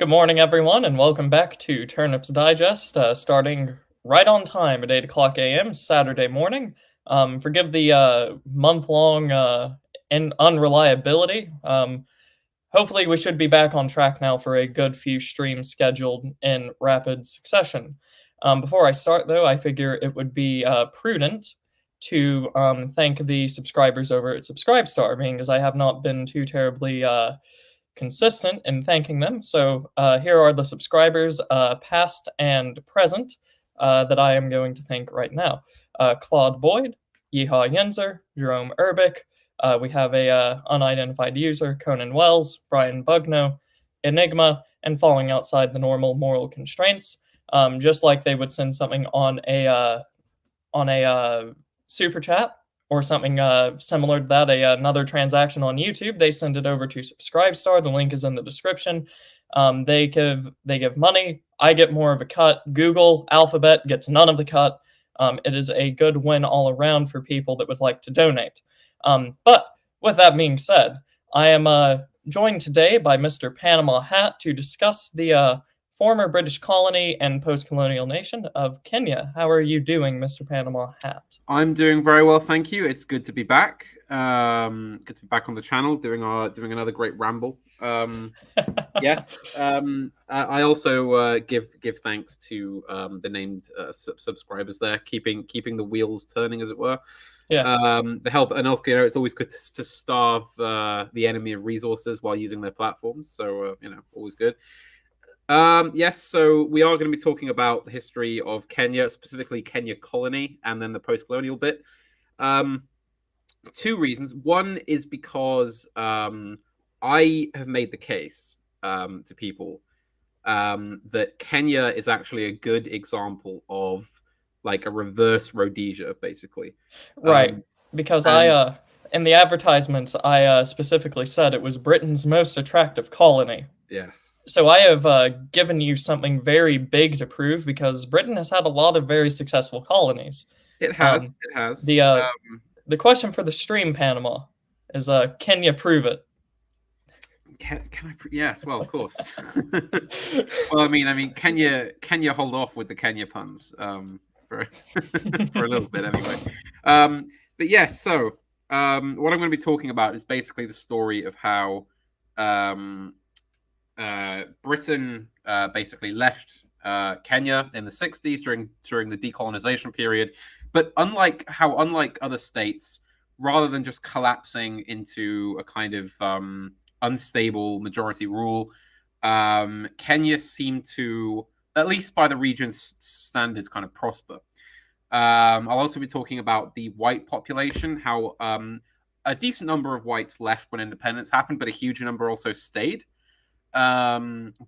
Good morning, everyone, and welcome back to Turnip's Digest, starting right on time at 8 o'clock a.m. Saturday morning. Forgive the month-long unreliability. Hopefully, we should be back on track now for a good few streams scheduled in rapid succession. Before I start, though, I figure it would be prudent to thank the subscribers over at Subscribestar, being as I have not been too terribly consistent in thanking them. So here are the subscribers, past and present, that I am going to thank right now. Claude Boyd, Yeehaw Yenzer, Jerome Urbic. We have a unidentified user, Conan Wells, Brian Bugno, Enigma, and falling outside the normal moral constraints. Just like they would send something on a super chat or something similar to that, another transaction on YouTube, they send it over to Subscribestar. The link is in the description. They give money. I get more of a cut. Google Alphabet gets none of the cut. It is a good win all around for people that would like to donate. But with that being said, I am joined today by Mr. Panama Hat to discuss the former British colony and post-colonial nation of Kenya. How are you doing, Mr. Panama Hat? I'm doing very well, thank you. It's good to be back. Good to be back on the channel doing another great ramble. Yes. I also give thanks to the named subscribers there, keeping the wheels turning, as it were. Yeah. The help and it's always good to starve the enemy of resources while using their platforms. So always good. Yes, so we are going to be talking about the history of Kenya, specifically Kenya colony, and then the post-colonial bit. Two reasons. One is because I have made the case to people that Kenya is actually a good example of like a reverse Rhodesia, basically. Right. Because And in the advertisements, I specifically said it was Britain's most attractive colony. yes, So I have given you something very big to prove because Britain has had a lot of very successful colonies. it Um, has. It has. the uh, the question for the stream, Panama, is can you prove it? Can I? Yes, well, of course. Well, I mean, can you hold off with the Kenya puns for for a little bit anyway? But yes, so what I'm going to be talking about is basically the story of how Britain basically left Kenya in the 60s during the decolonization period. But unlike other states, rather than just collapsing into a kind of unstable majority rule, Kenya seemed to, at least by the region's standards, kind of prosper. I'll also be talking about the white population, how a decent number of whites left when independence happened, but a huge number also stayed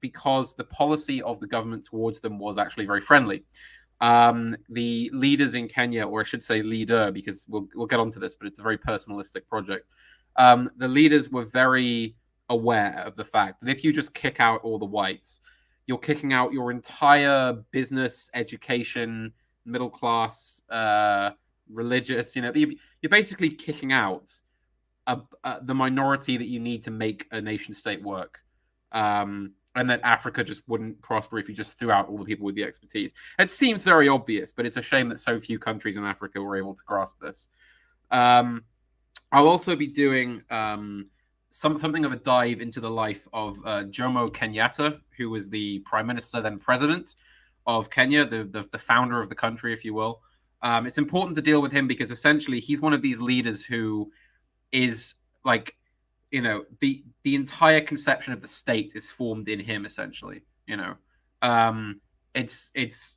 because the policy of the government towards them was actually very friendly. The leaders in Kenya, or I should say leader, because we'll get onto this, but it's a very personalistic project. The leaders were very aware of the fact that if you just kick out all the whites, you're kicking out your entire business, education, middle class, religious. You're basically kicking out the minority that you need to make a nation state work. And that Africa just wouldn't prosper if you just threw out all the people with the expertise. It seems very obvious, but it's a shame that so few countries in Africa were able to grasp this. I'll also be doing something of a dive into the life of Jomo Kenyatta, who was the prime minister, then president of Kenya, the founder of the country, if you will. It's important to deal with him because essentially he's one of these leaders who is like, the entire conception of the state is formed in him, essentially. It's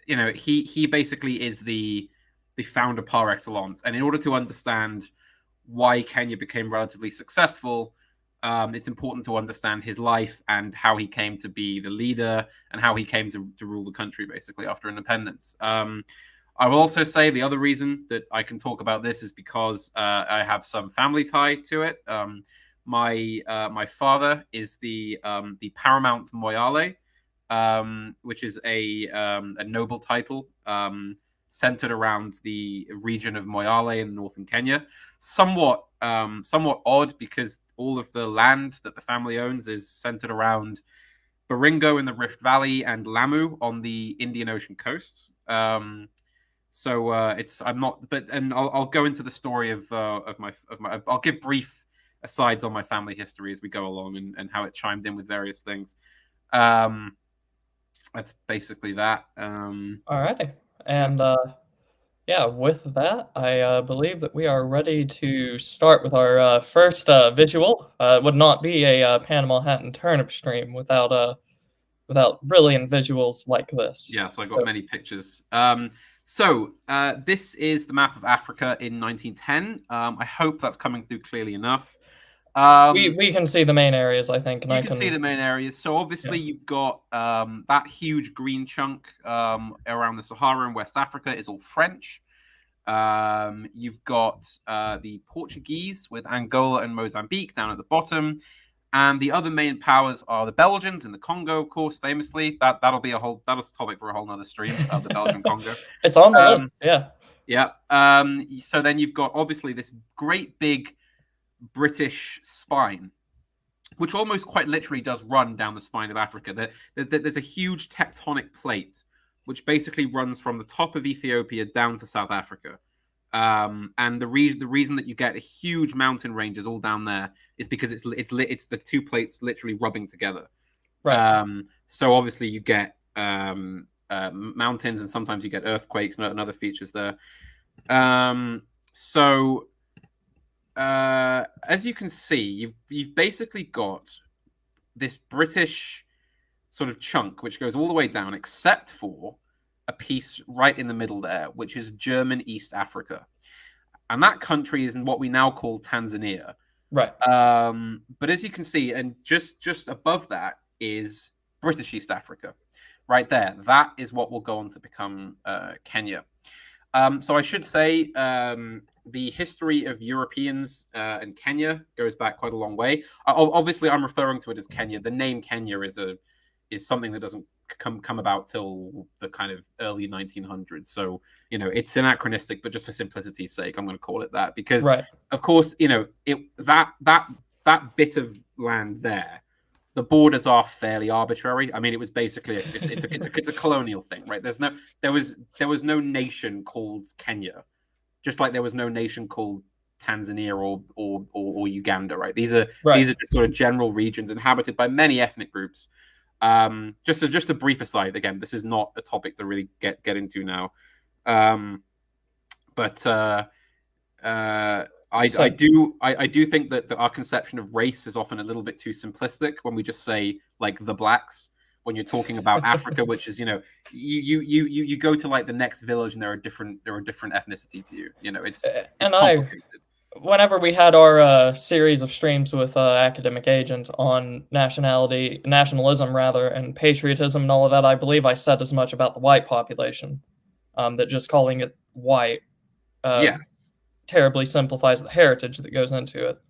he basically is the founder par excellence. And in order to understand why Kenya became relatively successful, it's important to understand his life and how he came to be the leader and how he came to rule the country, basically, after independence. I will also say the other reason that I can talk about this is because I have some family tie to it. My father is the Paramount Moyale, which is a noble title centered around the region of Moyale in northern Kenya. Somewhat odd because all of the land that the family owns is centered around Baringo in the Rift Valley and Lamu on the Indian Ocean coast. It's I'm not, but and I'll go into the story of my I'll give brief asides on my family history as we go along and how it chimed in with various things. That's basically that. Alrighty. And yeah, with that, I believe that we are ready to start with our first visual. It would not be a Panama Hat and Turnip stream without brilliant visuals like this. Yeah, so I got many pictures. This is the map of Africa in 1910. I hope that's coming through clearly enough. We can see the main areas, I think. And you can see the main areas. So obviously you've got that huge green chunk around the Sahara in West Africa is all French. You've got the Portuguese with Angola and Mozambique down at the bottom. And the other main powers are the Belgians in the Congo, of course, famously. That's a topic for a whole nother stream, the Belgian Congo. It's on the list, yeah. Yeah. So then you've got obviously this great big British spine, which almost quite literally does run down the spine of Africa. There's a huge tectonic plate which basically runs from the top of Ethiopia down to South Africa. And the reason that you get a huge mountain ranges all down there is because it's the two plates literally rubbing together. Right. So obviously you get mountains, and sometimes you get earthquakes and other features there. As you can see, you've basically got this British sort of chunk which goes all the way down, except for a piece right in the middle there, which is German East Africa. And that country is in what we now call Tanzania. Right. But as you can see, and just above that is British East Africa. Right there. That is what will go on to become Kenya. So I should say the history of Europeans and Kenya goes back quite a long way. Obviously, I'm referring to it as Kenya. The name Kenya is something that doesn't come about till the kind of early 1900s. So, it's anachronistic, but just for simplicity's sake, I'm going to call it that because, of course, that bit of land there, the borders are fairly arbitrary. I mean, it was basically it's a colonial thing, right? There was no nation called Kenya, just like there was no nation called Tanzania or Uganda, right? These are just sort of general regions inhabited by many ethnic groups. Just a brief aside. Again, this is not a topic to really get into now, but I do think that our conception of race is often a little bit too simplistic when we just say like the blacks when you're talking about Africa, which is you go to like the next village and there are different ethnicity to you. It's complicated. Whenever we had our series of streams with academic agents on nationalism rather, and patriotism and all of that, I believe I said as much about the white population, that just calling it white terribly simplifies the heritage that goes into it.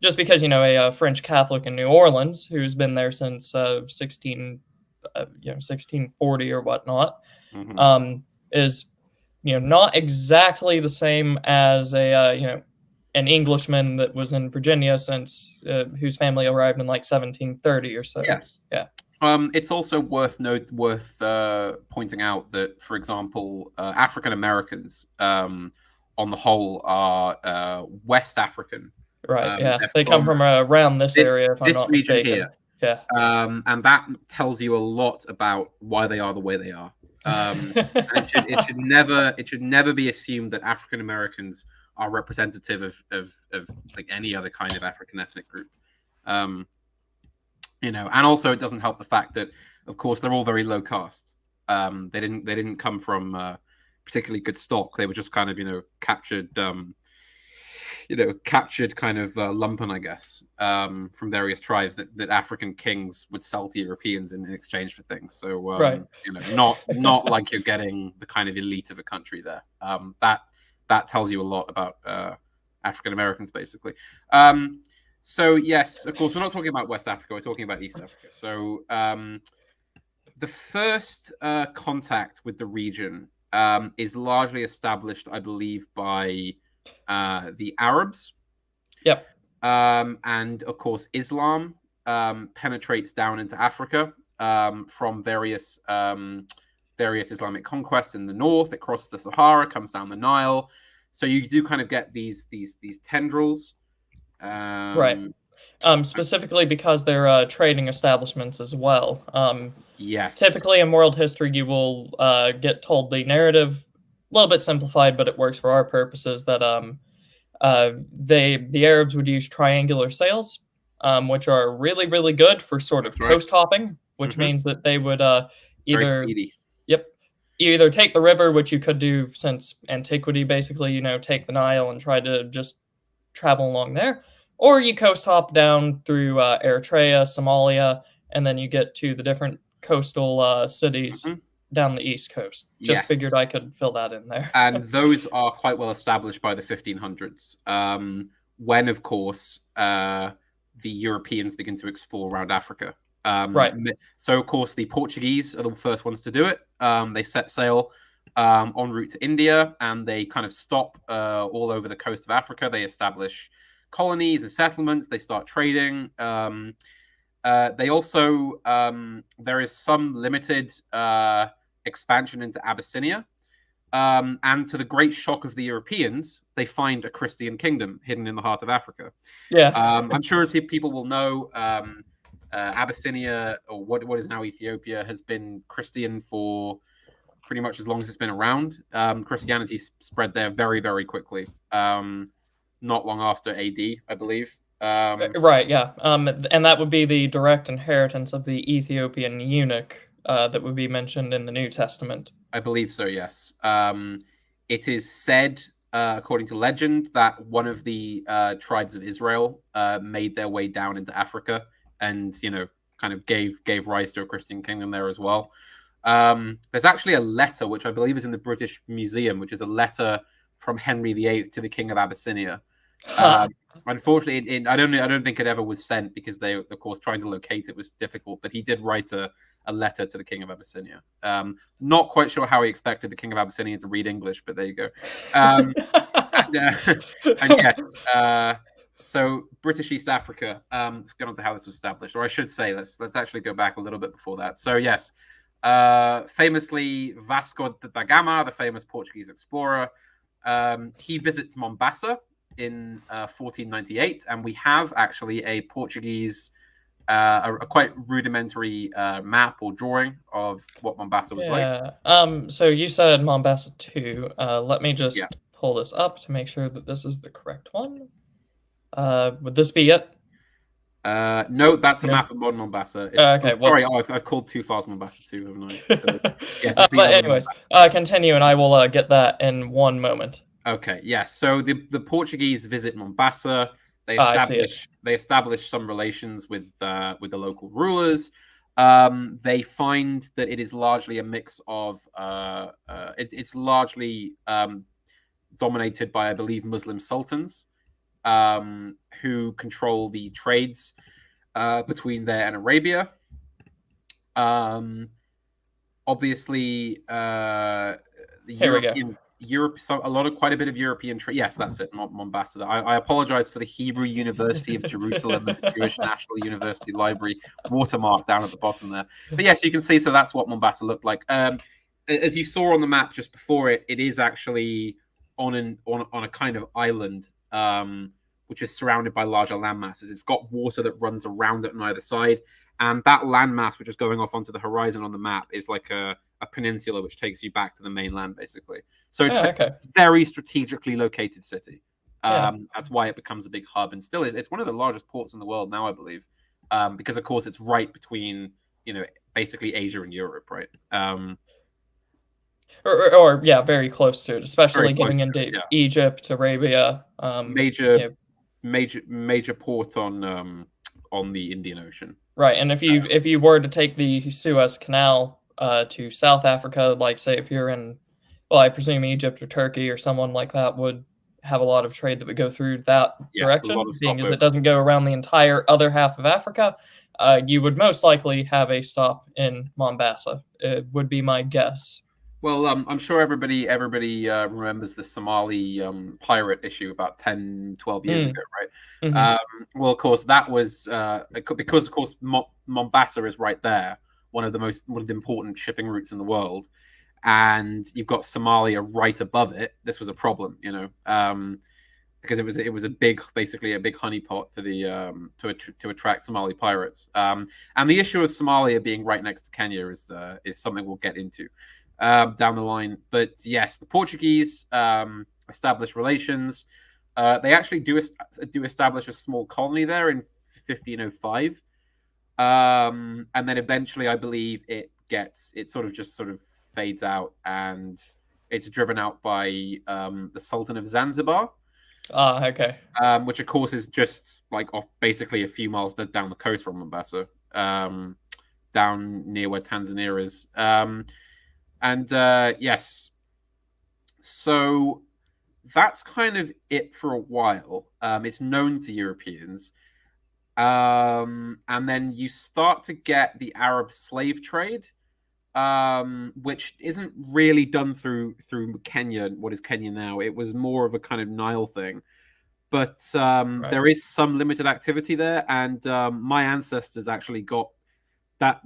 Just because, a French Catholic in New Orleans who's been there since 1640 or whatnot, is, not exactly the same as an Englishman that was in Virginia since whose family arrived in like 1730 or so. Yes. Yeah. It's also worth pointing out that, for example, African Americans on the whole are West African. Right. Yeah. They come from around this area. If I'm not region mistaken. Here. Yeah. And that tells you a lot about why they are the way they are. And it should never be assumed that African Americans are representative of like any other kind of African ethnic group. And also it doesn't help the fact that, of course, they're all very low caste. They didn't come from particularly good stock. They were just kind of captured kind of lumpen, I guess, from various tribes that African kings would sell to Europeans in exchange for things. So not like you're getting the kind of elite of a country there. That tells you a lot about African Americans, basically. So yes, of course, we're not talking about West Africa. We're talking about East Africa. So the first contact with the region is largely established, I believe, by the Arabs. Yep. And of course, Islam penetrates down into Africa from various Islamic conquests in the north. It crosses the Sahara, comes down the Nile. So you do kind of get these tendrils. Right. Um, Specifically because they're trading establishments as well. yes, Typically in world history, you will get told the narrative, a little bit simplified, but it works for our purposes, that the Arabs would use triangular sails, which are really, really good for sort of that's right. coast hopping, which Hmm. means that they would Very either, speedy. yep, you either take the river, which you could do since antiquity, basically, take the Nile and try to just travel along there, or you coast hop down through Eritrea, Somalia, and then you get to the different coastal cities Hmm. down the east coast. Just Yes, figured I could fill that in there. and those are quite well established by the 1500s, when, of course, the Europeans begin to explore around Africa. Right. So, of course, the Portuguese are the first ones to do it. They set sail en route to India, and they kind of stop all over the coast of Africa. They establish colonies and settlements. They start trading. They also there is some limited expansion into Abyssinia. And to the great shock of the Europeans, they find a Christian kingdom hidden in the heart of Africa. Yeah. I'm sure as people will know, Abyssinia, or what is now Ethiopia, has been Christian for pretty much as long as it's been around. Christianity spread there very, very quickly. Not long after AD, I believe. Right, yeah. And that would be the direct inheritance of the Ethiopian eunuch that would be mentioned in the New Testament. I believe so, yes. It is said, according to legend, that one of the tribes of Israel made their way down into Africa and, kind of gave rise to a Christian kingdom there as well. There's actually a letter, which I believe is in the British Museum, which is a letter from Henry VIII to the King of Abyssinia. Ha. Unfortunately, I don't think it ever was sent because they, of course, trying to locate it was difficult. But he did write a letter to the King of Abyssinia. Not quite sure how he expected the King of Abyssinia to read English, but there you go. And yes, so British East Africa. Let's get on to how this was established, or I should say, let's actually go back a little bit before that. So yes, famously Vasco da Gama, the famous Portuguese explorer, he visits Mombasa in 1498, and we have actually a Portuguese, a quite rudimentary map or drawing of what Mombasa was like. Yeah. So you said Mombasa 2. Let me just Yeah. pull this up to make sure that this is the correct one. Would this be it? No, that's a No. map of modern Mombasa. Okay, sorry, whoops. I've called too fast Mombasa 2, haven't I? So, yes, it's the But other anyways, Mombasa. continue, and I will get that in one moment. Okay, yes. So the Portuguese visit Mombasa. I see it. They establish some relations with the local rulers. They find that it is largely a mix of it's largely dominated by, I believe, Muslim sultans who control the trades between there and Arabia. Obviously, the Here we go. Europe, quite a bit of European trade. Yes, that's it, Mombasa. I apologize for the Hebrew University of Jerusalem and the Jewish National University Library watermark down at the bottom there. But yes, you can see. So that's what Mombasa looked like. As you saw on the map just before it, it is actually on a kind of island, which is surrounded by larger land masses. It's got water that runs around it on either side, and that landmass, which is going off onto the horizon on the map, is like a peninsula which takes you back to the mainland, basically. So it's a very strategically located city. That's why it becomes a big hub, and still is. It's one of the largest ports in the world now, I believe, because of course it's right between, basically Asia and Europe, right? Or yeah, very close to it, especially getting into Egypt, Arabia. Major port on the Indian Ocean. Right, and if you were to take the Suez Canal to South Africa, like say if you're in, well, I presume Egypt or Turkey or someone like that would have a lot of trade that would go through that direction, being as it doesn't go around the entire other half of Africa. You would most likely have a stop in Mombasa. It would be my guess. Well, I'm sure everybody remembers the Somali pirate issue about 10, 12 years Mm, ago, right? mhm. Well, of course, that was because, of course, Mombasa is right there, one of the important shipping routes in the world, and you've got Somalia right above it. This was a problem, because it was a big, basically a big honeypot for the to attract Somali pirates. And the issue of Somalia being right next to Kenya is something we'll get into down the line. But yes, the Portuguese established relations. They actually do establish a small colony there in 1505, and then eventually, I believe it sort of fades out, and it's driven out by the Sultan of Zanzibar, Ah, okay. which of course is just like off basically a few miles down the coast from Mombasa, down near where Tanzania is. And yes, so that's kind of it for a while. It's known to Europeans. And then you start to get the Arab slave trade, which isn't really done through Kenya, what is Kenya now. It was more of a kind of Nile thing. But Right. there is some limited activity there, and my ancestors actually got that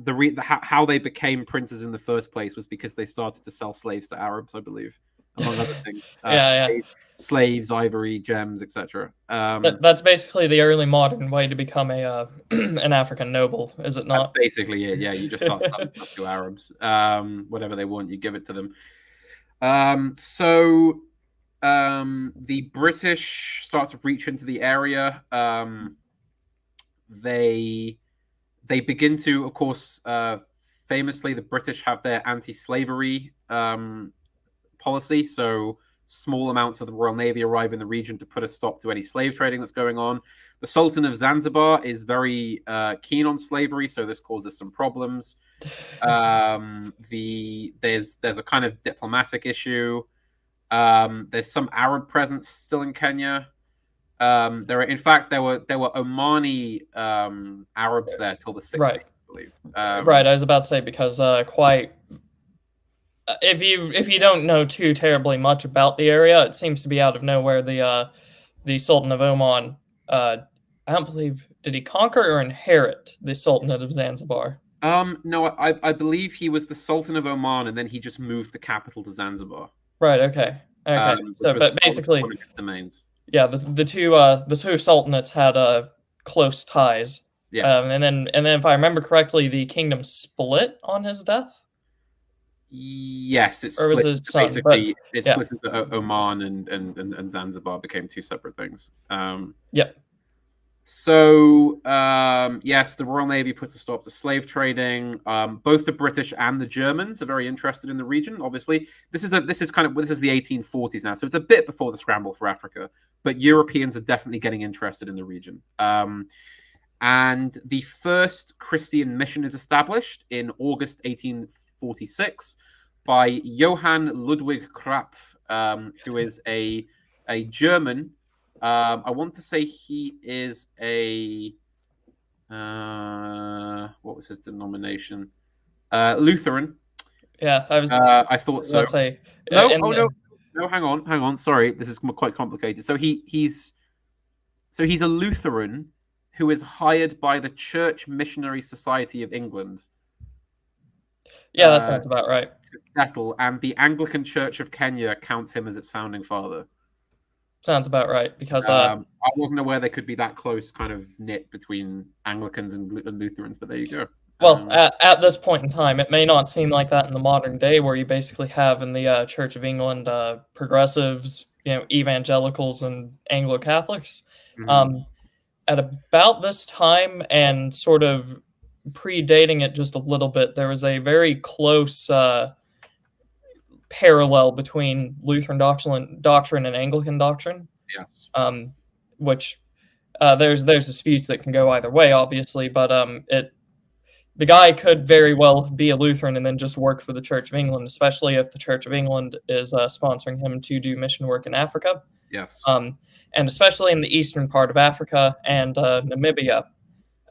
how they became princes in the first place was because they started to sell slaves to Arabs, I believe, among other things, Yeah, yeah. slaves, ivory, gems, etc. That's basically the early modern way to become a an African noble, is it That's not? basically it. Yeah, you just start selling stuff to Arabs, whatever they want, you give it to them. So the British start to reach into the area. They they begin to, of course, famously, the British have their anti-slavery policy. So small amounts of the Royal Navy arrive in the region to put a stop to any slave trading that's going on. The Sultan of Zanzibar is very keen on slavery, so this causes some problems. There's a kind of diplomatic issue. There's some Arab presence still in Kenya. In fact, there were Omani Arabs there till the 60s, Right. I believe. Right, I was about to say because quite if you don't know too terribly much about the area, it seems to be out of nowhere. The Sultan of Oman, uh, I don't believe did he conquer or inherit the Sultanate of Zanzibar? No, I believe he was the Sultan of Oman, and then he just moved the capital to Zanzibar, Right. Okay. Okay. which So, was but one basically, of his domains. yeah, the two sultanates had close ties, Yes, and then if I remember correctly, the kingdom split on his death, yes, it or was split. his son? But Basically, it yeah, split into Oman and Zanzibar became two separate things. yep, So yes, the Royal Navy puts a stop to slave trading. Both the British and the Germans are very interested in the region. Obviously, this is the 1840s now, so it's a bit before the scramble for Africa. But Europeans are definitely getting interested in the region. And the first Christian mission is established in August 1846 by Johann Ludwig Krapf, who is a German. I want to say he is a what was his denomination? Lutheran. yeah. I was I thought so. let's say No, in oh no, no. Hang on. Sorry, this is quite complicated. So he's a Lutheran who is hired by the Church Missionary Society of England yeah, that sounds about right. to settle, and the Anglican Church of Kenya counts him as its founding father. Sounds about right because I wasn't aware they could be that close, kind of knit between Anglicans and Lutherans, but there you go. well, at this point in time, it may not seem like that in the modern day, where you basically have in the Church of England progressives, evangelicals, and Anglo Catholics. Mhm. At about this time, and sort of predating it just a little bit, there was a very close parallel between Lutheran doctrine and Anglican doctrine, Yes. um, which there's disputes that can go either way, obviously, but the guy could very well be a Lutheran and then just work for the Church of England, especially if the Church of England is sponsoring him to do mission work in Africa, Yes. and especially in the eastern part of Africa and Namibia.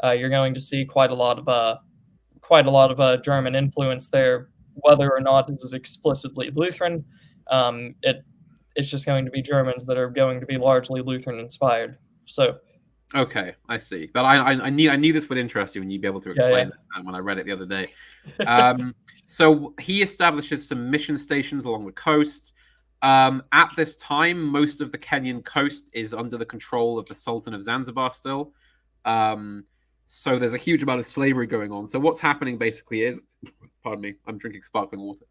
You're going to see quite a lot of German influence there, whether or not this is explicitly Lutheran. It's just going to be Germans that are going to be largely Lutheran inspired. So Okay, I see. But I knew this would interest you, and you'd be able to yeah, explain it when I read it the other day. So he establishes some mission stations along the coast. At this time, most of the Kenyan coast is under the control of the Sultan of Zanzibar still. So there's a huge amount of slavery going on. So what's happening basically is, pardon me, I'm drinking sparkling water.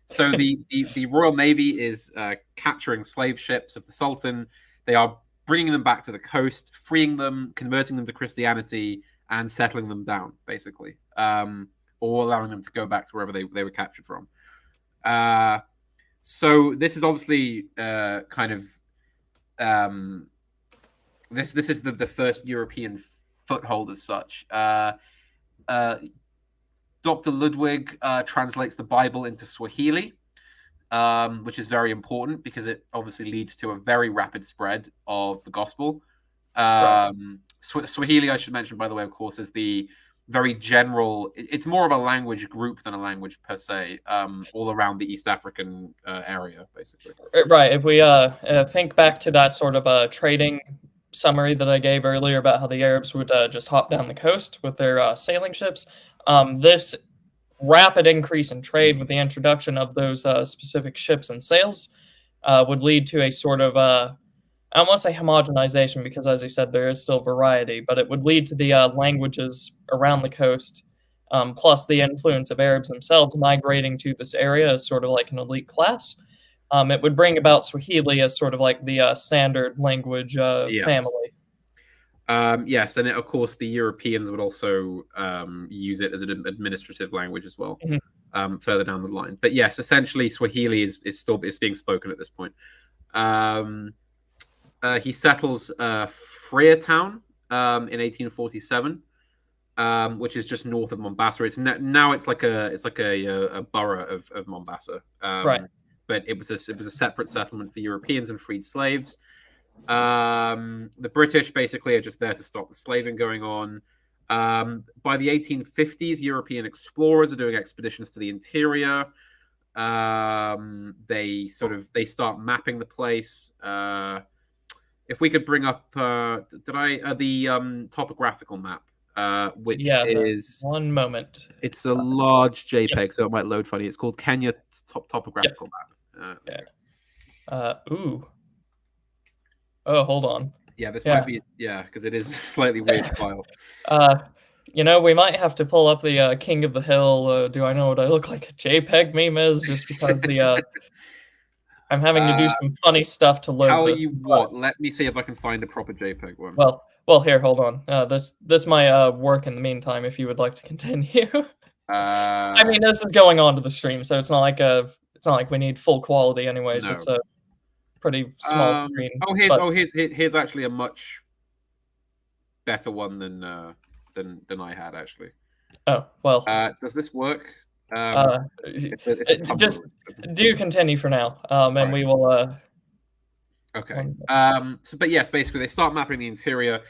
So the Royal Navy is capturing slave ships of the Sultan. They are bringing them back to the coast, freeing them, converting them to Christianity, and settling them down, basically, or allowing them to go back to wherever they were captured from. So this is obviously kind of this is the first European foothold as such. Dr. Ludwig translates the Bible into Swahili, which is very important because it obviously leads to a very rapid spread of the gospel. right. Swahili, I should mention, by the way, of course, is the very general. It's more of a language group than a language per se, all around the East African area, basically. Right. If we think back to that sort of trading summary that I gave earlier about how the Arabs would just hop down the coast with their sailing ships, this rapid increase in trade with the introduction of those specific ships and sails would lead to a sort of I don't want to say homogenization because, as I said, there is still variety, but it would lead to the languages around the coast, plus the influence of Arabs themselves migrating to this area as sort of like an elite class. It would bring about Swahili as sort of like the standard language Yes. family. Yes, and of course the Europeans would also use it as an administrative language as well, further down the line. But yes, essentially Swahili is still being spoken at this point. He settles Freetown in 1847, which is just north of Mombasa. Now it's like a borough of Mombasa. Right. But it was a separate settlement for Europeans and freed slaves. The British basically are just there to stop the slaving going on. By the 1850s, European explorers are doing expeditions to the interior. They start mapping the place. If we could bring up, the topographical map, which is 1 moment. it's a large JPEG, so it might load funny. It's called Kenya topographical map. Ooh. Oh, hold on. Yeah, this might be because it is a slightly weird file. We might have to pull up the King of the Hill. Do I know what I look like? A JPEG meme is just because I'm having to do some funny stuff to load. Tell you what, let me see if I can find a proper JPEG one. Well, here, hold on. This might work in the meantime if you would like to continue. I mean, this is going on to the stream, so it's not like we need full quality anyways. No. It's a pretty small screen. Here's actually a much better one than I had actually. Oh well. Does this work? Just do continue for now, and right. We will. Okay. But yes, basically they start mapping the interior.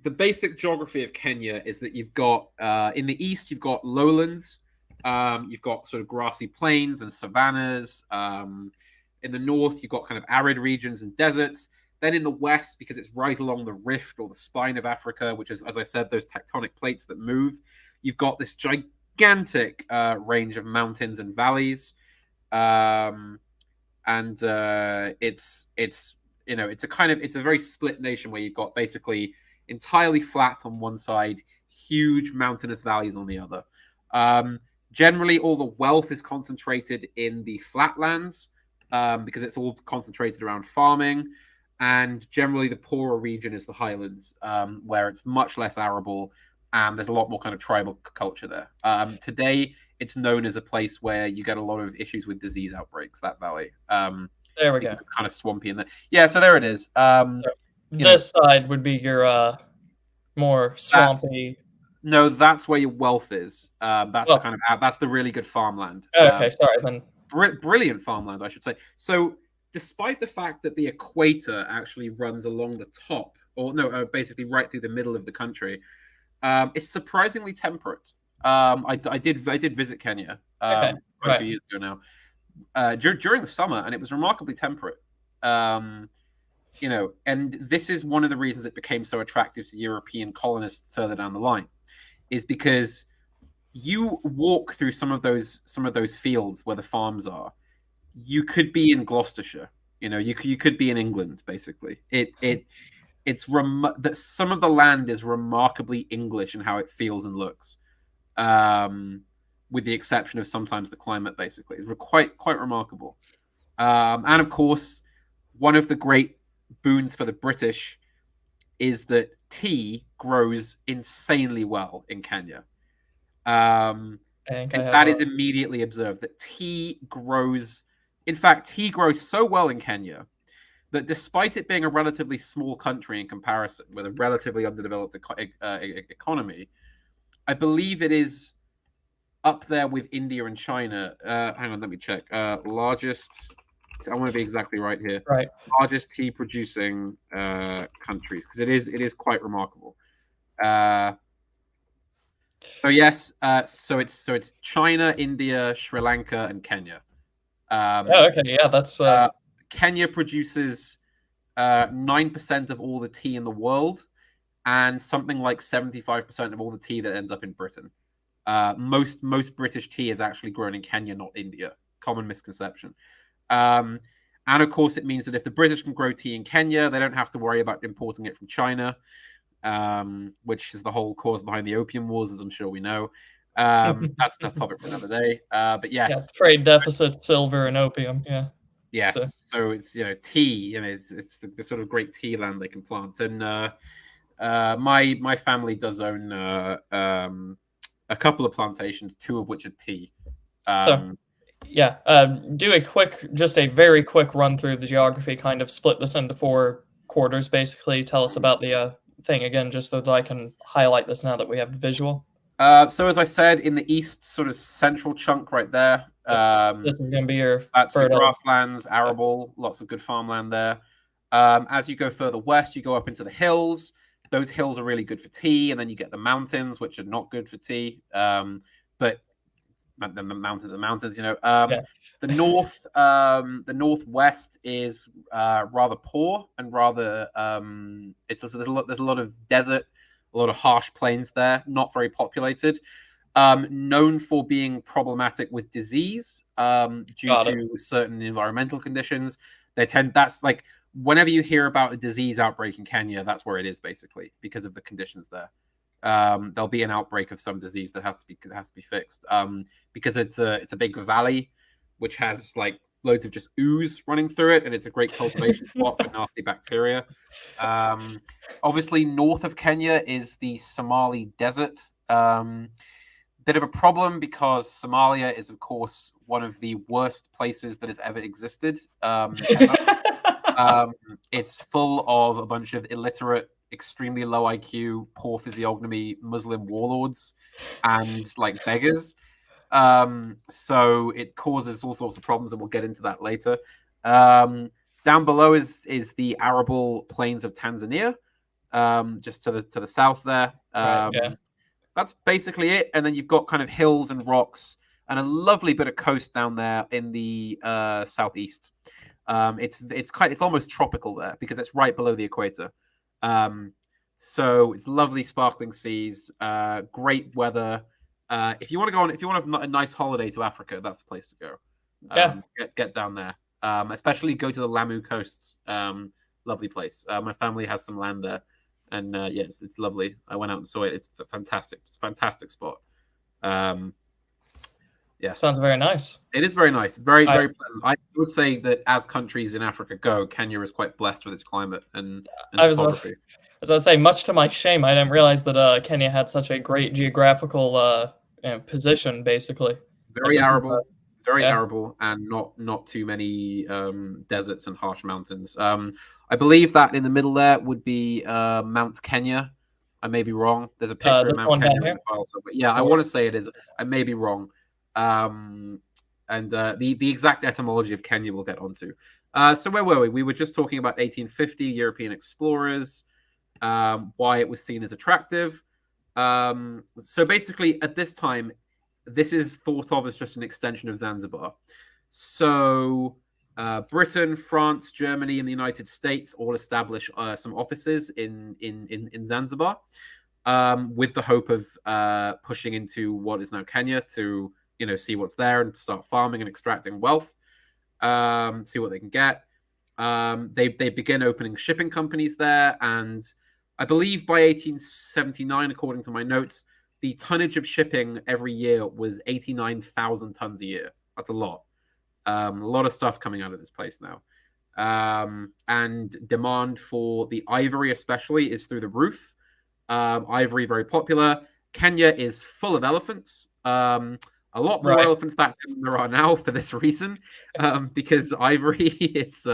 The basic geography of Kenya is that you've got in the east you've got lowlands, you've got sort of grassy plains and savannas. In the north you've got kind of arid regions and deserts. Then in the west, because it's right along the rift or the spine of Africa, which is, as I said, those tectonic plates that move, you've got this gigantic range of mountains and valleys, and it's a very split nation where you've got basically entirely flat on one side, huge mountainous valleys on the other. Generally, all the wealth is concentrated in the flatlands because it's all concentrated around farming. And generally, the poorer region is the highlands, where it's much less arable and there's a lot more kind of tribal culture there. Today, it's known as a place where you get a lot of issues with disease outbreaks, that valley. There we go. It's kind of swampy in there. Yeah, so there it is. This side would be your more swampy. No, that's where your wealth is. That's the really good farmland. Okay, sorry then. Brilliant farmland, I should say. So, despite the fact that the equator actually runs along the top, basically right through the middle of the country, it's surprisingly temperate. I did visit Kenya Okay, quite a right. few years ago now, during the summer, and it was remarkably temperate. Um, and this is one of the reasons it became so attractive to European colonists further down the line, is because you walk through some of those fields where the farms are. You could be in Gloucestershire. You could be in England. Basically, that some of the land is remarkably English in how it feels and looks, um, with the exception of sometimes the climate. Basically, it's quite remarkable. And of course, one of the great boons for the British is that tea grows insanely well in Kenya. I think I And have that is immediately observed that tea grows. In fact, tea grows so well in Kenya that despite it being a relatively small country in comparison with a relatively underdeveloped economy, I believe it is up there with India and China. Hang on, let me check. Largest. I want to be exactly right here. right. Largest tea producing countries, because it is quite remarkable. Uh, so yes, so it's China, India, Sri Lanka, and Kenya. Oh, Um, okay, yeah, that's uh, Kenya produces 9% of all the tea in the world, and something like 75% of all the tea that ends up in Britain. Most British tea is actually grown in Kenya, not India. Common misconception. Um, and of course, it means that if the British can grow tea in Kenya, they don't have to worry about importing it from China, which is the whole cause behind the Opium Wars, as I'm sure we know. That's the topic for another day. But yeah, yes, trade deficit, silver and opium. Yeah. So yes. So it's tea. It's the sort of great tea land they can plant, and my family does own a couple of plantations, two of which are tea. so Um, yeah, do just a very quick run through the geography. Kind of split this into four quarters. Basically, tell us about the thing again, just so that I can highlight this now that we have the visual. so as I said, in the east, sort of central chunk right there, Yep. This is going to be your that's your fertile. grasslands, Yep. arable, lots of good farmland there. As you go further west, you go up into the hills. Those hills are really good for tea, and then you get the mountains, which are not good for tea. But the mountains are mountains. Yeah. The northwest is rather poor and rather there's a lot of desert, a lot of harsh plains there, not very populated. Known for being problematic with disease due Got it. to certain environmental conditions. That's like whenever you hear about a disease outbreak in Kenya, that's where it is basically because of the conditions there. There'll be an outbreak of some disease that has to be fixed because it's a big valley which has like loads of just ooze running through it, and it's a great cultivation spot for nasty bacteria. Obviously, north of Kenya is the Somali desert. Bit of a problem because Somalia is, of course, one of the worst places that has ever existed. Ever. It's full of a bunch of illiterate, extremely low IQ, poor physiognomy Muslim warlords and like beggars. So it causes all sorts of problems, and we'll get into that later. Down below is the arable plains of Tanzania, just to the south there. Right. Yeah. That's basically it. And then you've got kind of hills and rocks and a lovely bit of coast down there in the southeast. It's almost tropical there because it's right below the equator. So it's lovely, sparkling seas, great weather. If you want to have a nice holiday to Africa, that's the place to go. Yeah. Get down there, especially go to the Lamu coast. Lovely place. My family has some land there, and yes, it's lovely. I went out and saw it. It's fantastic. It's a fantastic spot. Yes, Sounds very nice. it is very nice. Very I very pleasant. I would say that as countries in Africa go, Kenya is quite blessed with its climate and I was topography. as I'd say, much to my shame, I didn't realize that Kenya had such a great geographical position. Basically, like Very this is arable, very yeah. arable, and not too many deserts and harsh mountains. I believe that in the middle there would be Mount Kenya. I may be wrong. There's a picture of This Mount one Kenya down in here. the file, but yeah, I Or want to say it is. I may be wrong. And the exact etymology of Kenya we'll get onto. So where were we? We were just talking about 1850 European explorers, why it was seen as attractive. So basically, at this time, this is thought of as just an extension of Zanzibar. So Britain, France, Germany, and the United States all establish some offices in Zanzibar, with the hope of pushing into what is now Kenya to see what's there and start farming and extracting wealth, see what they can get. They begin opening shipping companies there, and I believe by 1879, according to my notes, the tonnage of shipping every year was 89,000 tons a year. That's a lot. A lot of stuff coming out of this place now. And demand for the ivory, especially, is through the roof. Ivory, very popular. Kenya is full of elephants. A lot more Right. elephants back then than there are now for this reason, because ivory is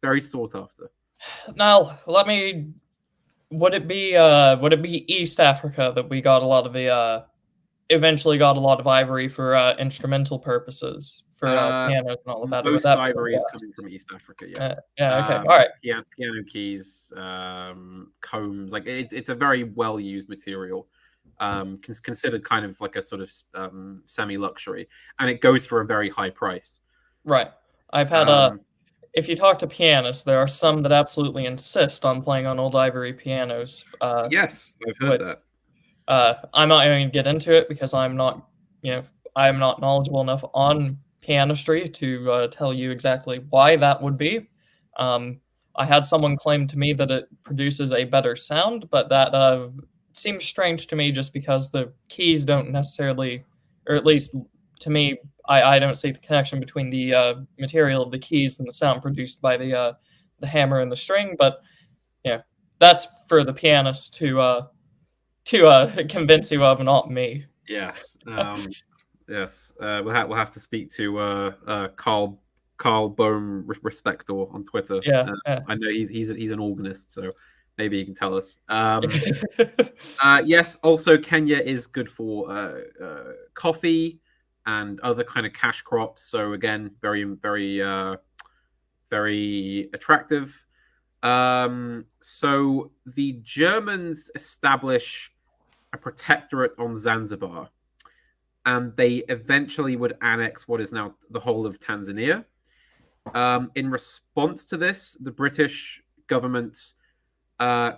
very sought after. Now, would it be East Africa that we got a lot of the eventually got a lot of ivory for instrumental purposes for pianos and all of that, or would Most that be ivory is the coming from East Africa, West? yeah. Yeah, okay, all right, Piano keys, combs, like it's a very well used material, considered kind of like a sort of semi luxury, and it goes for a very high price. right. I've had Um, if you talk to pianists, there are some that absolutely insist on playing on old ivory pianos, yes, I've heard which that. I'm not going to get into it because you know, I'm not knowledgeable enough on pianistry to tell you exactly why that would be. Um, I had someone claim to me that it produces a better sound, but that seems strange to me just because the keys don't necessarily, or at least to me, I don't see the connection between the material of the keys and the sound produced by the hammer and the string. But yeah, that's for the pianist to convince you of, not me. Yes, yes. We'll have to speak to Carl Bohm Respector on Twitter. Yeah, yeah. I know he's an organist, so maybe he can tell us. Yes. Also, Kenya is good for coffee and other kind of cash crops. So again, very attractive. So the Germans establish a protectorate on Zanzibar, and they eventually would annex what is now the whole of Tanzania. In response to this, the British government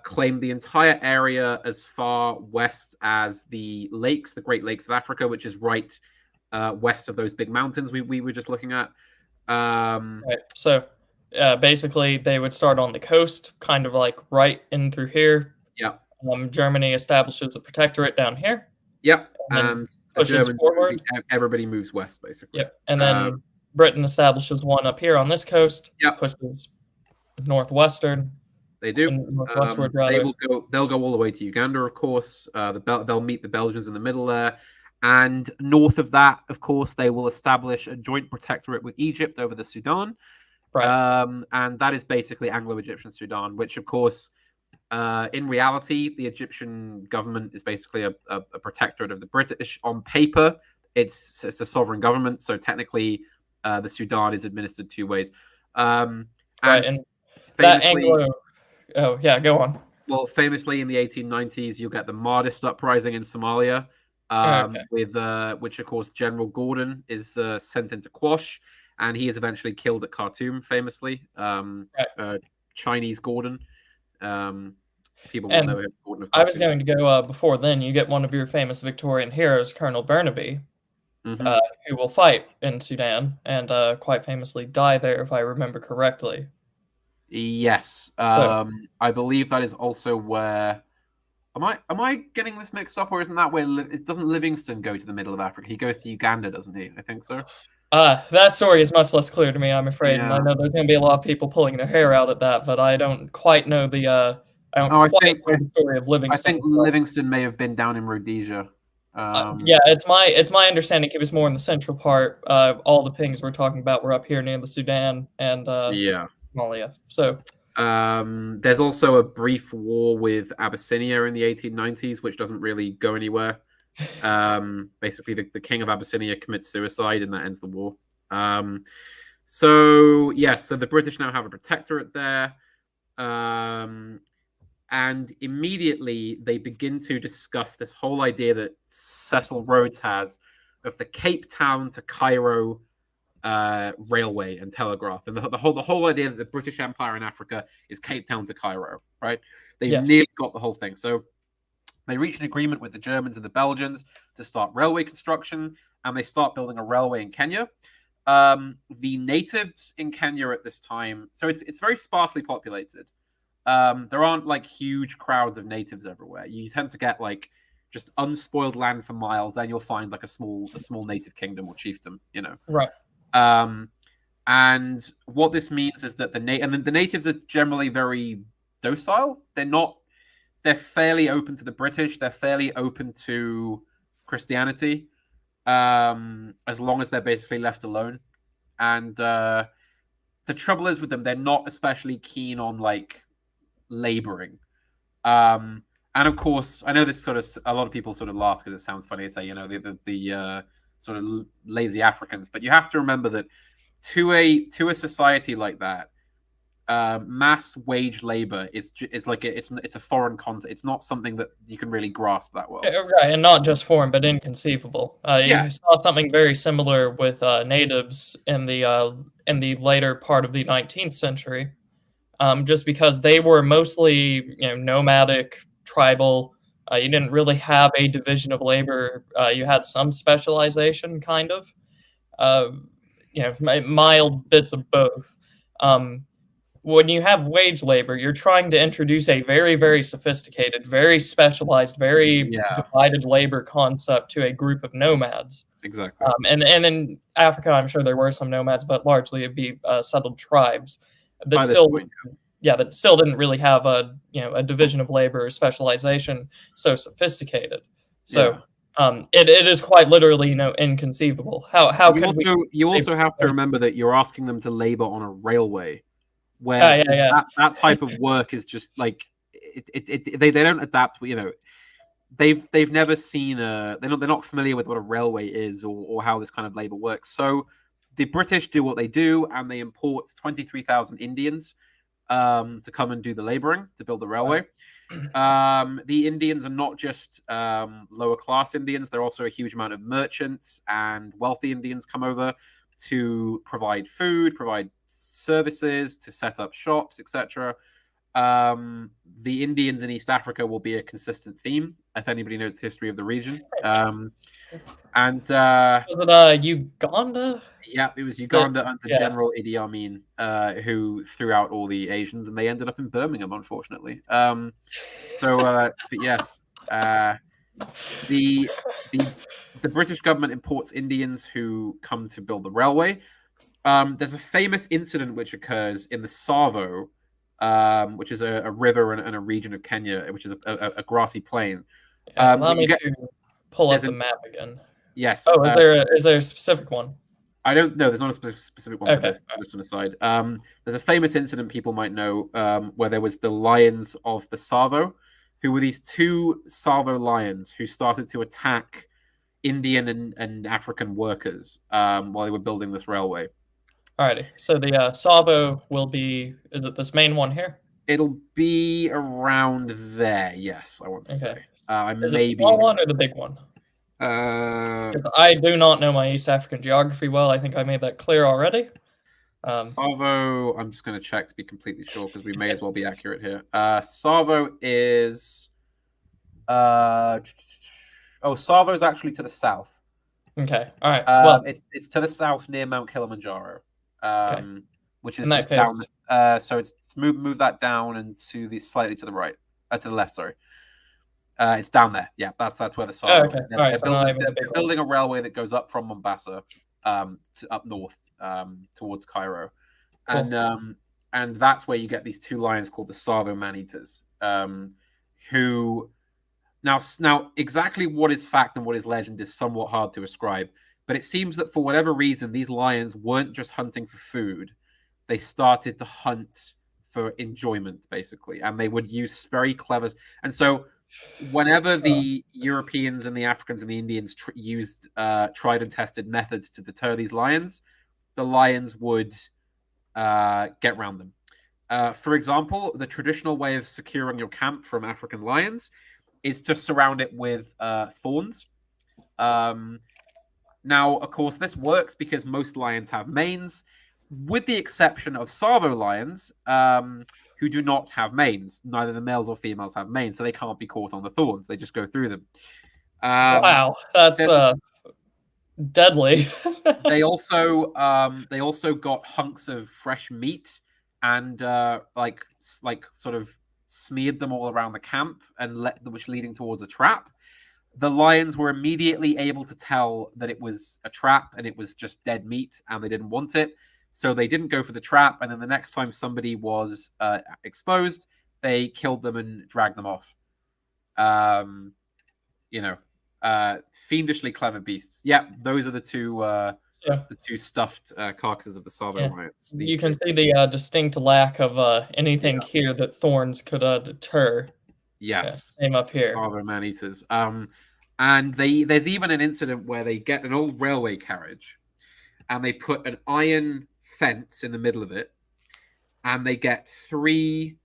claimed the entire area as far west as the lakes, the Great Lakes of Africa, which is right west of those big mountains we were just looking at. Right. So basically, they would start on the coast, kind of like right in through here. Yeah. Germany establishes a protectorate down here, Yep. and then And the pushes Germans forward. everybody moves west, basically. Yep. And then Britain establishes one up here on this coast, Yep. pushes northwestern. They do. Northwestward, rather. They'll go all the way to Uganda, of course. They'll meet the Belgians in the middle there. And north of that, of course, they will establish a joint protectorate with Egypt over the Sudan. Right. And that is basically Anglo-Egyptian Sudan, which, of course, in reality, the Egyptian government is basically a protectorate of the British. On paper, it's a sovereign government, so technically, the Sudan is administered two ways. Right. And that famously, Anglo. Oh yeah, go on. well, famously in the 1890s, you'll get the Mahdist uprising in Somalia, Okay. with which, of course, General Gordon is sent into quash, and he is eventually killed at Khartoum, famously. Right. Chinese Gordon. People will And know him. Gordon of I was Khartoum. going to go before then. You get one of your famous Victorian heroes, Colonel Burnaby, Mhm. who will fight in Sudan and quite famously die there, if I remember correctly. Yes, So, I believe that is also where. Am I getting this mixed up, or isn't that where doesn't Livingston go to the middle of Africa? He goes to Uganda, doesn't he? I think so. that story is much less clear to me, I'm afraid, and I Yeah. know there's going to be a lot of people pulling their hair out at that, but I don't quite know I don't Oh, quite know the story of I Livingston. think Livingston may have been down in Rhodesia. Yeah, it's my understanding he was more in the central part. All the things we're talking about were up here near the Sudan and Yeah. Somalia. So, There's also a brief war with Abyssinia in the 1890s, which doesn't really go anywhere. Basically, the king of Abyssinia commits suicide, and that ends the war. So the British now have a protectorate there. And immediately they begin to discuss this whole idea that Cecil Rhodes has of the Cape Town to Cairo railway and telegraph, and the whole idea that the British Empire in Africa is Cape Town to Cairo, right? They've Yes. nearly got the whole thing. So they reach an agreement with the Germans and the Belgians to start railway construction, and they start building a railway in Kenya. The natives in Kenya at this time, so it's very sparsely populated. There aren't like huge crowds of natives everywhere. You tend to get like just unspoiled land for miles. Then you'll find like a small native kingdom or chiefdom, you know. Right. And what this means is that the natives are generally very docile. They're fairly open to the British. They're fairly open to Christianity, as long as they're basically left alone. And the trouble is with them, they're not especially keen on like laboring. And of course, I know this sort of a lot of people sort of laugh because it sounds funny to say, you know, the sort of lazy Africans, but you have to remember that to a society like that, mass wage labor is like it's a foreign concept. It's not something that you can really grasp that well. Right, and not just foreign, but inconceivable. Yeah, You saw something very similar with natives in the later part of the 19th century, just because they were mostly nomadic, tribal. You didn't really have a division of labor. You had some specialization, kind of. Uh, mild bits of both. When you have wage labor, you're trying to introduce a very, very sophisticated, very specialized, very yeah, divided labor concept to a group of nomads. exactly. And in Africa, I'm sure there were some nomads, but largely it'd be settled tribes that By this still, point, that still didn't really have a division of labor or specialization so sophisticated. So yeah. it is quite literally inconceivable. How You can we? also have to remember that you're asking them to labor on a railway, where Yeah, yeah, that type of work is just like they don't adapt. You know, they've never seen they're not familiar with what a railway is or how this kind of labor works. So the British do what they do, and they import 23,000 Indians to come and do the laboring to build the railway. The Indians are not just lower class Indians; they're also a huge amount of merchants and wealthy Indians come over to provide food, provide services, to set up shops, etc. The Indians in East Africa will be a consistent theme if anybody knows the history of the region. And Was it Uganda? yeah, it was Uganda under Yeah. General Idi Amin who threw out all the Asians, and they ended up in Birmingham, unfortunately. But yes, the the British government imports Indians who come to build the railway. There's a famous incident which occurs in the Savo, which is a river and a region of Kenya, which is a grassy plain. Yeah, allow me Get, to pull up there's the an map again. yes. Oh, is there a specific one? I don't know. There's not a specific one for Okay. this. Just an aside. There's a famous incident people might know where there was the lions of the Savo, who were these two Savo lions who started to attack Indian and African workers while they were building this railway. Alrighty. So the Savo will be. Is it this main one here? It'll be around there. Yes, I want to say. Is it the small one or the big one? Because I do not know my East African geography well. I think I made that clear already. Savo, I'm just going to check to be completely sure because we may as well be accurate here. Savo is. Savo is actually to the south. Okay. All right. Well, it's to the south near Mount Kilimanjaro, which is just case. down. So it's move that down and slightly to the right, to the left. Sorry. It's down there. Yeah, that's where the Savo is. They're building a railway that goes up from Mombasa to up north towards Cairo. Cool. And that's where you get these two lions called the Savo man-eaters, who now exactly what is fact and what is legend is somewhat hard to ascribe, but it seems that for whatever reason these lions weren't just hunting for food. They started to hunt for enjoyment, basically, and they would use very clever. And so whenever the Europeans and the Africans and the Indians used tried and tested methods to deter these lions, the lions would get around them. For example, the traditional way of securing your camp from African lions is to surround it with thorns. Now, of course, this works because most lions have manes, with the exception of Savo lions, who do not have manes. Neither the males or females have manes, so they can't be caught on the thorns. They just go through them. Wow, that's There's deadly. they also got hunks of fresh meat and like sort of smeared them all around the camp and which leading towards a trap. The lions were immediately able to tell that it was a trap and it was just dead meat and they didn't want it. So they didn't go for the trap. And then the next time somebody was exposed, they killed them and dragged them off. You know, fiendishly clever beasts. Yeah, those are the two stuffed carcasses of the Savo lions. You can see the distinct lack of anything here that thorns could deter. Yes, same up here. Savo man-eaters. And there's even an incident where they get an old railway carriage and they put an iron fence in the middle of it, and they get three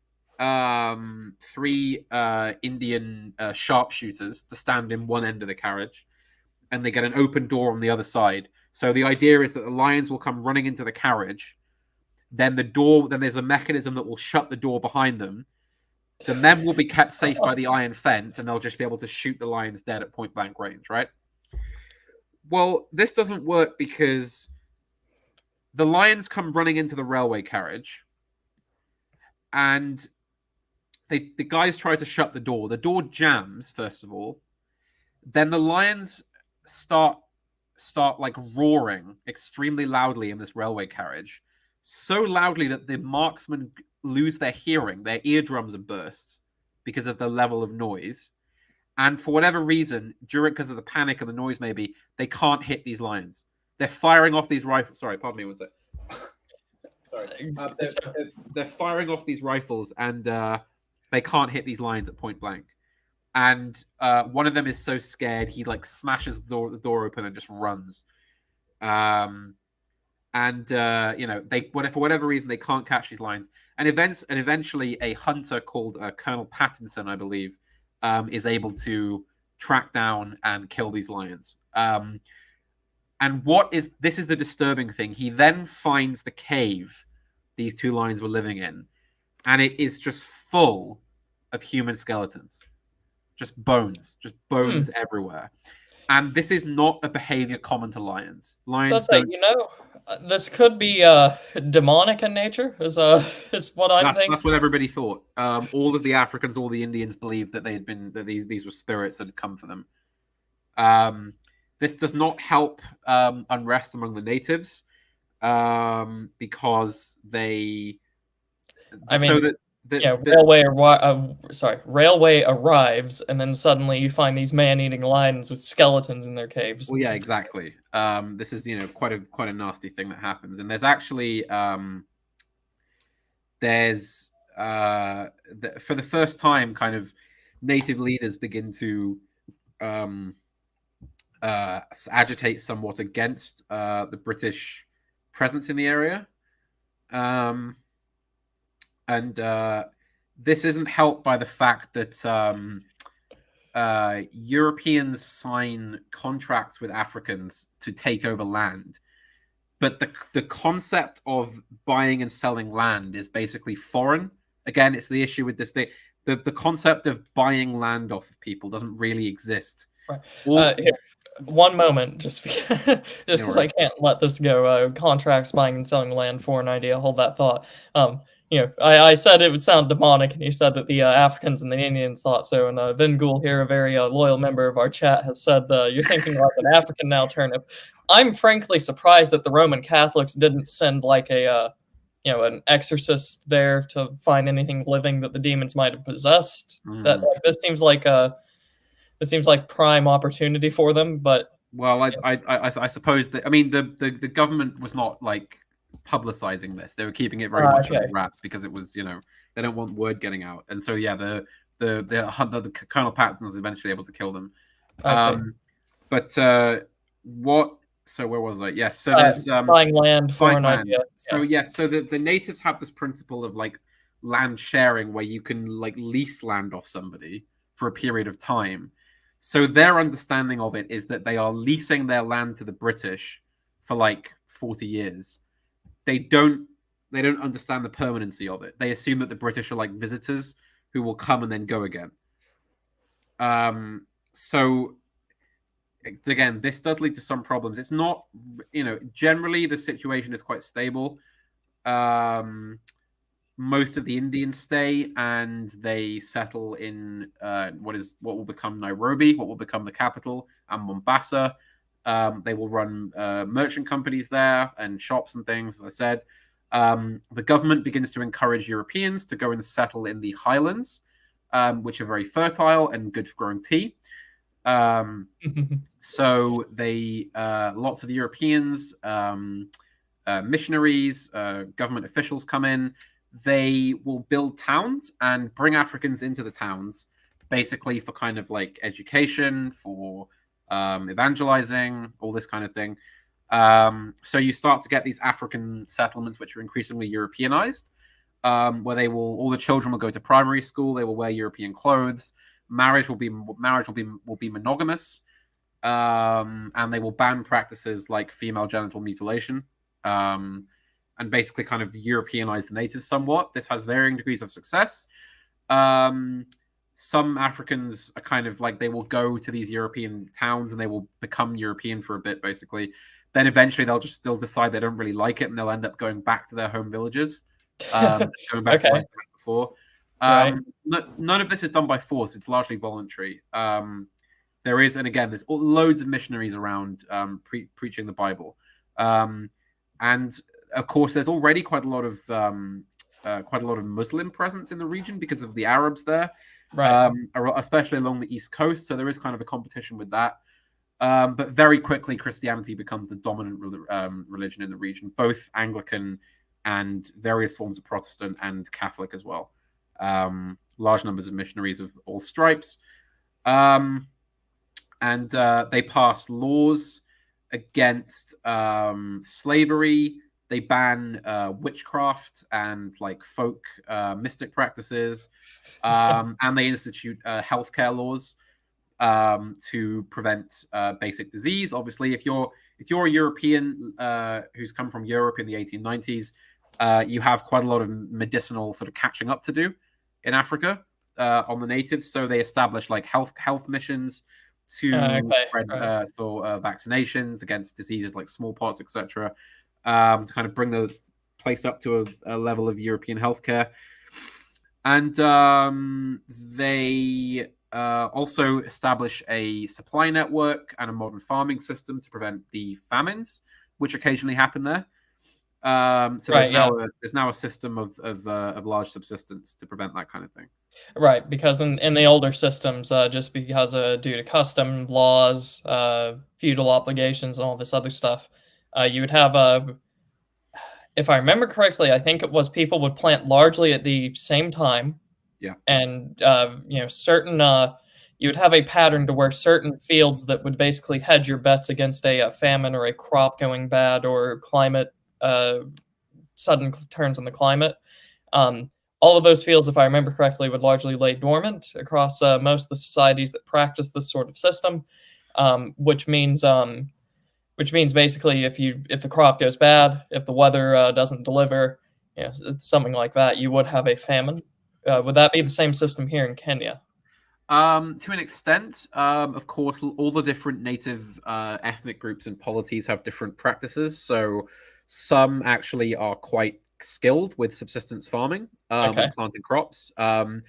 Indian sharpshooters to stand in one end of the carriage, and they get an open door on the other side. So the idea is that the lions will come running into the carriage, then there's a mechanism that will shut the door behind them. The men will be kept safe by the iron fence, and they'll just be able to shoot the lions dead at point blank range, right? Well, this doesn't work because the lions come running into the railway carriage, and the guys try to shut the door. The door jams, first of all. Then the lions start like roaring extremely loudly in this railway carriage. So loudly that the marksmen lose their hearing. Their eardrums are burst because of the level of noise. And for whatever reason, because of the panic and the noise maybe, they can't hit these lions. They're firing off these rifles. Sorry, pardon me, what's it? Sorry. They're firing off these rifles, and they can't hit these lions at point blank. And one of them is so scared, he like smashes the door open and just runs. You know, for whatever reason, they can't catch these lions. And eventually a hunter called Colonel Pattinson, I believe, is able to track down and kill these lions. And this is the disturbing thing. He then finds the cave these two lions were living in, and it is just full of human skeletons. Just bones everywhere. And this is not a behavior common to lions. Lions so this could be demonic in nature, is what I'm thinking. That's what everybody thought. All of the Africans, all the Indians believed that these were spirits that had come for them. This does not help unrest among the natives because they. Railway arrives, and then suddenly you find these man-eating lions with skeletons in their caves. Well, yeah, exactly. This is quite a nasty thing that happens, and there's actually for the first time, kind of native leaders begin to agitate somewhat against the British presence in the area. And this isn't helped by the fact that Europeans sign contracts with Africans to take over land. But the concept of buying and selling land is basically foreign. Again, it's the issue with this thing. The concept of buying land off of people doesn't really exist. Right. One moment, just because I can't let this go. Contracts, buying and selling land, foreign idea, hold that thought. I said it would sound demonic, and you said that the Africans and the Indians thought so. And Vingul here, a very loyal member of our chat, has said you're thinking like an African now, Turnip. I'm frankly surprised that the Roman Catholics didn't send like an exorcist there to find anything living that the demons might have possessed. This seems like prime opportunity for them. But I suppose that the government was not like publicizing this. They were keeping it very much under wraps because it was they don't want word getting out. And so the Colonel Patton was eventually able to kill them. So where was I? Yes. So there's buying land, foreign idea. So so the natives have this principle of like land sharing where you can like lease land off somebody for a period of time. So their understanding of it is that they are leasing their land to the British for like 40 years. They don't understand the permanency of it. They assume that the British are like visitors who will come and then go again. So again, this does lead to some problems. It's not, generally the situation is quite stable. Most of the Indians stay and they settle in what will become Nairobi, what will become the capital, and Mombasa. They will run merchant companies there and shops and things, as I said. The government begins to encourage Europeans to go and settle in the highlands, which are very fertile and good for growing tea. So they, lots of Europeans, missionaries, government officials come in. They will build towns and bring Africans into the towns, basically for kind of like education, for evangelizing, all this kind of thing. So you start to get these African settlements, which are increasingly Europeanized, where all the children will go to primary school, they will wear European clothes, marriage will be monogamous, and they will ban practices like female genital mutilation. And basically kind of Europeanize the natives somewhat. This has varying degrees of success. Some Africans are kind of like, they will go to these European towns and they will become European for a bit, basically. Then eventually they'll decide they don't really like it and they'll end up going back to their home villages, going back to life before. Right. None of this is done by force. It's largely voluntary. There is, and again, there's loads of missionaries around preaching the Bible. And of course, there's already quite a lot of Muslim presence in the region because of the Arabs there, Right. Especially along the East Coast. So there is kind of a competition with that. But very quickly, Christianity becomes the dominant religion in the region, both Anglican and various forms of Protestant and Catholic as well. Large numbers of missionaries of all stripes. And they pass laws against slavery. They ban witchcraft and like folk mystic practices, and they institute healthcare laws to prevent basic disease. Obviously, if you're a European who's come from Europe in the 1890s, you have quite a lot of medicinal sort of catching up to do in Africa on the natives. So they establish like health missions to spread for vaccinations against diseases like smallpox, etc. To kind of bring those place up to a level of European healthcare. And they also establish a supply network and a modern farming system to prevent the famines, which occasionally happen there. So there's now a system of large subsistence to prevent that kind of thing. Right, because in the older systems, just because due to custom laws, feudal obligations, and all this other stuff, you would have if I remember correctly, I think it was people would plant largely at the same time. Yeah. And certain you would have a pattern to where certain fields that would basically hedge your bets against a famine or a crop going bad or climate sudden turns in the climate. All of those fields, if I remember correctly, would largely lay dormant across most of the societies that practice this sort of system, which means basically if the crop goes bad, if the weather doesn't deliver, it's something like that, you would have a famine. Would that be the same system here in Kenya? To an extent, of course, all the different native ethnic groups and polities have different practices. So some actually are quite skilled with subsistence farming and planting crops. Some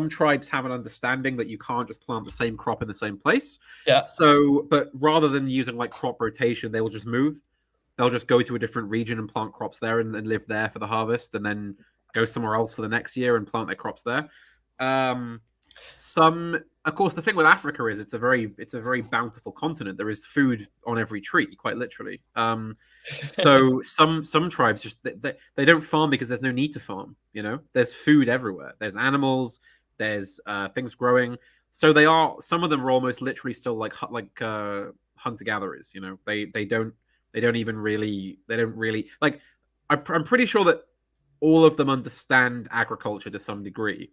tribes have an understanding that you can't just plant the same crop in the same place. Yeah. So, but rather than using like crop rotation, they will just move. They'll just go to a different region and plant crops there and live there for the harvest, and then go somewhere else for the next year and plant their crops there. Of course, the thing with Africa is it's a very bountiful continent. There is food on every tree, quite literally. So some tribes just they don't farm because there's no need to farm. There's food everywhere. There's animals. There's things growing. So some of them are almost literally still like hunter gatherers. They don't really like. I'm pretty sure that all of them understand agriculture to some degree,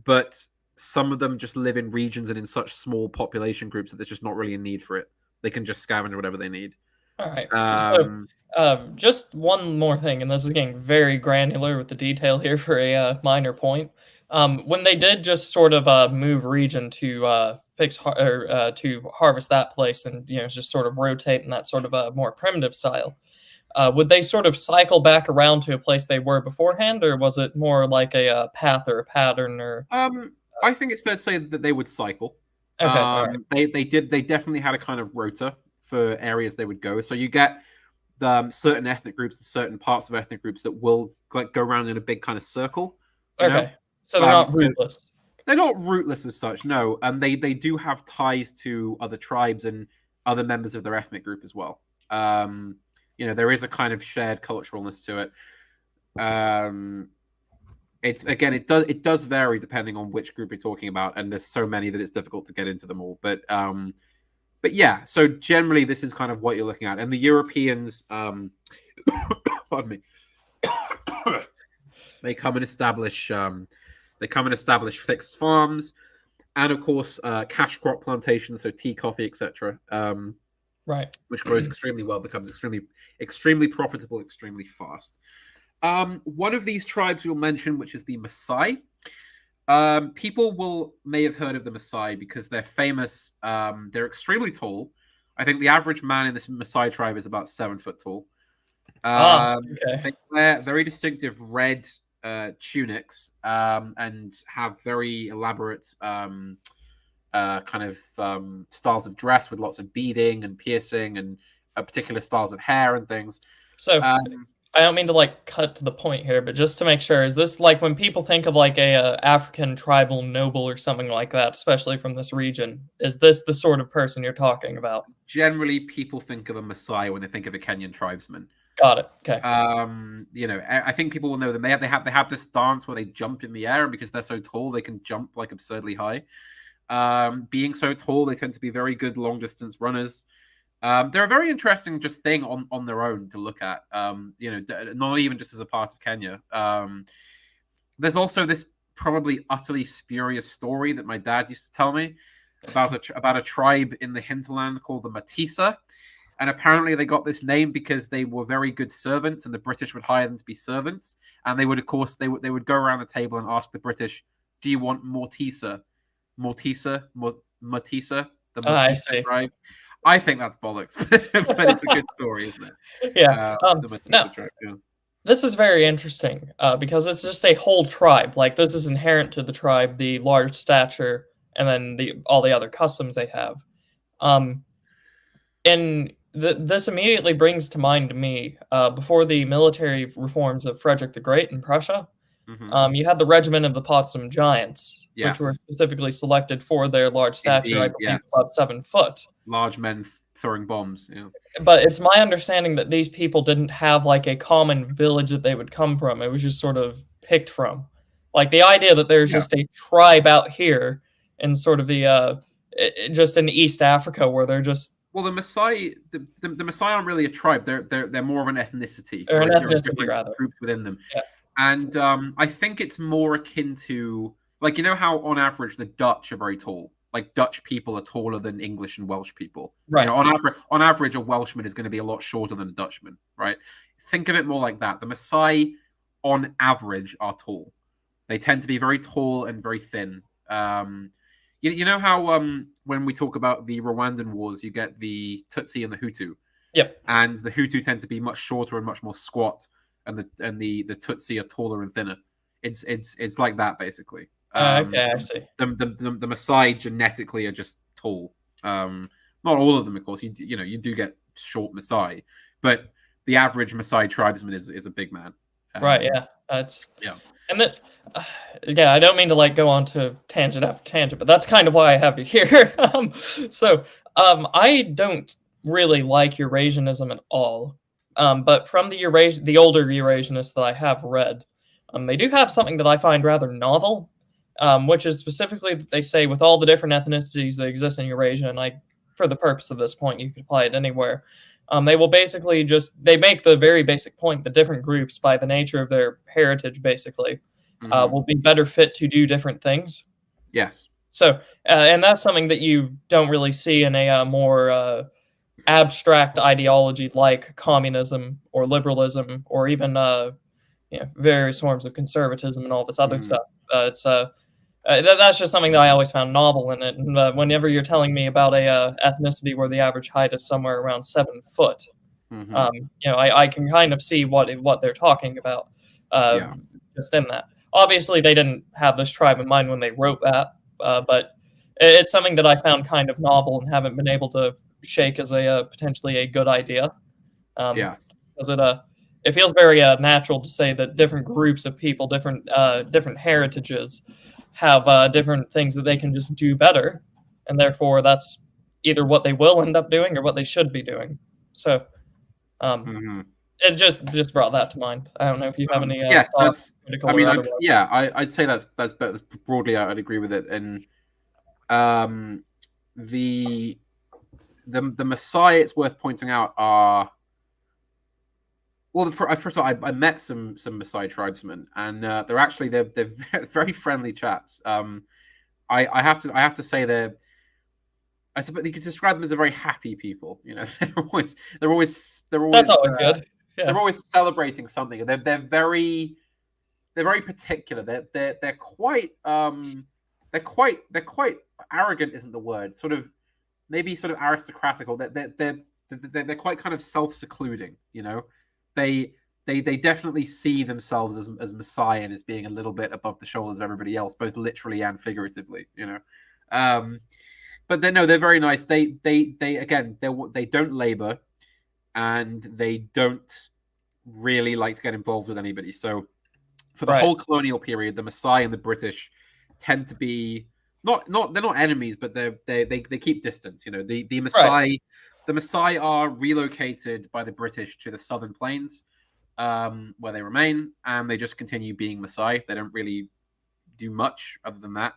but some of them just live in regions and in such small population groups that there's just not really a need for it. They can just scavenge whatever they need. All right. So, Um, just one more thing, and this is getting very granular with the detail here for a minor point. When they did just sort of move region to to harvest that place, and just sort of rotate in that sort of a more primitive style, would they sort of cycle back around to a place they were beforehand, or was it more like a path or a pattern? Or I think it's fair to say that they would cycle. okay, all right, They definitely had a kind of rota for areas they would go. So you get certain ethnic groups and certain parts of ethnic groups that will like go around in a big kind of circle. You know, okay. So they're not so rootless. they're not rootless as such, no. And they do have ties to other tribes and other members of their ethnic group as well. There is a kind of shared culturalness to it. It does vary depending on which group you're talking about, and there's so many that it's difficult to get into them all. But yeah, so generally this is kind of what you're looking at, and the Europeans, pardon me, they come and establish fixed farms, and of course cash crop plantations, so tea, coffee, etc. Right. Which grows extremely well, becomes extremely profitable, extremely fast. One of these tribes you'll mention, which is the Maasai. People may have heard of the Maasai because they're famous. They're extremely tall. I think the average man in this Maasai tribe is about 7 foot tall. Okay. They wear very distinctive red tunics and have very elaborate styles of dress with lots of beading and piercing and particular styles of hair and things. So I don't mean to like cut to the point here, but just to make sure, is this like when people think of like a African tribal noble or something like that, especially from this region? Is this the sort of person you're talking about? Generally, people think of a Maasai when they think of a Kenyan tribesman. Got it. Okay. I think people will know them. They have this dance where they jump in the air, and because they're so tall, they can jump like absurdly high. Being so tall, they tend to be very good long distance runners. They're a very interesting just thing on their own to look at. Not even just as a part of Kenya. There's also this probably utterly spurious story that my dad used to tell me about a tribe in the hinterland called the Matisa. And apparently they got this name because they were very good servants, and the British would hire them to be servants. And they would, of course, they would go around the table and ask the British, "Do you want Mortisa? Matisa, the I Matisa see. tribe?" I think that's bollocks, but it's a good story, isn't it? Yeah. The Matisa Now, tribe, yeah. this is very interesting because it's just a whole tribe. Like this is inherent to the tribe, the large stature, and then all the other customs they have. And this immediately brings to mind to me before the military reforms of Frederick the Great in Prussia. Mm-hmm. You had the regiment of the Potsdam Giants, Yes. which were specifically selected for their large stature, I Indeed, believe yes. about 7 foot. Large men throwing bombs. Yeah. But it's my understanding that these people didn't have like a common village that they would come from. It was just sort of picked from. Like the idea that there's just a tribe out here in sort of the just in East Africa where they're just. Well, the Maasai, the Maasai aren't really a tribe. They're more of an ethnicity. They're an There are ethnicity, different rather. groups within them. Yeah. And I think it's more akin to, like, you know how on average the Dutch are very tall. Like Dutch people are taller than English and Welsh people. Right. On average, a Welshman is going to be a lot shorter than a Dutchman, right? Think of it more like that. The Maasai, on average, are tall. They tend to be very tall and very thin. You know how when we talk about the Rwandan wars, you get the Tutsi and the Hutu. Yep. And the Hutu tend to be much shorter and much more squat, and the Tutsi are taller and thinner. It's like that basically. Okay, I see. The Maasai genetically are just tall. Not all of them, of course. You do get short Maasai, but the average Maasai tribesman is a big man. Right. Yeah. That's. Yeah. And that's, I don't mean to like go on to tangent after tangent, but that's kind of why I have you here. I don't really like Eurasianism at all. But from the older Eurasianists that I have read, they do have something that I find rather novel, which is specifically that they say with all the different ethnicities that exist in Eurasia, and I for the purpose of this point, you could apply it anywhere. They will basically just they make the very basic point that different groups, by the nature of their heritage, basically, Hmm. will be better fit to do different things. Yes. So, and that's something that you don't really see in a more abstract ideology like communism or liberalism or even various forms of conservatism and all this other Hmm. stuff. That's just something that I always found novel in it. And whenever you're telling me about a ethnicity where the average height is somewhere around 7 foot, Hmm. I can kind of see what they're talking about uh, Yeah. just in that. Obviously, they didn't have this tribe in mind when they wrote that, but it's something that I found kind of novel and haven't been able to shake as a potentially a good idea. Yes. Because it feels very natural to say that different groups of people, different heritages, have different things that they can just do better, and therefore that's either what they will end up doing or what they should be doing. So um, Hmm. it just brought that to mind. I don't know if you have any Yeah, thoughts, that's. I critical or mean, otherwise. I'd say that's broadly. I'd agree with it. And um, the the Maasai, it's worth pointing out, are well. First of all, I met some Maasai tribesmen, and they're very friendly chaps. I have to say I suppose you could describe them as a very happy people. You know, they're always they're That's always always good. they're Yeah. always celebrating something. They're very particular. They're quite they're quite arrogant isn't the word. Sort of maybe sort of aristocratical. They're quite kind of self-secluding. You know, they they definitely see themselves as Messiah and as being a little bit above the shoulders of everybody else, both literally and figuratively. You know, um, but they no, they're very nice. They again they don't labor and they don't really like to get involved with anybody. So for the Right. whole colonial period, the Maasai and the British tend to be not they're not enemies, but they keep distance. You know, Right. the Maasai are relocated by the British to the southern plains, where they remain, and they just continue being Maasai. They don't really do much other than that.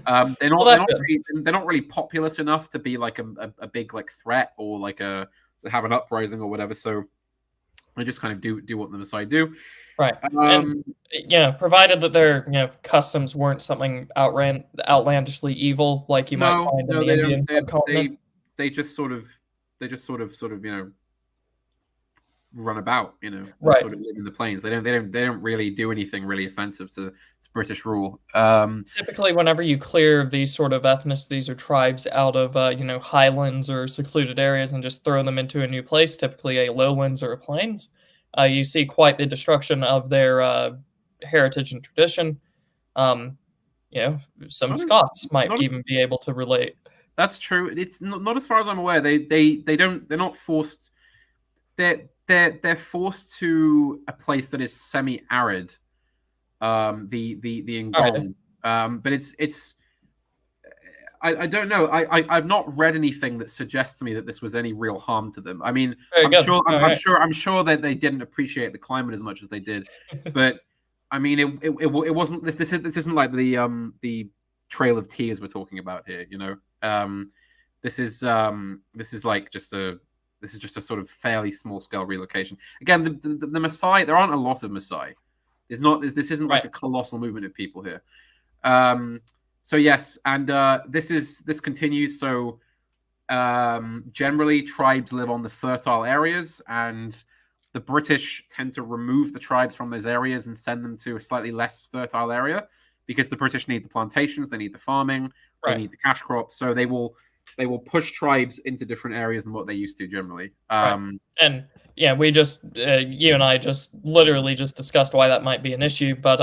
Well, that's good. They're not really populous enough to be like a big like threat or like a have an uprising or whatever. So they just kind of do what the Maasai do. Right. And Um, provided that their customs weren't something outlandishly evil like you might no, find in no, the they don't. Indian subcontinent. They just sort of sort of run about, and Right. sort of live in the plains. They don't really do anything really offensive to British rule. Typically, whenever you clear these sort of ethnicities or tribes out of, highlands or secluded areas and just throw them into a new place, typically a lowlands or a plains, you see quite the destruction of their heritage and tradition. Um, you know, some not as Scots might not as even be able to relate. That's true. It's not as far as I'm aware. They don't. They're not forced. They're forced to a place that is semi-arid. The Alright, Ngong. But it's. I don't know. I've not read anything that suggests to me that this was any real harm to them. I mean, very good. Alright. I'm sure that they didn't appreciate the climate as much as they did, but I mean, it wasn't this isn't like the Trail of Tears we're talking about here. This is like this is just a sort of fairly small scale relocation. Again, the Maasai, there aren't a lot of Maasai. There's not. This isn't like Right. a colossal movement of people here. So yes, and this continues. So generally, tribes live on the fertile areas, and the British tend to remove the tribes from those areas and send them to a slightly less fertile area because the British need the plantations, they need the farming, they Right. need the cash crops. So they will push tribes into different areas than what they used to generally. Right. And yeah, we just you and I just literally just discussed why that might be an issue, but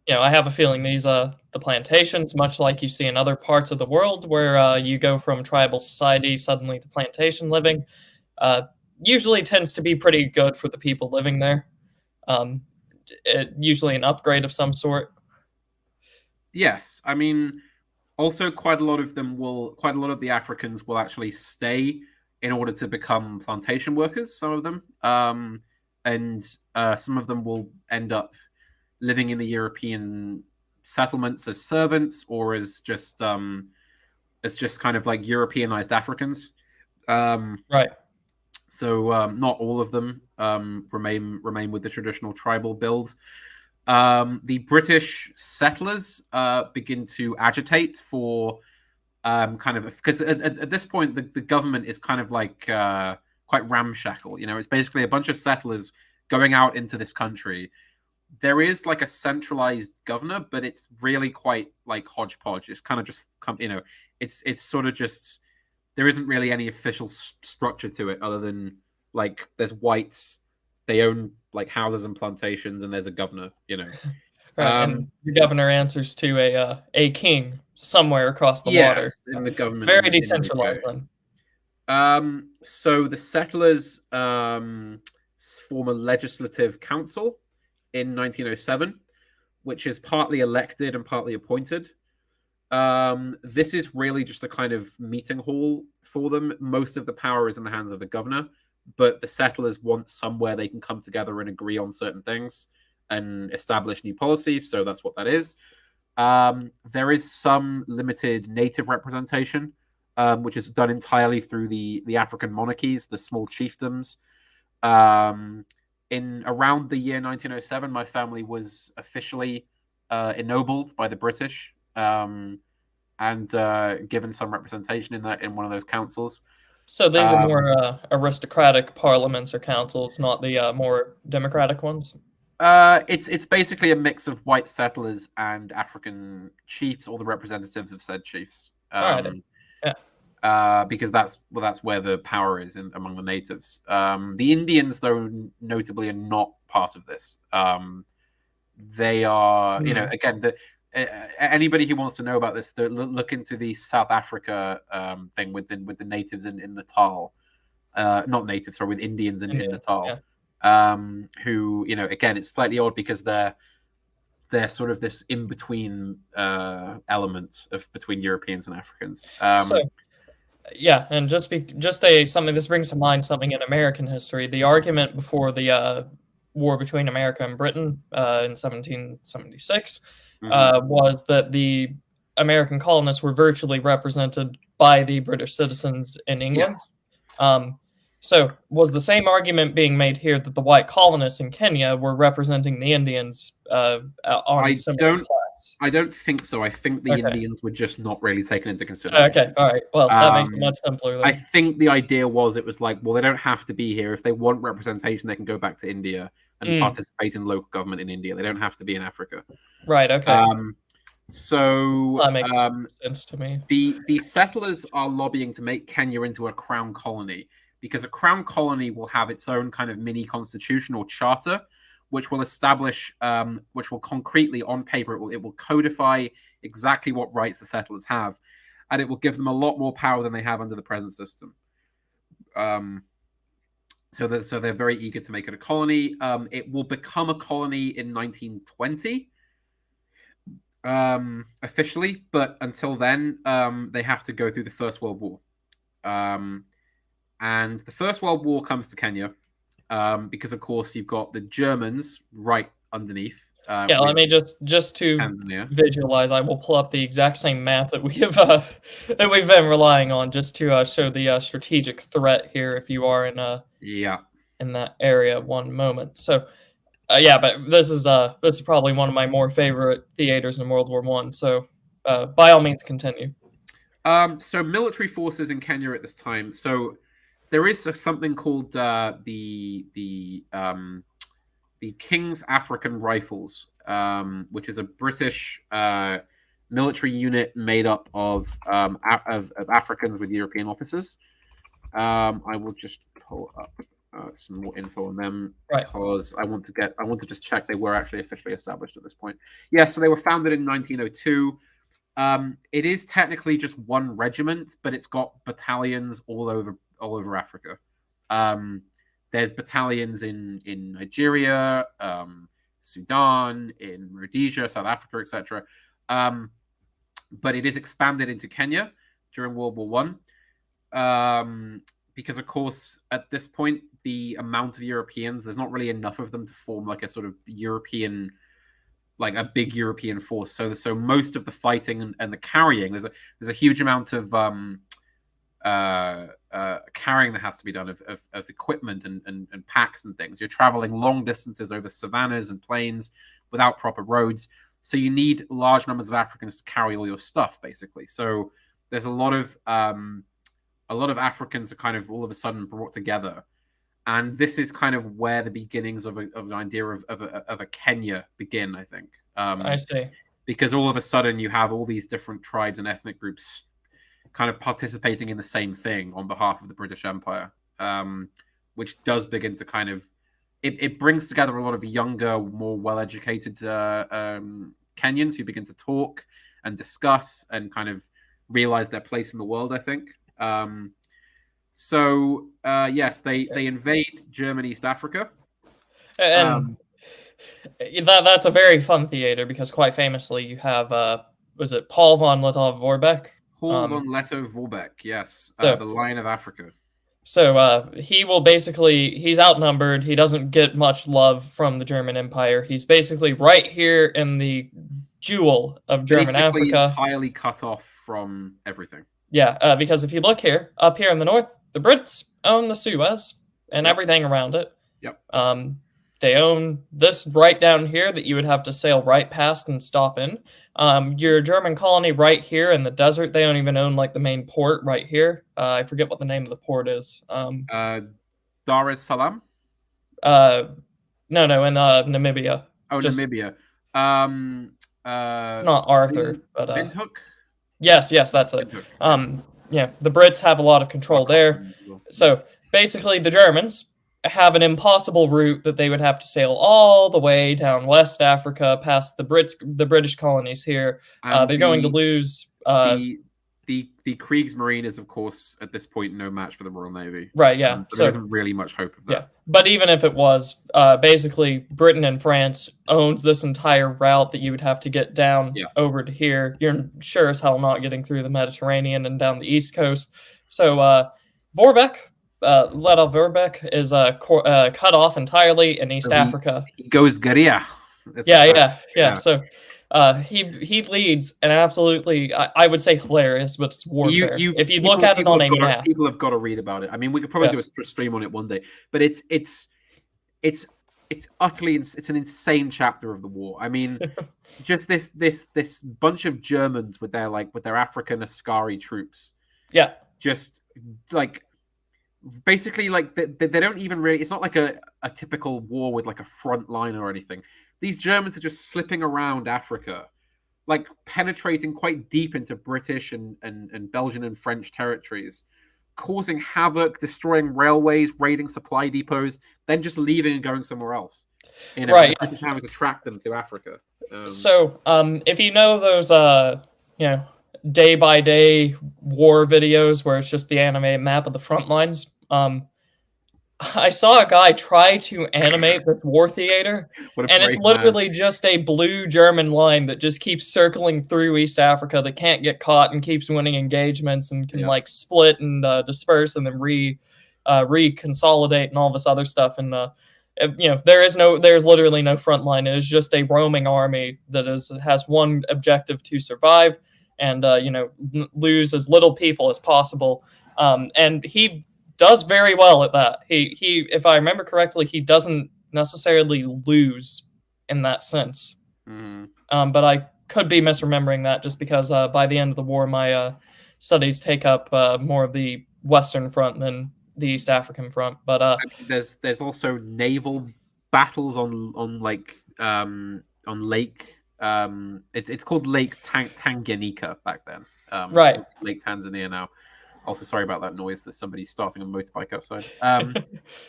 Yeah. I have a feeling these the plantations, much like you see in other parts of the world where you go from tribal society suddenly to plantation living, uh, usually tends to be pretty good for the people living there. Um, usually an upgrade of some sort. Yes, I mean, also quite a lot of the Africans will actually stay in order to become plantation workers. Some of them, and some of them will end up living in the European settlements as servants or as as just kind of like Europeanized Africans. Um, Right. not all of them remain with the traditional tribal build. The British settlers begin to agitate for kind of because at this point the government is kind of like quite ramshackle. You know, it's basically a bunch of settlers going out into this country. There is like a centralized governor, but it's really quite like hodgepodge. It's kind of just it's sort of just there isn't really any official structure to it other than like there's whites, they own like houses and plantations, and there's a governor. Right, Um, and the governor answers to a king somewhere across the water. yes, in the government Very in the UK. decentralized then. So the settlers form a legislative council in 1907, which is partly elected and partly appointed. This is really just a kind of meeting hall for them. Most of the power is in the hands of the governor, but the settlers want somewhere they can come together and agree on certain things and establish new policies. So that's what that is. There is some limited native representation, which is done entirely through the African monarchies, the small chiefdoms. In around the year 1907, my family was officially ennobled by the British and given some representation in one of those councils. So these are Um, more aristocratic parliaments or councils, not the more democratic ones. it's basically a mix of white settlers and African chiefs, or the representatives of said chiefs. All right. Yeah. Because that's where the power is among the natives. The Indians, though, notably, are not part of this. They are, Hmm. again, anybody who wants to know about this, look into the South Africa thing with the natives in Natal. Not natives, sorry, with Indians in India. Natal. Yeah. Who, again, it's slightly odd because they're sort of this in between element of between Europeans and Africans. So yeah, and just a something this brings to mind something in American history. The argument before the war between America and Britain in 1776 Mhm. was that the American colonists were virtually represented by the British citizens in England. Yes. Um, so was the same argument being made here that the white colonists in Kenya were representing the Indians on I similar don't class? I don't think so. I think the Okay. Indians were just not really taken into Okay. consideration. All right. Well, that makes it Um, much simpler I then. think the idea was it was like, well, they don't have to be here. If they want representation, they can go back to India and Mm, participate in local government in India. They don't have to be in Africa. right. Okay. Um, so That makes sense to me. the settlers are lobbying to make Kenya into a crown colony because a crown colony will have its own kind of mini constitution or charter, which will establish, which will concretely on paper, it will codify exactly what rights the settlers have, and it will give them a lot more power than they have under the present system. Um, so they're very eager to make it a colony. It will become a colony in 1920 officially, but until then, they have to go through the First World War. Um, and the First World War comes to Kenya because, of course, you've got the Germans right underneath Yeah, let with me just to Tanzania. visualize, I will pull up the exact same map that we have that we've been relying on just to show the strategic threat here if you are Yeah. in that area. One moment. So yeah, but this is probably one of my more favorite theaters in World War One. So by all means, continue. So military forces in Kenya at this time. So there is something called the King's African Rifles, which is a British military unit made up of Africans with European officers. I will just pull up some more info on them Right. because I want to just check they were actually officially established at this point. Yeah, so they were founded in 1902. It is technically just one regiment, but it's got battalions all over Africa. Um, there's battalions in Nigeria, Sudan, in Rhodesia, South Africa, etc. But it is expanded into Kenya during World War One, because of course at this point the amount of Europeans, there's not really enough of them to form like a sort of European like a big European force. So most of the fighting and the carrying, there's a huge amount of carrying that has to be done of equipment and packs and things. You're traveling long distances over savannas and plains without proper roads. So you need large numbers of Africans to carry all your stuff, basically. So there's a lot of Africans are kind of all of a sudden brought together. And this is kind of where the beginnings of an idea of a Kenya begin, I think. I see. Because all of a sudden you have all these different tribes and ethnic groups kind of participating in the same thing on behalf of the British Empire, which does begin to kind of it brings together a lot of younger, more well-educated Kenyans who begin to talk and discuss and kind of realize their place in the world, I think. Yes, they invade German East Africa. And that's a very fun theater because quite famously you have was it Paul von Lettow-Vorbeck? Paul von Lettow-Vorbeck, yes, So, the Lion of Africa. So he will basically, he's outnumbered. He doesn't get much love from the German Empire. He's basically right here in the jewel of German Africa. Entirely cut off from everything. Yeah, because if you look here, up here in the north, the Brits own the Suez and everything around it. Yep. They own this right down here that you would have to sail right past and stop in. Your German colony right here in the desert, they don't even own like the main port right here. I forget what the name of the port is. Dar es Salaam? No, in Namibia. Oh, Namibia. It's not Arthur, but Windhoek? Yes, that's it. Yeah, the Brits have a lot of control there. So basically, the Germans have an impossible route that they would have to sail all the way down West Africa, past the British colonies here. They're going to lose. The Kriegsmarine is, of course, at this point, no match for the Royal Navy. Right, yeah. So there isn't really much hope of that. Yeah. But even if it was, basically, Britain and France owns this entire route that you would have to get down over to here. You're sure as hell not getting through the Mediterranean and down the East Coast. So Vorbeck, Lettow-Vorbeck, is cut off entirely in East Africa. He goes guerrilla. Yeah. So he leads an absolutely, I would say hilarious, but it's warfare. If you look at it on a map, people have got to read about it. I mean, we could probably do a stream on it one day, but it's utterly, it's an insane chapter of the war. I mean, just this bunch of Germans with their African Askari troops. Yeah. Just like basically like they don't even really. It's not like a typical war with like a front line or anything. These Germans are just slipping around Africa, like penetrating quite deep into British and Belgian and French territories, causing havoc, destroying railways, raiding supply depots, then just leaving and going somewhere else. Right. British having to track them through Africa. So, if you know those, day by day war videos where it's just the anime map of the front lines, I saw a guy try to animate this war theater, and it's literally just a blue German line that just keeps circling through East Africa that can't get caught and keeps winning engagements and can like split and disperse and then reconsolidate and all this other stuff. And there's literally no front line. It is just a roaming army that has one objective: to survive and lose as little people as possible. And he does very well at that. He, if I remember correctly, he doesn't necessarily lose in that sense. But I could be misremembering that just because by the end of the war, my studies take up more of the Western Front than the East African Front. But there's also naval battles on Lake. It's called Lake Tanganyika back then. Right. Lake Tanzania now. Also, sorry about that noise. There's somebody starting a motorbike outside.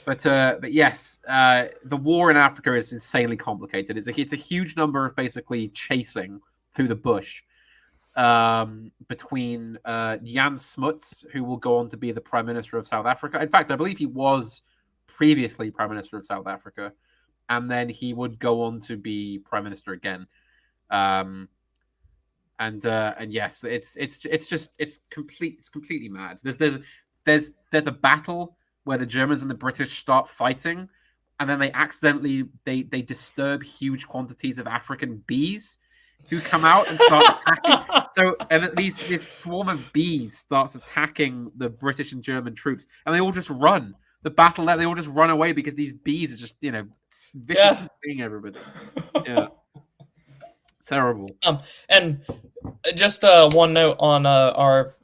But yes, the war in Africa is insanely complicated. It's a huge number of basically chasing through the bush between Jan Smuts, who will go on to be the Prime Minister of South Africa. In fact, I believe he was previously Prime Minister of South Africa, and then he would go on to be Prime Minister again. And yes, it's completely mad. There's a battle where the Germans and the British start fighting, and then they accidentally they disturb huge quantities of African bees who come out and start attacking. So, and this swarm of bees starts attacking the British and German troops, and they all just run. The battle, they all just run away because these bees are just, viciously stinging everybody. Yeah, terrible. And just one note on our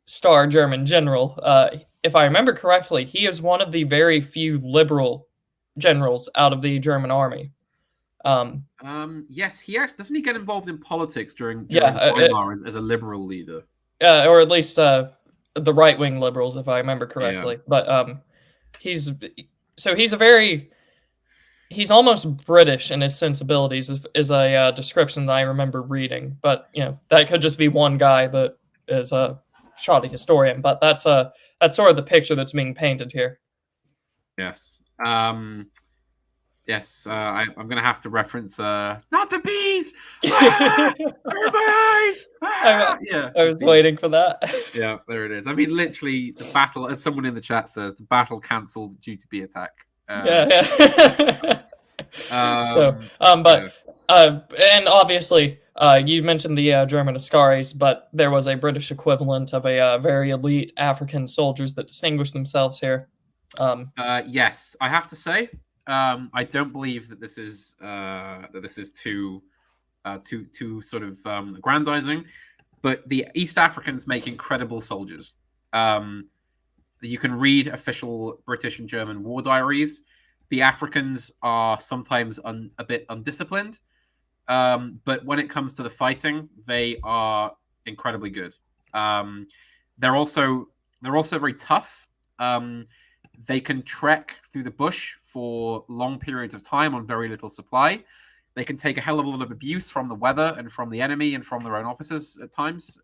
star German general. If I remember correctly, he is one of the very few liberal generals out of the German army. Yes, he actually doesn't he get involved in politics during Yeah, Weimar as a liberal leader? or at least the right-wing liberals, if I remember correctly. Yeah. But he's he's almost British in his sensibilities, is a description that I remember reading. But that could just be one guy that is a shoddy historian. But that's sort of the picture that's being painted here. Yes. Yes, I'm going to have to reference not the bees. Burn my eyes. I was waiting for that. Yeah, there it is. I mean, literally, the battle, as someone in the chat says, the battle cancelled due to bee attack. Yeah. And obviously, you mentioned the German Askaris, but there was a British equivalent of a very elite African soldiers that distinguished themselves here. Yes, I have to say, I don't believe that this is too sort of aggrandizing, but the East Africans make incredible soldiers. You can read official British and German war diaries. The Africans are sometimes a bit undisciplined, but when it comes to the fighting, they are incredibly good. They're also very tough. They can trek through the bush for long periods of time on very little supply. They can take a hell of a lot of abuse from the weather and from the enemy and from their own officers at times.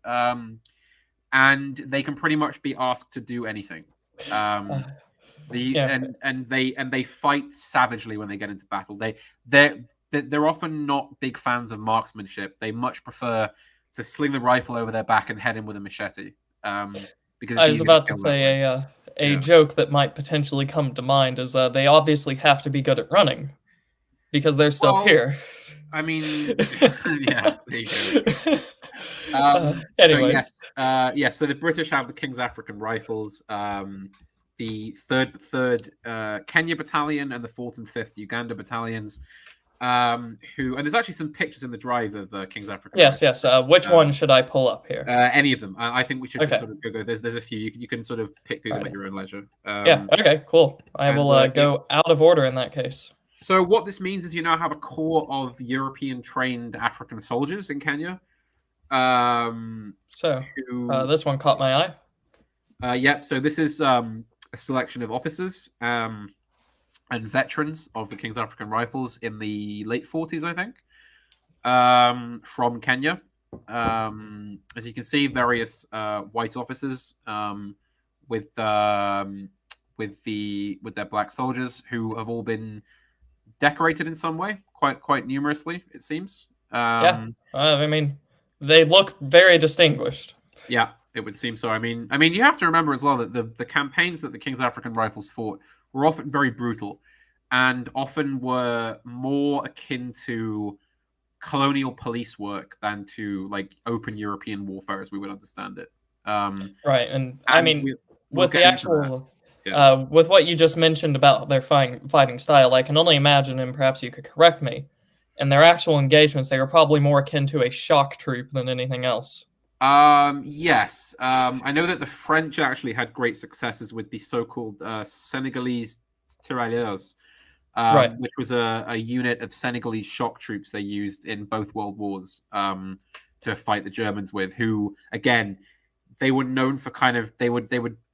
And they can pretty much be asked to do anything. And they fight savagely when they get into battle. They're often not big fans of marksmanship. They much prefer to sling the rifle over their back and head in with a machete. Because I was about to say a joke that might potentially come to mind is they obviously have to be good at running because they're still here. I mean, yeah, there you go. Anyways. So the British have the King's African Rifles, the third Kenya Battalion and the 4th and 5th Uganda Battalions, and there's actually some pictures in the drive of King's African Rifles. Yes. Which one should I pull up here? Any of them. I think we should just sort of go. There's a few. You can sort of pick through them at your own leisure. Okay, cool. I will go out of order in that case. So what this means is you now have a core of European-trained African soldiers in Kenya. This one caught my eye. Yep. So this is a selection of officers and veterans of the King's African Rifles in the late 40s, I think, from Kenya. As you can see, various white officers with their black soldiers who have all been decorated in some way, quite numerously, it seems. I mean, they look very distinguished. Yeah, it would seem so. I mean, you have to remember as well that the campaigns that the King's African Rifles fought were often very brutal, and often were more akin to colonial police work than to like open European warfare as we would understand it. Right, and I mean, with the actual. With what you just mentioned about their fighting style, I can only imagine, and perhaps you could correct me, in their actual engagements, they were probably more akin to a shock troop than anything else. Yes. I know that the French actually had great successes with the so-called Senegalese tirailleurs, which was a unit of Senegalese shock troops they used in both World Wars to fight the Germans with, who, again, they were known for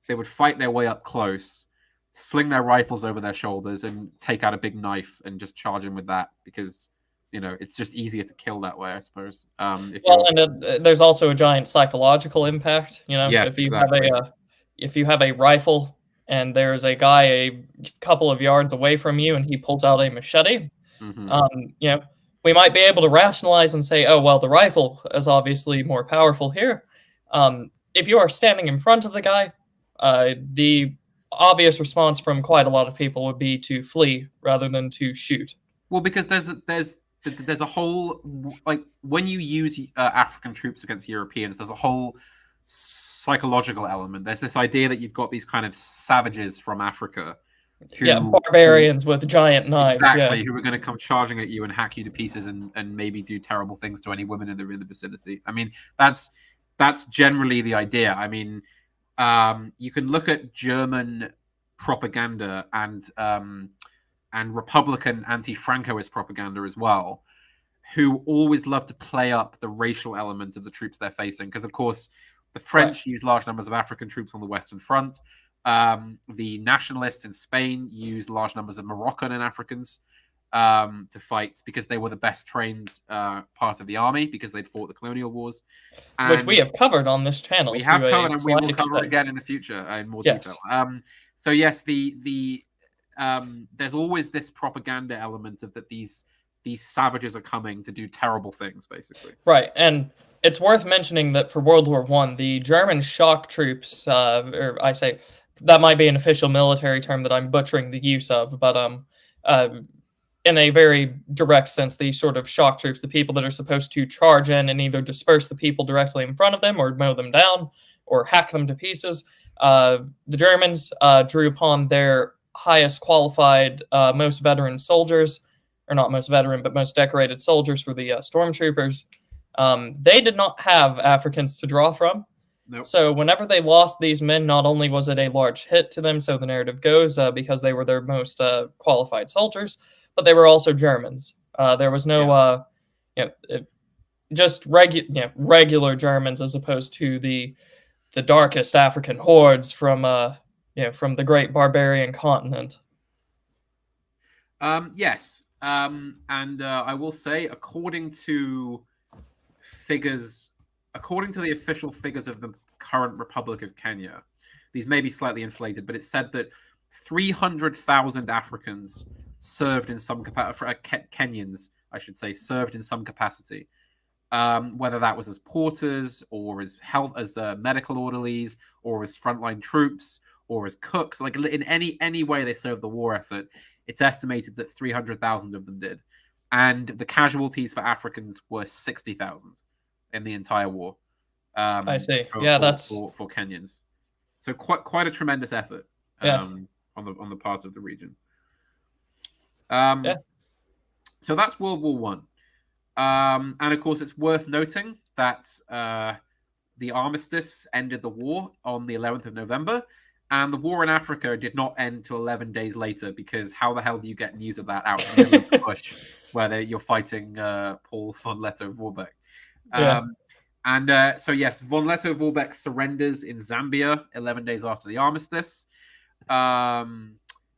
they would fight their way up close, sling their rifles over their shoulders, and take out a big knife and just charge them with that because, it's just easier to kill that way, I suppose. There's also a giant psychological impact. Yes, if you have a rifle and there's a guy a couple of yards away from you and he pulls out a machete, we might be able to rationalize and say, oh, well, the rifle is obviously more powerful here. If you are standing in front of the guy, the obvious response from quite a lot of people would be to flee rather than to shoot. Well, because there's a whole, like, when you use African troops against Europeans, there's a whole psychological element. There's this idea that you've got these kind of savages from Africa Yeah, who barbarians with giant knives. Yeah, exactly who are going to come charging at you and hack you to pieces and maybe do terrible things to any women in the vicinity. I mean, that's generally the idea. I mean, you can look at German propaganda and Republican anti-Francoist propaganda as well, who always love to play up the racial element of the troops they're facing. Because, of course, the French use large numbers of African troops on the Western Front. The nationalists in Spain used large numbers of Moroccan and Africans to fight because they were the best trained part of the army because they'd fought the colonial wars. And which we have covered on this channel. We have covered, and we will extent. cover again in the future in more yes. detail. So yes, the there's always this propaganda element of that these savages are coming to do terrible things, basically. Right, and it's worth mentioning that for World War I, the German shock troops, or I say that might be an official military term that I'm butchering the use of, but in a very direct sense, the sort of shock troops, the people that are supposed to charge in and either disperse the people directly in front of them or mow them down or hack them to pieces. The Germans drew upon their highest qualified, most veteran soldiers, or not most veteran, but most decorated soldiers for the stormtroopers. They did not have Africans to draw from. Nope. So whenever they lost these men, not only was it a large hit to them, so the narrative goes, because they were their most qualified soldiers, but they were also Germans. There was no, just regular Germans as opposed to the darkest African hordes from the great barbarian continent. Yes, and I will say, according to the official figures of the current Republic of Kenya, these may be slightly inflated, but it said that 300,000 Africans served in some capacity, Kenyans, I should say, served in some capacity, whether that was as porters or as medical orderlies or as frontline troops or as cooks, like in any way they served the war effort. It's estimated that 300,000 of them did, and the casualties for Africans were 60,000 in the entire war. I see. For Kenyans, so quite a tremendous effort on the part of the region. So that's World War One, and of course it's worth noting that the armistice ended the war on the 11th of November, and the war in Africa did not end till 11 days later, because how the hell do you get news of that out in the middle of the bush where you're fighting Paul von Lettow-Vorbeck? So yes, von Lettow-Vorbeck surrenders in Zambia 11 days after the armistice.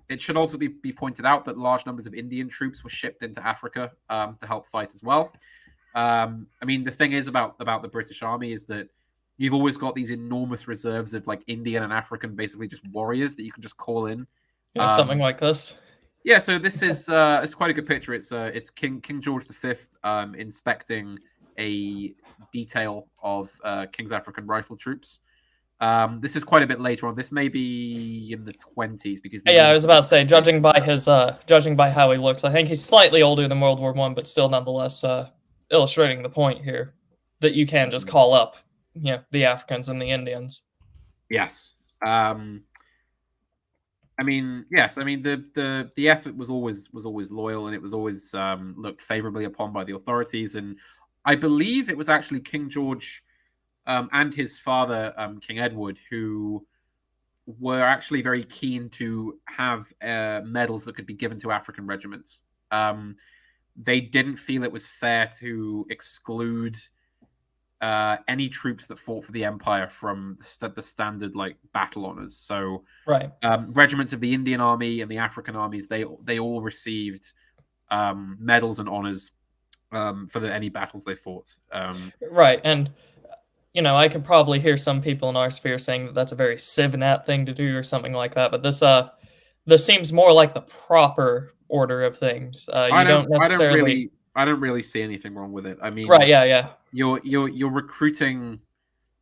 It should also be pointed out that large numbers of Indian troops were shipped into Africa to help fight as well. I mean, the thing is about the British Army is that you've always got these enormous reserves of like Indian and African, basically just warriors that you can just call in. Something like this. Yeah, so this is it's quite a good picture. It's King George V inspecting a detail of King's African Rifle troops. This is quite a bit later on. This may be in the 20s because I was about to say, judging by how he looks, I think he's slightly older than World War I, but still nonetheless illustrating the point here that you can just call up the Africans and the Indians. Yes. I mean, the effort was always loyal, and it was always looked favorably upon by the authorities. And I believe it was actually King George and his father, King Edward, who were actually very keen to have medals that could be given to African regiments. They didn't feel it was fair to exclude any troops that fought for the empire from the standard like battle honors. So right, regiments of the Indian Army and the African armies, they all received medals and honors for any battles they fought. Right, and I could probably hear some people in our sphere saying that that's a very civ-nat thing to do or something like that, but this seems more like the proper order of things. I don't really see anything wrong with it. I mean, right, yeah. You're recruiting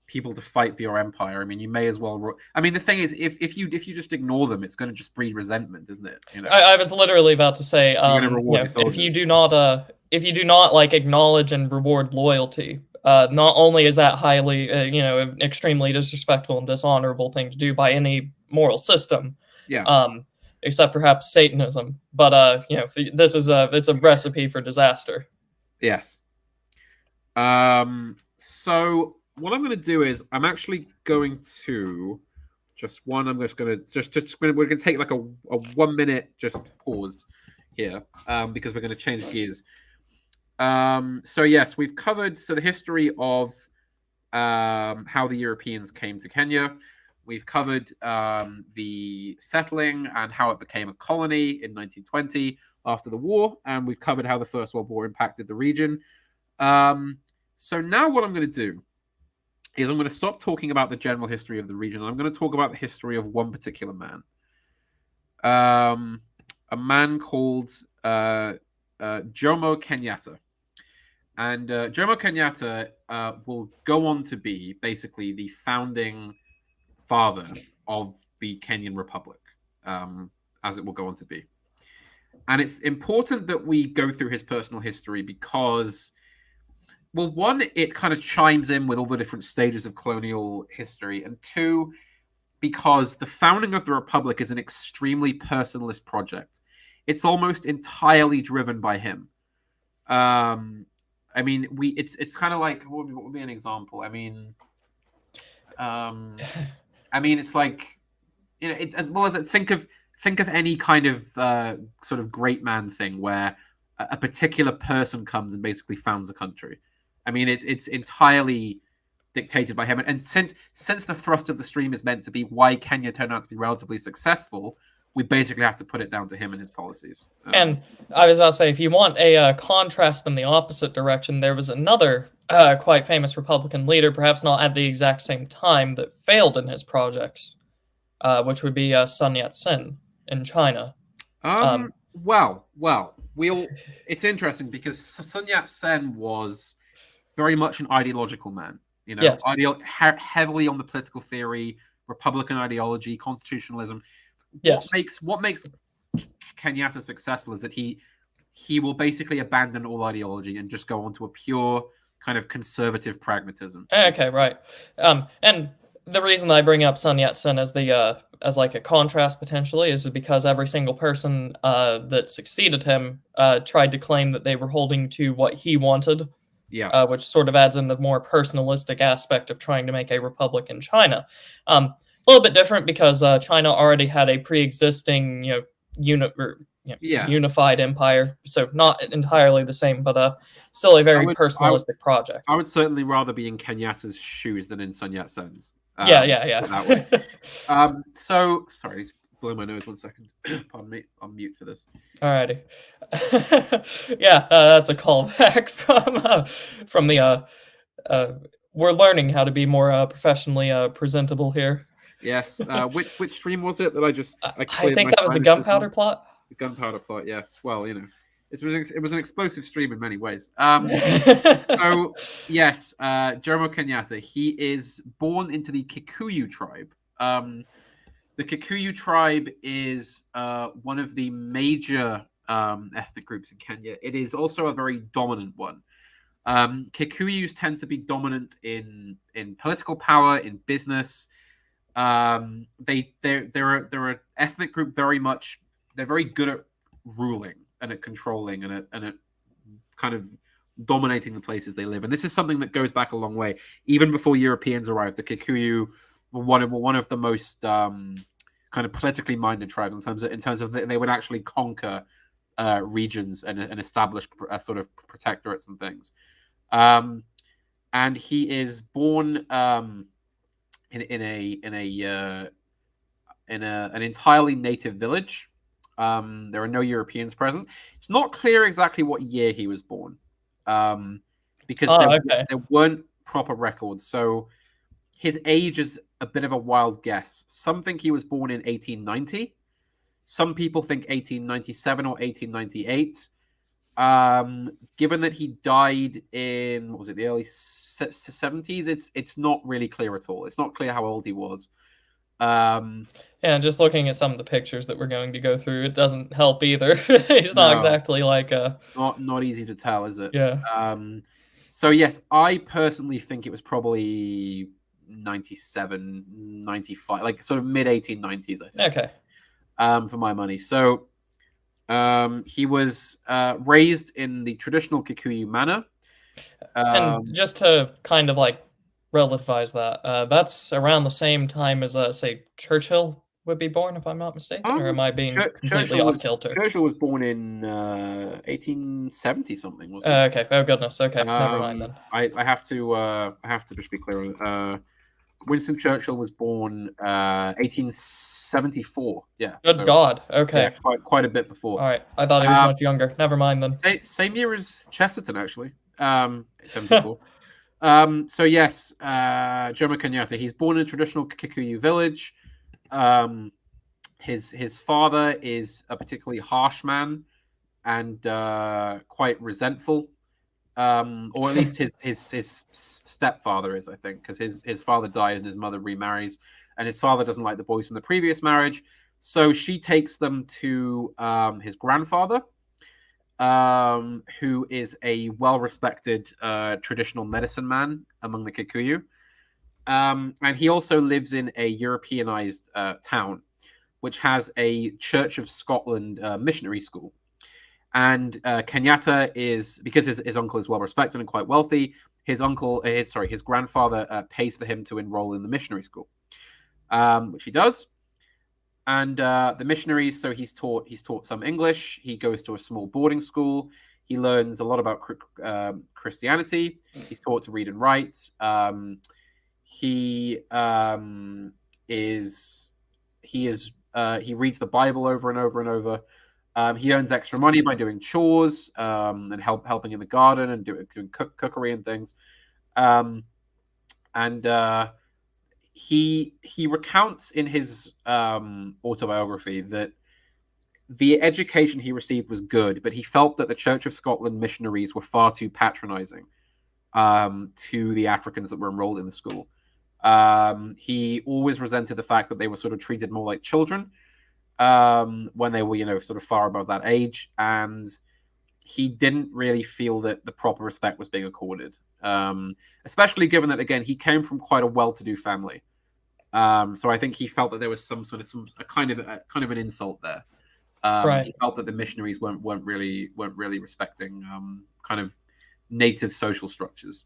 people to fight for your empire. I mean, you may as well. I mean, the thing is, if you just ignore them, it's going to just breed resentment, isn't it? You know, I was literally about to say, you're going to reward your soldiers. if you do not like acknowledge and reward loyalty, not only is that highly, an extremely disrespectful and dishonorable thing to do by any moral system, Yeah. um, except perhaps Satanism, but it's a recipe for disaster. Yes. So what I'm going to do is I'm actually going to I'm just going to we're going to take like a 1 minute just pause here because we're going to change gears. So yes, we've covered the history of how the Europeans came to Kenya. We've covered the settling and how it became a colony in 1920 after the war, and we've covered how the First World War impacted the region. So now what I'm going to do is I'm going to stop talking about the general history of the region, and I'm going to talk about the history of one particular man. A man called Jomo Kenyatta. And Jomo Kenyatta will go on to be basically the founding father of the Kenyan Republic, as it will go on to be. And it's important that we go through his personal history because, well, one, it kind of chimes in with all the different stages of colonial history, and two, because the founding of the Republic is an extremely personalist project. It's almost entirely driven by him. I mean, it's kind of like, what would be an example? I mean, it's like, as well as think of any kind of sort of great man thing where a particular person comes and basically founds a country. I mean, it's entirely dictated by him. And since the thrust of the stream is meant to be why Kenya turned out to be relatively successful, we basically have to put it down to him and his policies. And I was about to say, if you want a contrast in the opposite direction, there was another quite famous Republican leader, perhaps not at the exact same time, that failed in his projects, which would be Sun Yat-sen in China. It's interesting because Sun Yat-sen was very much an ideological man. Yes. Heavily on the political theory, Republican ideology, constitutionalism. Yes. What makes Kenyatta successful is that he will basically abandon all ideology and just go on to a pure kind of conservative pragmatism. Okay, right. And the reason I bring up Sun Yat-sen as as like a contrast potentially is because every single person that succeeded him tried to claim that they were holding to what he wanted. Yes. Which sort of adds in the more personalistic aspect of trying to make a republic in China. A little bit different because China already had a pre-existing, unified empire, so not entirely the same, but still a very personalistic project. I would certainly rather be in Kenyatta's shoes than in Sun Yat-sen's. Yeah. That way. So sorry, just blow my nose 1 second. Pardon me. I'll mute for this. Alrighty. That's a callback from the. We're learning how to be more professionally presentable here. Yes. Which stream was it that I just? I think that was the gunpowder plot. The gunpowder plot. Yes. Well, it was an explosive stream in many ways. So yes, Jomo Kenyatta. He is born into the Kikuyu tribe. The Kikuyu tribe is one of the major ethnic groups in Kenya. It is also a very dominant one. Kikuyus tend to be dominant in political power, in business. They're an ethnic group they're very good at ruling and at controlling and at kind of dominating the places they live. And this is something that goes back a long way. Even before Europeans arrived, the Kikuyu were one of the most kind of politically minded tribes in terms of they would actually conquer regions and establish sort of protectorates and things. And he is born in an entirely native village. There are no Europeans present. It's not clear exactly what year he was born, because there weren't proper records. So his age is a bit of a wild guess. Some think he was born in 1890. Some people think 1897 or 1898. Given that he died in what was it, the early 70s, it's not really clear at all. It's not clear how old he was. Um, Yeah, just looking at some of the pictures that we're going to go through, it doesn't help either. He's not no, exactly like a not easy to tell, is it? yeah. Um, so yes, I personally think it was probably 97, 95, like sort of mid 1890s, I think, Okay. for my money. So he was raised in the traditional Kikuyu manner. And Um, just to kind of like relativize that, that's around the same time as say Churchill would be born, if I'm not mistaken, or am I being completely Churchill off was kilter? born in 1870 something, wasn't he? Okay. Oh goodness. Okay. Never mind then. I have to just be clear. Winston Churchill was born 1874. Yeah, Good so God. yeah, Okay. quite a bit before. All right. I thought he was Uh, much younger. Never mind then. same year as Chesterton actually. 74. So yes, Jomo Kenyatta. He's born in a traditional Kikuyu village. Um, his father is a particularly harsh man and quite resentful. Or at least his stepfather is, I think, because his father dies and his mother remarries, and his father doesn't like the boys from the previous marriage. So she takes them to his grandfather, who is a well-respected traditional medicine man among the Kikuyu. And he also lives in a Europeanized town, which has a Church of Scotland missionary school. And Kenyatta is, because his uncle is well respected and quite wealthy. His grandfather pays for him to enroll in the missionary school, which he does. And the missionaries, so he's taught some English. He goes to a small boarding school. He learns a lot about Christianity. He's taught to read and write. He is he reads the Bible over and over and over. He earns extra money by doing chores and helping in the garden and doing cookery and things. Um, and he recounts in his autobiography that the education he received was good, but he felt that the Church of Scotland missionaries were far too patronizing to the Africans that were enrolled in the school. He always resented the fact that they were sort of treated more like children when they were, sort of far above that age, and he didn't really feel that the proper respect was being accorded. Especially given that, again, he came from quite a well-to-do family. So I think he felt that there was a kind of an insult there. Right. He felt that the missionaries weren't really respecting kind of native social structures.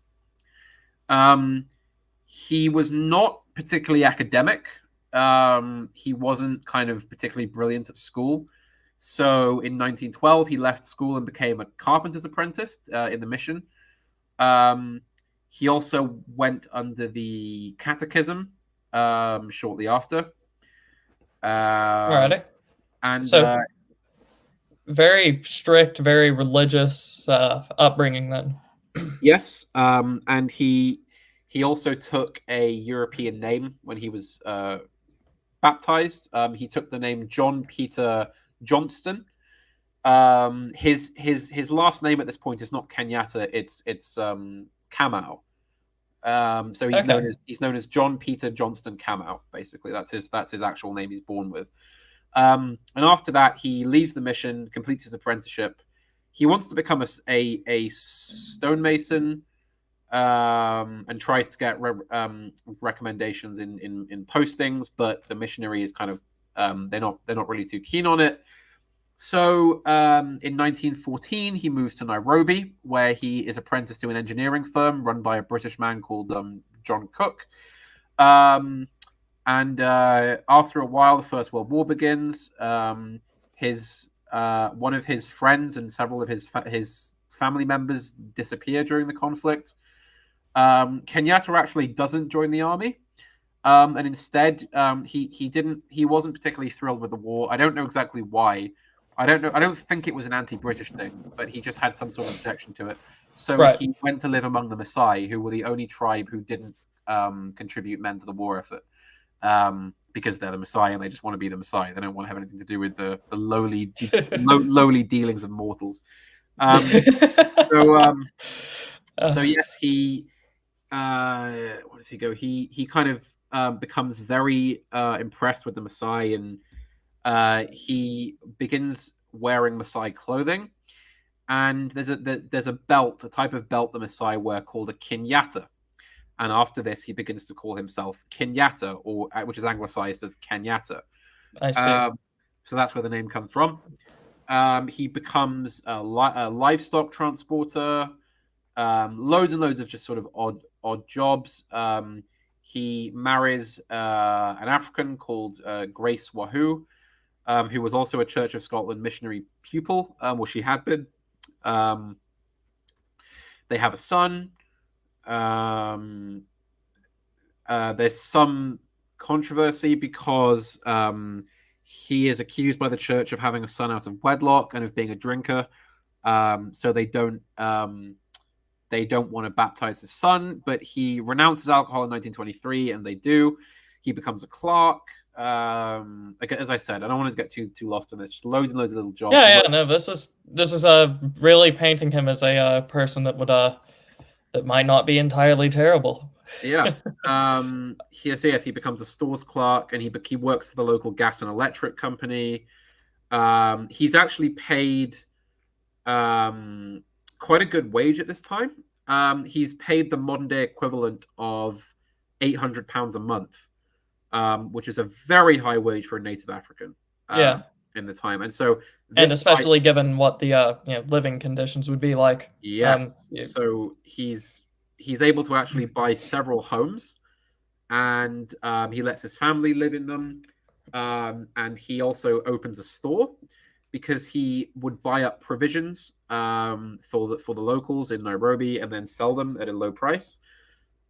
He was not particularly academic. He wasn't kind of particularly brilliant at school. So in 1912, he left school and became a carpenter's apprentice in the mission. He also went under the catechism shortly after. Alrighty. And So very strict, very religious upbringing then. yes, and he also took a European name when he was baptized. He took the name John Peter Johnston. His last name at this point is not Kenyatta. It's Kamau. So Okay. he's known as John Peter Johnston Kamau. Basically, that's his actual name he's born with. And after that, he leaves the mission, completes his apprenticeship. He wants to become a stonemason, and tries to get recommendations in postings, but the missionary is kind of they're not really too keen on it. So in 1914, he moves to Nairobi, where he is apprenticed to an engineering firm run by a British man called John Cook. And after a while, the First World War begins. His one of his friends and several of his family members disappear during the conflict. Kenyatta actually doesn't join the army, and instead he wasn't particularly thrilled with the war. I don't know exactly why. I don't know. I don't think it was an anti-British thing, but he just had some sort of objection to it. So Right. he went to live among the Maasai, who were the only tribe who didn't contribute men to the war effort. Because they're the Maasai and they just want to be the Maasai. They don't want to have anything to do with the lowly lowly dealings of mortals. Um, so um, Uh, yes, he where does he go? He kind of becomes very impressed with the Maasai, and he begins wearing Maasai clothing. And there's a belt, a type of belt the Maasai wear called a Kenyatta. And after this, he begins to call himself Kenyatta, or which is anglicized as Kenyatta. I see. Um, so that's where the name comes from. He becomes a livestock transporter, loads and loads of just sort of odd jobs. He marries an African called Grace Wahoo, who was also a Church of Scotland missionary pupil, well, she had been. Um, they have a son. Um, there's some controversy because he is accused by the church of having a son out of wedlock and of being a drinker. So they don't want to baptize his son, but he renounces alcohol in 1923, and they do. He becomes a clerk. As I said, I don't want to get too lost in this. Just loads and loads of little jobs. Yeah, yeah, no, this is really painting him as a person that would that might not be entirely terrible. Yeah. Yes, he becomes a stores clerk, and he works for the local gas and electric company. He's actually paid quite a good wage at this time. He's paid the modern day equivalent of £800 a month, which is a very high wage for a native African Yeah, in the time. And so and this guy, especially given what the living conditions would be like. yes, Yeah, so he's able to actually buy several homes, and he lets his family live in them. And he also opens a store because he would buy up provisions for the locals in Nairobi and then sell them at a low price.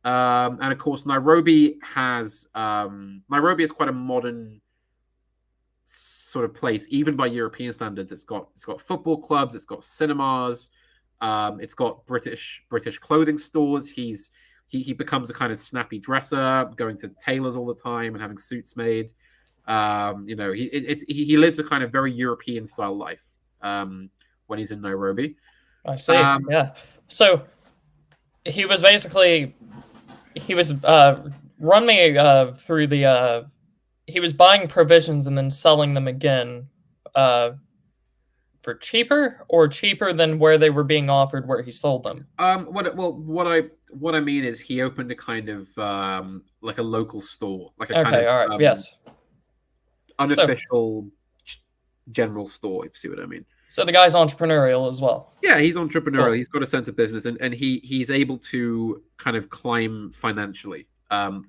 And of course, Nairobi is quite a modern sort of place, even by European standards. It's got football clubs, it's got cinemas, it's got British clothing stores. He becomes a kind of snappy dresser, going to tailors all the time and having suits made. He lives a kind of very European style life when he's in Nairobi. I see. Yeah. So he was basically run me through the he was buying provisions and then selling them again for cheaper or cheaper than where they were being offered where he sold them. What I mean is he opened a kind of like a local store, like a kind Okay, of all right, yes. unofficial general store, if you see what I mean. So the guy's entrepreneurial as well. Yeah, he's entrepreneurial. Cool. He's got a sense of business, and he's able to kind of climb financially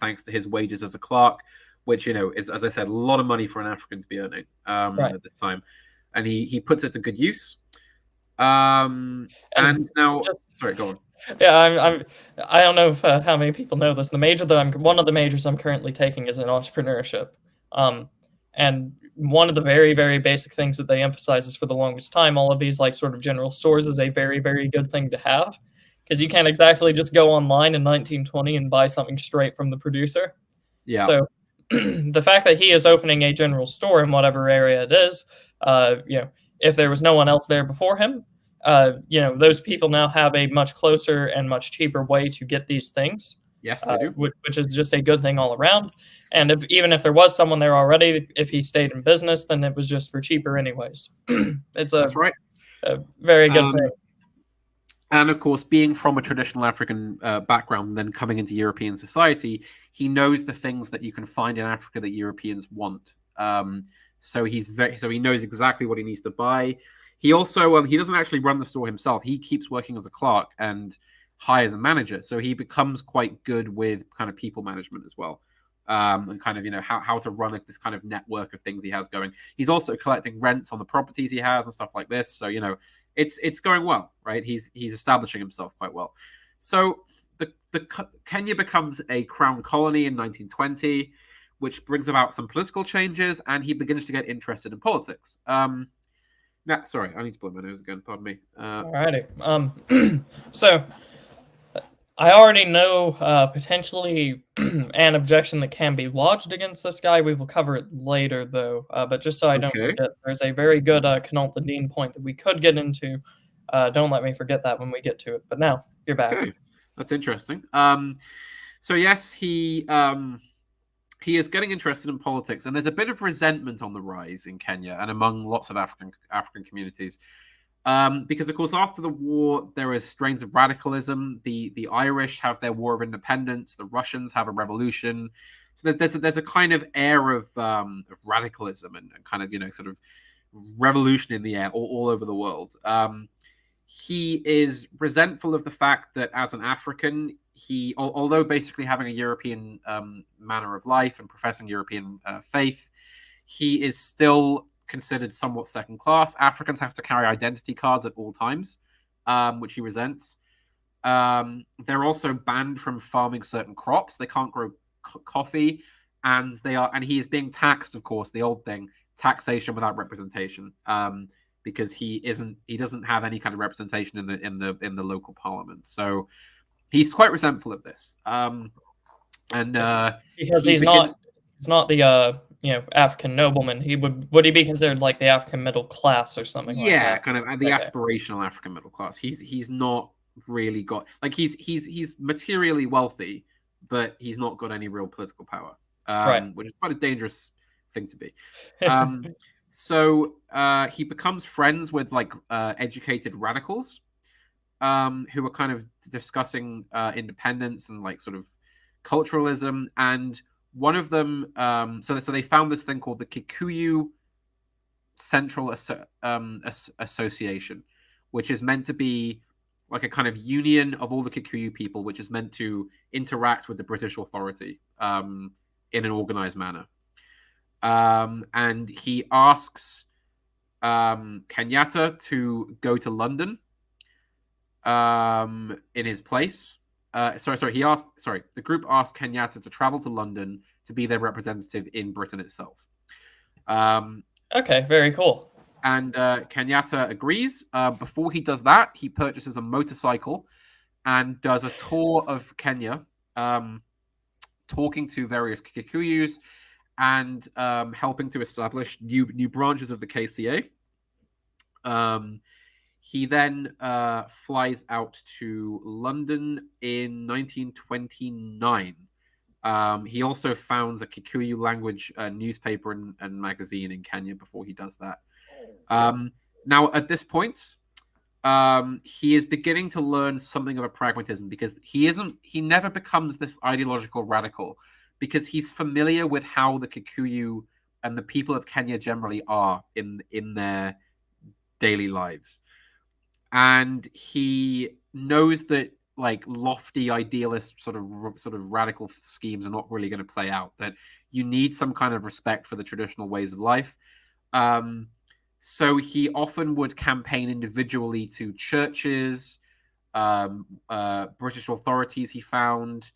thanks to his wages as a clerk, which is, as I said, a lot of money for an African to be earning Right. at this time, and he puts it to good use. And now, sorry, go on. Yeah, I don't know if, how many people know this. One of the majors I'm currently taking is in entrepreneurship. And one of the very, very basic things that they emphasize is for the longest time, all of these like sort of general stores is a very, very good thing to have because you can't exactly just go online in 1920 and buy something straight from the producer. Yeah. So the fact that he is opening a general store in whatever area it is, if there was no one else there before him, those people now have a much closer and much cheaper way to get these things. Yes, they do. Which is just a good thing all around. And even if there was someone there already, if he stayed in business, then it was just for cheaper anyways. That's right. A very good thing. And of course, being from a traditional African background, and then coming into European society, he knows the things that you can find in Africa that Europeans want. So he knows exactly what he needs to buy. He also he doesn't actually run the store himself. He keeps working as a clerk and hires a manager. So he becomes quite good with kind of people management as well. And kind of how to run this kind of network of things he has going. He's also collecting rents on the properties he has and stuff like this. So it's going well, right? He's establishing himself quite well. So the Kenya becomes a crown colony in 1920, which brings about some political changes, and he begins to get interested in politics. Sorry, I need to blow my nose again. Pardon me. Alrighty. So I already know potentially an objection that can be lodged against this guy. We will cover it later, though. But just so I don't forget, there's a very good Canal Dean point that we could get into Don't let me forget that when we get to it. But now you're back. Okay, that's interesting. So yes, he is getting interested in politics, and there's a bit of resentment on the rise in Kenya and among lots of African communities. Because of course, after the war, there is strains of radicalism. The Irish have their War of Independence. The Russians have a revolution. So there's a kind of air of radicalism and kind of sort of revolution in the air all over the world. He is resentful of the fact that as an African, although basically having a European manner of life and professing European faith, he is still considered somewhat second class. Africans have to carry identity cards at all times, which he resents. They're also banned from farming certain crops. They can't grow coffee, and he is being taxed, of course, the old thing, taxation without representation. Because he doesn't have any kind of representation in the local parliament. So he's quite resentful of this. Because he's not the African nobleman. Would he be considered like the African middle class or something like that? Yeah, kind of the aspirational African middle class. He's not really got he's materially wealthy, but he's not got any real political power. Right. Which is quite a dangerous thing to be. So he becomes friends with educated radicals who are kind of discussing independence and sort of culturalism. And one of them, so they found this thing called the Kikuyu Central Association, which is meant to be like a kind of union of all the Kikuyu people, which is meant to interact with the British authority in an organized manner. And he asks Kenyatta to go to London in his place. The group asked Kenyatta to travel to London to be their representative in Britain itself. Okay, very cool. And Kenyatta agrees. Before he does that, he purchases a motorcycle and does a tour of Kenya, talking to various Kikuyus and helping to establish new branches of the KCA. He then flies out to London in 1929. He also founds a Kikuyu language newspaper and magazine in Kenya before he does that. Now, at this point, he is beginning to learn something of a pragmatism, because he never becomes this ideological radical, because he's familiar with how the Kikuyu and the people of Kenya generally are in their daily lives. And he knows that lofty idealist sort of radical schemes are not really going to play out, that you need some kind of respect for the traditional ways of life. So he often would campaign individually to churches, British authorities he found,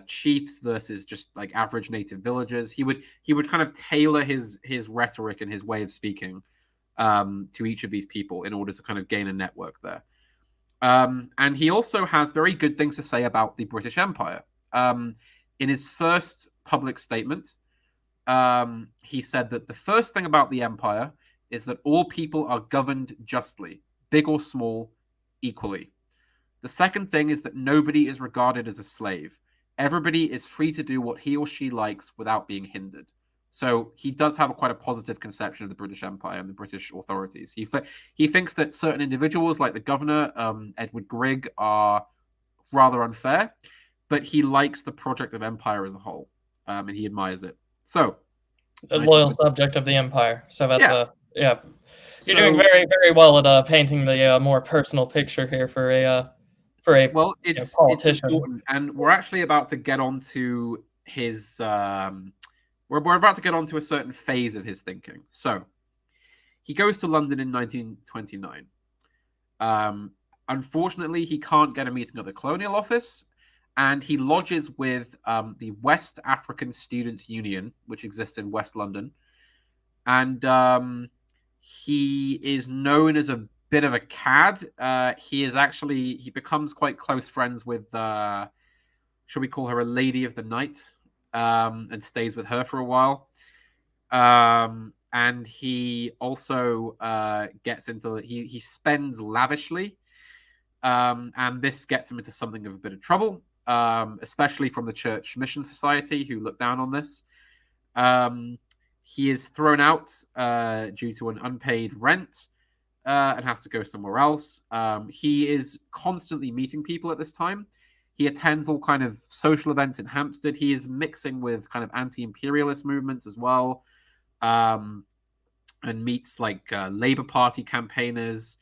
chiefs versus just average native villagers. He would kind of tailor his rhetoric and his way of speaking to each of these people in order to kind of gain a network there. And he also has very good things to say about the British Empire. In his first public statement, he said that the first thing about the empire is that all people are governed justly, big or small, equally. The second thing is that nobody is regarded as a slave. Everybody is free to do what he or she likes without being hindered. So he does have quite a positive conception of the British Empire and the British authorities. He thinks that certain individuals, like the governor, Edward Grigg, are rather unfair, but he likes the project of empire as a whole, and he admires it. So, a loyal subject of the empire. So that's yeah. You're doing very, very well at painting the more personal picture here for a it's politician. important, and we're actually about to get onto his. We're about to get onto a certain phase of his thinking. So, he goes to London in 1929. Unfortunately, he can't get a meeting at the Colonial Office, and he lodges with the West African Students' Union, which exists in West London. And he is known as a bit of a cad. He becomes quite close friends with, shall we call her a lady of the night, and stays with her for a while. and he also gets into he spends lavishly, and this gets him into something of a bit of trouble, especially from the Church Mission Society, who look down on this. He is thrown out due to an unpaid rent and has to go somewhere else. He is constantly meeting people at this time. He attends all kind of social events in Hampstead. He is mixing with kind of anti-imperialist movements as well, and meets like Labour Party campaigners.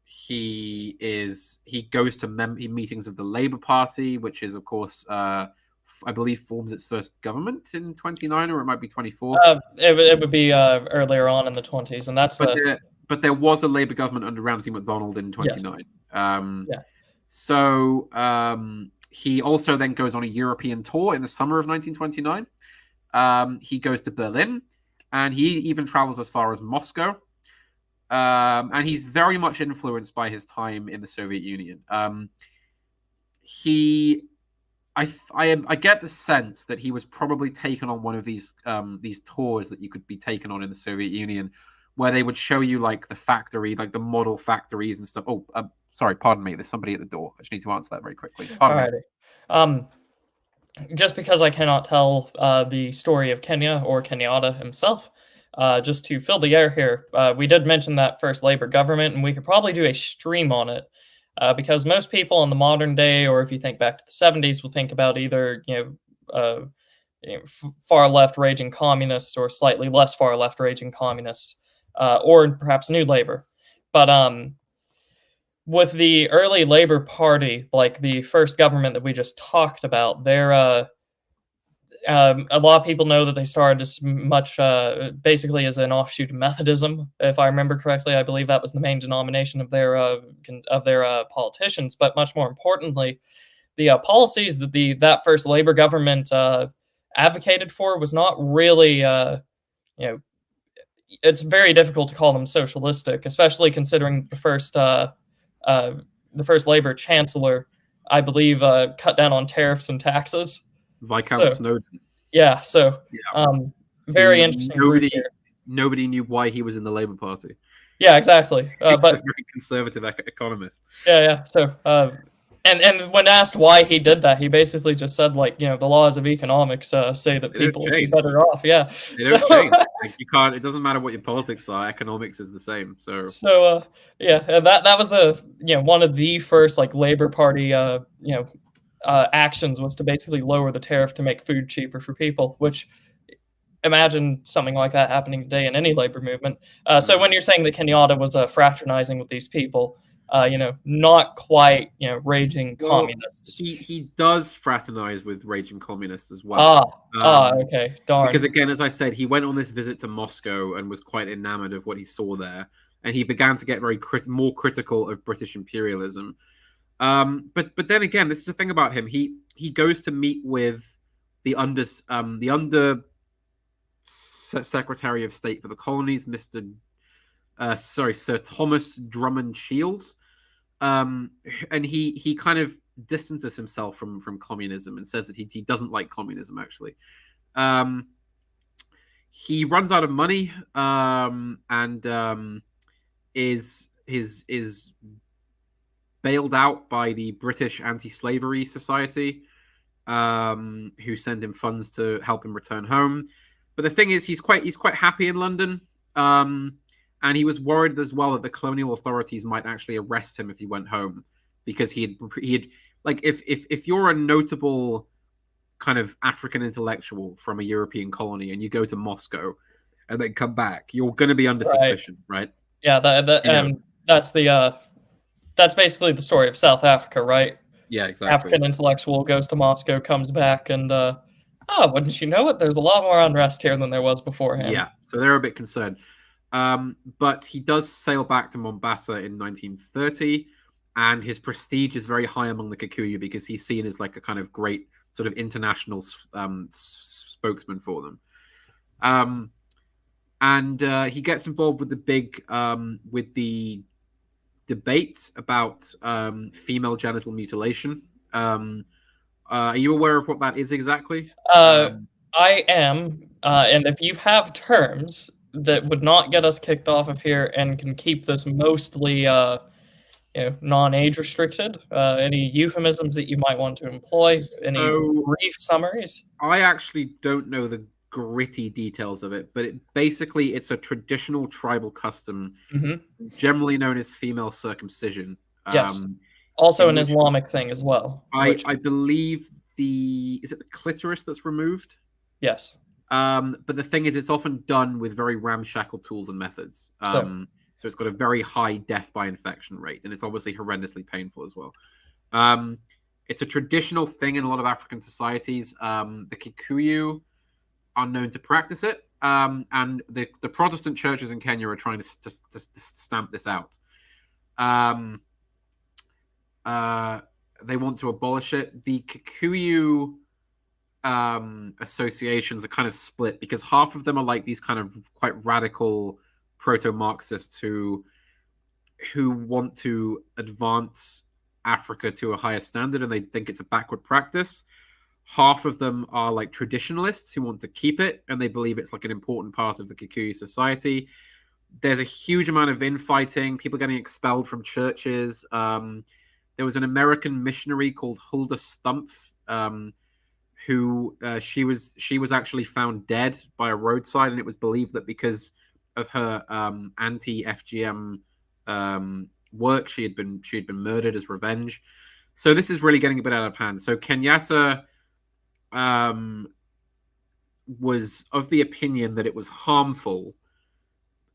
He goes to meetings of the Labour Party, which is of course I believe forms its first government in 29, or it might be 24. It would be earlier on in the 20s, and that's but there was a Labour government under Ramsay MacDonald in 29. Yes. Yeah. So he also then goes on a European tour in the summer of 1929. He goes to Berlin, and he even travels as far as Moscow. And he's very much influenced by his time in the Soviet Union. I get the sense that he was probably taken on one of these tours that you could be taken on in the Soviet Union, where they would show you like the factory, like the model factories and stuff. Oh, sorry, pardon me. There's somebody at the door. I just need to answer that very quickly. Pardon me. Just because I cannot tell the story of Kenya or Kenyatta himself, just to fill the air here, we did mention that first Labour government, and we could probably do a stream on it. Because most people in the modern day, or if you think back to the 70s, will think about either far left raging communists or slightly less far left raging communists, or perhaps New Labour. But with the early Labour Party, like the first government that we just talked about, they're a lot of people know that they started as much basically as an offshoot of Methodism, if I remember correctly. I believe that was the main denomination of their politicians. But much more importantly, the policies that that first Labour government advocated for was not really, it's very difficult to call them socialistic, especially considering the first Labour chancellor, I believe, cut down on tariffs and taxes. Viscount Snowden. Yeah, so very interesting. Nobody knew why he was in the Labour Party. Yeah, exactly. He's a very conservative economist. Yeah. So, and when asked why he did that, he basically just said, like, the laws of economics say that people would be better off. Yeah, they don't change. Like, you can't. It doesn't matter what your politics are. Economics is the same. So yeah, that was the one of the first like Labour Party actions was to basically lower the tariff to make food cheaper for people, which imagine something like that happening today in any labor movement. So when you're saying that Kenyatta was fraternizing with these people, not quite, raging communists. He does fraternize with raging communists as well. Okay, darn. Because again, as I said, he went on this visit to Moscow and was quite enamored of what he saw there, and he began to get more critical of British imperialism. But then again, this is the thing about him. He goes to meet with the under Secretary of State for the Colonies, Sir Thomas Drummond Shields, and he kind of distances himself from communism and says that he doesn't like communism. Actually, he runs out of money and is bailed out by the British Anti-Slavery Society, who send him funds to help him return home. But the thing is, he's quite happy in London, and he was worried as well that the colonial authorities might actually arrest him if he went home, because he had like if you're a notable kind of African intellectual from a European colony and you go to Moscow and then come back, you're going to be under suspicion, right? Yeah, that's basically the story of South Africa, right? Yeah, exactly. African intellectual goes to Moscow, comes back, and wouldn't you know it? There's a lot more unrest here than there was beforehand. Yeah, so they're a bit concerned. But he does sail back to Mombasa in 1930, and his prestige is very high among the Kikuyu because he's seen as like a kind of great sort of international spokesman for them. And he gets involved with the debate about female genital mutilation. Are you aware of what that is exactly? I am, and if you have terms that would not get us kicked off of here and can keep this mostly, non-age restricted, any euphemisms that you might want to employ, any So brief summaries? I actually don't know the gritty details of it, but basically it's a traditional tribal custom, Mhm. generally known as female circumcision, Yes. um, Also in an which Islamic thing as well, I which I believe the is it the clitoris that's removed? yes. But the thing is, it's often done with very ramshackle tools and methods. So, So it's got a very high death by infection rate, and it's obviously horrendously painful as well. Um, it's a traditional thing in a lot of African societies. The Kikuyu are known to practice it, and the Protestant churches in Kenya are trying to stamp this out. Um, uh, they want to abolish it. The Kikuyu associations are kind of split because half of them are like these kind of quite radical proto-Marxists who want to advance Africa to a higher standard and they think it's a backward practice. Half of them are like traditionalists who want to keep it and they believe it's like an important part of the Kikuyu society. There's a huge amount of infighting, people getting expelled from churches. There was an American missionary called Hulda Stumpf, who she was actually found dead by a roadside, and it was believed that because of her anti FGM work, she had been murdered as revenge. So this is really getting a bit out of hand. So Kenyatta um, was of the opinion that it was harmful,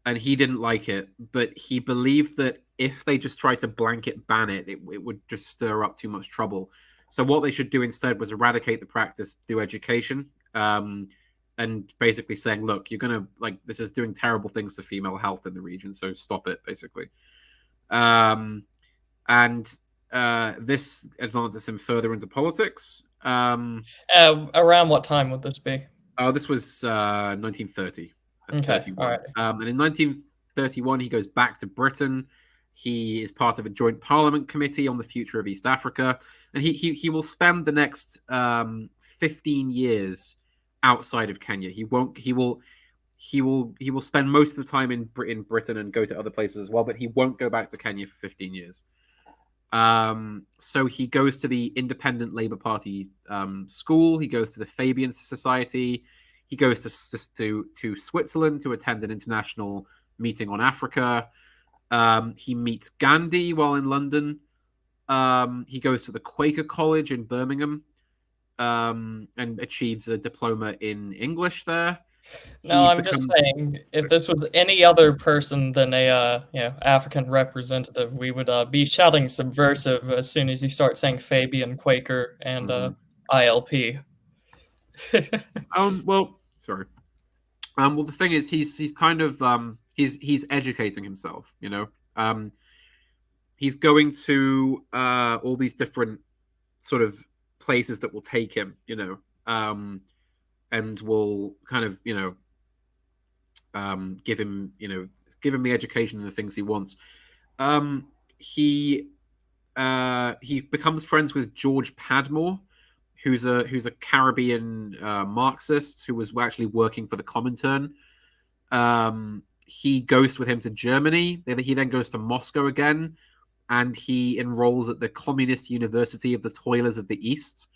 and he didn't like it, but he believed that if they just tried to blanket ban it would just stir up too much trouble. So what they should do instead was eradicate the practice through education, and basically saying, look, you're gonna like this is doing terrible things to female health in the region, so stop it, basically. And this advances him further into politics. around what time would this be? Oh, this was 1930, Okay, 31. alright. And in 1931, he goes back to Britain. He is part of a joint parliament committee on the future of East Africa, and he will spend the next 15 years outside of Kenya. He will spend most of the time in Britain and go to other places as well, but he won't go back to Kenya for 15 years. So he goes to the Independent Labour Party school. He goes to the Fabian Society. He goes to Switzerland to attend an international meeting on Africa. He meets Gandhi while in London. He goes to the Quaker College in Birmingham and achieves a diploma in English there. No, He I'm just becomes saying, if this was any other person than a African representative, we would be shouting subversive as soon as you start saying Fabian, Quaker, and Mhm. ILP. Well, sorry. Well, the thing is, he's kind of he's educating himself. He's going to all these different sort of places that will take him. And will kind of give him the education and the things he wants. Um, he he becomes friends with George Padmore, who's a Caribbean Marxist who was actually working for the Comintern. He goes with him to Germany. He then goes to Moscow again, and he enrolls at the Communist University of the Toilers of the East,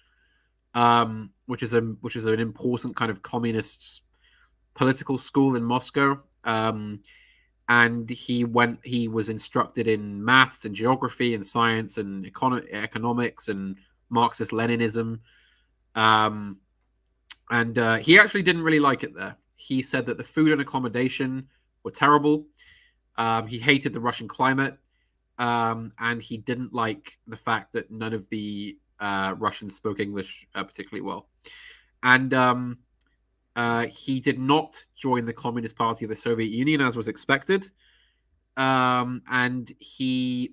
which is an important kind of communist political school in Moscow. And he was instructed in maths and geography and science and economics and Marxist Leninism. And he actually didn't really like it there. He said that the food and accommodation were terrible. He hated the Russian climate. And he didn't like the fact that none of the Russians spoke English particularly well. And he did not join the Communist Party of the Soviet Union, as was expected. And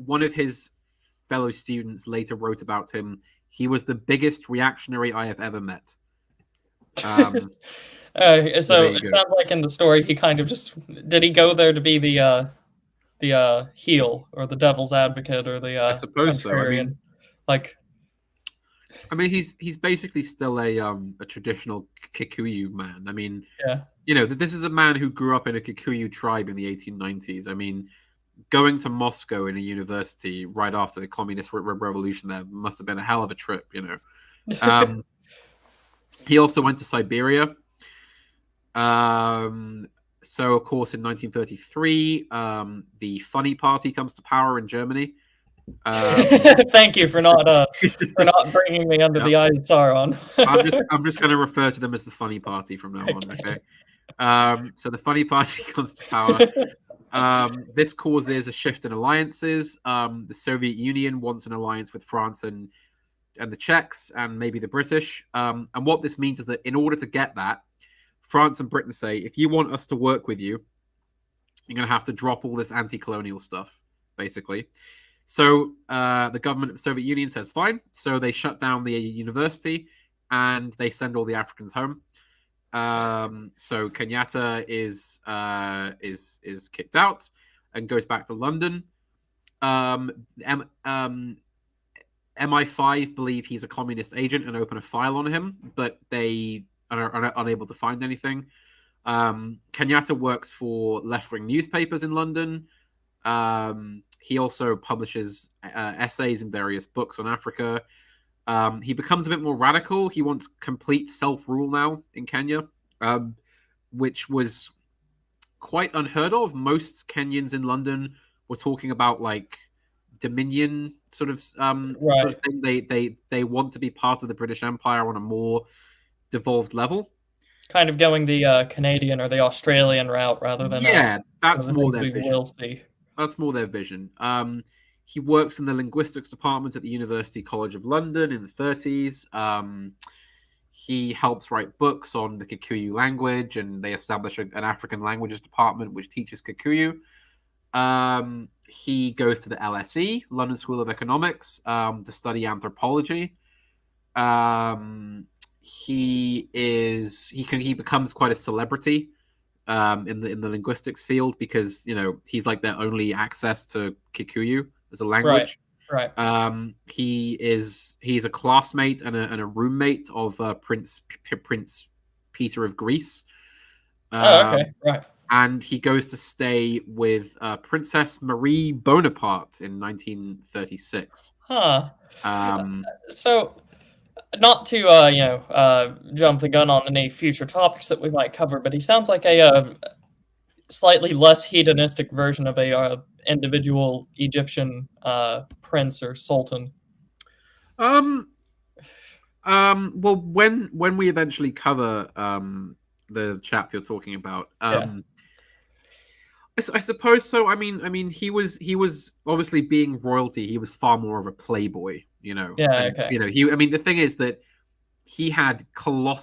one of his fellow students later wrote about him. He was the biggest reactionary I have ever met. So So there you it go. sounds like in the story he kind of just did he go there to be the heel or the devil's advocate or I the suppose so. I mean, contrarian? Like I mean, he's basically still a traditional Kikuyu man. I mean, Yeah. this is a man who grew up in a Kikuyu tribe in the 1890s. I mean, going to Moscow in a university right after the communist revolution there must have been a hell of a trip. Um, he also went to Siberia. So, of course, in 1933, the Funny Party comes to power in Germany. Thank you for not bringing me under Yeah. the eye of Sauron. I'm just going to refer to them as the Funny Party from now on. Okay. Okay. So the Funny Party comes to power. This causes a shift in alliances. The Soviet Union wants an alliance with France and the Czechs and maybe the British. And what this means is that in order to get that, France and Britain say, if you want us to work with you, you're going to have to drop all this anti-colonial stuff, basically. So the government of the Soviet Union says fine. So they shut down the university and they send all the Africans home. So Kenyatta is kicked out and goes back to London. MI5 believe he's a communist agent and open a file on him, but they are unable to find anything. Kenyatta works for left-wing newspapers in London. He also publishes essays in various books on Africa. He becomes a bit more radical. He wants complete self-rule now in Kenya, which was quite unheard of. Most Kenyans in London were talking about like dominion sort of Right. thing. They want to be part of the British Empire on a more devolved level. Kind of going the Canadian or the Australian route rather than Yeah, some of that's the more things their we vision. will see. That's more their vision. He works in the linguistics department at the University College of London in the 30s. He helps write books on the Kikuyu language, and they establish an African languages department which teaches Kikuyu. He goes to the LSE, London School of Economics, to study anthropology. He becomes quite a celebrity in the linguistics field because he's like their only access to Kikuyu as a Right. language. Right. He's a classmate and a roommate of Prince Peter of Greece. Oh, okay. Right. And he goes to stay with Princess Marie Bonaparte in 1936. Huh. Um, So, not to jump the gun on any future topics that we might cover, but he sounds like a slightly less hedonistic version of a individual Egyptian prince or sultan. um, well, when we eventually cover the chap you're talking about, Yeah. I suppose so. I mean, he was obviously being royalty. He was far more of a playboy, Yeah. and Okay. he. I mean, the thing is that he had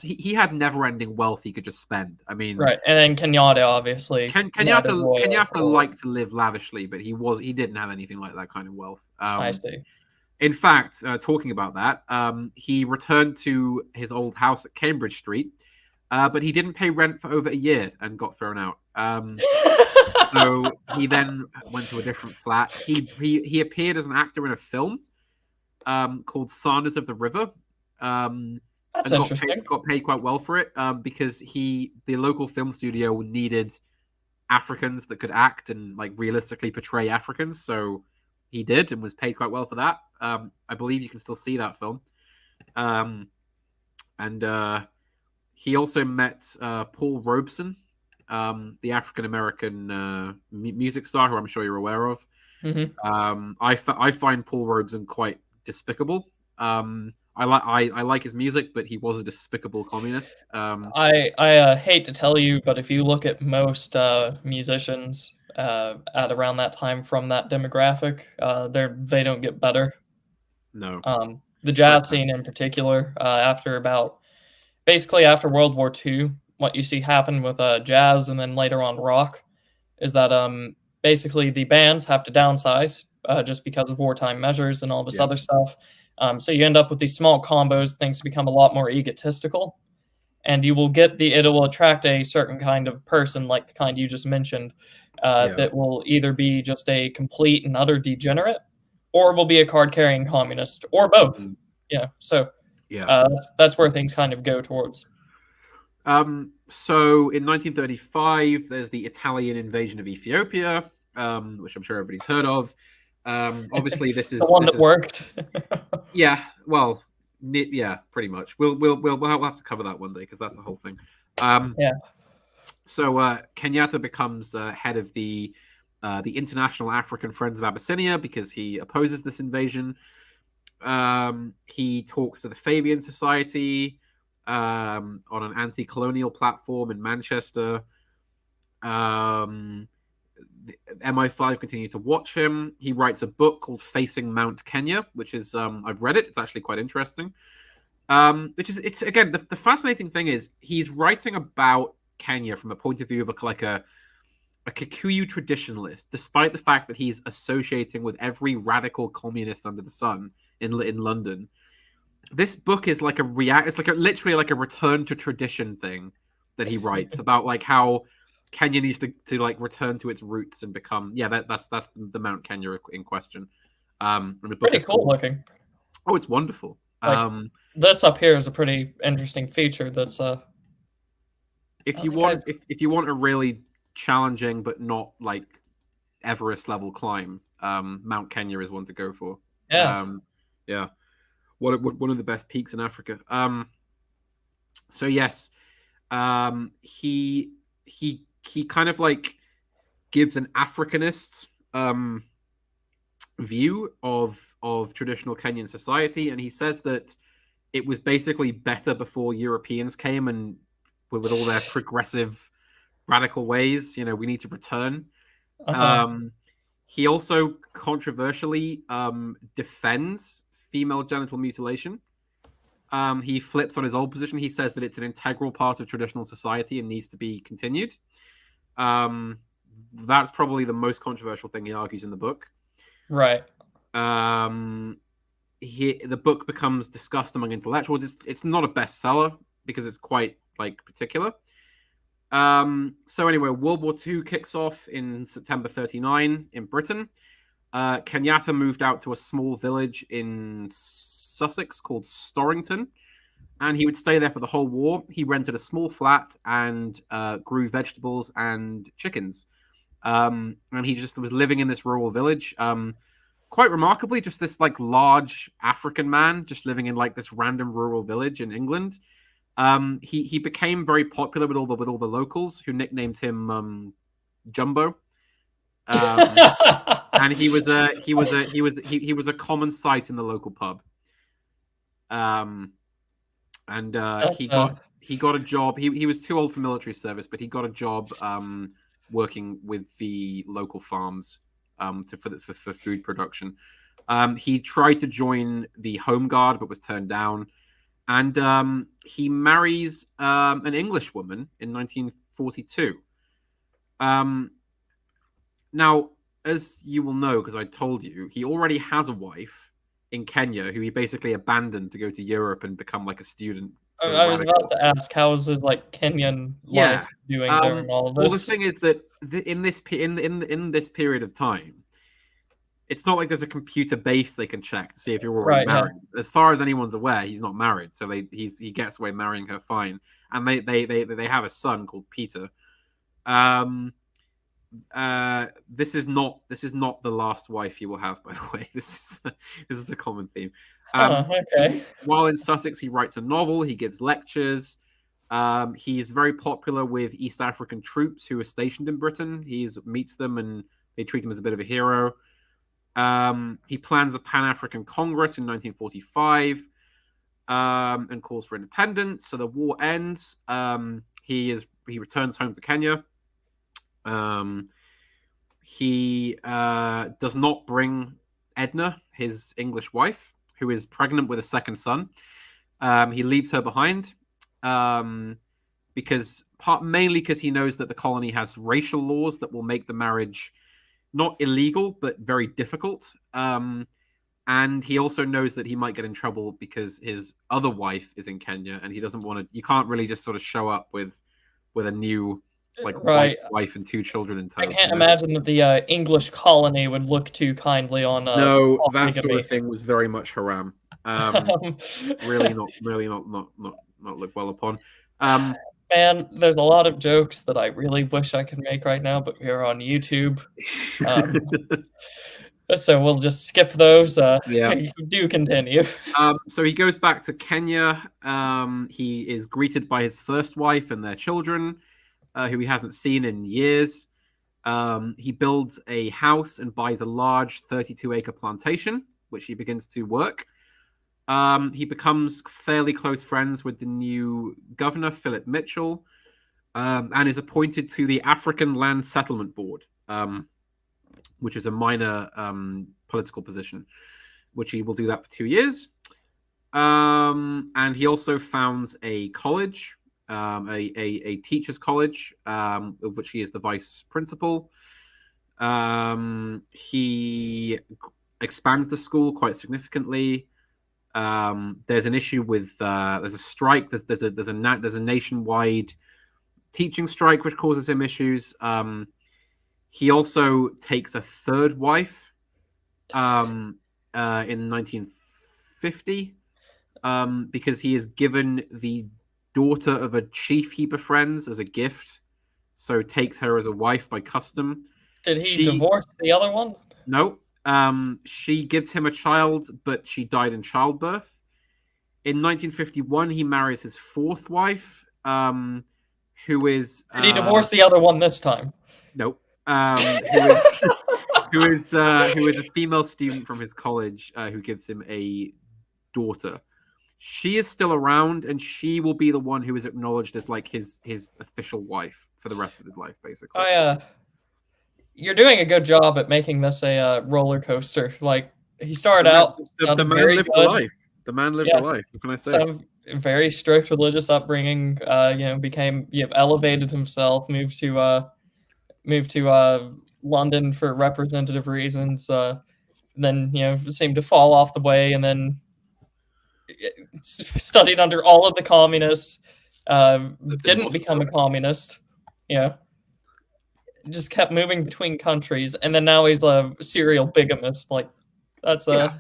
he had never-ending wealth he could just spend. I mean, Right. And then Kenyatta, obviously, neither royal Kenyatta or liked to live lavishly, but he didn't have anything like that kind of wealth. I see. In fact, talking about that, he returned to his old house at Cambridge Street, but he didn't pay rent for over a year and got thrown out. So he then went to a different flat. He appeared as an actor in a film called Sanders of the River, That's and interesting. got paid quite well for it because the local film studio needed Africans that could act and like realistically portray Africans. So he did and was paid quite well for that. I believe you can still see that film. And he also met Paul Robeson, the African American music star, who I'm sure you're aware of. Hmm. I find Paul Robeson quite despicable. I like his music, but he was a despicable communist. I hate to tell you, but if you look at most musicians at around that time from that demographic, they don't get better. No, The jazz scene in particular, basically after World War II, what you see happen with jazz and then later on rock is that basically the bands have to downsize just because of wartime measures and all this yeah, other stuff. So you end up with these small combos, things become a lot more egotistical, and you will it will attract a certain kind of person, like the kind you just mentioned, yeah. that will either be just a complete and utter degenerate, or will be a card carrying communist, or both. Mm. Yeah. So Yes. That's where things kind of go towards. So in 1935, there's the Italian invasion of Ethiopia, which I'm sure everybody's heard of. Obviously, this The is one this that is worked. yeah, well, yeah, pretty much. We'll have to cover that one day because that's the whole thing. Um, Yeah. so Kenyatta becomes head of the International African Friends of Abyssinia because he opposes this invasion. He talks to the Fabian Society on an anti-colonial platform in Manchester. The MI5 continue to watch him. He writes a book called Facing Mount Kenya, which is I've read it. It's actually quite interesting. Which is it's again the fascinating thing is he's writing about Kenya from a point of view of a Kikuyu traditionalist, despite the fact that he's associating with every radical communist under the sun in London. This book is like it's like literally like a return to tradition thing that he writes about like how Kenya needs to like return to its roots and become that's the Mount Kenya in question. And the book Pretty is cool called looking. it's wonderful. Like this up here is a pretty interesting feature. That's I If you think I want if you want a really challenging but not like Everest level climb, Mount Kenya is one to go for. yeah. Yeah, one of the best peaks in Africa. So yes, he kind of like gives an Africanist view of traditional Kenyan society, and he says that it was basically better before Europeans came and with all their progressive radical ways. You know, we need to return. Uh-huh. He also controversially defends female genital mutilation. He flips on his old position. He says that it's an integral part of traditional society and needs to be continued. That's probably the most controversial thing he argues in the book. Right. The book becomes discussed among intellectuals. It's not a bestseller because it's quite like particular. So anyway, World War II kicks off in September 39 in Britain. Kenyatta moved out to a small village in Sussex called Storrington, and he would stay there for the whole war. He rented a small flat and grew vegetables and chickens. And he just was living in this rural village. Quite remarkably, just this like large African man just living in like this random rural village in England. He became very popular with all the locals who nicknamed him Jumbo. And he was a common sight in the local pub. He got a job. He was too old for military service, but he got a job working with the local farms for food production. He tried to join the Home Guard, but was turned down. And he marries an English woman in 1942. Now, as you will know, because I told you, he already has a wife in Kenya who he basically abandoned to go to Europe and become like a student. Sort of I was radical. about to ask, how is his like Kenyan Yeah. life doing during all of Well, the this? thing is that in this period of time, it's not like there's a computer base they can check to see if you're already Right, yeah. married. As far as anyone's aware, he's not married, so he gets away marrying her fine, and they have a son called Peter. This is not the last wife he will have, by the way. This is a common theme. Okay. While in Sussex, he writes a novel. He gives lectures. He's very popular with East African troops who are stationed in Britain. He meets them and they treat him as a bit of a hero. He plans a Pan-African Congress in 1945 and calls for independence. So the war ends. He returns home to Kenya. He does not bring Edna, his English wife, who is pregnant with a second son. He leaves her behind mainly because he knows that the colony has racial laws that will make the marriage not illegal, but very difficult. And he also knows that he might get in trouble because his other wife is in Kenya, and he doesn't want to. You can't really just sort of show up with a new like Right. white wife and 2 children in tow. I can't imagine that the English colony would look too kindly on No, that sort polygamy. of thing was very much haram. Um, Really not looked well upon. Um, Man, there's a lot of jokes that I really wish I could make right now, but we're on YouTube. Um, so we'll just skip those. yeah. You do continue. So he goes back to Kenya. He is greeted by his first wife and their children, who he hasn't seen in years. He builds a house and buys a large 32-acre plantation, which he begins to work. He becomes fairly close friends with the new governor, Philip Mitchell, and is appointed to the African Land Settlement Board, which is a minor political position, which he will do that for 2 years. And he also founds a college, a teacher's college, of which he is the vice principal. He expands the school quite significantly. There's an issue with there's a strike. There's a nationwide teaching strike which causes him issues. He also takes a third wife in 1950 because he is given the daughter of a chief he befriends as a gift, so takes her as a wife by custom. Did he divorce the other one? No. She gives him a child, but she died in childbirth. In 1951, he marries his fourth wife, who is. Did he divorce the other one this time? Nope. Who is a female student from his college, who gives him a daughter. She is still around, and she will be the one who is acknowledged as like his official wife for the rest of his life, basically. You're doing a good job at making this a roller coaster. Like he started out, the man lived a life. The man lived a life. What can I say? Some very strict religious upbringing. Elevated himself, moved to London for representative reasons. Then seemed to fall off the way, and then studied under all of the communists. Didn't become a communist. Just kept moving between countries, and then now he's a serial bigamist. Like that's yeah.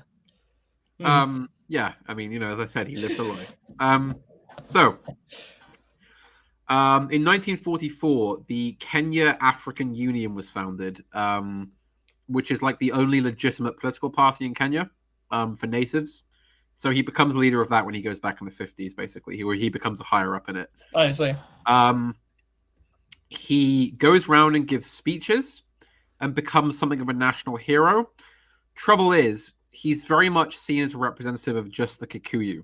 I mean, as I said, he lived a life. In 1944, the Kenya African Union was founded, which is like the only legitimate political party in Kenya for natives. So he becomes leader of that when he goes back in the 50s, basically, where he becomes a higher up in it. I see. He goes around and gives speeches and becomes something of a national hero. Trouble is, he's very much seen as a representative of just the Kikuyu.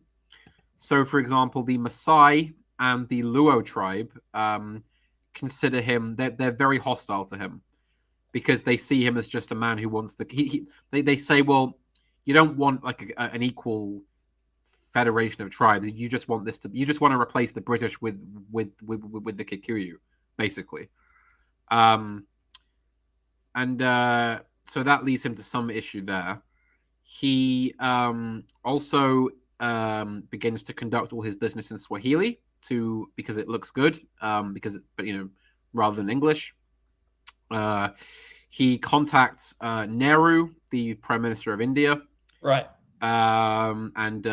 So, for example, the Maasai and the Luo tribe consider him, they're very hostile to him because they see him as just a man who wants they say, well, you don't want like an equal federation of tribes. You just want you just want to replace the British with the Kikuyu, basically. So that leads him to some issue there. He also begins to conduct all his business in Swahili because it looks good, rather than English. He contacts Nehru, the Prime Minister of India. Right. And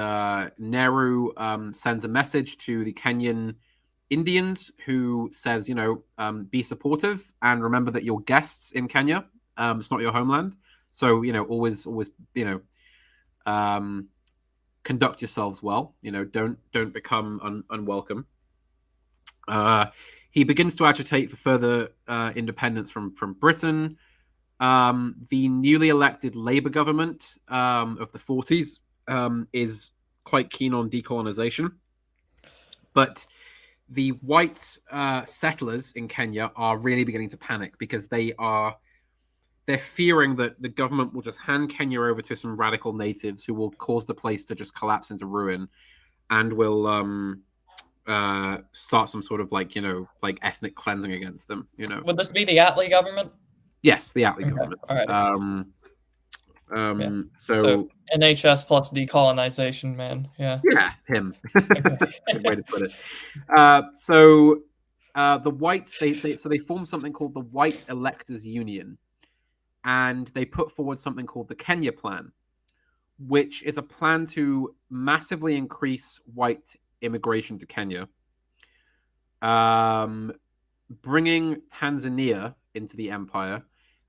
Nehru sends a message to the Kenyan Indians who says, be supportive and remember that you're guests in Kenya. It's not your homeland. So, always, conduct yourselves well. Don't become unwelcome. He begins to agitate for further independence from Britain. The newly elected Labour government of the 40s is quite keen on decolonization. But the white settlers in Kenya are really beginning to panic because they're fearing that the government will just hand Kenya over to some radical natives who will cause the place to just collapse into ruin and will start some sort of like ethnic cleansing against them. Would this be the Attlee government? Yes, the Attlee government. All right. So NHS plus decolonization, man. Yeah. Yeah, him. That's a good way to put it. The whites they form something called the White Electors Union, and they put forward something called the Kenya Plan, which is a plan to massively increase white immigration to Kenya, um, bringing Tanzania into the empire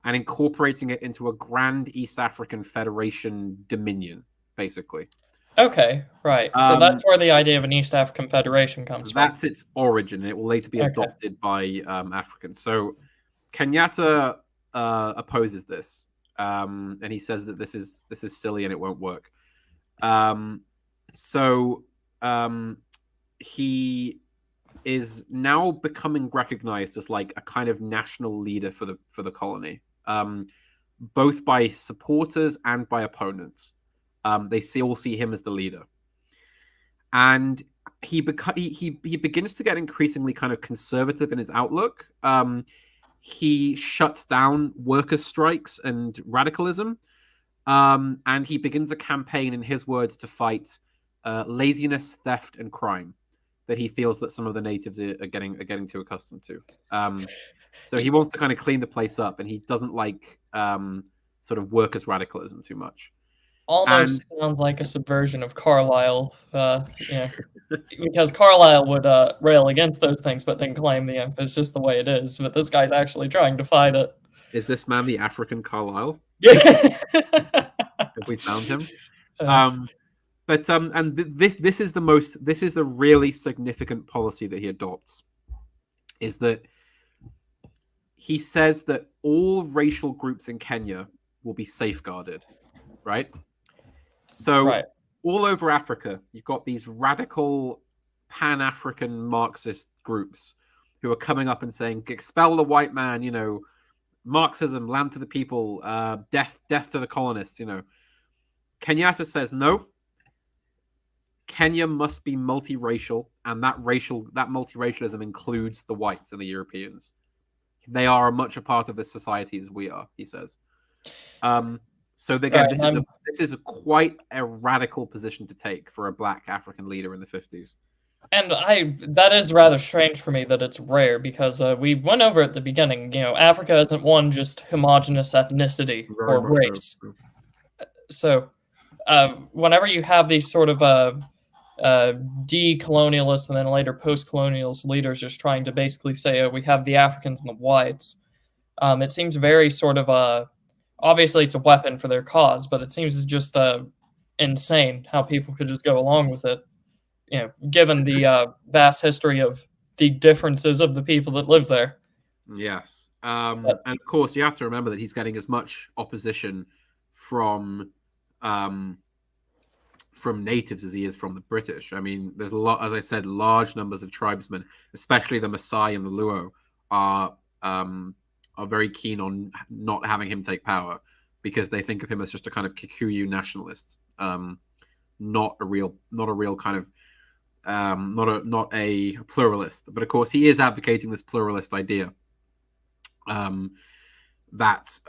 and incorporating it into a grand East African Federation dominion, basically. Okay, right. So Um, that's where the idea of an East African Federation comes from. that's its origin, and it will later be Okay. adopted by Africans. So Kenyatta opposes this, and he says that this is silly and it won't work. Um, so um, he is now becoming recognized as like a kind of national leader for the colony, both by supporters and by opponents. They all see him as the leader, and he begins to get increasingly kind of conservative in his outlook. He shuts down workers' strikes and radicalism, and he begins a campaign, in his words, to fight laziness, theft, and crime that he feels that some of the natives are getting too accustomed to. So he wants to kind of clean the place up, and he doesn't like sort of workers' radicalism too much. And Almost sounds like a subversion of Carlyle, yeah, because Carlyle would rail against those things, but then claim, it's just the way it is. But this guy's actually trying to fight it. is this man the African Carlyle? Yeah. Have we found him? Uh, But and this is the really significant policy that he adopts, is that he says that all racial groups in Kenya will be safeguarded, right? So right. all over Africa, you've got these radical Pan-African Marxist groups who are coming up and saying, expel the white man, Marxism, land to the people, death to the colonists, Kenyatta says, no, Kenya must be multiracial, and that multiracialism includes the whites and the Europeans. They are much a part of this society as we are, he says. So again, Right, this is quite a radical position to take for a black African leader in the 50s. and that is rather strange for me that it's rare because we went over at the beginning. Africa isn't one just homogenous ethnicity Very or much race. so. So, whenever you have these sort of decolonialists and then later post-colonialist leaders just trying to basically say, oh, we have the Africans and the whites, it seems very sort of obviously it's a weapon for their cause, but it seems just insane how people could just go along with it. Given the vast history of the differences of the people that live there. Yes. But, And of course, you have to remember that he's getting as much opposition from natives as he is from the British. I mean, there's a lot, as I said, large numbers of tribesmen, especially the Maasai and the Luo, are very keen on not having him take power because they think of him as just a kind of Kikuyu nationalist, not a real kind of not a pluralist. But of course, he is advocating this pluralist idea that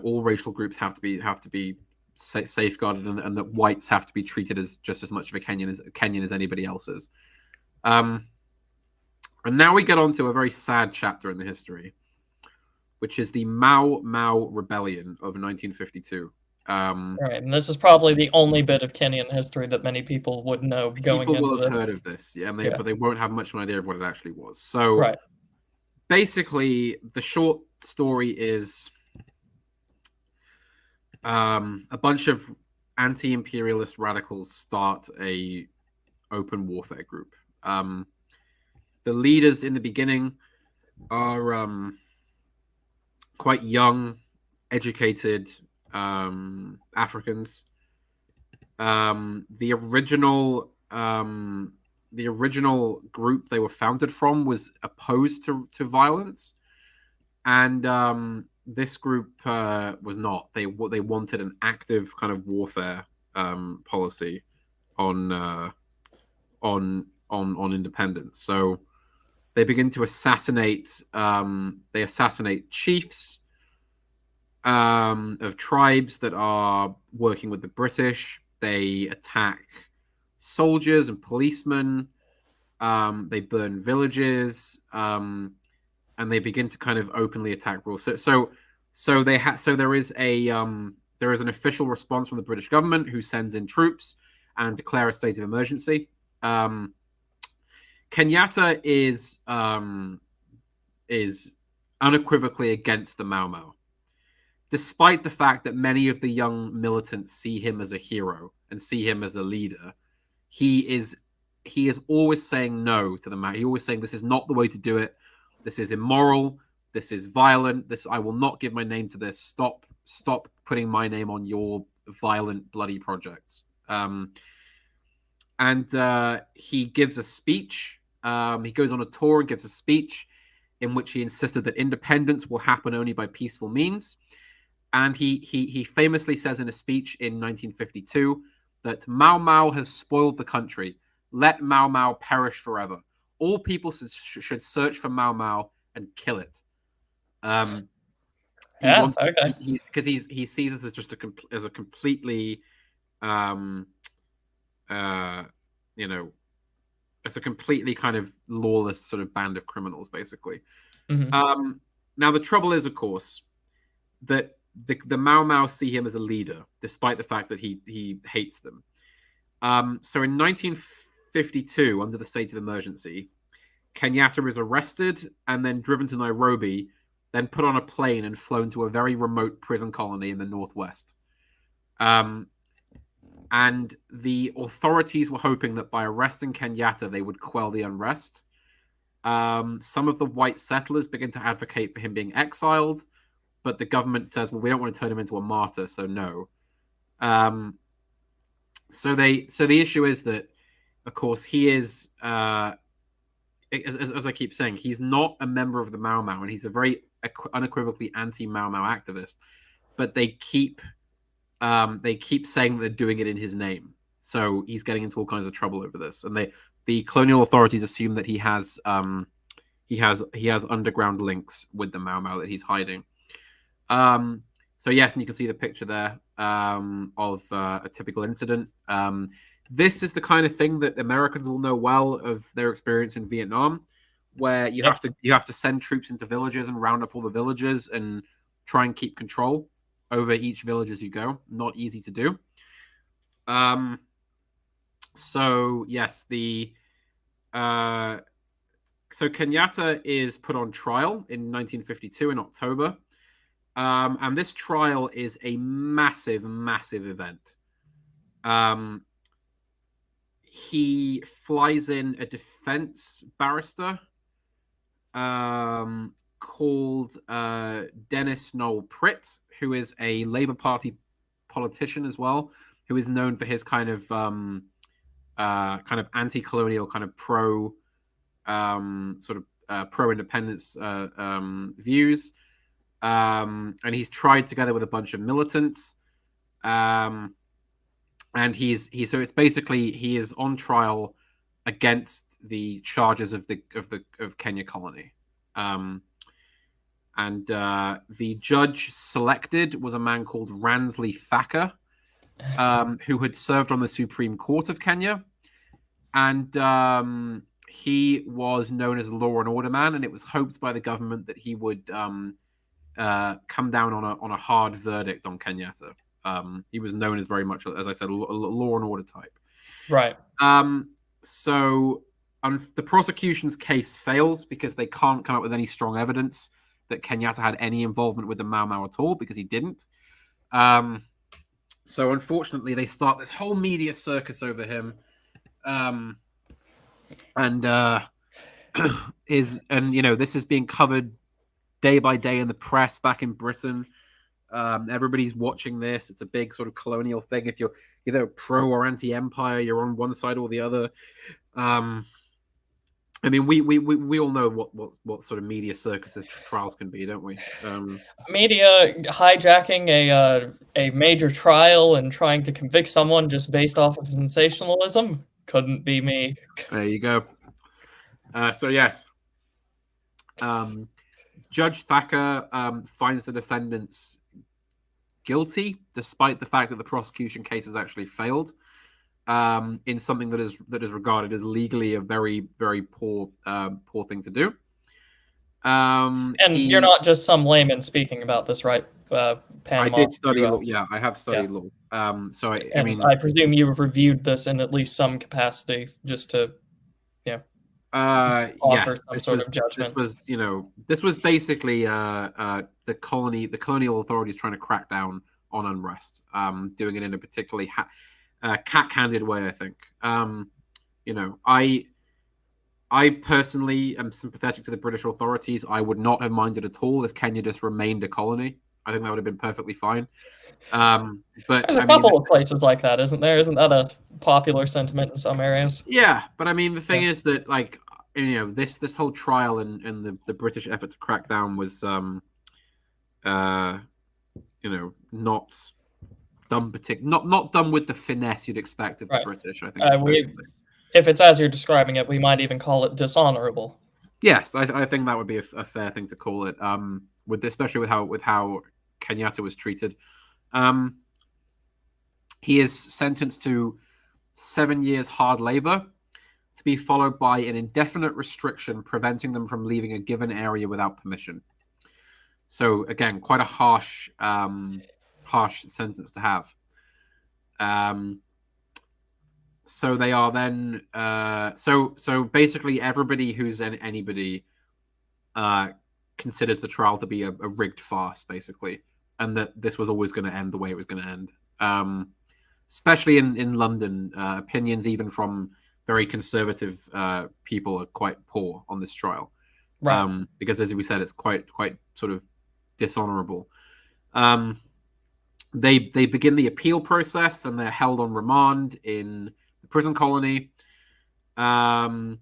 all racial groups have to be safeguarded, and that whites have to be treated as just as much of a Kenyan as anybody else is. And now we get on to a very sad chapter in the history, which is the Mau Mau Rebellion of 1952. right, and this is probably the only bit of Kenyan history that many people would know going People into will have this. heard of this, yeah, Yeah. but they won't have much of an idea of what it actually was. So, Right. basically, the short story is a bunch of anti-imperialist radicals start a open warfare group. The leaders in the beginning are quite young, educated Africans. The original group they were founded from was opposed to violence, and this group was not. They wanted an active kind of warfare policy on independence. So they begin to assassinate. They assassinate chiefs of tribes that are working with the British. They attack soldiers and policemen. They burn villages, and they begin to kind of openly attack rules. So there is a There is an official response from the British government, who sends in troops and declare a state of emergency. Kenyatta is unequivocally against the Mau Mau, despite the fact that many of the young militants see him as a hero and see him as a leader. He is always saying no to the Mau. He's always saying, this is not the way to do it. This is immoral. This is violent. I will not give my name to this. Stop putting my name on your violent, bloody projects. And he gives a speech. He goes on a tour and gives a speech in which he insisted that independence will happen only by peaceful means. And he famously says in a speech in 1952 that Mau Mau has spoiled the country. Let Mau Mau perish forever. All people should search for Mau Mau and kill it. Okay. He sees this as just a completely, it's a completely kind of lawless sort of band of criminals, basically. Mm-hmm. Now the trouble is, of course, that the Mau Mau see him as a leader, despite the fact that he hates them. So in 1952, under the state of emergency, Kenyatta is arrested and then driven to Nairobi, then put on a plane and flown to a very remote prison colony in the northwest. And the authorities were hoping that by arresting Kenyatta, they would quell the unrest. Some of the white settlers begin to advocate for him being exiled, but the government says, well, we don't want to turn him into a martyr, so no. So the issue is that, of course, he is, as I keep saying, he's not a member of the Mau Mau, and he's a very unequivocally anti-Mau Mau activist. But they keep saying they're doing it in his name, so he's getting into all kinds of trouble over this. And the colonial authorities assume that he has underground links with the Mau Mau that he's hiding. So yes, and you can see the picture there of a typical incident. This is the kind of thing that Americans will know well of their experience in Vietnam, where you have to send troops into villages and round up all the villagers and try and keep control over each village as you go. Not easy to do. So yes, so Kenyatta is put on trial in 1952 in October. And this trial is a massive, massive event. He flies in a defense barrister called Dennis Noel Pritt, who is a Labour Party politician as well, who is known for his kind of anti-colonial, kind of pro-independence views. And he's tried together with a bunch of militants. And so it's basically, he is on trial against the charges of Kenya colony. And the judge selected was a man called Ransley Thacker, who had served on the Supreme Court of Kenya. And he was known as a law and order man, and it was hoped by the government that he would come down on a hard verdict on Kenyatta. He was known as very much, as I said, a law and order type. Right. So the prosecution's case fails because they can't come up with any strong evidence that Kenyatta had any involvement with the Mau Mau at all, because he didn't. So unfortunately, they start this whole media circus over him. This is being covered day by day in the press back in Britain. Everybody's watching this. It's a big sort of colonial thing. If you're either pro or anti-empire, you're on one side or the other. I mean, we all know what sort of media circuses trials can be, don't we? Media hijacking a major trial and trying to convict someone just based off of sensationalism couldn't be me. There you go. So yes, Judge Thacker finds the defendants guilty, despite the fact that the prosecution case has actually failed, in something that is regarded as legally a very, very poor thing to do. And you're not just some layman speaking about this, right? I Panama did study to law. Yeah, I have yeah. studied law. So I And mean, I presume you've reviewed this in at least some capacity, just to yeah offer yes, some sort of this judgment. was this was basically the colonial authorities trying to crack down on unrest, doing it in a particularly cat-handed way, I think. You know, I personally am sympathetic to the British authorities. I would not have minded at all if Kenya just remained a colony. I think that would have been perfectly fine. But There's a I mean, couple of places like that, isn't there? Isn't that a popular sentiment in some areas? yeah, but I mean, the thing Yeah. is that, like, this whole trial and the British effort to crack down was uh not not done with the finesse you'd expect of the Right. British. I think it's fair to We, say. if it's as you're describing it, we might even call it dishonorable. Yes, I think that would be a fair thing to call it. With especially with how Kenyatta was treated. Um, he is sentenced to 7 years hard labor, to be followed by an indefinite restriction preventing them from leaving a given area without permission. So again, quite a harsh sentence to have. Um, so they are then so basically everybody who's anybody uh, considers the trial to be a rigged farce, basically, and that this was always going to end the way it was going to end. Especially in London, opinions even from very conservative people are quite poor on this trial, Right. because as we said, it's quite sort of dishonorable. Um, they begin the appeal process and they're held on remand in the prison colony. Um,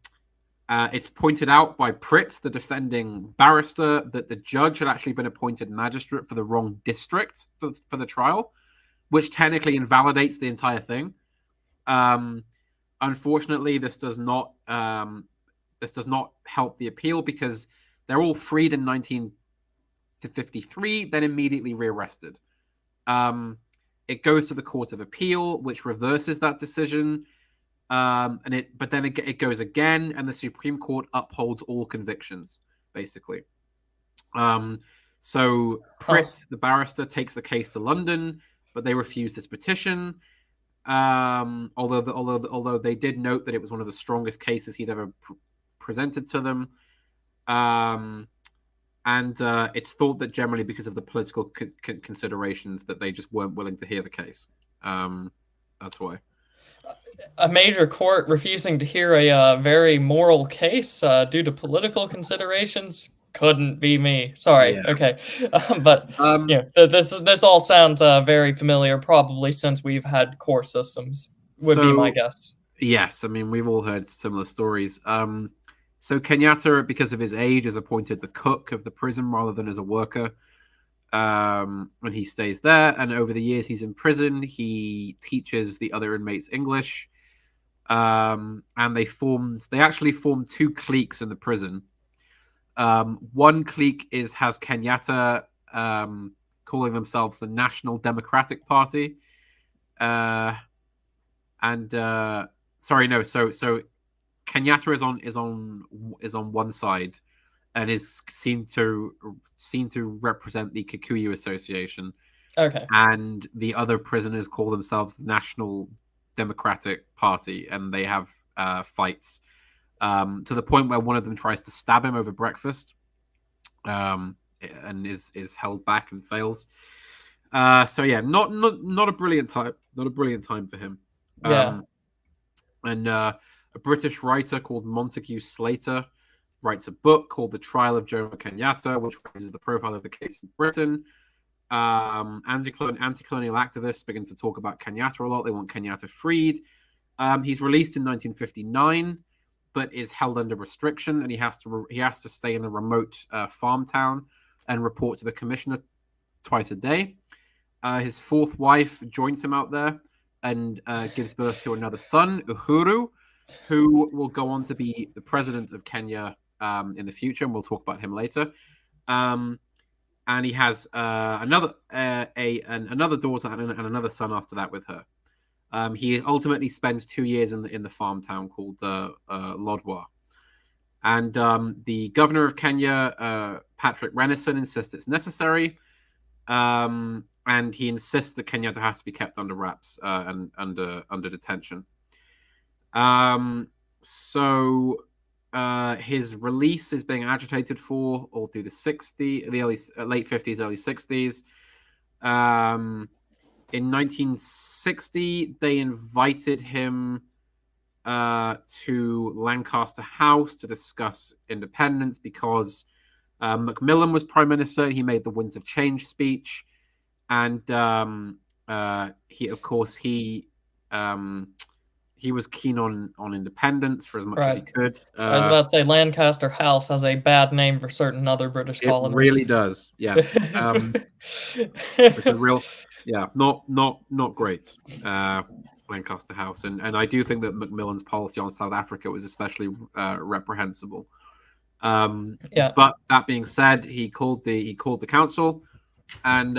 it's pointed out by Pritt, the defending barrister, that the judge had actually been appointed magistrate for the wrong district for the trial, which technically invalidates the entire thing. Unfortunately, this does not help the appeal because they're all freed in 1953, then immediately rearrested. It goes to the Court of Appeal, which reverses that decision. But then it goes again, and the Supreme Court upholds all convictions, basically. So Huh. Pritt, the barrister, takes the case to London, but they refused his petition. Although they did note that it was one of the strongest cases he'd ever presented to them. And it's thought that generally because of the political considerations that they just weren't willing to hear the case. That's why. A major court refusing to hear a very moral case due to political considerations couldn't be me. Sorry. Yeah. Okay, but Um, yeah, this all sounds very familiar. Probably since we've had court systems, would be my so guess. yes, I mean we've all heard similar stories. So Kenyatta, because of his age, is appointed the cook of the prison rather than as a worker. And he stays there. And over the years he's in prison, he teaches the other inmates English. And they actually formed two cliques in the prison. One clique has Kenyatta calling themselves the National Democratic Party. Sorry, no. So Kenyatta is on one side and is seen to represent the Kikuyu Association, Okay. and the other prisoners call themselves the National Democratic Party, and they have fights to the point where one of them tries to stab him over breakfast, and is held back and fails. So yeah, not a brilliant time, not a brilliant time for him. Yeah. And a British writer called Montague Slater writes a book called The Trial of Jomo Kenyatta, which raises the profile of the case in Britain. Anti-colonial activists begin to talk about Kenyatta a lot. They want Kenyatta freed. He's released in 1959, but is held under restriction, and he has to stay in a remote farm town and report to the commissioner twice a day. His fourth wife joins him out there and gives birth to another son, Uhuru, who will go on to be the president of Kenya in the future, and we'll talk about him later. And he has another daughter and another son after that with her. He ultimately spends 2 years in the farm town called Lodwar. And the governor of Kenya, Patrick Renison, insists it's necessary. and he insists that Kenyatta has to be kept under wraps and under detention. So his release is being agitated for all through the late 50s, early 60s. In 1960, they invited him to Lancaster House to discuss independence because Macmillan was prime minister. He made the Winds of Change speech, and he was keen on independence for as much as he Right. could. I was about to say Lancaster House has a bad name for certain other British It colonies. really does. Yeah. It's a real, not great. Lancaster House, and I do think that Macmillan's policy on South Africa was especially reprehensible. Yeah. But that being said, he called the council, and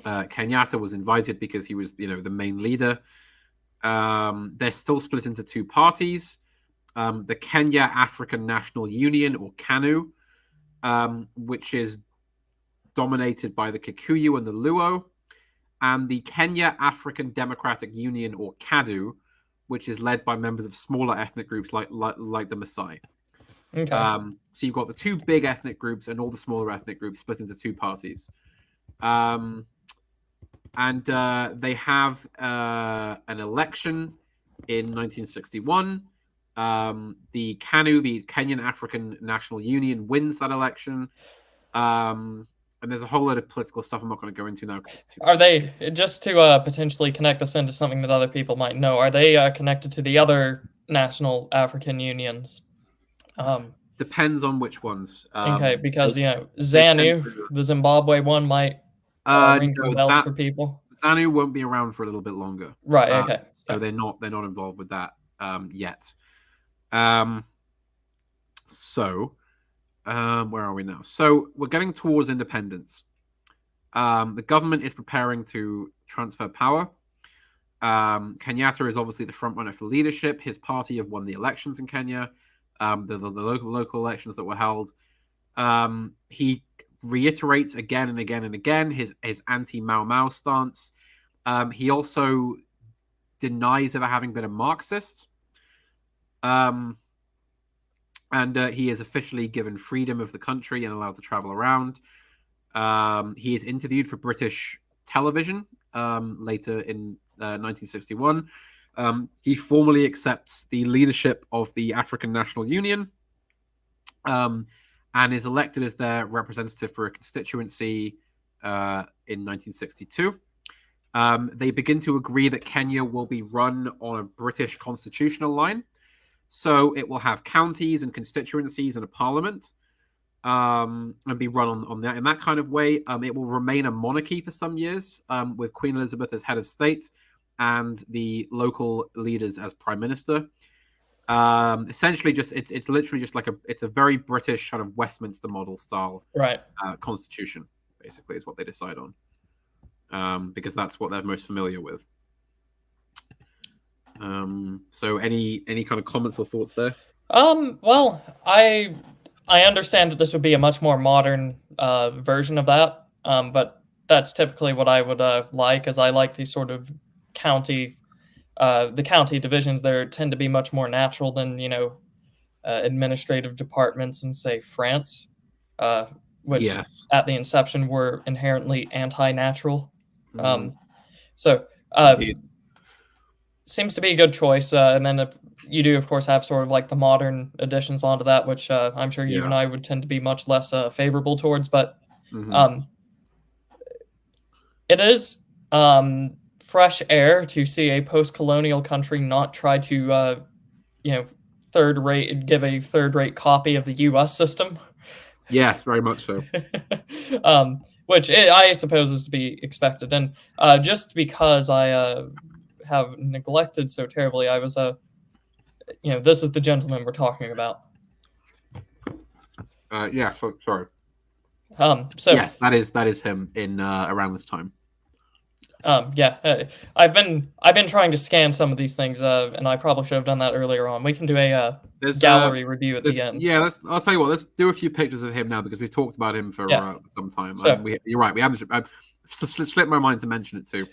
Kenyatta was invited because he was, the main leader. They're still split into two parties: the Kenya African National Union, or KANU, which is dominated by the Kikuyu and the Luo, and the Kenya African Democratic Union, or KADU, which is led by members of smaller ethnic groups like the Maasai. Okay. So you've got the two big ethnic groups and all the smaller ethnic groups split into two parties. And they have an election in 1961. The KANU, the Kenyan African National Union, wins that election. And there's a whole lot of political stuff I'm not going to go into now because it's too. Are they, just to potentially connect this into something that other people might know, are they connected to the other national African unions? Depends on which ones. Okay, because ZANU, the Zimbabwe one, might ring some bells for people. ZANU won't be around for a little bit longer. Right. Okay. So they're not involved with that yet. So where are we now? So we're getting towards independence. The government is preparing to transfer power. Kenyatta is obviously the front runner for leadership. His party have won the elections in Kenya, the local elections that were held. He reiterates again and again and again his anti-Mau Mau stance. He also denies ever having been a Marxist. And he is officially given freedom of the country and allowed to travel around. He is interviewed for British television later in 1961. He formally accepts the leadership of the African National Union and is elected as their representative for a constituency in 1962. They begin to agree that Kenya will be run on a British constitutional line. So it will have counties and constituencies and a parliament, and be run on that in that kind of way. It will remain a monarchy for some years, with Queen Elizabeth as head of state and the local leaders as prime minister. Essentially, it's literally just like it's a very British kind of Westminster model style, right? Constitution, basically, is what they decide on, because that's what they're most familiar with. So any kind of comments or thoughts there? Well, I understand that this would be a much more modern version of that, but that's typically what I would like, as I like these sort of county divisions. There tend to be much more natural than administrative departments in, say, France, which Yes. at the inception were inherently anti-natural. Mm-hmm. So seems to be a good choice. And then you do, of course, have sort of like the modern additions onto that, which I'm sure you and I would tend to be much less favorable towards. But it is fresh air to see a post-colonial country not try to, give a third-rate copy of the U.S. system. Yes, very much so. Which I suppose is to be expected. And just because I have neglected so terribly, I was this is the gentleman we're talking about. So sorry. So yes, that is him in around this time. Yeah, I've been trying to scan some of these things, and I probably should have done that earlier on. We can do a There's gallery review at there's the end. yeah. I'll tell you what. Let's do a few pictures of him now because we've talked about him Yeah. for some time, and So, you're right. We haven't. Slipped my mind to mention it too.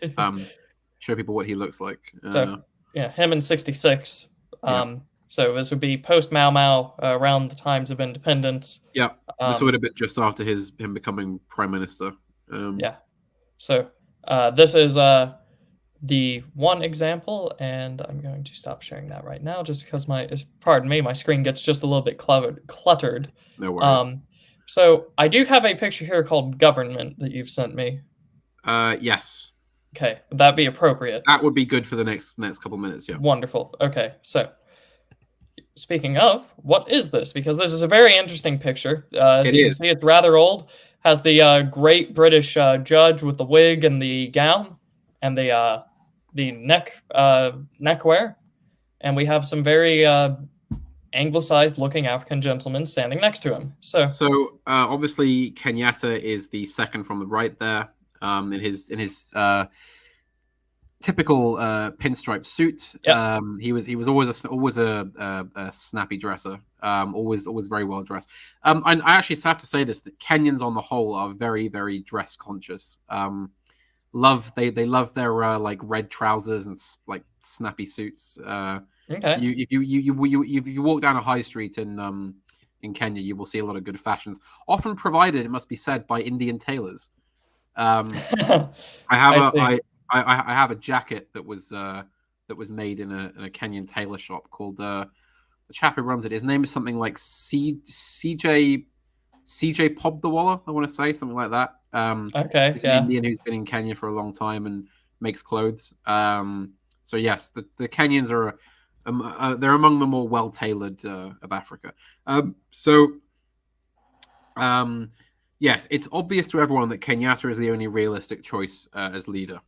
Show people what he looks like. so yeah, him in '66. Yeah, So this would be post Mau Mau, around the times of independence. yeah. This would Um, have been just after him becoming prime minister. yeah. So this is the one example, and I'm going to stop sharing that right now just because pardon me, my screen gets just a little bit cluttered. No worries. Um, so I do have a picture here called government that you've sent me. Yes, Okay, would that be appropriate? that would be good for the next couple minutes. Yeah, Wonderful. Okay, so speaking of, what is this? Because this is a very interesting picture. As it you can see, is. it's rather old. Has the great British judge with the wig and the gown and the neckwear, and we have some very anglicized looking African gentlemen standing next to him. So obviously Kenyatta is the second from the right there. In his typical pinstripe suit. Yep. He was always a snappy dresser. Always very well dressed. I actually have to say this, that Kenyans on the whole are very very dress conscious. They love their like red trousers and like snappy suits. Okay. If you walk down a high street in Kenya, you will see a lot of good fashions, often provided, it must be said, by Indian tailors. I have I a see. I have a jacket that was made in a Kenyan tailor shop called the chap who runs it. His name is something like CJ Pobdawalla, I want to say something like that. Okay. He's an Yeah. Indian who's been in Kenya for a long time and makes clothes. So yes, the Kenyans are they're among the more well tailored of Africa. Yes, it's obvious to everyone that Kenyatta is the only realistic choice as leader,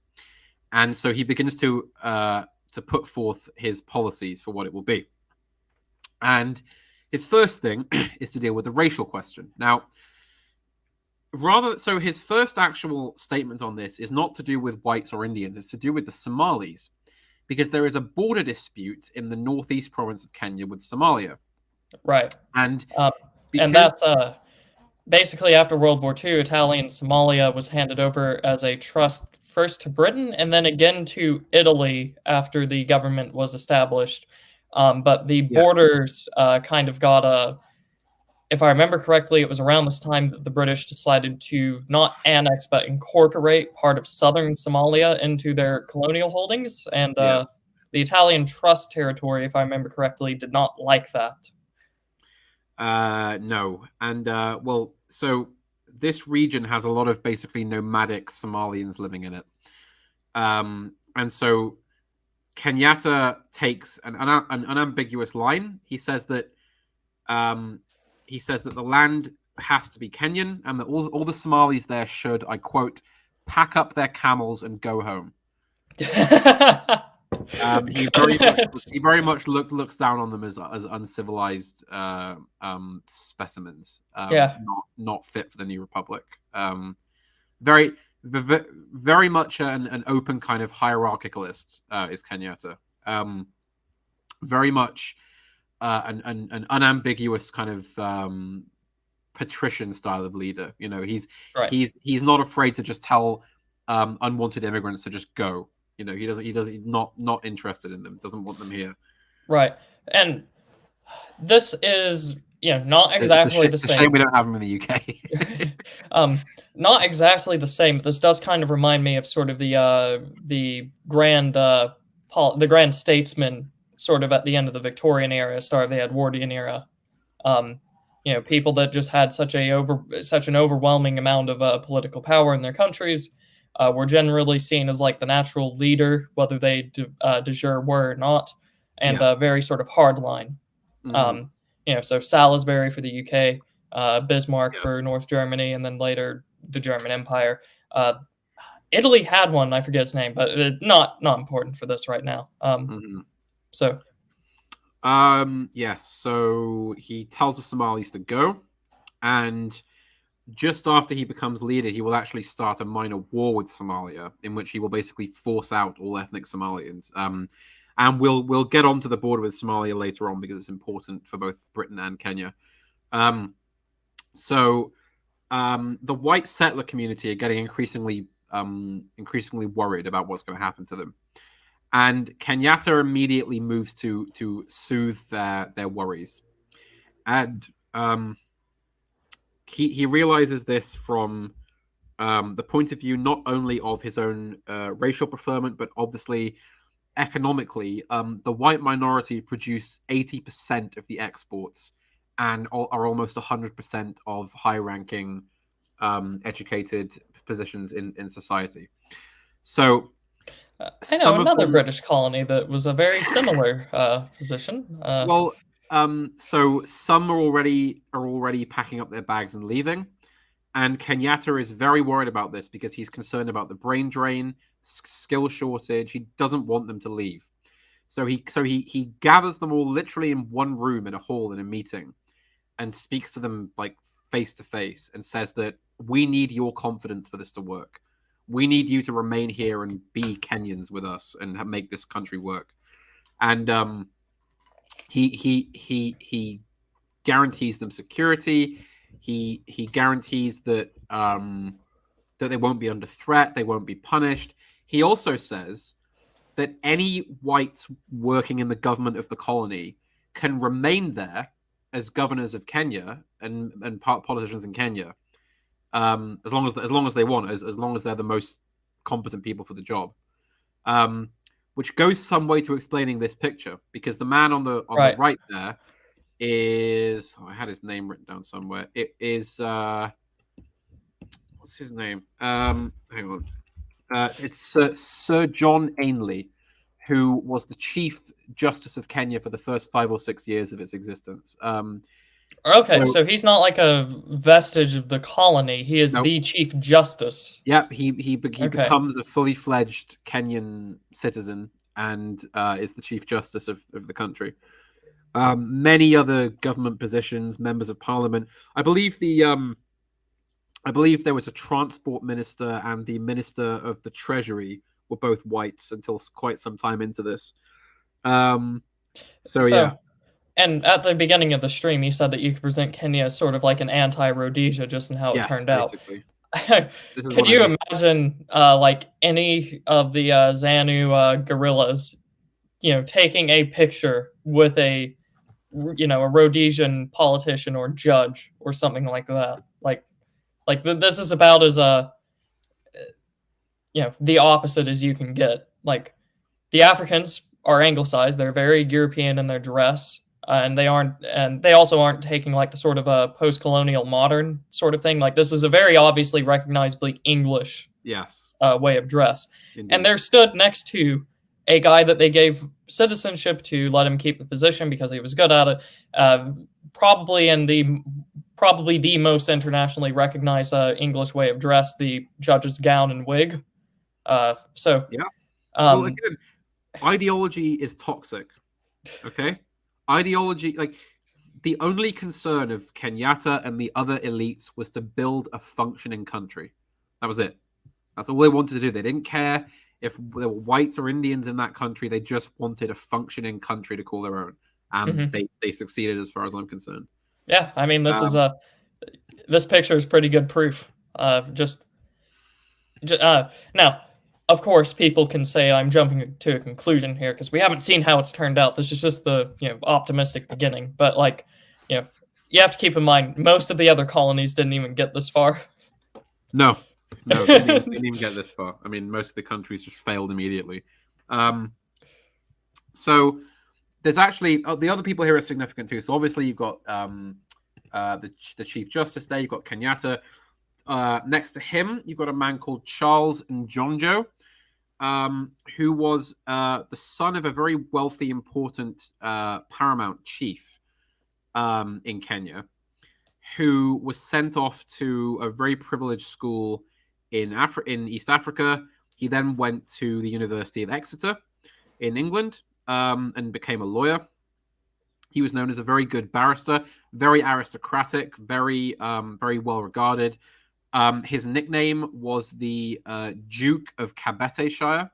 and so he begins to put forth his policies for what it will be. And his first thing is to deal with the racial question. Now, his first actual statement on this is not to do with whites or Indians; it's to do with the Somalis, because there is a border dispute in the northeast province of Kenya with Somalia, Right. and Um, and because that's basically after World War II, Italian Somalia was handed over as a trust first to Britain and then again to Italy after the government was established. But the yeah, borders kind of got if I remember correctly, it was around this time that the British decided to not annex but incorporate part of southern Somalia into their colonial holdings. And yes. the Italian Trust territory, if I remember correctly, did not like that. No, and well, so this region has a lot of basically nomadic Somalians living in it, and so Kenyatta takes an unambiguous line. He says that the land has to be Kenyan, and that all the Somalis there should, I quote, pack up their camels and go home. He very much looks down on them as uncivilized specimens, Yeah. not fit for the new republic. Very very much an open kind of hierarchicalist is Kenyatta. Very much an unambiguous kind of patrician style of leader. You know, Right. he's not afraid to just tell unwanted immigrants to just go. You know, he's not interested in them, doesn't want them here. Right. And this is, not exactly the It's a shame same. we don't have them in the UK. Not exactly the same, but this does kind of remind me of sort of the the grand statesman sort of at the end of the Victorian era, start of the Edwardian era. Um, people that just had such an overwhelming amount of political power in their countries were generally seen as like the natural leader, whether they de jure were or not, and Yes. very sort of hardline. Mm-hmm. So Salisbury for the UK, Bismarck Yes. for North Germany, and then later the German Empire. Italy had one, I forget his name, but not important for this right now. Mm-hmm. So Yes. So he tells the Somalis to go, and just after he becomes leader, he will actually start a minor war with Somalia, in which he will basically force out all ethnic Somalians. And we'll get onto the border with Somalia later on because it's important for both Britain and Kenya. So the white settler community are getting increasingly worried about what's going to happen to them, and Kenyatta immediately moves to soothe their worries, and he realizes this from the point of view not only of his own racial preferment, but obviously economically. The white minority produce 80% of the exports and are almost 100% of high-ranking, educated positions in society. So I know some of another them, British colony that was a very similar position. well, so some are already packing up their bags and leaving. And Kenyatta is very worried about this because he's concerned about the brain drain, skill shortage. He doesn't want them to leave. So he gathers them all literally in one room in a hall in a meeting and speaks to them like face to face and says that we need your confidence for this to work. We need you to remain here and be Kenyans with us and make this country work. And he guarantees them security. He guarantees that that they won't be under threat, they won't be punished. He also says that any whites working in the government of the colony can remain there as governors of Kenya and politicians in Kenya, as long as they want, as long as they're the most competent people for the job. Which goes some way to explaining this picture, because the man on the right. right there is, I had his name written down somewhere. It is what's his name? Hang on. It's Sir John Ainley, who was the Chief Justice of Kenya for the first 5 or 6 years of its existence. Okay, So so he's not like a vestige of the colony. He is no, the Chief Justice. yeah, he Okay. becomes a fully fledged Kenyan citizen and is the Chief Justice of the country. Many other government positions, members of parliament. I believe there was a transport minister and the minister of the treasury were both whites until quite some time into this. So yeah, So, and at the beginning of the stream, you said that you could present Kenya as sort of like an anti-Rhodesia, just in how it yes, turned out. basically, this is Could what I you mean. imagine, like any of the ZANU guerrillas, taking a picture with a Rhodesian politician or judge or something like that? This is about as the opposite as you can get. Like the Africans are anglicized; they're very European in their dress, and they also aren't taking like the sort of a post-colonial modern sort of thing. Like this is a very obviously recognizably English Yes, way of dress, and indeed. they're stood next to a guy that they gave citizenship to let him keep the position because he was good at it. Uh, probably in the Probably the most internationally recognized English way of dress, the judge's gown and wig. Uh, so, Yeah. Well, um, again, ideology is toxic. Okay, ideology, like the only concern of Kenyatta and the other elites was to build a functioning country. That was it. That's all they wanted to do. They didn't care if there were whites or Indians in that country. They just wanted a functioning country to call their own, and mhm. they succeeded as far as I'm concerned. Yeah, I mean, Um, this picture is pretty good proof. Now, of course, people can say I'm jumping to a conclusion here because we haven't seen how it's turned out. This is just the optimistic beginning. But like, you know, you have to keep in mind most of the other colonies didn't even get this far. no, no, they didn't even get this far. I mean, most of the countries just failed immediately. Um, so there's actually the other people here are significant too. So obviously you've got the Chief Justice there. You've got Kenyatta. Next to him, you've got a man called Charles Njonjo, who was the son of a very wealthy, important paramount chief in Kenya, who was sent off to a very privileged school in East Africa. He then went to the University of Exeter in England and became a lawyer. He was known as a very good barrister, very aristocratic, very well regarded. His nickname was the Duke of Kabeteshire,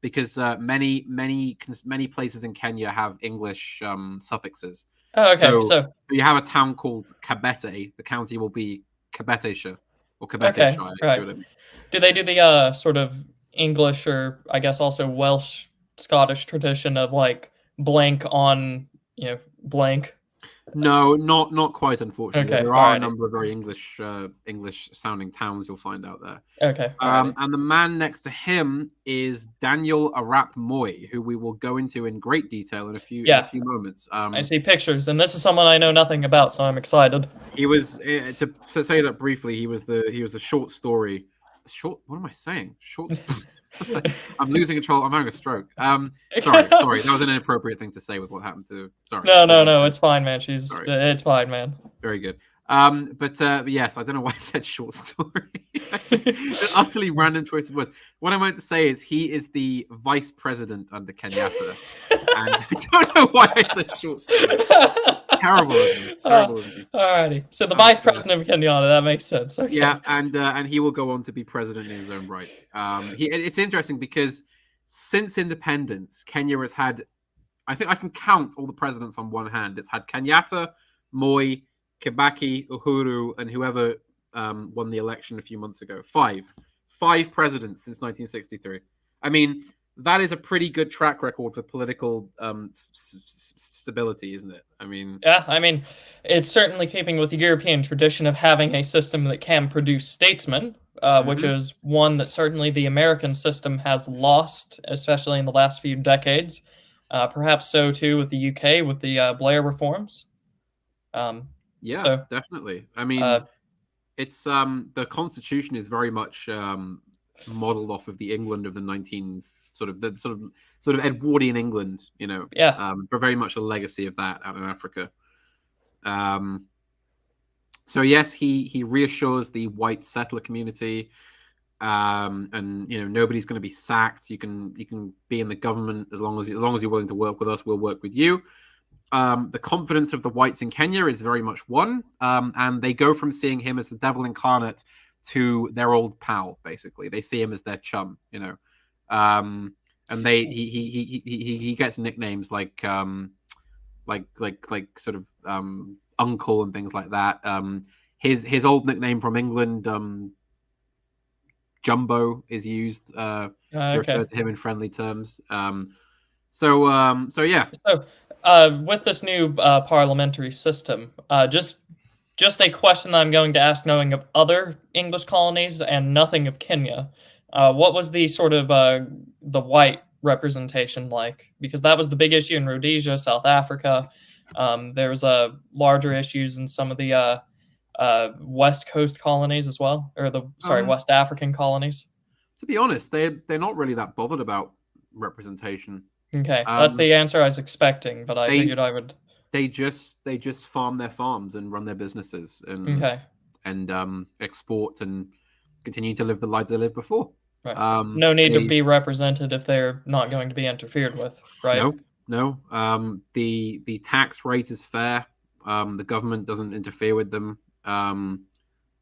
because many places in Kenya have English suffixes. Oh, okay. So you have a town called Kabete. The county will be Kabeteshire or Okay, Kabeteshire. You see right. what I mean? Do they do the sort of English or I guess also Welsh Scottish tradition of like blank on blank? No, not quite. Unfortunately, Okay, there are a alrighty. number of very English sounding towns you'll find out there. Okay, alrighty. And the man next to him is Daniel Arap Moy, who we will go into in great detail in a Yeah, few moments. I see pictures, and this is someone I know nothing about, so I'm excited. He was to say that briefly. He was a short story. Short. What am I saying? Short. I'm losing control. I'm having a stroke. Sorry. That was an inappropriate thing to say with what happened to. Sorry. No, no, no. It's fine, man. Sorry. It's fine, man. Very good. But yes, I don't know why I said short story. An utterly random choice of words. What I meant to say is he is the vice president under Kenyatta, and I don't know why I said short story. Terrible of me. Terrible of me. Alrighty. So the vice president of Kenyatta, that makes sense. Okay. Yeah, and he will go on to be president in his own right. It's interesting because since independence, Kenya has had, I think I can count all the presidents on one hand. It's had Kenyatta, Moi, Kibaki, Uhuru, and whoever won the election a few months ago. Five presidents since 1963. I mean, that is a pretty good track record for political stability, isn't it? I mean, Yeah, I mean, it's certainly keeping with the European tradition of having a system that can produce statesmen, which is one that certainly the American system has lost, especially in the last few decades. Perhaps so too with the UK with the Blair reforms. yeah, So, definitely. I uh, mean, it's the Constitution is very much modeled off of the England of the 19 sort of Edwardian England, yeah, for very much a legacy of that out in Africa. So yes, he reassures the white settler community, and nobody's going to be sacked. You can be in the government as long as you're willing to work with us. We'll work with you. The confidence of the whites in Kenya is very much won, and they go from seeing him as the devil incarnate to their old pal. Basically, they see him as their chum. And he gets nicknames like sort of uncle and things like that. His old nickname from England, Jumbo, is used to okay. refer to him in friendly terms. So yeah. So, with this new parliamentary system, just a question that I'm going to ask, knowing of other English colonies and nothing of Kenya. What was the sort of the white representation like? Because that was the big issue in Rhodesia, South Africa. There was larger issues in some of the West Coast colonies as well, or West African colonies. To be honest, they're not really that bothered about representation. Okay, that's the answer I was expecting, but I figured I would. They just farm their farms and run their businesses and export and continue to live the lives they lived before. Right. No need to be represented if they're not going to be interfered with, right? No. The tax rate is fair. The government doesn't interfere with them.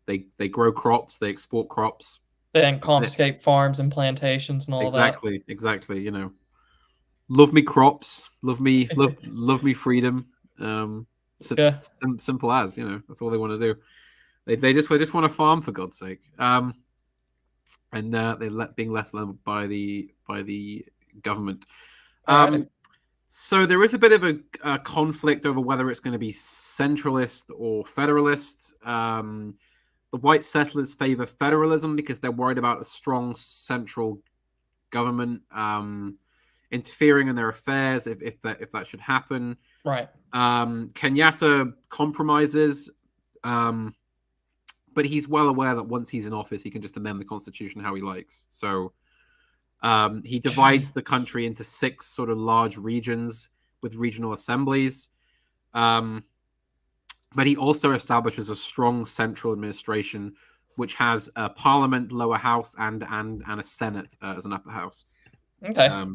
They grow crops. They export crops. They didn't confiscate farms and plantations and all that. Exactly. Love me crops. Love me freedom. Simple as, that's all they want to do. They just want to farm, for God's sake. And they're being left alone by the government. So there is a bit of a conflict over whether it's going to be centralist or federalist. The white settlers favor federalism because they're worried about a strong central government interfering in their affairs if that should happen. Right. Kenyatta compromises, but he's well aware that once he's in office, he can just amend the constitution how he likes. So he divides the country into 6 sort of large regions with regional assemblies. But he also establishes a strong central administration, which has a parliament, lower house, and a senate as an upper house. Okay.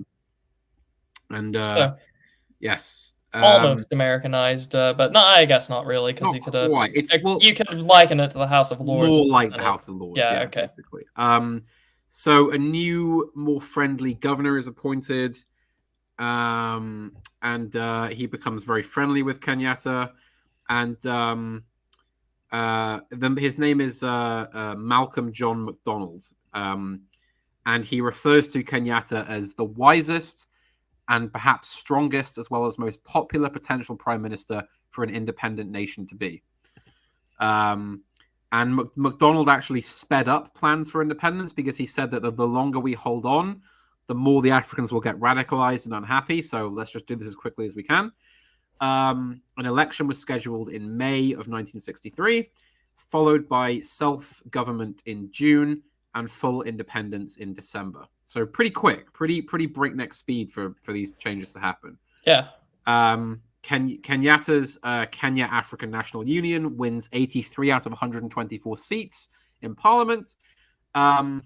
Yes. Um, Almost Americanized, but no, I guess not really, because not quite. It's well you could liken it to the House of Lords more in the like the Senate. House of Lords, Yeah, yeah, okay. basically. So a new, more friendly governor is appointed, and he becomes very friendly with Kenyatta, and his name is Malcolm John MacDonald, and he refers to Kenyatta as the wisest and perhaps strongest, as well as most popular potential prime minister for an independent nation to be. And MacDonald actually sped up plans for independence because he said that the longer we hold on, the more the Africans will get radicalized and unhappy. So let's just do this as quickly as we can. An election was scheduled in May of 1963, followed by self-government in June and full independence in December. So pretty quick, pretty breakneck speed for these changes to happen. Yeah. Kenyatta's Kenya African National Union wins 83 out of 124 seats in parliament. And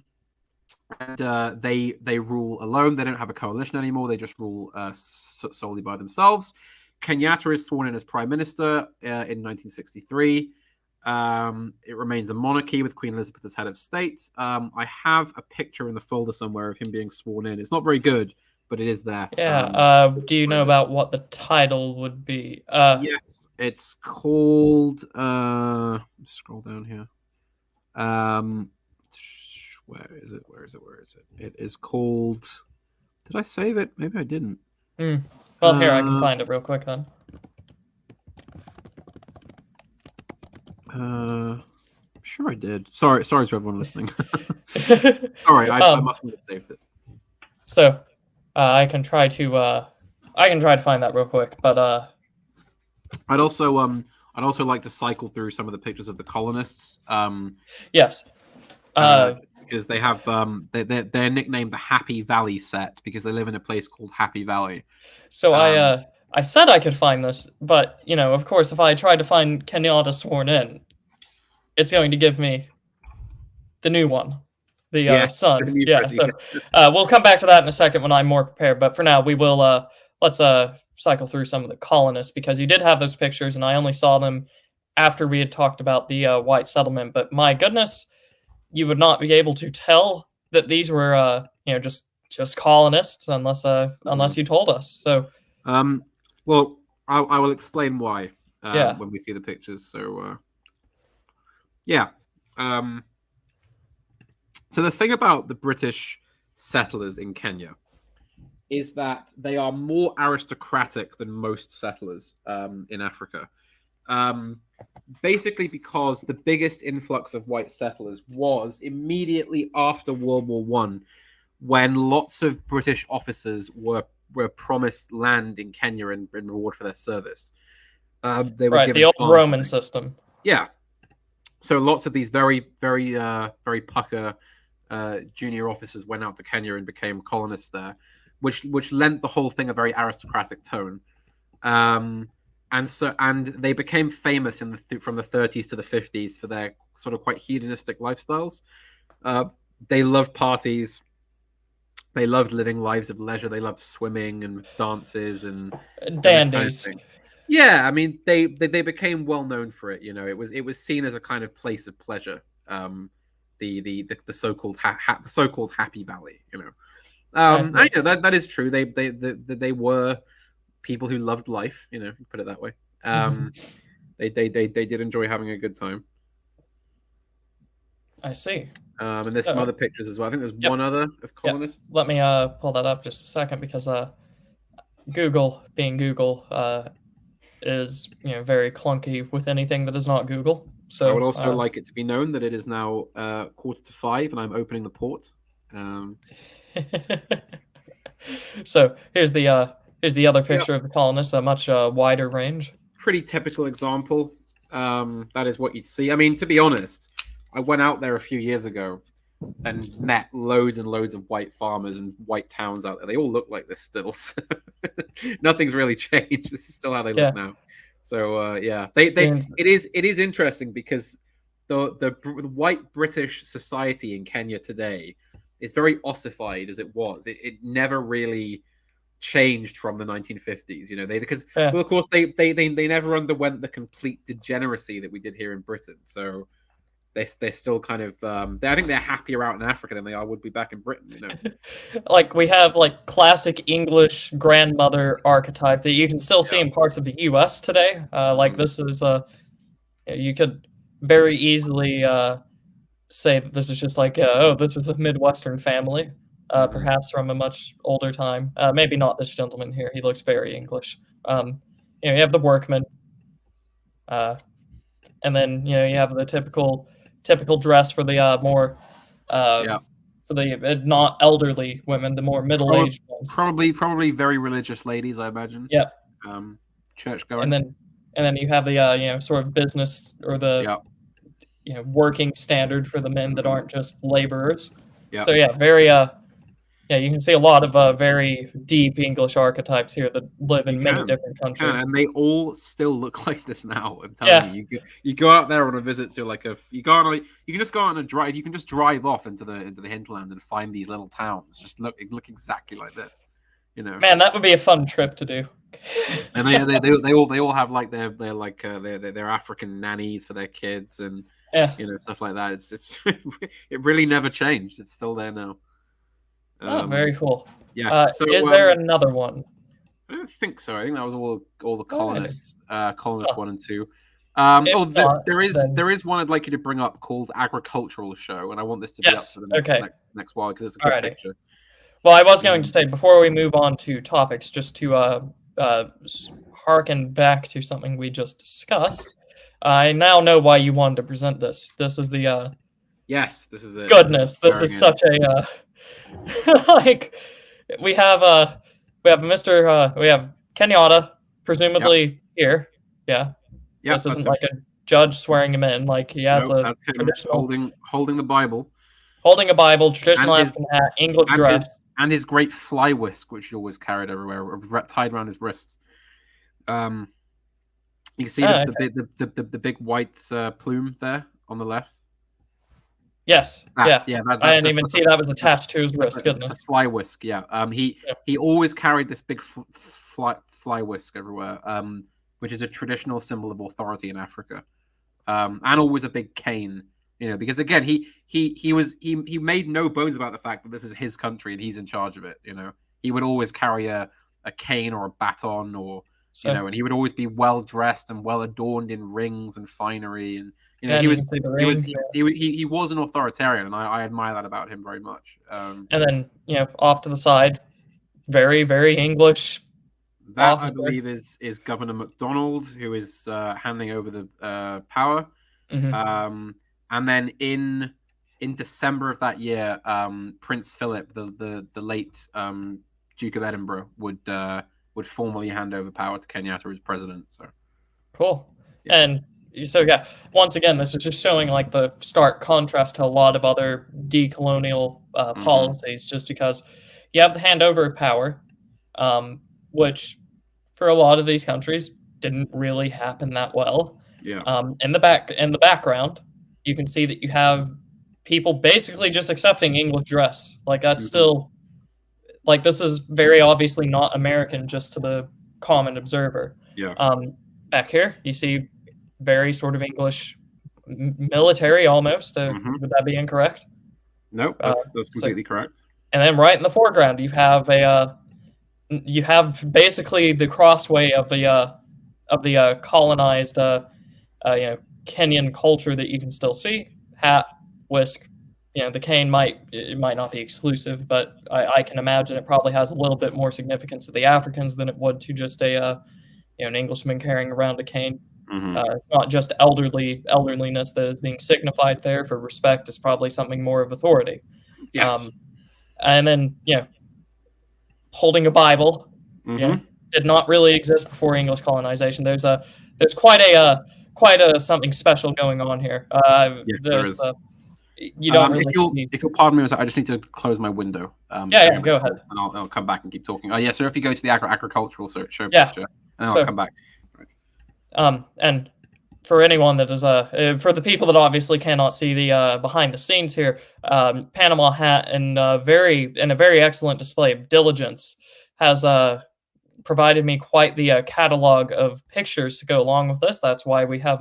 they rule alone. They don't have a coalition anymore. They just rule solely by themselves. Kenyatta is sworn in as prime minister in 1963. It remains a monarchy with Queen Elizabeth as head of state. I have a picture in the folder somewhere of him being sworn in. It's not very good, but it is there. Yeah. Do you know about what the title would be? Yes, it's called. Scroll down here. Where is it? Where is it? Where is it? It is called. Did I save it? Maybe I didn't. Well, here, I can find it real quick then. Sure I did. Sorry to everyone listening. Sorry, I must have saved it. So, I can try to find that real quick, but I'd also like to cycle through some of the pictures of the colonists. Yes. Because they have they're nicknamed the Happy Valley set because they live in a place called Happy Valley. So I said I could find this, but of course, if I tried to find Kenyatta sworn in, it's going to give me the new one, the son. Yeah. So we'll come back to that in a second when I'm more prepared. But for now, we will let's cycle through some of the colonists because you did have those pictures, and I only saw them after we had talked about the white settlement. But my goodness, you would not be able to tell that these were just colonists unless you told us. So well, I will explain why yeah. when we see the pictures. So yeah. So the thing about the British settlers in Kenya is that they are more aristocratic than most settlers in Africa. Basically because the biggest influx of white settlers was immediately after World War One, when lots of British officers were promised land in Kenya in reward for their service. They were given the old farms Roman system. Yeah. So lots of these very pucker junior officers went out to Kenya and became colonists there, which lent the whole thing a very aristocratic tone. And they became famous from the 30s to the 50s for their sort of quite hedonistic lifestyles. They loved parties. They loved living lives of leisure. They loved swimming and dances and dandies. Kind of yeah, I mean they became well known for it. It was seen as a kind of place of pleasure. The so-called the so-called Happy Valley. That is true. They were people who loved life. Put it that way. They did enjoy having a good time. I see. And there's some other pictures as well. I think there's one other of colonists. Yep. Let me pull that up just a second because Google, being Google, is very clunky with anything that is not Google. So I would also like it to be known that it is now 4:45 and I'm opening the port. So here's the other picture of the colonists, a much wider range. Pretty typical example. That is what you'd see. I mean, to be honest, I went out there a few years ago and met loads and loads of white farmers and white towns out there. They all look like this still. So nothing's really changed. This is still how they look now. So it is interesting because the white British society in Kenya today is very ossified as it was. It never really changed from the 1950s. You know, because Yeah. well, of course they never underwent the complete degeneracy that we did here in Britain. So they're still kind of I think they're happier out in Africa than they would be back in Britain. You know, Like we have like classic English grandmother archetype that you can still see yeah. in parts of the U.S. today. Like this is you could very easily say that this is just like oh, this is a Midwestern family, perhaps from a much older time. Maybe not this gentleman here. He looks very English. You have the workman, and then you have the typical dress for the more Yeah. for the not elderly women, the more middle-aged ones. Probably very religious ladies, I imagine. Yeah. Church going. And then you have the sort of business or the working standard for the men that aren't just laborers. Yeah. So very you can see a lot of very deep English archetypes here that live in many different countries. And they all still look like this now. I'm telling you, you go out there on a visit to you can just go on a drive. You can just drive off into the hinterland and find these little towns. Just look exactly like this. You know, man, that would be a fun trip to do. And they all have like their African nannies for their kids and stuff like that. It's it really never changed. It's still there now. Very cool. Yes. So, is there another one? I don't think so. I think that was all the colonists, colonists 1 and 2. There is one I'd like you to bring up called Agricultural Show, and I want this to be up for the next while because it's a good picture. Well, I was going to say before we move on to topics, just to harken back to something we just discussed. I now know why you wanted to present this. This is the yes, this is it. Goodness, this is such a like we have Mr. We have Kenyatta presumably here. Yeah. This isn't like a judge swearing him in. Like he has that's him holding the Bible. Holding a Bible, traditional African hat, English dress. And his great fly whisk, which he always carried everywhere, tied around his wrists. You can see the big white plume there on the left. Yes. I didn't even see that was attached to his wrist. Goodness. It's a fly whisk. Yeah. He always carried this big fly whisk everywhere, which is a traditional symbol of authority in Africa, and always a big cane. You know, because again, he made no bones about the fact that this is his country and he's in charge of it. You know, he would always carry a cane or a baton, or and he would always be well dressed and well adorned in rings and finery, and he was an authoritarian, and I admire that about him very much. And then off to the side, very very English. That officer. I believe is Governor MacDonald, who is handing over the power. Mm-hmm. And then in December of that year, Prince Philip, the late Duke of Edinburgh, would formally hand over power to Kenyatta as president. So cool. Yeah. And so once again, this is just showing like the stark contrast to a lot of other decolonial policies, just because you have the handover of power, which for a lot of these countries didn't really happen that well. Yeah. In the background, you can see that you have people basically just accepting English dress. Like that's still, like this is very obviously not American just to the common observer. Yeah. Back here, you see very sort of English military almost. Would that be incorrect? Nope, that's completely correct. And then right in the foreground, you have basically the crossway of the colonized Kenyan culture that you can still see. Hat, whisk, the cane might not be exclusive, but I can imagine it probably has a little bit more significance to the Africans than it would to just an Englishman carrying around a cane. It's not just elderliness that is being signified there. For respect, it's probably something more of authority. Yes. And then holding a Bible, did not really exist before English colonization. There's quite a something special going on here. Yes, there is. You don't really if you'll pardon me, I just need to close my window. Go ahead. And I'll come back and keep talking. So if you go to the agricultural show picture, and I'll come back. Right. And for anyone that is for the people that obviously cannot see the behind the scenes here, Panama Hat in a very excellent display of diligence has provided me quite the catalog of pictures to go along with this. That's why we have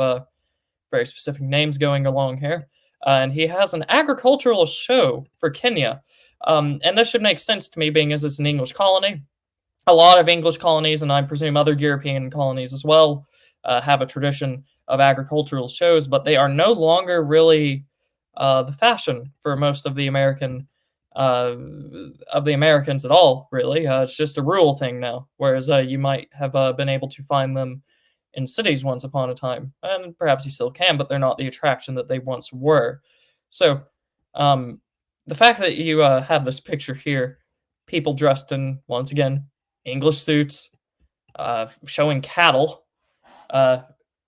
very specific names going along here. And he has an agricultural show for Kenya. And this should make sense to me, being as it's an English colony. A lot of English colonies, and I presume other European colonies as well, have a tradition of agricultural shows, but they are no longer really the fashion for most uh, of the Americans at all. Really, it's just a rural thing now. Whereas you might have been able to find them in cities once upon a time, and perhaps you still can, but they're not the attraction that they once were. So, um, the fact that you have this picture here, people dressed in, once again, English suits, showing cattle. Uh,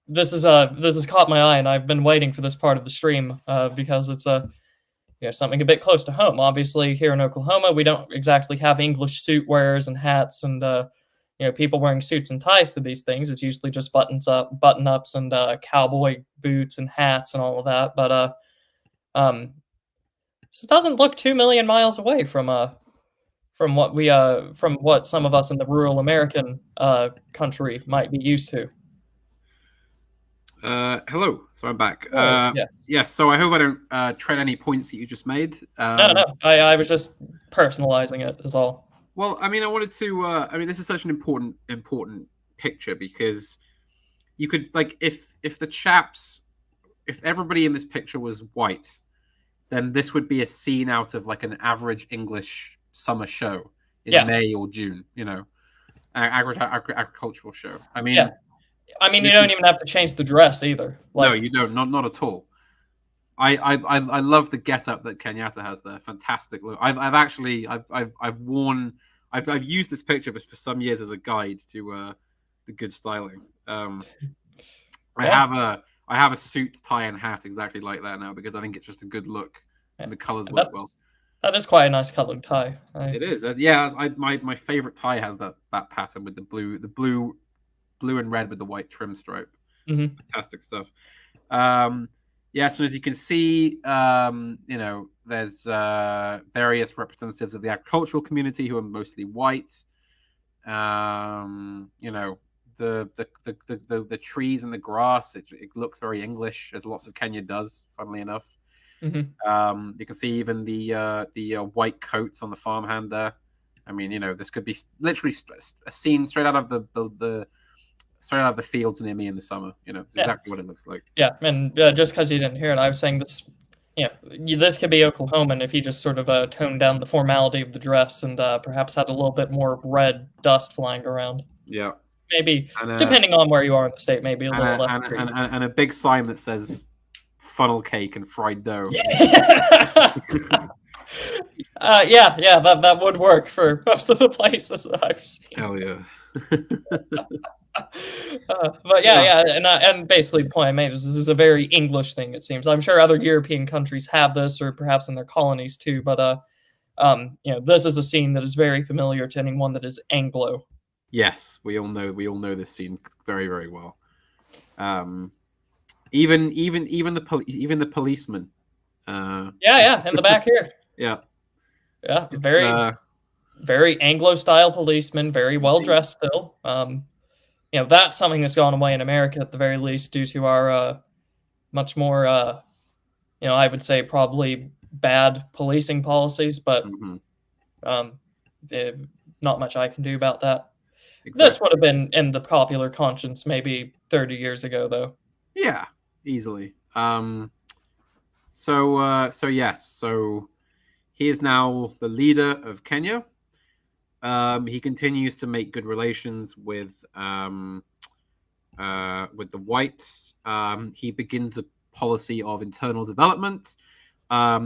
this has caught my eye, and I've been waiting for this part of the stream because it's something a bit close to home. Obviously, here in Oklahoma, we don't exactly have English suit wearers and hats and people wearing suits and ties to these things. It's usually just button ups, and cowboy boots and hats and all of that. But um, this doesn't look 2 million miles away from what some of us in the rural American country might be used to. Hello, so I'm back. Yes. Yes, so I hope I don't tread any points that you just made. No. I was just personalizing it, is all. Well, I mean, I wanted to. This is such an important picture because you could if everybody in this picture was white, then this would be a scene out of like an average English summer show in May or June. Agricultural show. I mean, you don't even have to change the dress either. No, you don't. Not at all. I love the getup that Kenyatta has there. Fantastic look. I've used this picture for some years as a guide to the good styling. I have a suit, tie, and hat exactly like that now because I think it's just a good look and the colors work well. That is quite a nice colored tie. It is. Yeah, my favorite tie has that pattern with the blue and red with the white trim stripe. Mm-hmm. Fantastic stuff. So as you can see, there's various representatives of the agricultural community who are mostly white. The trees and the grass, it looks very English, as lots of Kenya does, funnily enough. Mm-hmm. You can see even the white coats on the farmhand there. I mean, this could be literally a scene straight out of the fields near me in the summer. It's exactly what it looks like. Yeah, and just because you didn't hear it, I was saying this. This could be Oklahoman if you just sort of toned down the formality of the dress and perhaps had a little bit more red dust flying around. Yeah, maybe depending on where you are in the state, maybe a little less. And a big sign that says funnel cake and fried dough. That would work for most of the places that I've seen. Hell yeah. And basically the point I made is this is a very English thing. It seems I'm sure other European countries have this, or perhaps in their colonies too. But this is a scene that is very familiar to anyone that is Anglo. Yes, we all know this scene very, very well. Even the policeman. In the back here. Yeah, very Anglo-style policeman, very well dressed still. That's something that's gone away in America at the very least due to our much more, I would say probably bad policing policies, but not much I can do about that. Exactly. This would have been in the popular conscience maybe 30 years ago, though. Yeah, easily. So he is now the leader of Kenya. He continues to make good relations with the whites. He begins a policy of internal development.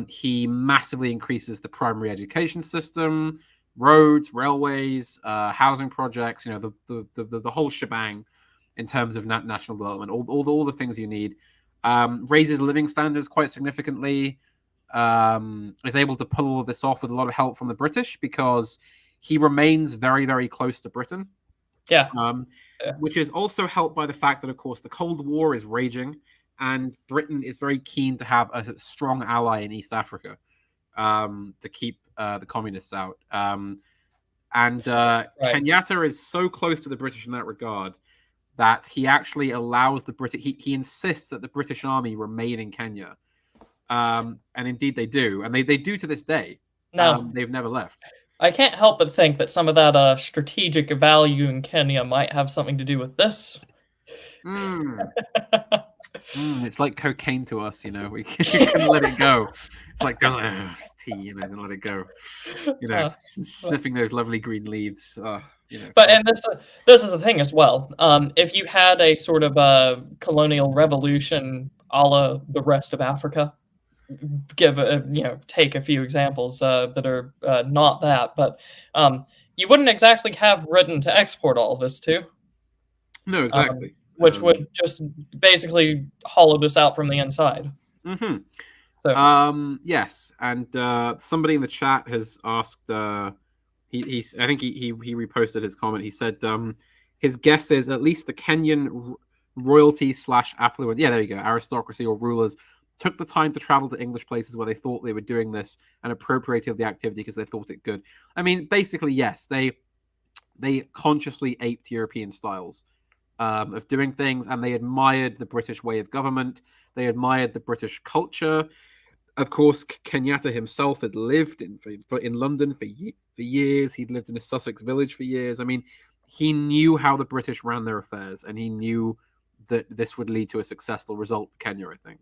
He massively increases the primary education system, roads, railways, housing projects. The whole shebang in terms of national development. All the things you need. Raises living standards quite significantly. Is able to pull all of this off with a lot of help from the British because he remains very, very close to Britain. Yeah. Which is also helped by the fact that, of course, the Cold War is raging and Britain is very keen to have a strong ally in East Africa to keep the communists out. And Right. Kenyatta is so close to the British in that regard that he actually allows the British. He insists that the British Army remain in Kenya, and indeed they do, and they do to this day. Now, They've never left. I can't help but think that some of that strategic value in Kenya might have something to do with this. Mm. It's like cocaine to us, you know. We can let it go. It's like don't tea, you know, don't let it go. You know, Uh, but sniffing those lovely green leaves. You know. but and this is the thing as well. If you had a sort of colonial revolution a la the rest of Africa, take a few examples that are not that, but you wouldn't exactly have Britain to export all of this to, No, um, exactly. which would just basically hollow this out from the inside. Mm-hmm. So, Yes, and somebody in the chat has asked. He's I think he reposted his comment. He said his guess is at least the Kenyan royalty slash affluent. Yeah, there you go. Aristocracy or rulers took the time to travel to English places where they thought they were doing this and appropriated the activity because they thought it good. I mean, basically, yes, they consciously aped European styles of doing things, and they admired the British way of government. They admired the British culture. Of course, Kenyatta himself had lived in London for years. He'd lived in a Sussex village for years. I mean, he knew how the British ran their affairs, and he knew that this would lead to a successful result for Kenya. I think,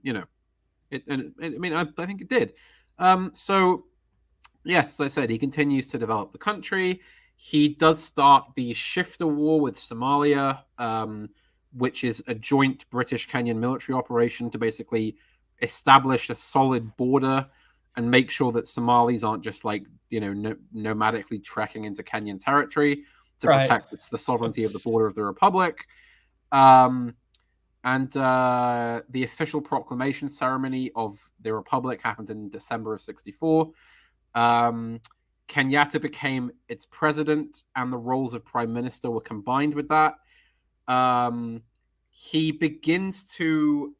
you know, I mean, I think it did. So yes, as I said, he continues to develop the country. He does start the Shifter War with Somalia, which is a joint British-Kenyan military operation to basically establish a solid border and make sure that Somalis aren't just like, you know, nomadically trekking into Kenyan territory to right, protect the sovereignty of the border of the Republic. Um, and the official proclamation ceremony of the Republic happened in December of 64. Kenyatta became its president, and the roles of prime minister were combined with that. He begins to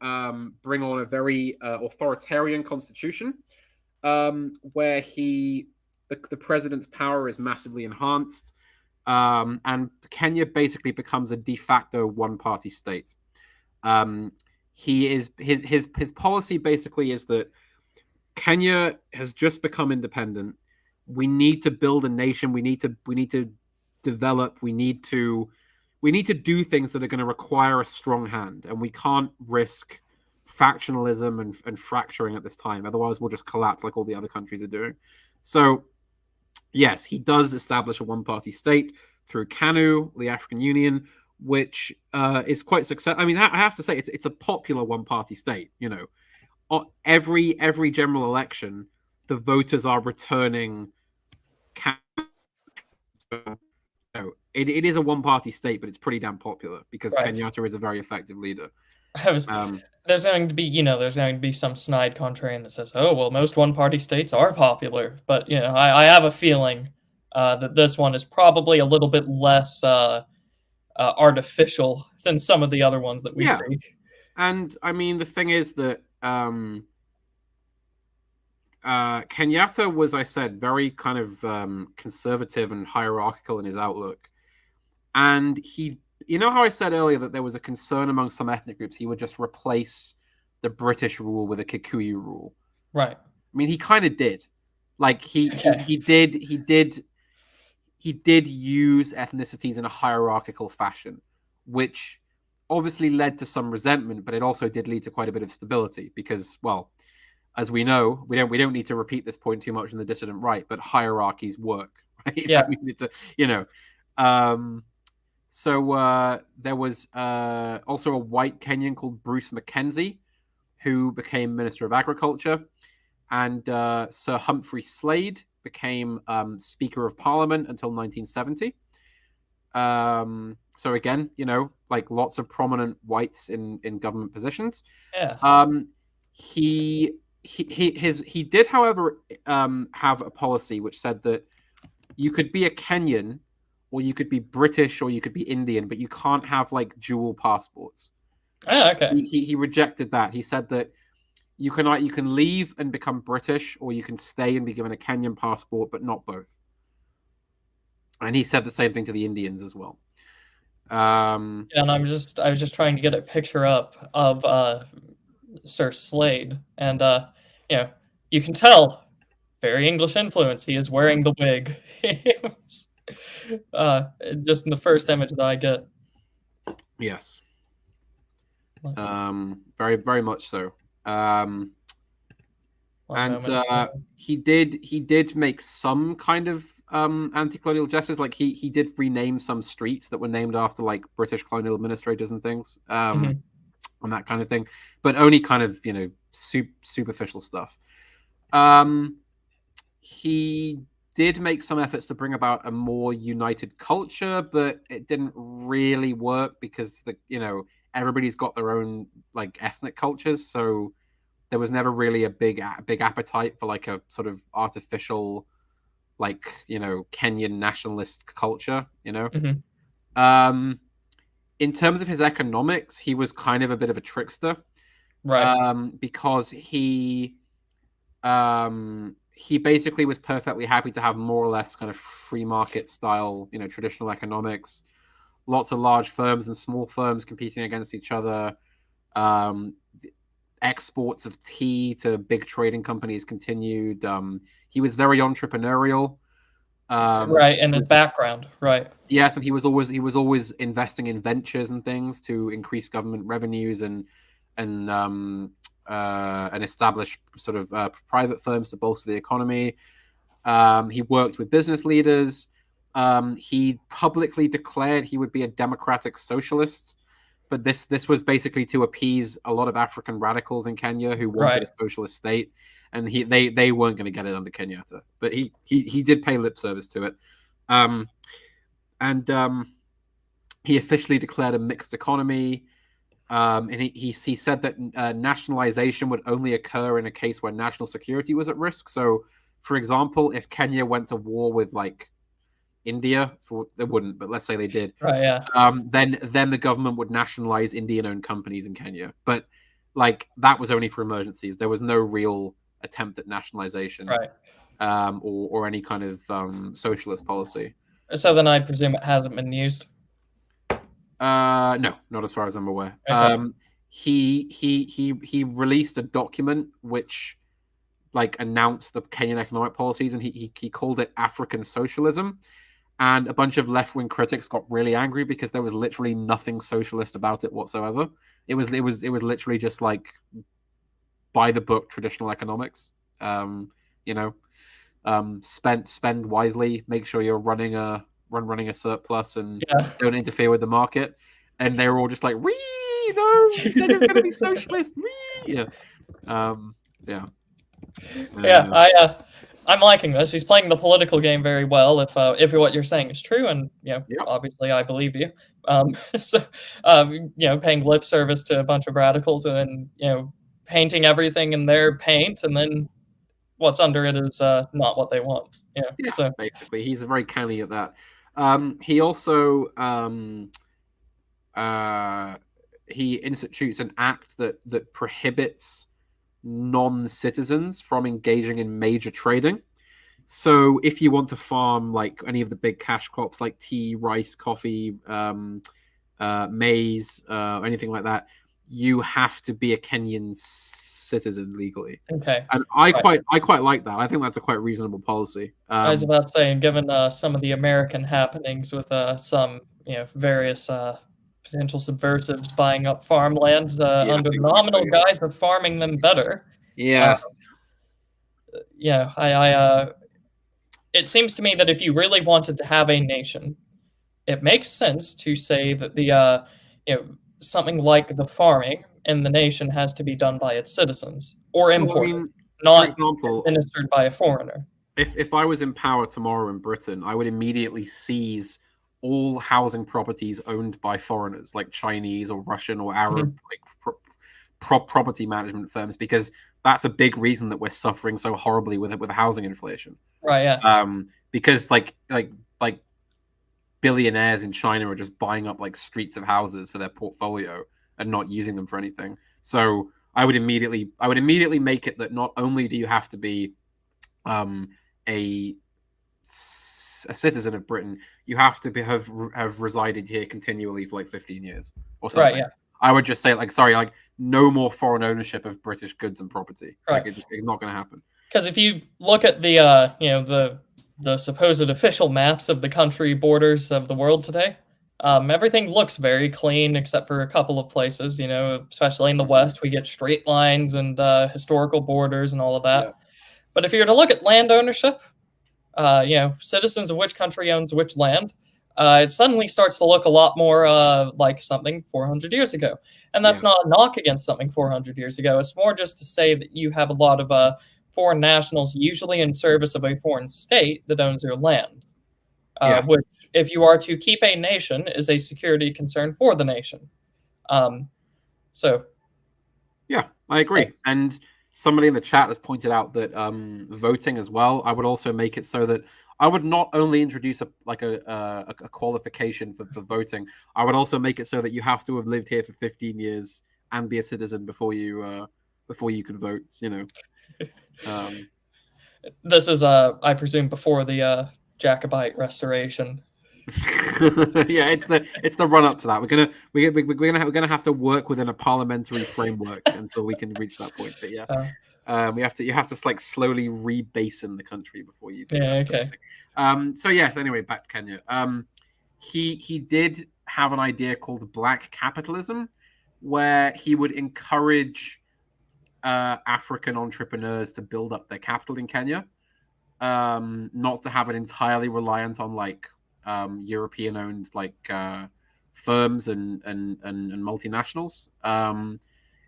bring on a very authoritarian constitution, where the president's power is massively enhanced, and Kenya basically becomes a de facto one-party state. His policy basically is that Kenya has just become independent. We need to build a nation. We need to develop. We need to do things that are going to require a strong hand, and we can't risk factionalism and fracturing at this time. Otherwise, we'll just collapse like all the other countries are doing. So, yes, he does establish a one-party state through KANU, the African Union, which is quite successful. I mean, I have to say, it's a popular one-party state. You know, every general election, the voters are returning. So, no, it is a one-party state, but it's pretty damn popular because right. Kenyatta is a very effective leader. I was, Um, there's going to be, there's going to be some snide contrarian that says, "Oh, well, most one-party states are popular," but I have a feeling that this one is probably a little bit less artificial than some of the other ones that we yeah, see. and I mean the thing is that Kenyatta was, I said, very kind of conservative and hierarchical in his outlook, and you know how I said earlier that there was a concern among some ethnic groups he would just replace the British rule with a Kikuyu rule. Right. I mean, he kind of did. Like Okay. he did use ethnicities in a hierarchical fashion, which obviously led to some resentment, but it also did lead to quite a bit of stability because, well, as we know, we don't need to repeat this point too much in the dissident right, but hierarchies work, right? Yeah. I mean, it's so there was also a white Kenyan called Bruce Mackenzie, who became Minister of Agriculture, and Sir Humphrey Slade became Speaker of Parliament until 1970. So again, like lots of prominent whites in government positions. Yeah. He did, however, have a policy which said that you could be a Kenyan, or you could be British, or you could be Indian, but you can't have like dual passports. Oh, okay. He rejected that. He said that you can leave and become British, or you can stay and be given a Kenyan passport, but not both. And he said the same thing to the Indians as well. Um, And I was just trying to get a picture up of Sir Slade, and you know, you can tell very English influence. He is wearing the wig. uh, just in the first image that I get. yes, very, very much so. Um, One and moment. he did make some kind of anti-colonial gestures. Like he did rename some streets that were named after like British colonial administrators and things, Mhm. and that kind of thing, but only kind of superficial stuff. Um, he did make some efforts to bring about a more united culture, but it didn't really work because everybody's got their own like ethnic cultures, so there was never really a big appetite for like a sort of artificial like Kenyan nationalist culture. Mhm. Um, in terms of his economics, he was kind of a bit of a trickster, Right. because he basically was perfectly happy to have more or less kind of free market style, traditional economics, lots of large firms and small firms competing against each other. Um, Exports of tea to big trading companies continued. He was very entrepreneurial. Right. And He his was, background. Right. yes, and he was always investing in ventures and things to increase government revenues and establish sort of private firms to bolster the economy. He worked with business leaders. He publicly declared he would be a democratic socialist, but this was basically to appease a lot of African radicals in Kenya who wanted a Right. socialist state, and they weren't going to get it under Kenyatta. But he did pay lip service to it, um, and he officially declared a mixed economy. And he said that nationalization would only occur in a case where national security was at risk. So, for example, if Kenya went to war with like India, they wouldn't, but let's say they did, Right. Yeah. then the government would nationalize Indian-owned companies in Kenya. But like that was only for emergencies. There was no real attempt at nationalization, Right. or any kind of socialist policy. So then I presume it hasn't been used. No, not as far as I'm aware. Okay. He released a document which like announced the Kenyan economic policies, and he called it African socialism. And a bunch of left wing critics got really angry because there was literally nothing socialist about it whatsoever. It was literally just like by the book traditional economics. Um, you know, spend wisely, make sure you're running a surplus, and Yeah. don't interfere with the market. And they were all just like, "Wee, no, he said it was going to be socialist." Wee, yeah, um, yeah, Yeah. uh, I'm liking this. He's playing the political game very well. If what you're saying is true, and yep, obviously I believe you. So, paying lip service to a bunch of radicals, and then painting everything in their paint, and then what's under it is not what they want. Yeah. yeah. So Basically, he's very canny at that. He also uh, he institutes an act that prohibits non-citizens from engaging in major trading. So if you want to farm like any of the big cash crops like tea, rice, coffee, maize, anything like that, you have to be a Kenyan citizen legally. okay. And I Right. quite like that. I think that's a quite reasonable policy. I was about to say, and given some of the American happenings with some, various potential subversives buying up farmlands Yes, under the nominal exactly. guise of farming them better, uh, Yes. it seems to me that if you really wanted to have a nation, it makes sense to say that something like the farming in the nation has to be done by its citizens or Well, I imported, mean, for not example, administered by a foreigner. if I was in power tomorrow in Britain, I would immediately seize all housing properties owned by foreigners, like Chinese or Russian or Arab, Mhm. like property management firms, because that's a big reason that we're suffering so horribly with housing inflation. Right? Yeah. Because like billionaires in China are just buying up like streets of houses for their portfolio and not using them for anything. So I would immediately make it that not only do you have to be um, a a citizen of Britain, you have to have resided here continually for like 15 years or Right, something. yeah. I would just say like, sorry, like no more foreign ownership of British goods and property. Right. Like it's not going to happen. Because if you look at the the supposed official maps of the country borders of the world today, everything looks very clean except for a couple of places. You know, especially in the West, we get straight lines and historical borders and all of Yeah. that. But if you were to look at land ownership, citizens of which country owns which land, it suddenly starts to look a lot more like something 400 years ago. And that's Yeah. not a knock against something 400 years ago. It's more just to say that you have a lot of foreign nationals, usually in service of a foreign state, that owns your land. Yes. Which, if you are to keep a nation, is a security concern for the nation. So, yeah, I agree. thanks. And somebody in the chat has pointed out that voting as well. I would also make it so that I would not only introduce a qualification for voting. I would also make it so that you have to have lived here for 15 years and be a citizen before you can vote. You know. This is, I presume, before the Jacobite Restoration. Yeah, it's the run up to that. We're gonna have to work within a parliamentary framework until we can reach that point. But yeah, you have to like slowly rebasin the country before you do Yeah, that. okay. So yes. Anyway, back to Kenya. He did have an idea called black capitalism, where he would encourage African entrepreneurs to build up their capital in Kenya, not to have it entirely reliant on like European-owned like firms and multinationals.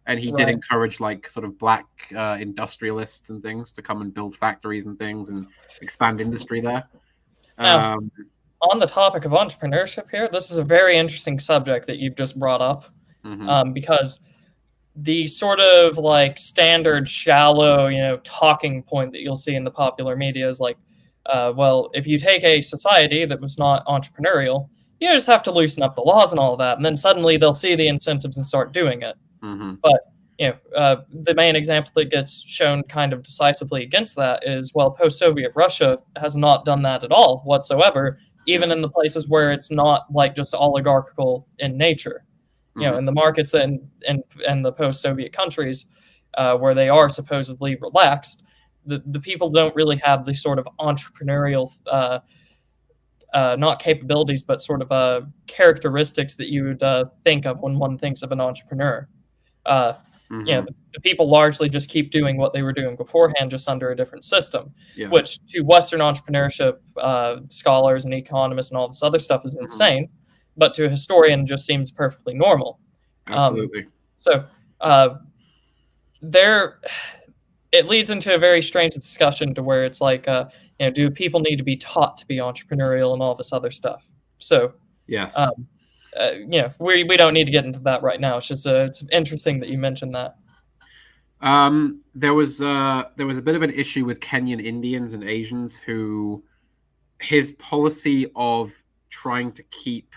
And he did encourage like sort of black industrialists and things to come and build factories and things and expand industry there. Now, on the topic of entrepreneurship here, this is a very interesting subject that you've just brought up, because the sort of like standard shallow, talking point that you'll see in the popular media is like, well, if you take a society that was not entrepreneurial, you just have to loosen up the laws and all of that, and then suddenly they'll see the incentives and start doing it. But the main example that gets shown kind of decisively against that is, well, post-Soviet Russia has not done that at all whatsoever, even in the places where it's not like just oligarchical in nature. In the markets and the post-Soviet countries where they are supposedly relaxed, the people don't really have the sort of entrepreneurial, not capabilities, but sort of characteristics that you would think of when one thinks of an entrepreneur. The people largely just keep doing what they were doing beforehand, just under a different system, which to Western entrepreneurship scholars and economists and all this other stuff is insane. But to a historian, just seems perfectly normal. Absolutely. So it leads into a very strange discussion to where it's like, do people need to be taught to be entrepreneurial and all this other stuff? So yes, we don't need to get into that right now. It's just it's interesting that you mentioned that. There was a bit of an issue with Kenyan Indians and Asians who his policy of trying to keep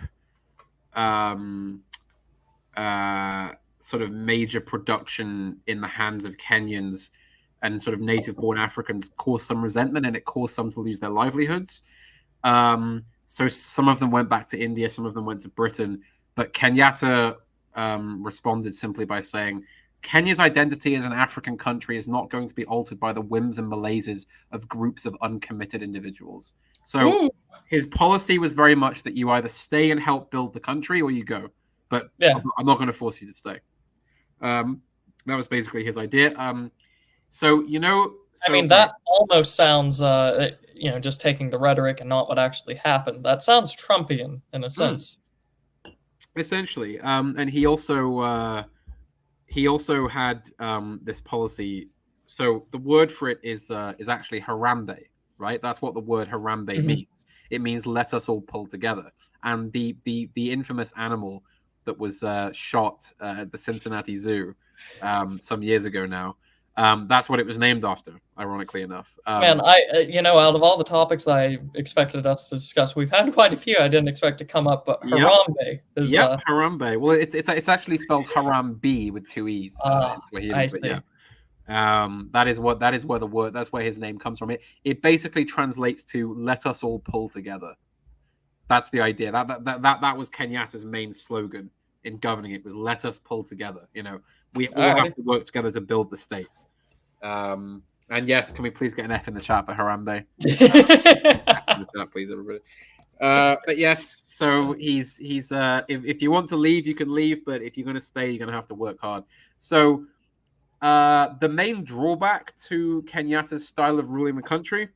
sort of major production in the hands of Kenyans and sort of native-born Africans caused some resentment, and it caused some to lose their livelihoods. So some of them went back to India, some of them went to Britain, but Kenyatta responded simply by saying, Kenya's identity as an African country is not going to be altered by the whims and malaises of groups of uncommitted individuals. So his policy was very much that you either stay and help build the country or you go. But I'm not going to force you to stay. That was basically his idea. That almost sounds, just taking the rhetoric and not what actually happened. That sounds Trumpian in a sense. Essentially. And he also had this policy. So the word for it is actually Harambe, right? That's what the word Harambe means. It means let us all pull together. And the infamous animal that was shot at the Cincinnati Zoo some years ago now, that's what it was named after, ironically enough. Man, out of all the topics I expected us to discuss, we've had quite a few I didn't expect to come up, but Harambe is... Harambe. Well, it's actually spelled Harambe with two E's. I see. Yeah. That is where the word that's where his name comes from. It basically translates to "Let us all pull together." That's the idea. That was Kenyatta's main slogan in governing it was "Let us pull together." We all have Alrighty. to work together to build the state. And yes, can we please get an F in the chat for Harambe? F in the chat, please, everybody. But yes, so he's if you want to leave, you can leave, but if you're going to stay, you're going to have to work hard. So the main drawback to Kenyatta's style of ruling the country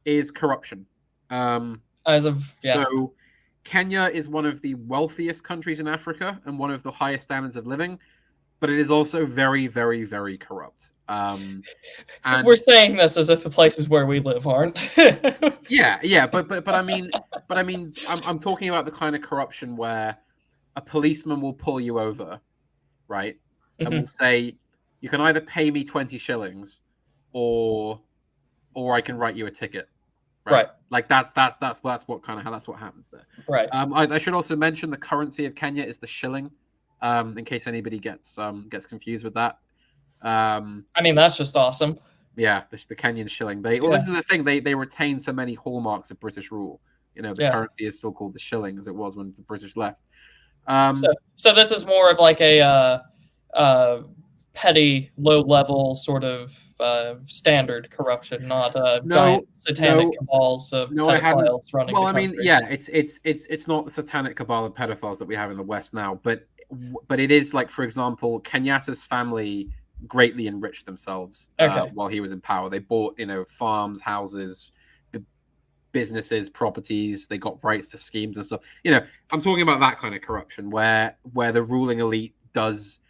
is corruption. Yeah. So Kenya is one of the wealthiest countries in Africa and one of the highest standards of living, but it is also very, very, very corrupt. And We're saying this as if the places where we live aren't. yeah, but I'm talking about the kind of corruption where a policeman will pull you over, right, and will say, "You can either pay me 20 shillings, or I can write you a ticket." Right. Like that's what happens there. Right. I should also mention the currency of Kenya is the shilling, in case anybody gets confused with that. I mean, that's just awesome. Yeah, the Kenyan shilling. This is the thing. They retain so many hallmarks of British rule. The currency is still called the shilling as it was when the British left. So this is more of like a petty, low-level sort of standard corruption, not giant satanic cabals of pedophiles running the country. I mean, yeah, it's not the satanic cabal of pedophiles that we have in the West now, but it is like, for example, Kenyatta's family greatly enriched themselves while he was in power. They bought, farms, houses, businesses, properties. They got rights to schemes and stuff. I'm talking about that kind of corruption where the ruling elite does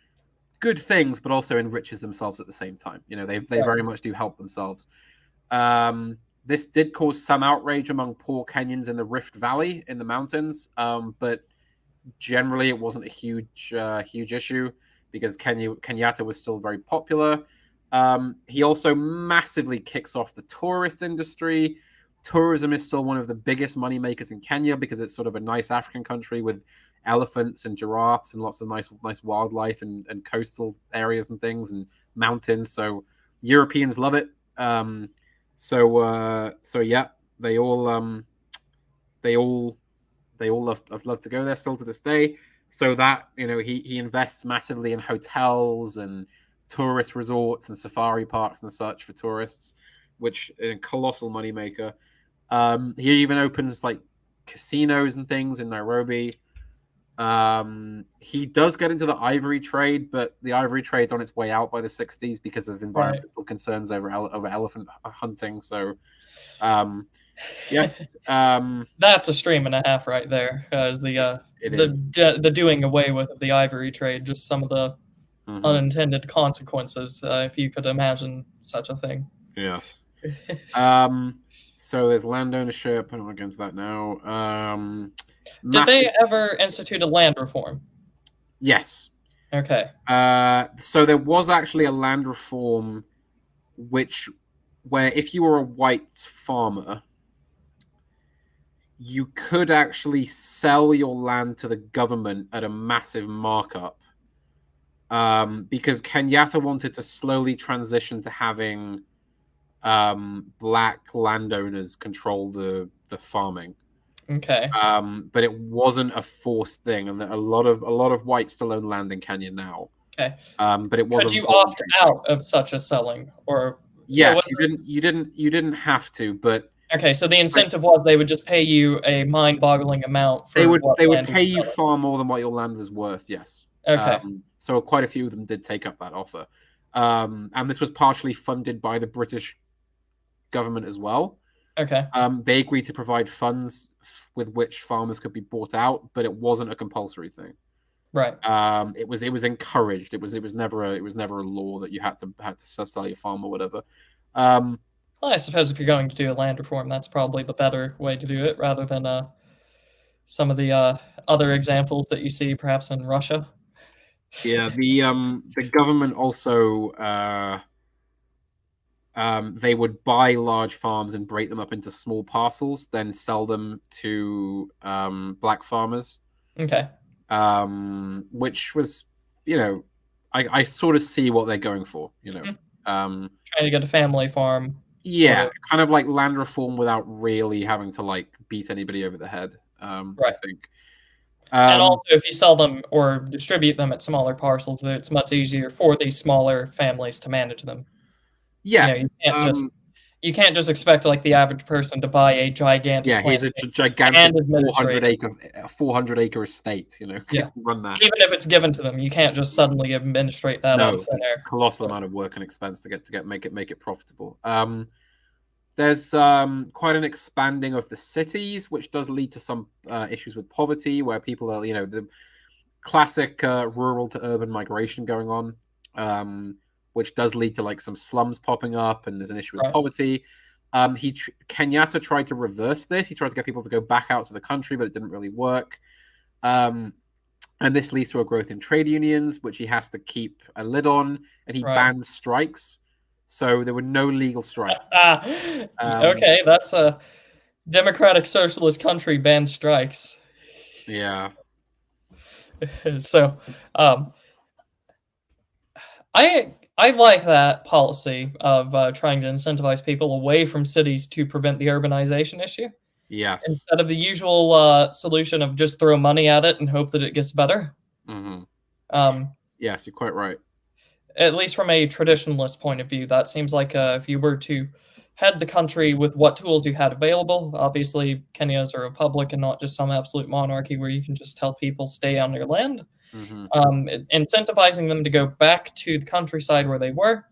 good things, but also enriches themselves at the same time. They very much do help themselves. This did cause some outrage among poor Kenyans in the Rift Valley in the mountains, but generally it wasn't a huge issue because Kenyatta was still very popular. He also massively kicks off the tourist industry. Tourism is still one of the biggest money makers in Kenya because it's sort of a nice African country with elephants and giraffes and lots of nice wildlife and coastal areas and things and mountains. So Europeans love it. So yeah, they all love to go there still to this day. So that he invests massively in hotels and tourist resorts and safari parks and such for tourists, which is a colossal moneymaker. He even opens like casinos and things in Nairobi. He does get into the ivory trade, but the ivory trade's on its way out by the 60s because of environmental concerns over elephant hunting. So, yes, that's a stream and a half right there. As the doing away with the ivory trade, just some of the unintended consequences, if you could imagine such a thing. Yes. So there's land ownership. I don't want to get into that now. Did they ever institute a land reform? Yes. Okay. So there was actually a land reform where if you were a white farmer, you could actually sell your land to the government at a massive markup, because Kenyatta wanted to slowly transition to having black landowners control the farming. Okay. But it wasn't a forced thing, and a lot of whites still own land in Kenya now. Okay. But it wasn't. Could you opt out of such a selling, or yes, you didn't have to, but okay. So the incentive was they would just pay you a mind-boggling amount. They would pay you far more than what your land was worth. Yes. Okay. So quite a few of them did take up that offer, and this was partially funded by the British government as well. Okay. They agreed to provide funds with which farmers could be bought out, but it wasn't a compulsory thing. Right. It was encouraged. It was never a law that you had to sell your farm or whatever. Well, I suppose if you're going to do a land reform, that's probably the better way to do it, rather than some of the other examples that you see perhaps in Russia. Yeah, the government also they would buy large farms and break them up into small parcels, then sell them to black farmers. Okay. Which was, I sort of see what they're going for. Trying to get a family farm, sort Yeah, of. kind of like land reform without really having to like beat anybody over the head. I Right. think. And Um, also, if you sell them or distribute them at smaller parcels, it's much easier for these smaller families to manage them. You know, yes. you can't just expect like the average person to buy a gigantic Yeah, here's a plantation gigantic and administrate 400 it. acre 400 acre estate. Yeah. Run that. Even if it's given to them, you can't just suddenly administrate that out of No, thin there's air. colossal So, amount of work and expense to get make it profitable. There's quite an expanding of the cities, which does lead to some issues with poverty, where people are, the classic rural to urban migration going on, which does lead to like some slums popping up, and there's an issue with right, poverty. Kenyatta tried to reverse this. He tried to get people to go back out to the country, but it didn't really work. Um, and this leads to a growth in trade unions, which he has to keep a lid on, and he right. bans strikes. So there were no legal strikes. Um, Okay, that's a democratic socialist country banned strikes. yeah, So, um, I like that policy of trying to incentivize people away from cities to prevent the urbanization issue yes, instead of the usual solution of just throw money at it and hope that it gets better. hmm Um, yes, you're quite right. at least from a traditionalist point of view, that seems like if you were to head the country with what tools you had available, obviously Kenya is a republic and not just some absolute monarchy where you can just tell people stay on your land. Hmm. Incentivizing them to go back to the countryside where they were,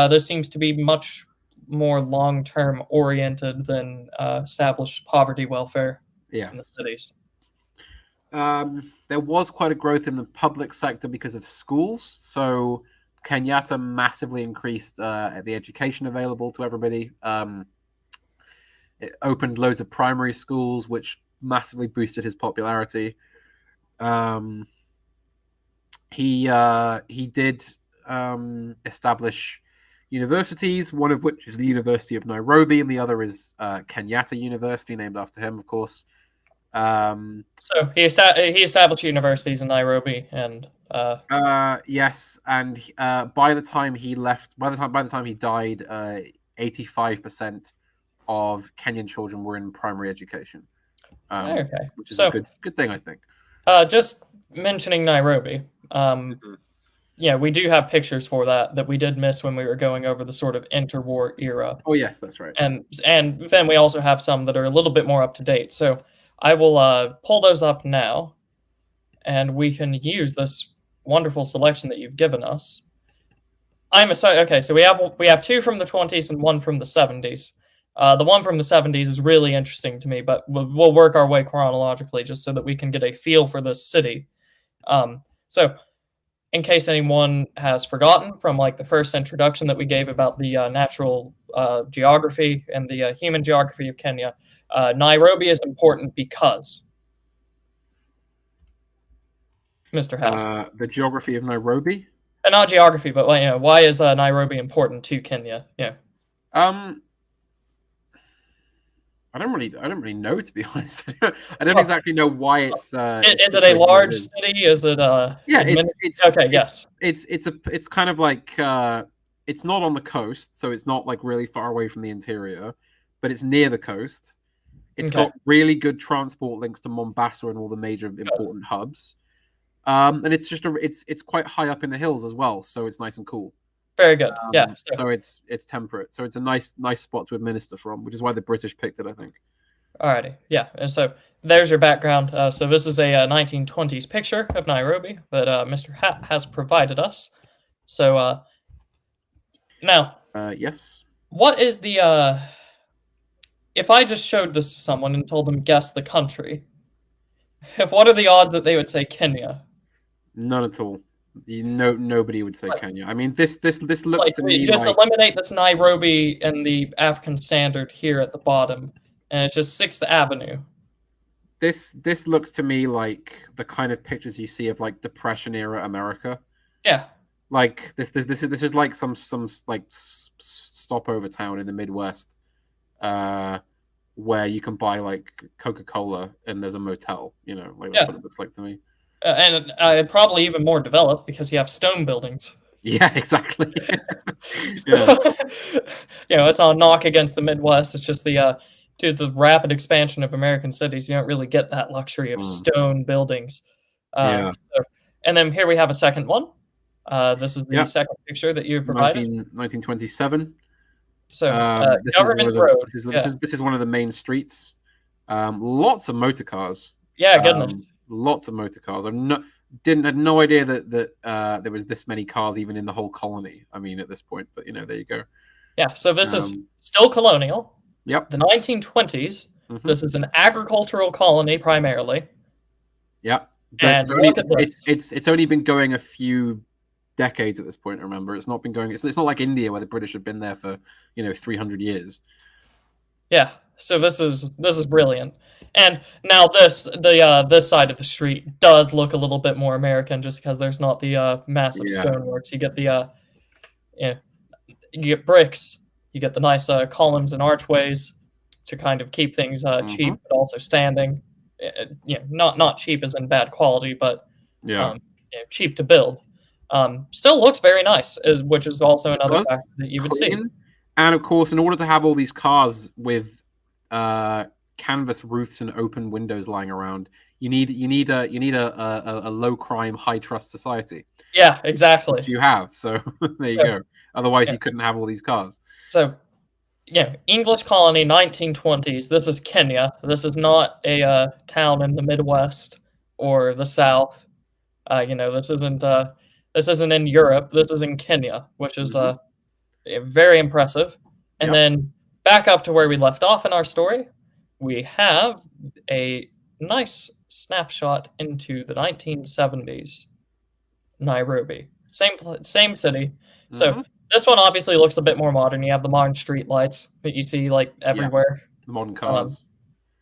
this seems to be much more long-term oriented than established poverty welfare in the Yes. cities. There was quite a growth in the public sector because of schools. So Kenyatta massively increased the education available to everybody. It opened loads of primary schools, which massively boosted his popularity. Um, he did establish universities, one of which is the University of Nairobi, and the other is Kenyatta University, named after him, of course. Um, So he established universities in Nairobi and yes, and by the time he left, by the time he died, 85% of Kenyan children were in primary education, okay. which is a So good thing, I think. just mentioning Nairobi, Mhm. yeah, we do have pictures for that we did miss when we were going over the sort of interwar era, Oh yes, that's right. and then we also have some that are a little bit more up to date. So I will pull those up now, and we can use this wonderful selection that you've given us. I'm sorry. Okay, so we have two from the 20s and one from the 70s. The one from the 70s is really interesting to me, but we'll work our way chronologically just so that we can get a feel for this city. So, in case anyone has forgotten from like the first introduction that we gave about the natural geography and the human geography of Kenya, Nairobi is important because Mr. Hat. The geography of Nairobi. Not geography, but why is Nairobi important to Kenya? Yeah. Um, I don't really know, to be honest. I don't Well, exactly know why it's is it a situated where it large is. city? Is it Yeah, okay? Yes. it's kind of like it's not on the coast, so it's not like really far away from the interior, but it's near the coast. It's Okay. got really good transport links to Mombasa and all the major Good. important hubs. And it's just it's quite high up in the hills as well, so it's nice and cool. Very good. Yeah. So, So it's temperate, so it's a nice spot to administer from, which is why the British picked it, I think. alrighty. Yeah. And so there's your background. So this is a 1920s picture of Nairobi that Mr. Hat has provided us. So now, Yes. what is the if I just showed this to someone and told them guess the country, what are the odds that they would say Kenya? None at all. Nobody would say Like, Kenya. I mean, this looks like to we me just like eliminate this Nairobi and the African standard here at the bottom, and it's just Sixth Avenue. this looks to me like the kind of pictures you see of like Depression era America. Yeah. Like this is like some like stopover town in the Midwest, where you can buy like Coca-Cola and there's a motel. Like that's Yeah. what it looks like to me. And probably even more developed because you have stone buildings. Yeah, exactly. So, Yeah. it's on knock against the Midwest. It's just due to the rapid expansion of American cities, you don't really get that luxury of Mm. stone buildings. Yeah. And then here we have a second one. This is the Yeah. second picture that you provided. 1927. So, This is one Government of the Road. this is this Yeah. is this is one of the main streets. Lots of motor cars. Yeah, goodness. Lots of motor cars. Had no idea that there was this many cars even in the whole colony. I mean, at this point, but there you go. Yeah, so this is Um, still colonial. yep. The 1920s. Hmm. This is an agricultural colony primarily. Yeah. But And look at this. it's only been going a few decades at this point. Remember, it's not been going. It's not like India where the British have been there for 300 years. Yeah, so this is brilliant. And now this side of the street does look a little bit more American just because there's not the massive Yeah. stoneworks. You get yeah, you get bricks, you get the nice columns and archways to kind of keep things Hmm. cheap but also standing. Not cheap as in bad quality, but Yeah. um, cheap to build. Still looks very nice, which is also It another does. factor that you would see. Clean. And of course, in order to have all these cars with canvas roofs and open windows lying around, you need a low crime, high trust society, Yeah, which exactly. you have. So there you So go. Otherwise, yeah, you couldn't have all these cars. so English colony, 1920s. This is Kenya. This is not a town in the Midwest or the South. This isn't in Europe. This is in Kenya, which is Hmm. very impressive. And Yep. then back up to where we left off in our story, we have a nice snapshot into the 1970s, Nairobi. Same city. So Hmm. this one obviously looks a bit more modern. You have the modern street lights that you see like Yeah. everywhere. The modern Um, cars.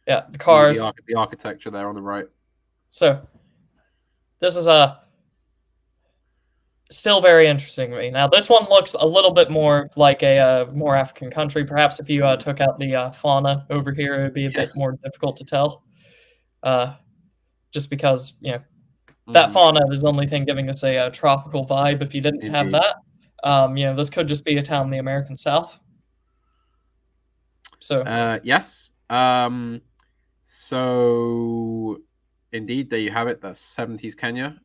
yeah, the The cars. the architecture there on the right. So this is a still very interesting to me. Now this one looks a little bit more like a more African country. Perhaps if you Mm. took out the fauna over here, it would be a bit Yes. more difficult to tell. Uh, just because that Mm. fauna is the only thing giving us a, tropical vibe. If you didn't have Indeed. that, this could just be a town in the American South. So Yes. So indeed, there you have it. That's 70s Kenya.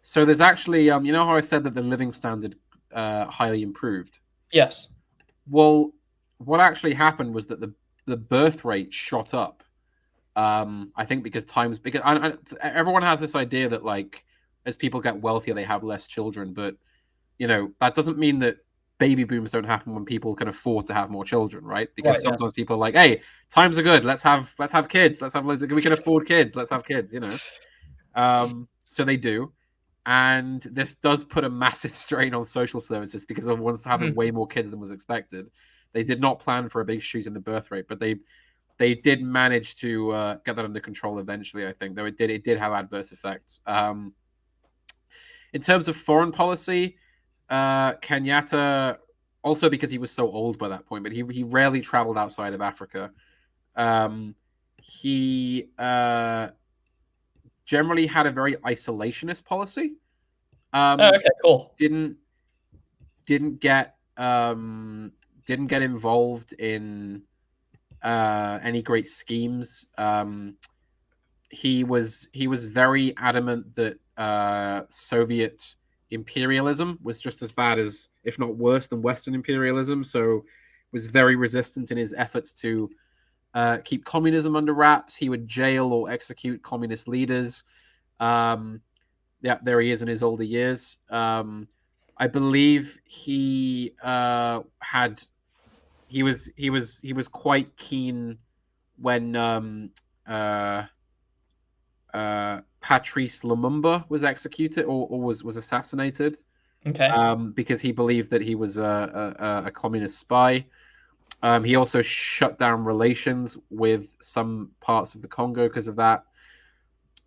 So there's actually, you know how I said that the living standard highly improved? yes, Well, what actually happened was that the birth rate shot up. I think because everyone has this idea that like as people get wealthier, they have less children, but that doesn't mean that baby booms don't happen when people can afford to have more children, right? Because right, yeah, sometimes people are like, "Hey, times are good. Let's have kids. Let's have loads. We can afford kids. Let's have kids." So they do, and this does put a massive strain on social services because everyone's having mhm, way more kids than was expected. They did not plan for a big shoot in the birth rate, but they did manage to get that under control eventually. I think, though it did have adverse effects. In terms of foreign policy, Kenyatta, also because he was so old by that point, but he rarely traveled outside of Africa. He generally had a very isolationist policy. oh, Um, okay, cool, didn't didn't get didn't get involved in any great schemes. He was very adamant that Soviet imperialism was just as bad as, if not worse, than Western imperialism. So, was very resistant in his efforts to keep communism under wraps. He would jail or execute communist leaders. Yeah, there he is in his older years. I believe he was quite keen when Patrice Lumumba was executed or was assassinated, okay, because he believed that he was a communist spy. He also shut down relations with some parts of the Congo because of that.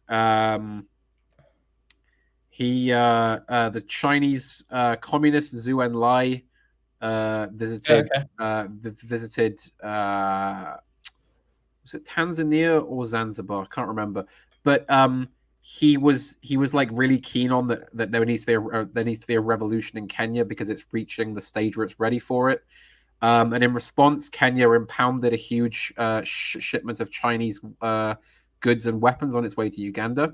The Chinese communist Zhou Enlai visited okay, visited was it Tanzania or Zanzibar? I can't remember. But he was like really keen on that there needs to be a revolution in Kenya because it's reaching the stage where it's ready for it. And in response, Kenya impounded a huge shipment of Chinese goods and weapons on its way to Uganda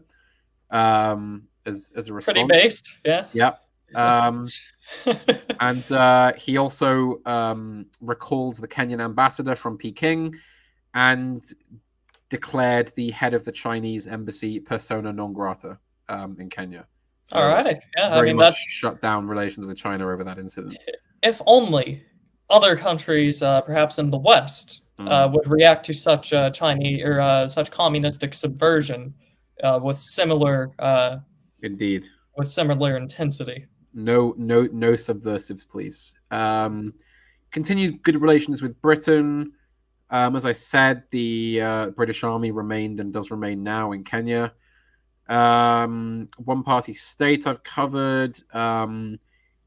as a Pretty response. based, yeah. Yeah. And he also recalled the Kenyan ambassador from Peking and declared the head of the Chinese embassy persona non grata in Kenya. All So right. Yeah, I very mean much that's shut down relations with China over that incident. if only other countries, perhaps in the West, Mm, would react to such Chinese or such communistic subversion with indeed. similar intensity. No subversives, please. Continued good relations with Britain. As I said, the British Army remained and does remain now in Kenya. One party state I've covered.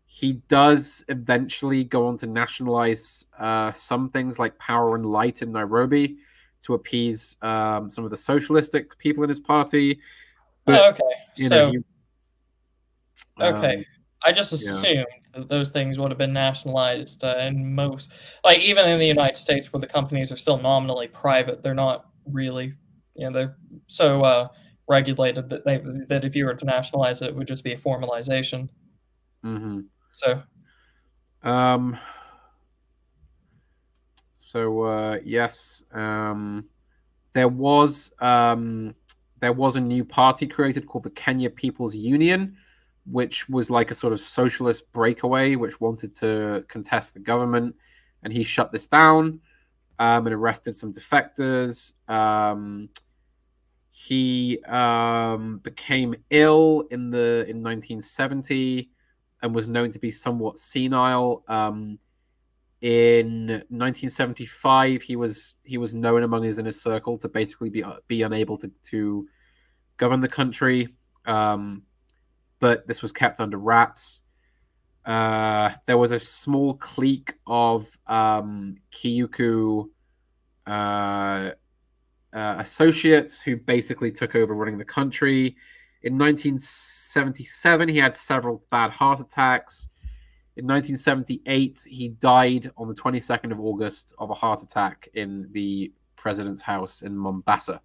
He does eventually go on to nationalize some things like power and light in Nairobi to appease some of the socialistic people in his party. Oh, But, okay. you know, So, he, okay. um, I just yeah. assumed that those things would have been nationalized in most, like even in the United States, where the companies are still nominally private, they're not really, they're so regulated that that if you were to nationalize it, it would just be a formalization. Hmm. So, Um, yes, there was um, there was a new party created called the Kenya People's Union, which was like a sort of socialist breakaway, which wanted to contest the government, and he shut this down and arrested some defectors. He became ill in 1970 and was known to be somewhat senile. In 1975, he was known among his inner circle to basically be unable to govern the country, but this was kept under wraps. There was a small clique of Kiyuku uh, associates who basically took over running the country. In 1977, he had several bad heart attacks. In 1978, he died on the 22nd of August of a heart attack in the president's house in Mombasa.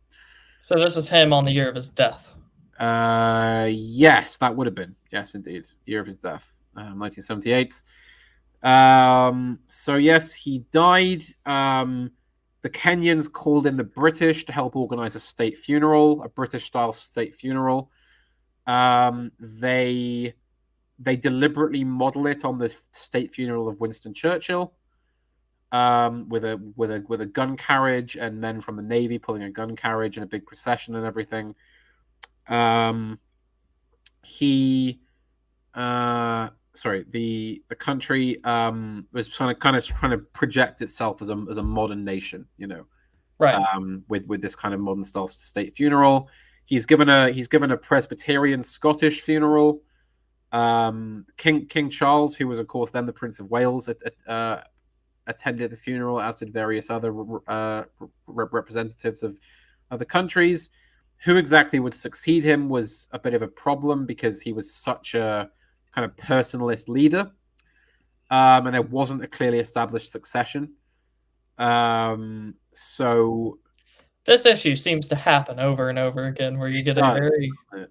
so this is him on the year of his death. Yes, that would have been. Yes, indeed. Year of his death, 1978. So, yes, he died. The Kenyans called in the British to help organize a state funeral, a British style state funeral. They deliberately model it on the state funeral of Winston Churchill, with a gun carriage and men from the Navy pulling a gun carriage and a big procession and everything. He, sorry, the country was kind of trying to project itself as a modern nation, Right. with this kind of modern style state funeral. He's given a Presbyterian Scottish funeral. King Charles, who was of course then the Prince of Wales, attended the funeral, as did various other representatives of other countries. Who exactly would succeed him was a bit of a problem because he was such a kind of personalist leader, and there wasn't a clearly established succession. So This issue seems to happen over and over again, where you it get a does. very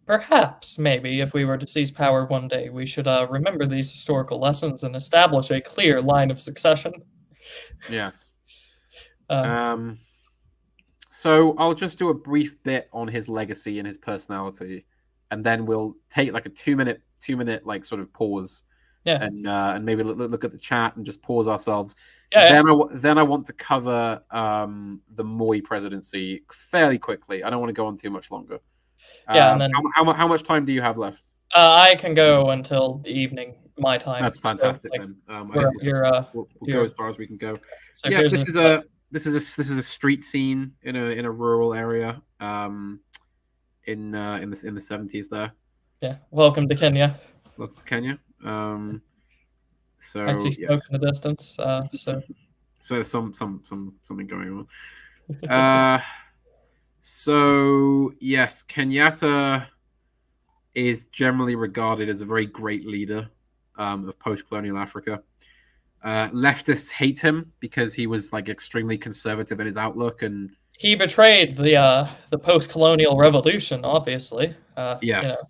perhaps maybe if we were to seize power one day, we should remember these historical lessons and establish a clear line of succession. Yes. Uh, So I'll just do a brief bit on his legacy and his personality, and then we'll take like a 2 minute like sort of pause, yeah, and maybe look at the chat and just pause ourselves. yeah, yeah, Then I want to cover the Moi presidency fairly quickly. I don't want to go on too much longer. yeah, and then How much time do you have left? I can go until the evening, my time. That's So fantastic. like, Then I we're think at your we'll go as far as we can go. so Yeah, here's an this is a street scene in a rural area in the 70s there. yeah. Welcome to Kenya. Look to Kenya. I see So smoke yes, in the distance. So so there's something going on. Uh, So yes, Kenyatta is generally regarded as a very great leader of post-colonial Africa. Leftists hate him because he was like extremely conservative in his outlook, and He betrayed the post-colonial revolution, obviously. yes,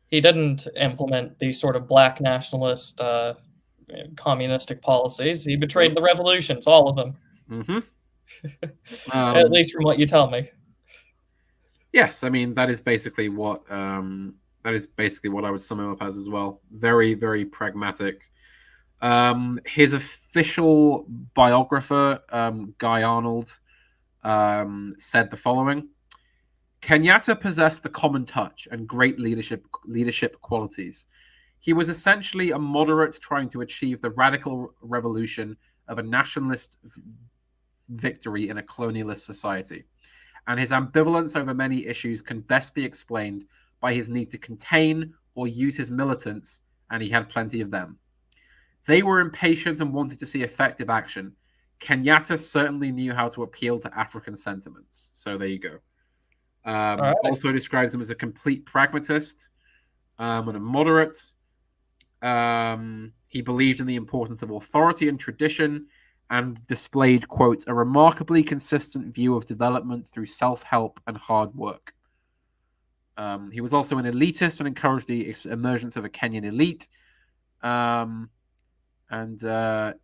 He didn't implement these sort of black nationalist, communistic policies. He betrayed nope. the revolutions, all of them, Hmm. at Um, least from what you tell me. yes, I mean that is basically what I would sum him up as well. Very, very pragmatic. His official biographer, Guy Arnold, said the following: Kenyatta possessed the common touch and great leadership qualities. He was essentially a moderate trying to achieve the radical revolution of a nationalist victory in a colonialist society. And his ambivalence over many issues can best be explained by his need to contain or use his militants, and he had plenty of them. They were impatient and wanted to see effective action. Kenyatta certainly knew how to appeal to African sentiments. So there you go. All right. Also describes him as a complete pragmatist and a moderate. He believed in the importance of authority and tradition and displayed, quote, a remarkably consistent view of development through self-help and hard work. He was also an elitist and encouraged the emergence of a Kenyan elite. And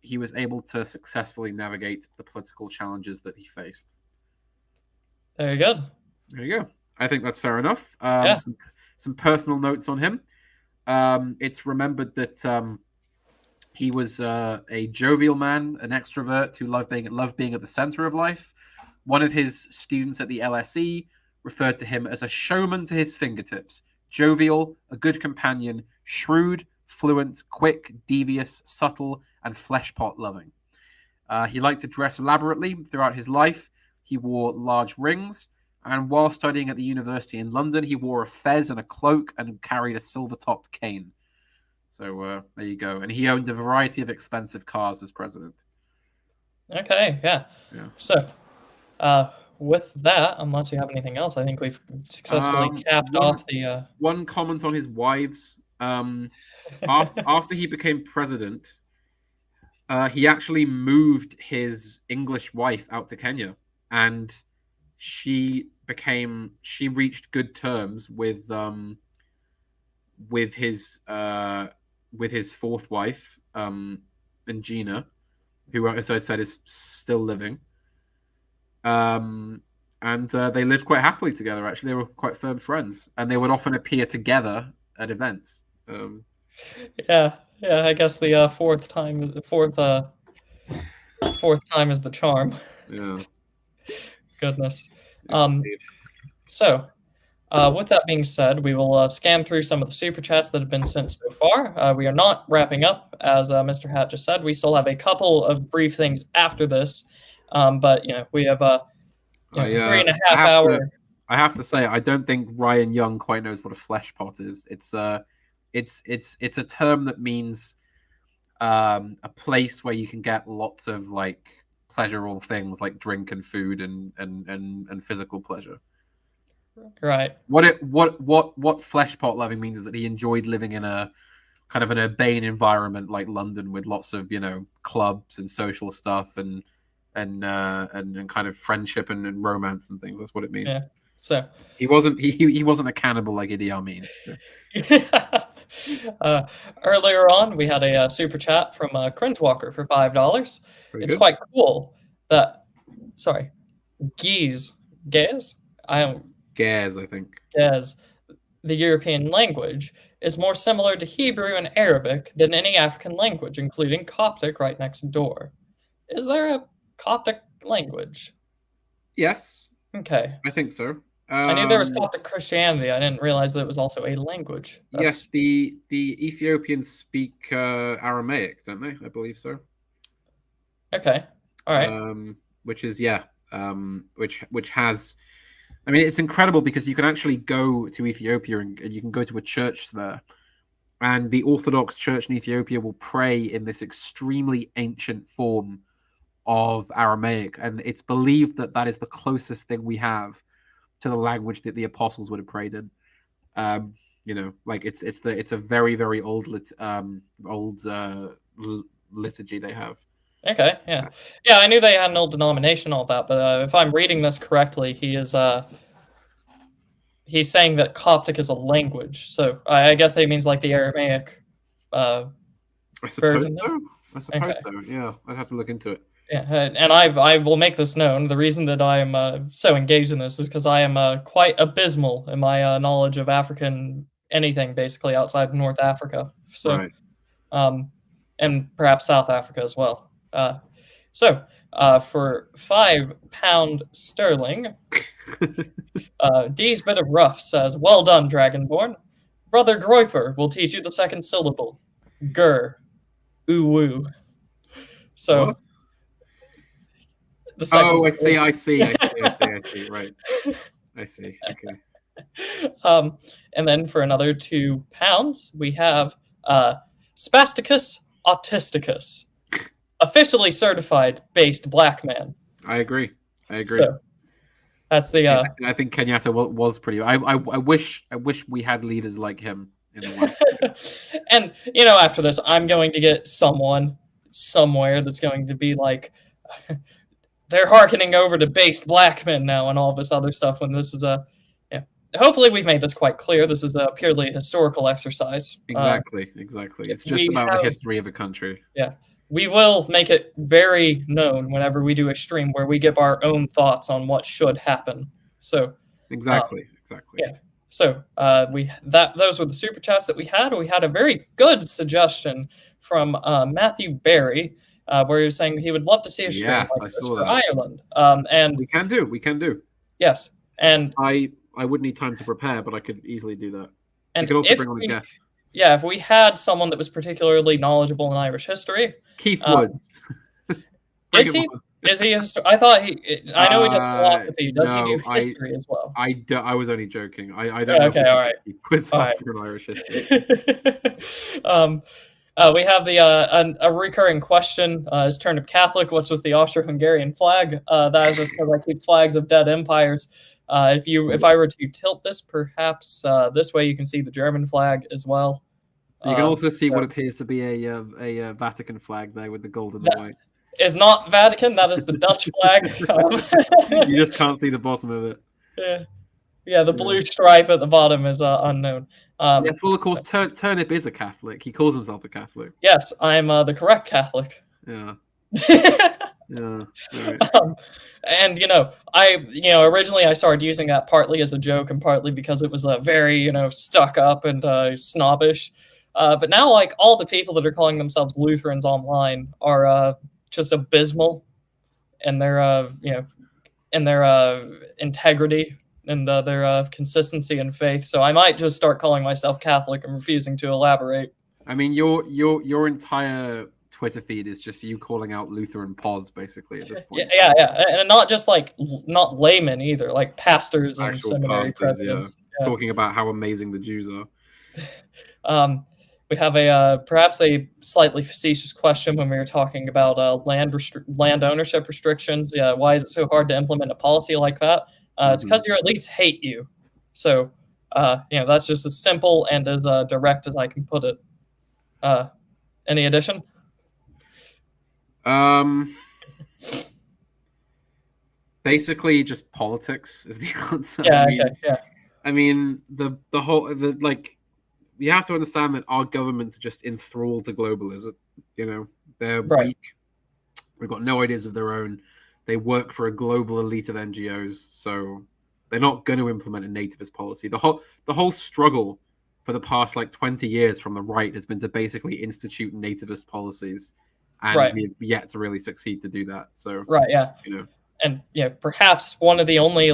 he was able to successfully navigate the political challenges that he faced. Very good. There you go. I think that's fair enough. Yeah. Some personal notes on him. It's remembered that he was a jovial man, an extrovert who loved being at the center of life. One of his students at the LSE referred to him as a showman to his fingertips, jovial, a good companion, shrewd, fluent, quick, devious, subtle, and fleshpot loving. He liked to dress elaborately throughout his life. He wore large rings, and while studying at the university in London, he wore a fez and a cloak and carried a silver-topped cane. So there you go. And he owned a variety of expensive cars as president. Okay. Yeah. Yes. So, uh, with that, unless you have anything else, I think we've successfully capped One off the. one comment on his wives. After he became president, he actually moved his English wife out to Kenya, and she reached good terms with his fourth wife, and Gina, who, as I said, is still living. And they lived quite happily together. Actually, they were quite firm friends, and they would often appear together at events. Yeah. Yeah. I guess the fourth time is the charm. Yeah. Goodness. Yes, Um. indeed. So, with that being said, we will scan through some of the super chats that have been sent so far. We are not wrapping up, as Mr. Hat just said. We still have a couple of brief things after this, but we have three and a I half have to hour. I have to say I don't think Ryan Young quite knows what a flesh pot is. It's a term that means a place where you can get lots of like pleasurable things like drink and food and physical pleasure. Right. What flesh pot loving means is that he enjoyed living in a kind of an urbane environment like London with lots of clubs and social stuff and kind of friendship and romance and things. That's what it means. Yeah. So, He wasn't a cannibal like Idi Amin. So. earlier on, we had a super chat from Cringewalker for $5. Very It's good. quite cool that, sorry, Gaze, I don't Gares, I think. Gaze, the European language, is more similar to Hebrew and Arabic than any African language, including Coptic right next door. Is there a Coptic language? Yes, Okay. I think so. I knew there was Coptic Christianity. I didn't realize that it was also a language. Yes, the Ethiopians speak Aramaic, don't they? I believe so. Okay. All right. Which is which has. I mean, it's incredible because you can actually go to Ethiopia and you can go to a church there, and the Orthodox Church in Ethiopia will pray in this extremely ancient form of Aramaic, and it's believed that that is the closest thing we have to the language that the apostles would have prayed in. Like it's a very very old liturgy they have. Okay, yeah. Yeah, I knew they had an old denomination, all that, but if I'm reading this correctly, he's saying that Coptic is a language. So I guess that means like the Aramaic I suppose version. so. I suppose Okay. so. Yeah, I'd have to look into it. Yeah, and I will make this known. The reason that I am so engaged in this is because I am quite abysmal in my knowledge of African anything basically outside of North Africa. So, Right. um, and perhaps South Africa as well. For £5 sterling, D's bit of rough says, "Well done, Dragonborn. Brother Groiper will teach you the second syllable. Gur, woo." So What? the second. Oh, I see. Right. I see. Okay. And then for another £2, we have Spasticus autisticus, officially certified based black man. I agree. So that's the. I think Kenyatta was pretty. I wish we had leaders like him in the West. And after this, I'm going to get someone somewhere that's going to be like, they're hearkening over to based black men now and all this other stuff. When this is hopefully we've made this quite clear. This is a purely historical exercise. Exactly. It's just about the history of a country. Yeah. We will make it very known whenever we do a stream where we give our own thoughts on what should happen. So exactly. Yeah. So those were the super chats that we had. We had a very good suggestion from Matthew Barry, where he was saying he would love to see a stream like this for Ireland. And we can do. Yes, and I would need time to prepare, but I could easily do that. And we could also bring on a guest. Yeah, if we had someone that was particularly knowledgeable in Irish history, Keith Woods. Is he? I thought I know he does philosophy. Does he do history as well? I was only joking. I don't know. Okay, all right. Keith Woods for an Irish history. We have a recurring question: is Turnip Catholic? What's with the Austro-Hungarian flag? That is just because I keep flags of dead empires. If I were to tilt this, perhaps this way, you can see the German flag as well. You can also see what appears to be a Vatican flag there with the gold and the white. Is not Vatican. That is the Dutch flag. You just can't see the bottom of it. Yeah, the blue stripe at the bottom is unknown. Yes, well, of course, Turnip is a Catholic. He calls himself a Catholic. Yes, I'm the correct Catholic. Yeah. Yeah. Right. And originally I started using that partly as a joke and partly because it was very stuck up and snobbish. But now, like, all the people that are calling themselves Lutherans online are just abysmal in their integrity and their consistency in faith. So I might just start calling myself Catholic and refusing to elaborate. I mean, your entire Twitter feed is just you calling out Lutheran pause, basically, at this point. Yeah, and not just not laymen either, like pastors and seminary presidents. Yeah. Talking about how amazing the Jews are. We have perhaps a slightly facetious question when we were talking about land ownership restrictions. Yeah, why is it so hard to implement a policy like that? It's because your elites hate you. So, that's just as simple and as direct as I can put it. Any addition? Basically, just politics is the answer. Yeah. I mean, you have to understand that our governments are just enthralled to globalism. They're weak. They've got no ideas of their own. They work for a global elite of NGOs, so they're not going to implement a nativist policy. The whole struggle for the past 20 years from the right has been to basically institute nativist policies, and we've yet to really succeed to do that. So And perhaps one of the only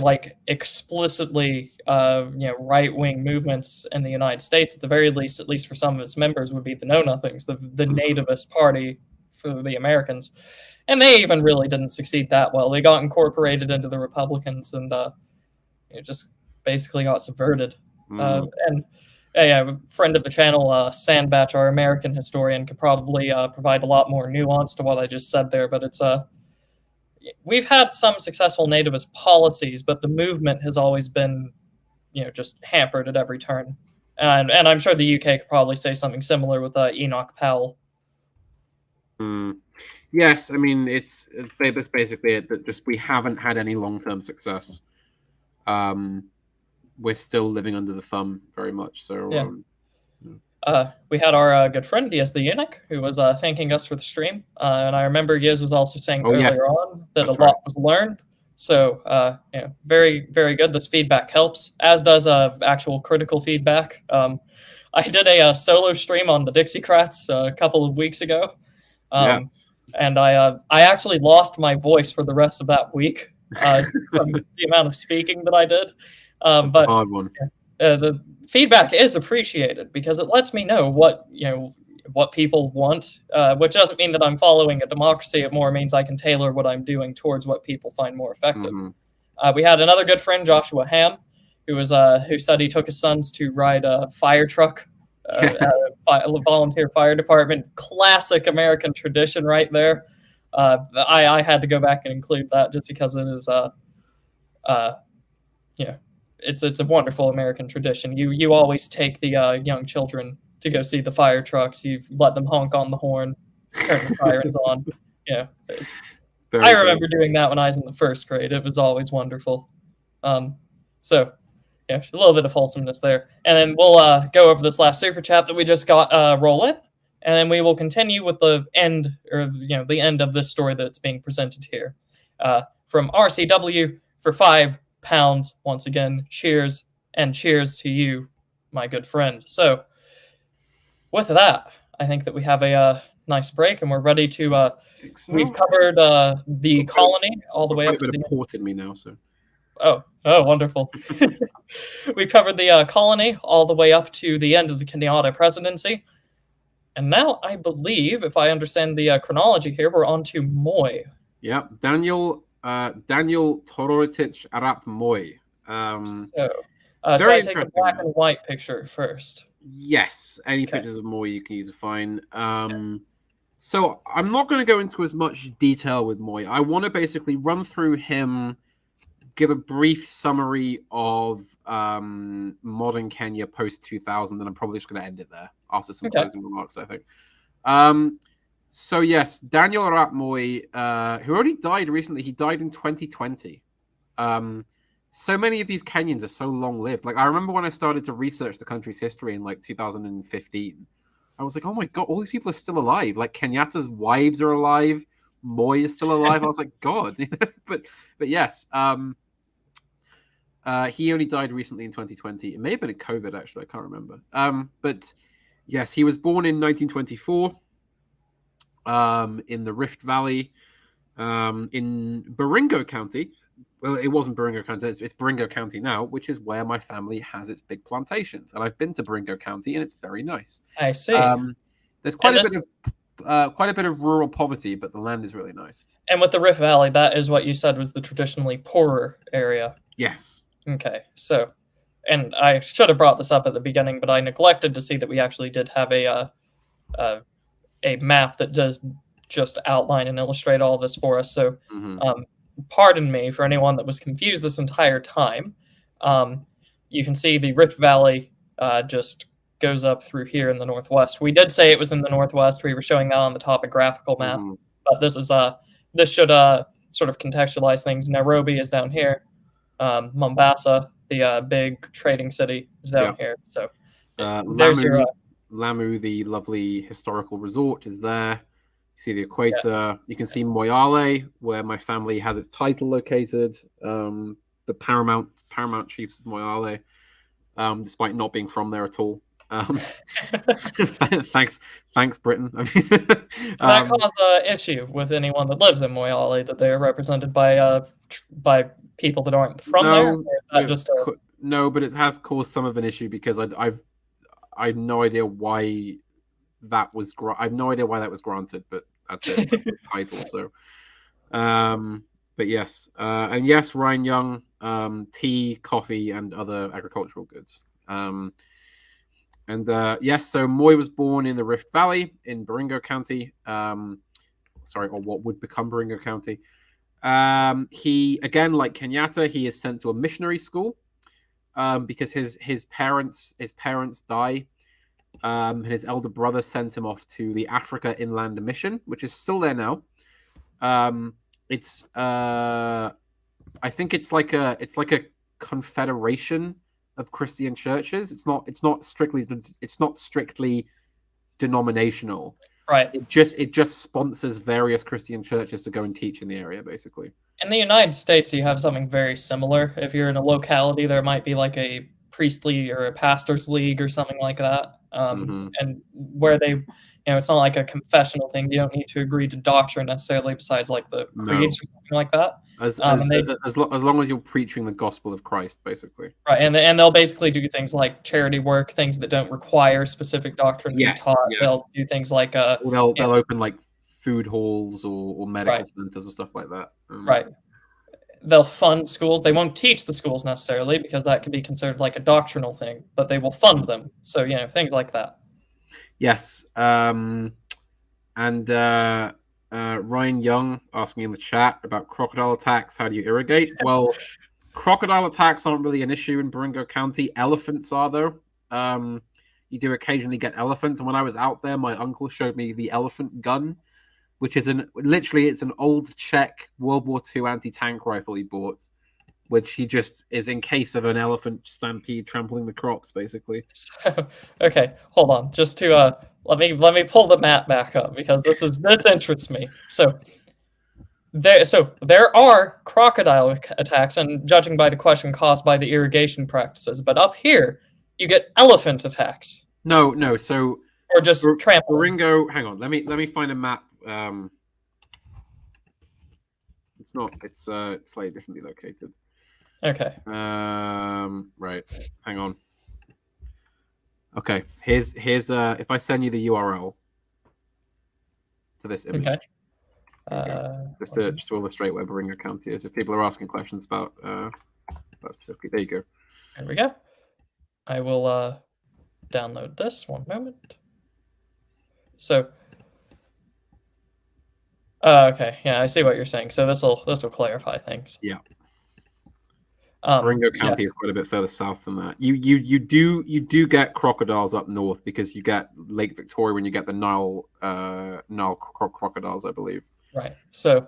explicitly right-wing movements in the United States, at the very least, at least for some of its members, would be the Know Nothings, the nativist party for the Americans, and they even really didn't succeed that well. They got incorporated into the Republicans and just basically got subverted. And a friend of the channel, Sandbatch, our American historian, could probably provide a lot more nuance to what I just said there, but it's we've had some successful nativist policies, but the movement has always been, just hampered at every turn. And I'm sure the UK could probably say something similar with Enoch Powell. Yes, I mean that's basically it. That just we haven't had any long-term success. We're still living under the thumb very much. So Yeah. We had our good friend Giz the Eunuch, who was thanking us for the stream, and I remember Giz was also saying oh yes, earlier on that a that's lot right. was learned. So, very, very good. This feedback helps, as does actual critical feedback. I did a solo stream on the Dixiecrats a couple of weeks ago, Yes, and I actually lost my voice for the rest of that week from the amount of speaking that I did. that's a But hard one. the feedback is appreciated because it lets me know what people want, which doesn't mean that I'm following a democracy. It more means I can tailor what I'm doing towards what people find more effective. We had another good friend, Joshua Ham, who said he took his sons to ride a fire truck at Yes. a volunteer fire department. Classic American tradition, right there. I had to go back and include that just because it is yeah, it's a wonderful American tradition. You always take the young children to go see the fire trucks. You let them honk on the horn, turn the sirens on. Yeah, I remember doing that when I was in the first grade. It was always wonderful. So yeah, a little bit of wholesomeness there, and then we'll go over this last super chat that we just got roll in, and then we will continue with the end, or the end of this story that's being presented here. From RCW for £5 once again. Cheers, and cheers to you, my good friend. So, with that, I think that we have a nice break, and we're ready to. So. We've covered the colony all the way up to the. Port in me now, so. Oh, wonderful. We covered the colony all the way up to the end of the Kenyatta presidency. And now I believe, if I understand the chronology here, we're on to Moi. Yeah, Daniel Toroitich Arap Moi. So I take the black and white picture first. Yes, any pictures of Moi you can use are fine. So I'm not going to go into as much detail with Moi. I want to basically run through him, give a brief summary of modern Kenya post 2000, and I'm probably just going to end it there after some closing remarks, I think. So yes, Daniel Arap Moi, who already died recently. He died in 2020. So many of these Kenyans are so long-lived. Like, I remember when I started to research the country's history in, 2015, I was like, oh my God, all these people are still alive. Like, Kenyatta's wives are alive. Moi is still alive. I was like, God. but yes, he only died recently in 2020. It may have been a COVID, actually. I can't remember. But yes, he was born in 1924 in the Rift Valley in Baringo County. Well, it wasn't Baringo County. It's Baringo County now, which is where my family has its big plantations. And I've been to Baringo County, and it's very nice. I see. There's quite a bit of rural poverty, but the land is really nice. And with the Rift Valley, that is what you said was the traditionally poorer area. Yes. Okay, so, and I should have brought this up at the beginning, but I neglected to see that we actually did have a map that does just outline and illustrate all this for us. So, pardon me for anyone that was confused this entire time. You can see the Rift Valley just goes up through here in the northwest. We did say it was in the northwest. We were showing that on the topographical map, but this should sort of contextualize things. Nairobi is down here. Mombasa, the big trading city, is down here. So there's your Lamu, the lovely historical resort, is there. You see the equator. Yeah. You can see Moyale, where my family has its title located. The paramount chiefs of Moyale, despite not being from there at all. Thanks, Britain. That caused an issue with anyone that lives in Moyale, that they are represented by people that aren't from there. No, but it has caused some of an issue because I have no idea why that was. I have no idea why that was granted, but that's it. That's the title. So, but yes, and yes, Ryan Young, tea, coffee, and other agricultural goods. And yes, so Moi was born in the Rift Valley in Baringo County. Or what would become Baringo County. He again, like Kenyatta, he is sent to a missionary school because his parents die. And his elder brother sends him off to the Africa Inland Mission, which is still there now. It's I think it's like a confederation of Christian churches. It's not strictly denominational. Right. It just sponsors various Christian churches to go and teach in the area, basically. In the United States, you have something very similar. If you're in a locality, there might be like a priestly or a pastor's league or something like that. And where it's not like a confessional thing. You don't need to agree to doctrine necessarily, besides like the creeds or something like that. As long as you're preaching the gospel of Christ, basically. Right, and they'll basically do things like charity work, things that don't require specific doctrine to be taught. Yes. They'll do things like they'll open like food halls or medical centers and stuff like that. Right. They'll fund schools. They won't teach the schools necessarily because that could be considered like a doctrinal thing, but they will fund them. So, things like that. Yes. And Ryan Young asking in the chat about crocodile attacks. How do you irrigate? Well, crocodile attacks aren't really an issue in Baringo County. Elephants are, though. You do occasionally get elephants. And when I was out there, my uncle showed me the elephant gun, which is it's an old Czech World War II anti-tank rifle he bought, which he just is in case of an elephant stampede trampling the crops, basically. So, okay, hold on. Just to let me pull the map back up because this interests me. So there are crocodile attacks, and judging by the question, caused by the irrigation practices. But up here, you get elephant attacks. No. So or just trampling. Baringo. Hang on. Let me find a map. It's not. It's slightly differently located. Okay. Right. Hang on. Okay. Here's if I send you the URL to this image. Okay. Just to illustrate where Baringo County is. If people are asking questions about that specifically, there you go. There we go. I will download this. One moment. So. Okay. Yeah, I see what you're saying. So this will clarify things. Yeah. Baringo County is quite a bit further south than that. You do get crocodiles up north because you get Lake Victoria when you get the Nile crocodiles, I believe. Right. So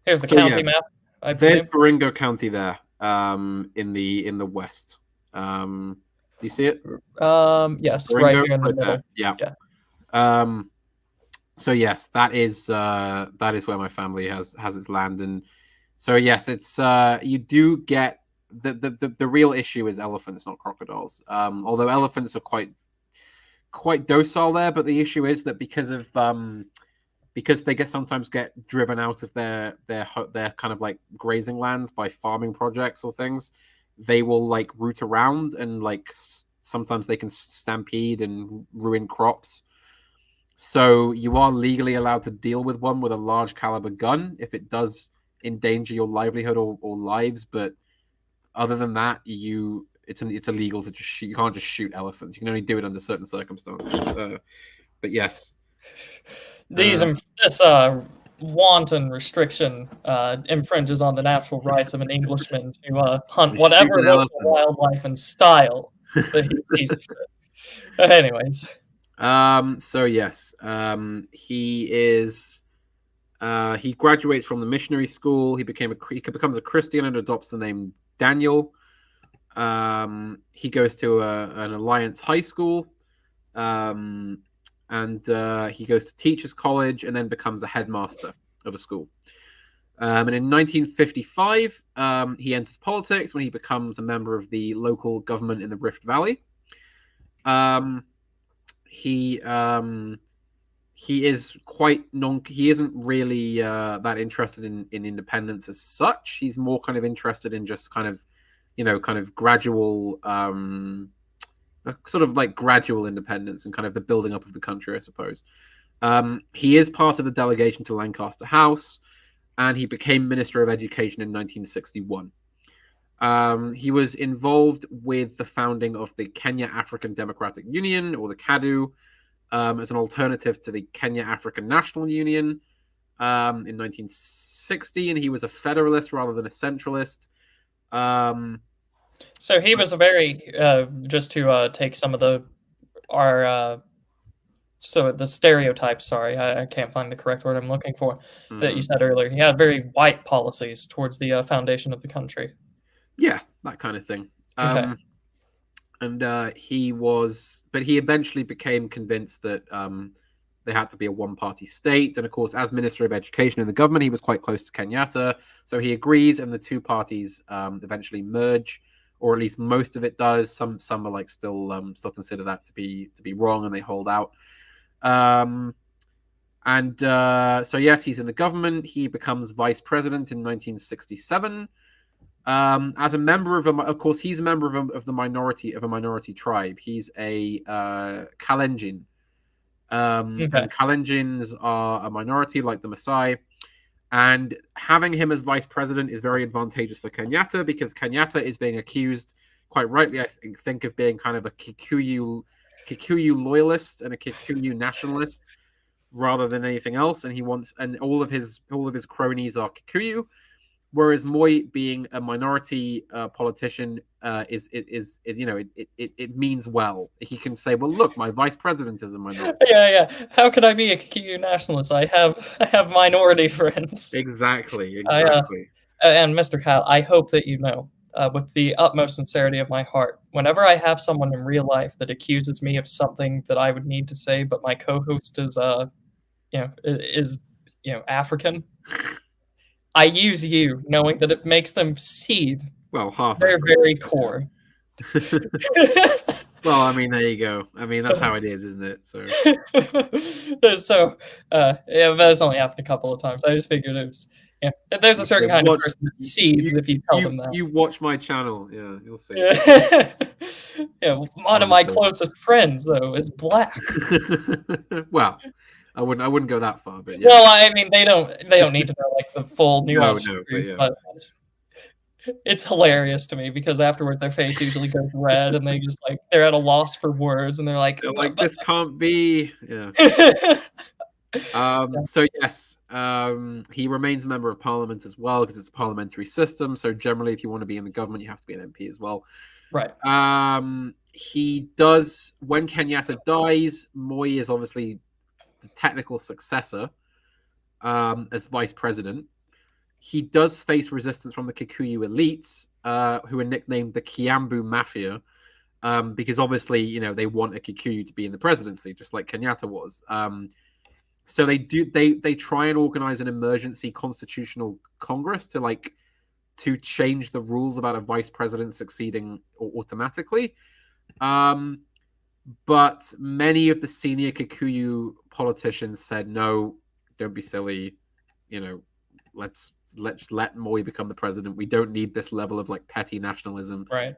here's the county map. There's Baringo County there, in the west. Do you see it? Yes, Baringo, right here in the middle. Yeah. So yes, that is where my family has its land, and so yes, it's you do get the real issue is elephants, not crocodiles. Although elephants are quite docile there, but the issue is that because they sometimes get driven out of their kind of like grazing lands by farming projects or things, they will like root around and like sometimes they can stampede and ruin crops. So you are legally allowed to deal with one with a large caliber gun if it does endanger your livelihood or lives, but other than that, it's illegal to just shoot. You can't just shoot elephants. You can only do it under certain circumstances. But yes, this wanton restriction infringes on the natural rights of an Englishman to hunt whatever local wildlife and style that he sees fit. Anyways. So yes, he graduates from the missionary school. He becomes a Christian and adopts the name Daniel. He goes to an Alliance high school, and he goes to teachers college and then becomes a headmaster of a school. And in 1955, he enters politics when he becomes a member of the local government in the Rift Valley. He is he isn't really that interested in independence as such. He's more kind of interested in just kind of gradual, sort of like gradual independence and kind of the building up of the country, I suppose. He is part of the delegation to Lancaster House, and he became Minister of Education in 1961. He was involved with the founding of the Kenya African Democratic Union, or the KADU, as an alternative to the Kenya African National Union. in 1960, and he was a federalist rather than a centralist. Um, So he was a very just to take some of the our so the stereotypes. Sorry, I can't find the correct word I'm looking for that you mhm. said earlier. He had very white policies towards the foundation of the country. Yeah, that kind of thing. Okay. And he eventually became convinced that there had to be a one-party state. And of course, as Minister of Education in the government, he was quite close to Kenyatta, so he agrees, and the two parties eventually merge, or at least most of it does. Some are like still consider that to be wrong, and they hold out. Um, so yes, he's in the government. He becomes vice president in 1967. As a member of course, he's a member of the minority tribe. He's a Kalenjin, Okay. and Kalenjins are a minority like the Maasai. And having him as vice president is very advantageous for Kenyatta because Kenyatta is being accused, quite rightly, I think of being kind of a Kikuyu loyalist and a Kikuyu nationalist rather than anything else. And all of his cronies are Kikuyu. Whereas Moi, being a minority politician, it means well. He can say, well, look, my vice president is a minority. Yeah, yeah. How could I be a KU nationalist? I have minority friends. Exactly, I exactly. and Mr. Kyle, I hope that you know, with the utmost sincerity of my heart, whenever I have someone in real life that accuses me of something that I would need to say, but my co-host is is African, I use you, knowing that it makes them seethe Well, to half their African. very core. Well, I mean, there you go. I mean, that's how it is, isn't it? So, So, yeah, that's only happened a couple of times. I just figured it was, yeah. There's a certain kind of person that seeds if you tell them that. you watch my channel. Yeah, you'll see. Yeah. Yeah, one of my Honestly. closest friends though is black. Well, I wouldn't go that far, but yeah. Well, I mean, they don't need to know like the full No, nuanced no, but truth, yeah. but it's hilarious to me because afterwards their face usually goes red and they just like they're at a loss for words and they're like, They're like, this can't be. Yeah. Yeah, So yes, he remains a member of parliament as well because it's a parliamentary system. So generally, if you want to be in the government, you have to be an MP as well. right. He does when Kenyatta dies. Moi is obviously the technical successor as vice president. He does face resistance from the Kikuyu elites, who are nicknamed the Kiambu Mafia, because obviously, they want a Kikuyu to be in the presidency, just like Kenyatta was. So they try and organize an emergency constitutional congress to change the rules about a vice president succeeding automatically. But many of the senior Kikuyu politicians said, no, don't be silly. Let's let Moi become the president. We don't need this level of petty nationalism. Right.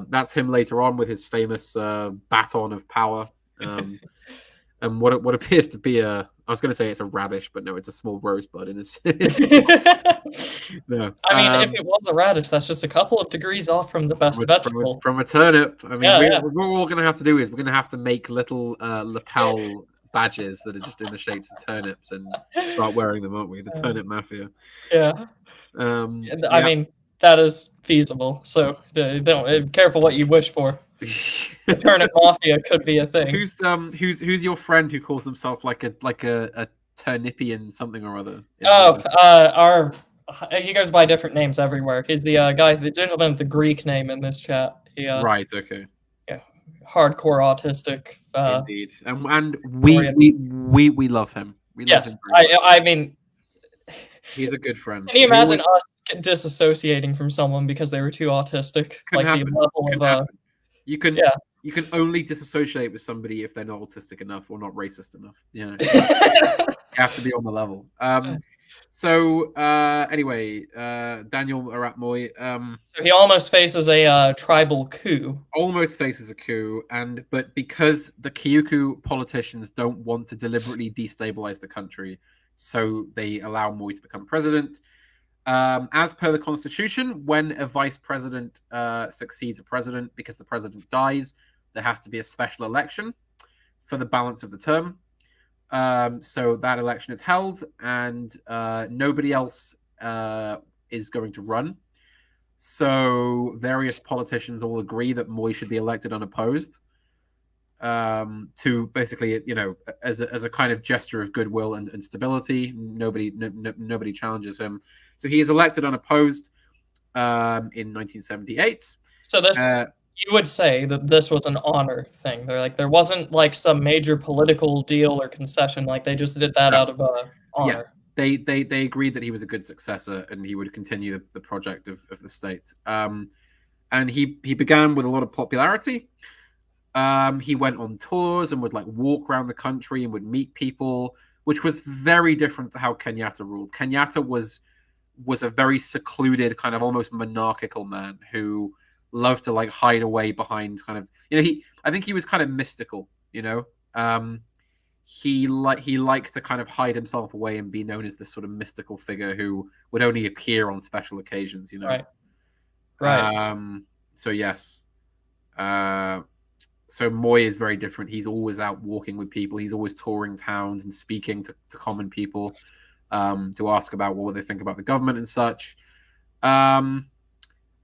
That's him later on with his famous baton of power. And what appears to be I was going to say it's a radish, but no, it's a small rosebud in his. No, I mean, if it was a radish, that's just a couple of degrees off from the best vegetable. from a turnip. I mean, Yeah. what we're all going to have to do is we're going to have to make little lapel badges that are just in the shapes of turnips and start wearing them, aren't we? The turnip mafia. Yeah. I Yeah. mean, that is feasible. So don't careful what you wish for. The turnip mafia could be a thing. Who's your friend who calls himself like a turnipian something or other? He goes by different names everywhere. He's the gentleman with the Greek name in this chat. Right. Okay. Yeah, hardcore autistic. Indeed, and we love him. We love Yes, him very much. I mean, He's a good friend. can you imagine us disassociating from someone because they were too autistic? Couldn't Like happen. the level of You can yeah. you can only disassociate with somebody if they're not autistic enough or not racist enough. You have to be on the level. So anyway, Daniel Arap Moi So he almost faces a tribal coup. almost faces a coup, but because the Kyuku politicians don't want to deliberately destabilize the country, so they allow Moi to become president. As per the constitution, when a vice president succeeds a president because the president dies, there has to be a special election for the balance of the term. So that election is held, and nobody else is going to run. So various politicians all agree that Moy should be elected unopposed, to basically, as a kind of gesture of goodwill and stability. Nobody challenges him, so he is elected unopposed in 1978. So this, Uh, you would say that this was an honor thing. There wasn't like some major political deal or concession. Like they just did that no, out of yeah, honor. they agreed that he was a good successor and he would continue the project of the state. And he began with a lot of popularity. He went on tours and would like walk around the country and would meet people, which was very different to how Kenyatta ruled. Kenyatta was a very secluded, kind of almost monarchical man who loved to like hide away behind kind of, I think he was kind of mystical, he liked to kind of hide himself away and be known as this sort of mystical figure who would only appear on special occasions, Right. Right. So yes. So Moy is very different. He's always out walking with people. He's always touring towns and speaking to common people, to ask about what they think about the government and such.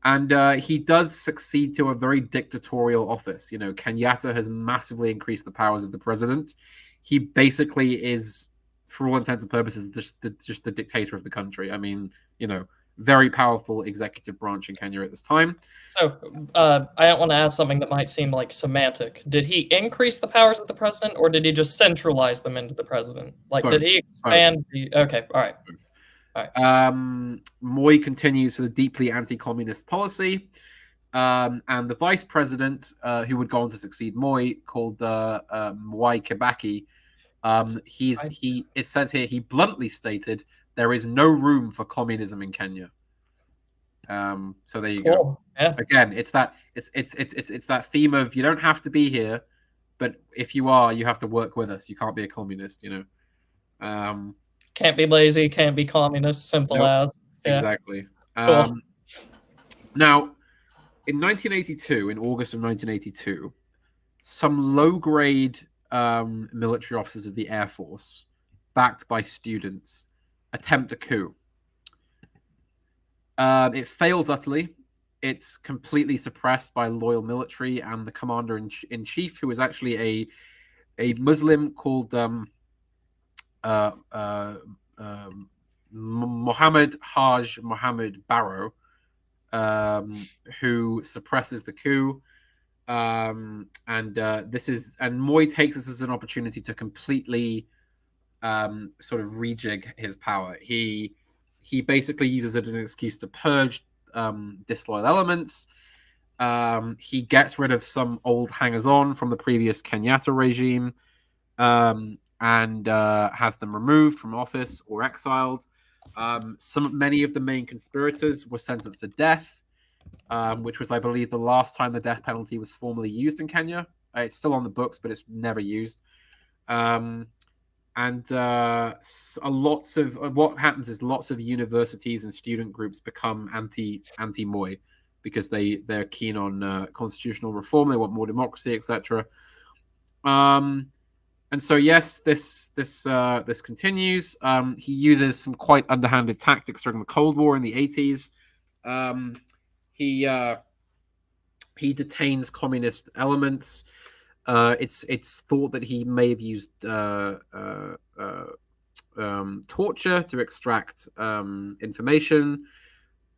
And he does succeed to a very dictatorial office. Kenyatta has massively increased the powers of the president. He basically is, for all intents and purposes, just the dictator of the country. I mean, very powerful executive branch in Kenya at this time. So I don't want to ask something that might seem like semantic. Did he increase the powers of the president, or did he just centralize them into the president? Like, Both. did he expand the? Okay, all right. Both. All right. Moy continues the deeply anti-communist policy, and the vice president, who would go on to succeed Moy, called Mwai Kibaki. It says here he bluntly stated there is no room for communism in Kenya. So there you go. Yeah. Again, it's that theme of you don't have to be here, but if you are, you have to work with us. You can't be a communist, Can't be lazy, can't be communist, simple as. Yeah. Exactly. Cool. Now, in 1982, in August of 1982, some low-grade military officers of the Air Force, backed by students, attempt a coup. It fails utterly. It's completely suppressed by loyal military and the commander-in-chief, who is actually a Muslim called Mohammed Haj Mohammed Barrow, who suppresses the coup. And Moy takes this as an opportunity to completely sort of rejig his power. He basically uses it as an excuse to purge disloyal elements. He gets rid of some old hangers-on from the previous Kenyatta regime, and has them removed from office or exiled. Many of the main conspirators were sentenced to death, which was, I believe, the last time the death penalty was formally used in Kenya. It's still on the books, but it's never used. What happens is lots of universities and student groups become anti-Moy because they're keen on constitutional reform. They want more democracy, etc. And so yes, this continues. He uses some quite underhanded tactics during the Cold War in the 80s. He detains communist elements. It's thought that he may have used torture to extract information,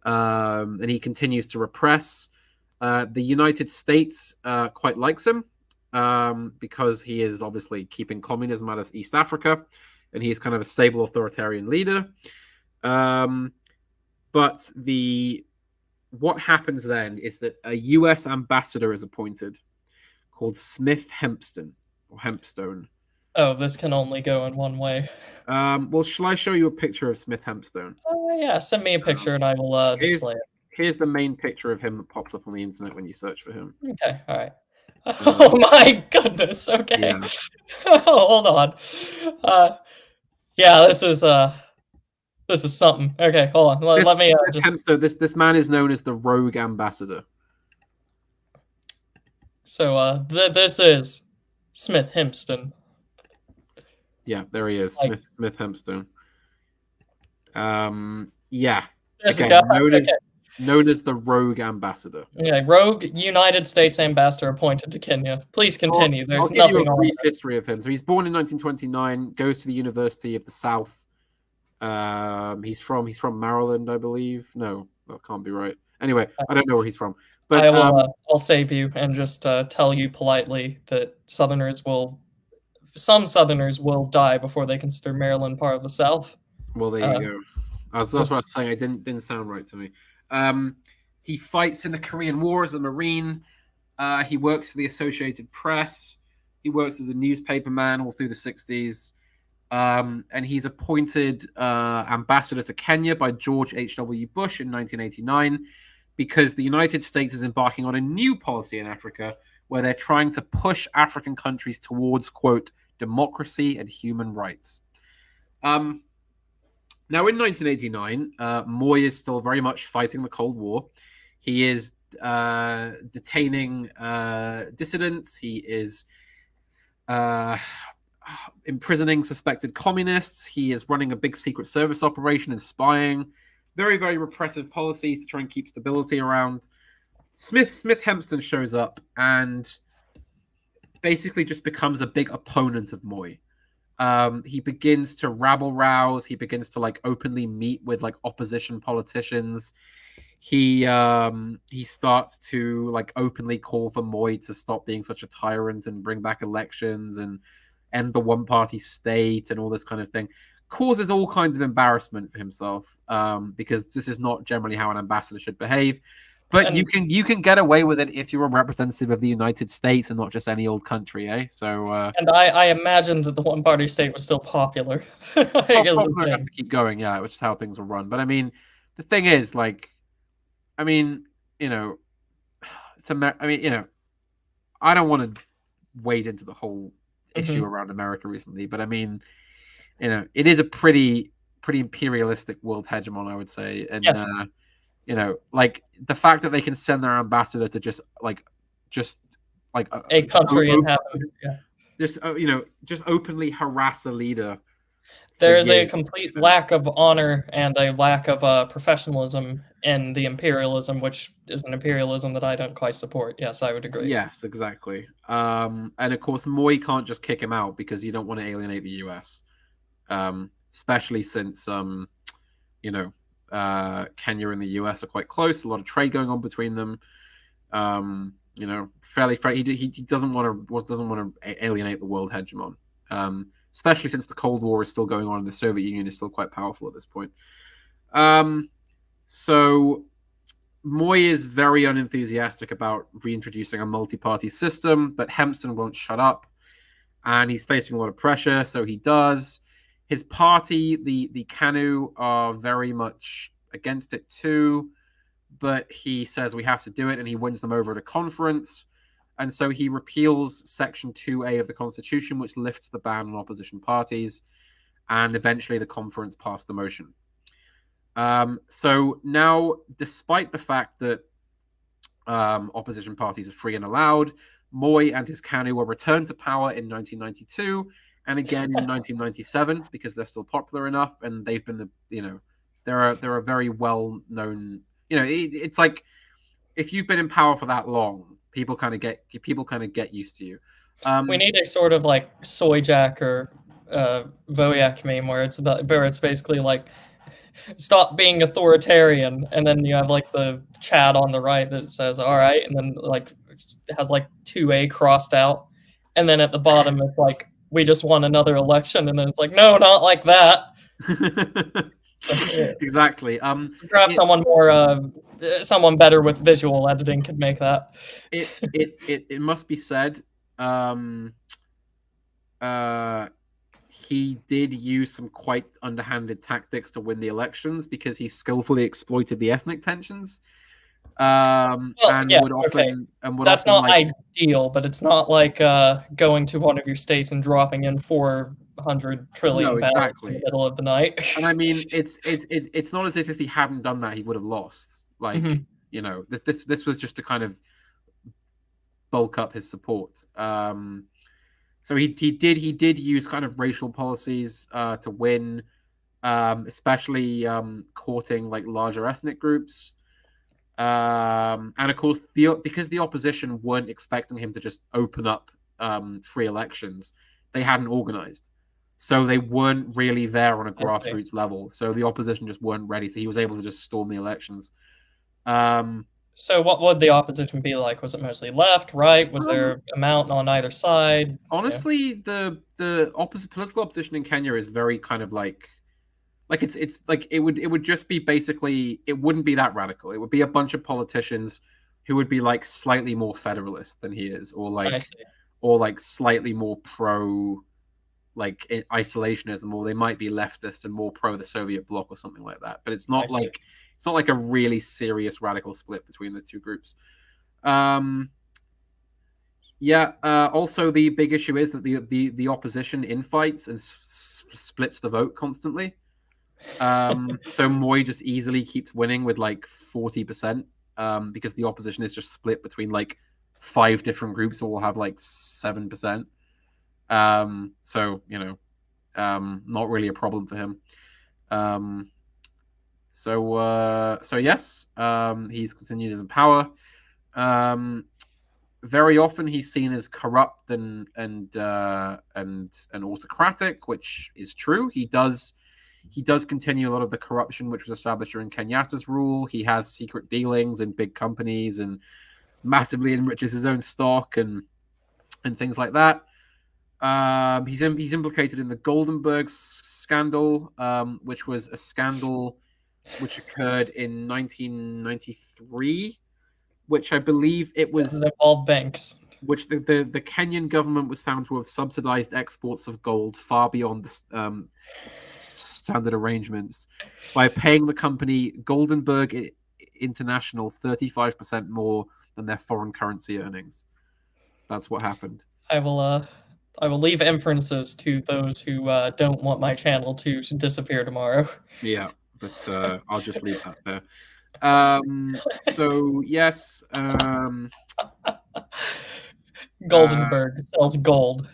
and he continues to repress. The United States quite likes him because he is obviously keeping communism out of East Africa, and he's kind of a stable authoritarian leader. But what happens then is that a U.S. ambassador is appointed called Smith Hempstone. Oh, this can only go in one way. Well, shall I show you a picture of Smith Hempstone? Yeah, send me a picture and I will display it. Here's the main picture of him that pops up on the internet when you search for him. Okay, all right. Oh my goodness. Okay. Yeah. Hold on. Yeah, this is something. Okay, hold on. Let me Smith Hempstone, this man is known as the Rogue Ambassador. So this is Smith Hempstone. Yeah, there he is, Like Smith Hempstone. Yeah, this again guy. Okay. known as the Rogue Ambassador. Yeah, rogue United States ambassador appointed to Kenya. Please Well, continue. I'll There's give you nothing a on brief this. history of him. So he's born in 1929, goes to the University of the South. He's from Maryland, I believe. No, that can't be right. Anyway, I don't know where he's from, but I will. I'll save you and just tell you politely that some Southerners will die before they consider Maryland part of the South. well, there Uh, you go. That's just what I was saying. It didn't sound right to me. Um, he fights in the Korean War as a Marine. He works for the Associated Press. He works as a newspaperman all through the 60s. And he's appointed ambassador to Kenya by George H.W. Bush in 1989 because the United States is embarking on a new policy in Africa where they're trying to push African countries towards, quote, democracy and human rights. Now, in 1989, Moi is still very much fighting the Cold War. He is detaining dissidents. He is imprisoning suspected communists. He is running a big secret service operation and spying. Very, very repressive policies to try and keep stability around. Smith Hempstone shows up and basically just becomes a big opponent of Moi. He begins to rabble rouse. He begins to like openly meet with like opposition politicians. He starts to like openly call for Moi to stop being such a tyrant and bring back elections and end the one party state and all this kind of thing. Causes all kinds of embarrassment for himself because this is not generally how an ambassador should behave. But and you can get away with it if you're a representative of the United States and not just any old country, eh? So I imagine that the one party state was still popular. I guess the probably have thing. to keep going, yeah, which is how things will run. But I mean, the thing is, like, I mean, you know, I mean, you know, I don't want to wade into the whole issue Mhm. around America recently, but I mean, you know, it is a pretty imperialistic world hegemon, I would say, and Yes, you know, like the fact that they can send their ambassador to just a country and have them. Yeah. you know, just openly harass a leader for There is a years. complete lack of honor and a lack of professionalism in the imperialism, which is an imperialism that I don't quite support. Yes, I would agree. Yes, exactly. And of course, Moy can't just kick him out because you don't want to alienate the US, especially since you know, Kenya and the US are quite close. A lot of trade going on between them. You know, fairly. He doesn't want to alienate the world hegemon, especially since the Cold War is still going on and the Soviet Union is still quite powerful at this point. So Moy is very unenthusiastic about reintroducing a multi-party system, but Hempstone won't shut up, and he's facing a lot of pressure, so he does. His party, the KANU, are very much against it too, but he says we have to do it, and he wins them over at a conference. And so he repeals Section 2A of the Constitution, which lifts the ban on opposition parties, and eventually the conference passed the motion. So now, despite the fact that opposition parties are free and allowed, Moy and his KANU were returned to power in 1992 and again in 1997 because they're still popular enough and they've been they're a very well known, it's like if you've been in power for that long, people kind of get used to you. We need a sort of like soy jack or Voyak meme where it's basically like stop being authoritarian, and then you have like the chat on the right that says all right, and then like it has like 2A crossed out, and then at the bottom it's like we just won another election, and then it's like no, not like that. Yeah. Exactly. Perhaps someone better with visual editing could make that. It must be said, he did use some quite underhanded tactics to win the elections because he skillfully exploited the ethnic tensions. Well, And yeah, would okay. often That's not like ideal, but it's not like going to one of your states and dropping in 400 trillion no, ballots in the exactly. middle of the night. And I mean, it's not as if he hadn't done that, he would have lost. Like, Mhm. this was just to kind of bulk up his support. So he did use kind of racial policies to win, especially courting like larger ethnic groups. And of course, because the opposition weren't expecting him to just open up free elections, they hadn't organized. So they weren't really there on a I see. grassroots level. So the opposition just weren't ready. So he was able to just storm the elections. Um, So what would the opposition be like? Was it mostly left, right? Was um, there a mountain on either side? Yeah, honestly, the opposite political opposition in Kenya is very kind of like it's like it would just be basically it wouldn't be that radical. It would be a bunch of politicians who would be like slightly more federalist than he is, I see. or like slightly more pro like isolationism, or they might be leftist and more pro the Soviet bloc or something like that. But I see. it's not like a really serious radical split between the two groups. Um, yeah. Also, the big issue is that the opposition infights and splits the vote constantly. So Moy just easily keeps winning with like 40%, because the opposition is just split between like 5 different groups, all have like 7%. So not really a problem for him. So yes, he's continued in power. Very often he's seen as corrupt and autocratic, which is true. He does continue a lot of the corruption which was established during Kenyatta's rule. He has secret dealings in big companies and massively enriches his own stock and things like that. He's implicated in the Goldenberg scandal, which was a scandal which occurred in 1993, which I believe it was, Does it involve banks? which the Kenyan government was found to have subsidized exports of gold far beyond the standard arrangements by paying the company Goldenberg International 35% more than their foreign currency earnings. That's what happened. I will I will leave inferences to those who don't want my channel to disappear tomorrow. Yeah, but I'll just leave that there. So yes, uh, Goldenberg sells gold.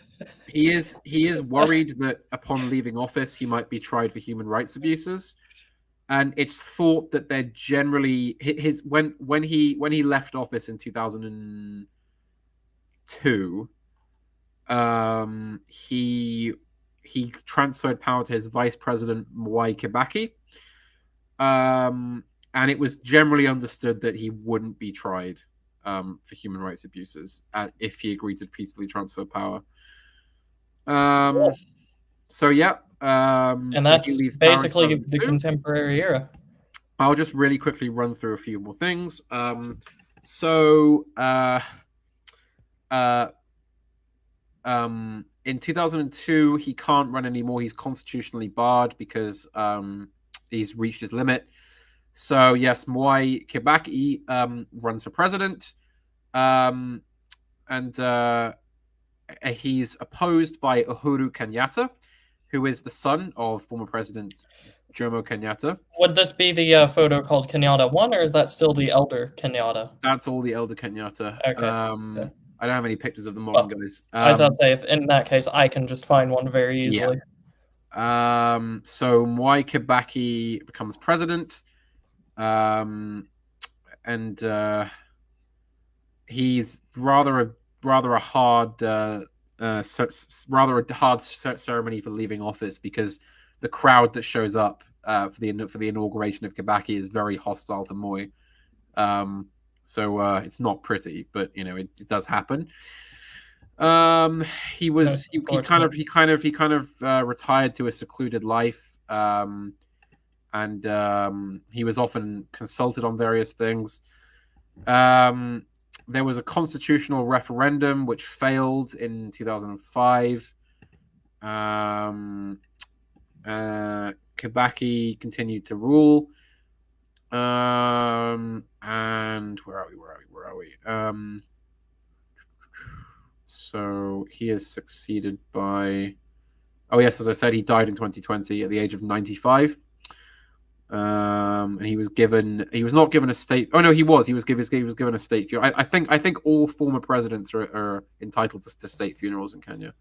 he is worried that upon leaving office he might be tried for human rights abuses, and it's thought that they're generally his when he left office in 2002, he transferred power to his vice president Mwai Kibaki, and it was generally understood that he wouldn't be tried for human rights abuses if he agreed to peacefully transfer power. So yeah, And so he that's leaves power in basically the 2002. contemporary era. I'll just really quickly run through a few more things. So in 2002, he can't run anymore. He's constitutionally barred because he's reached his limit. So yes, Mwai Kibaki runs for president, and he's opposed by Uhuru Kenyatta, who is the son of former President Jomo Kenyatta. Would this be the photo called Kenyatta 1, or is that still the elder Kenyatta? That's all the elder Kenyatta. Okay. I don't have any pictures of the modern guys. As I say, if in that case, I can just find one very easily. So Mwai Kibaki becomes president, and he's rather a hard ceremony for leaving office, because the crowd that shows up for the inauguration of Kibaki is very hostile to Moi. So it's not pretty, but it does happen. He kind of retired to a secluded life, and he was often consulted on various things. There was a constitutional referendum which failed in 2005. Kibaki continued to rule. And where are we? So he is succeeded by. Oh yes, as I said, he died in 2020 at the age of 95. And he was not given a state. Oh no, he was given a state funeral. I think all former presidents are entitled to state funerals in Kenya.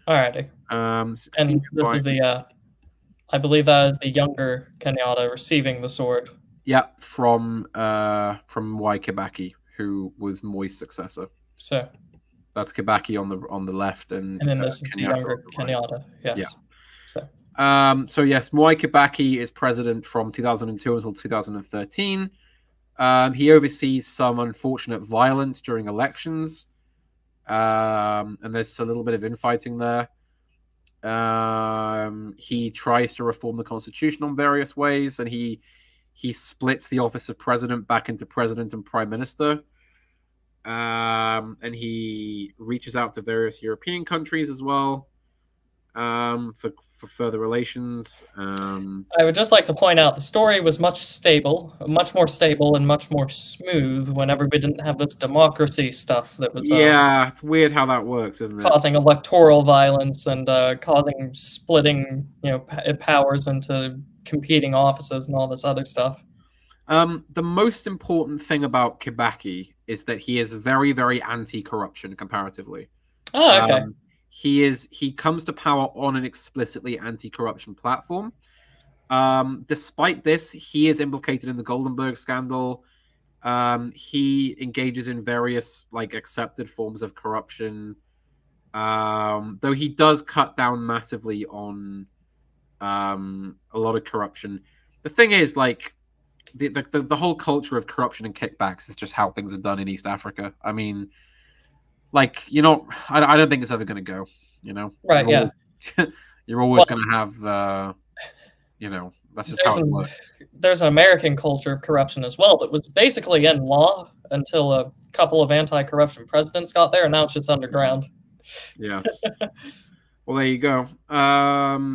Alrighty. And Succeeded this by is the I believe that is the younger Kenyatta receiving the sword. yeah from Y Kibaki, who was Moi's successor. So, That's Kibaki on the left and and then this is the Kenyatta on younger the right. Kenyatta. Yeah. Yes. So, So yes, Mwai Kibaki is president from 2002 until 2013. He oversees some unfortunate violence during elections, and there's a little bit of infighting there. He tries to reform the constitution on various ways, and he splits the office of president back into president and prime minister. And he reaches out to various European countries as well, for further relations. I would just like to point out the story was much more stable and much more smooth whenever we didn't have this democracy stuff that was Yeah, it's weird how that works, isn't it? causing electoral violence and causing splitting, powers into competing offices and all this other stuff. The most important thing about Kibaki is that he is very, very anti-corruption comparatively. Oh, okay. He comes to power on an explicitly anti-corruption platform. Despite this, he is implicated in the Goldenberg scandal. He engages in various accepted forms of corruption. Though he does cut down massively on a lot of corruption. The thing is, the whole culture of corruption and kickbacks is just how things are done in East Africa. I mean, I don't think it's ever going to go. Right, yeah. You're always going to have, that's just how it works. There's an American culture of corruption as well that was basically in law until a couple of anti-corruption presidents got there, and now it's just underground. Yes. Well, there you go.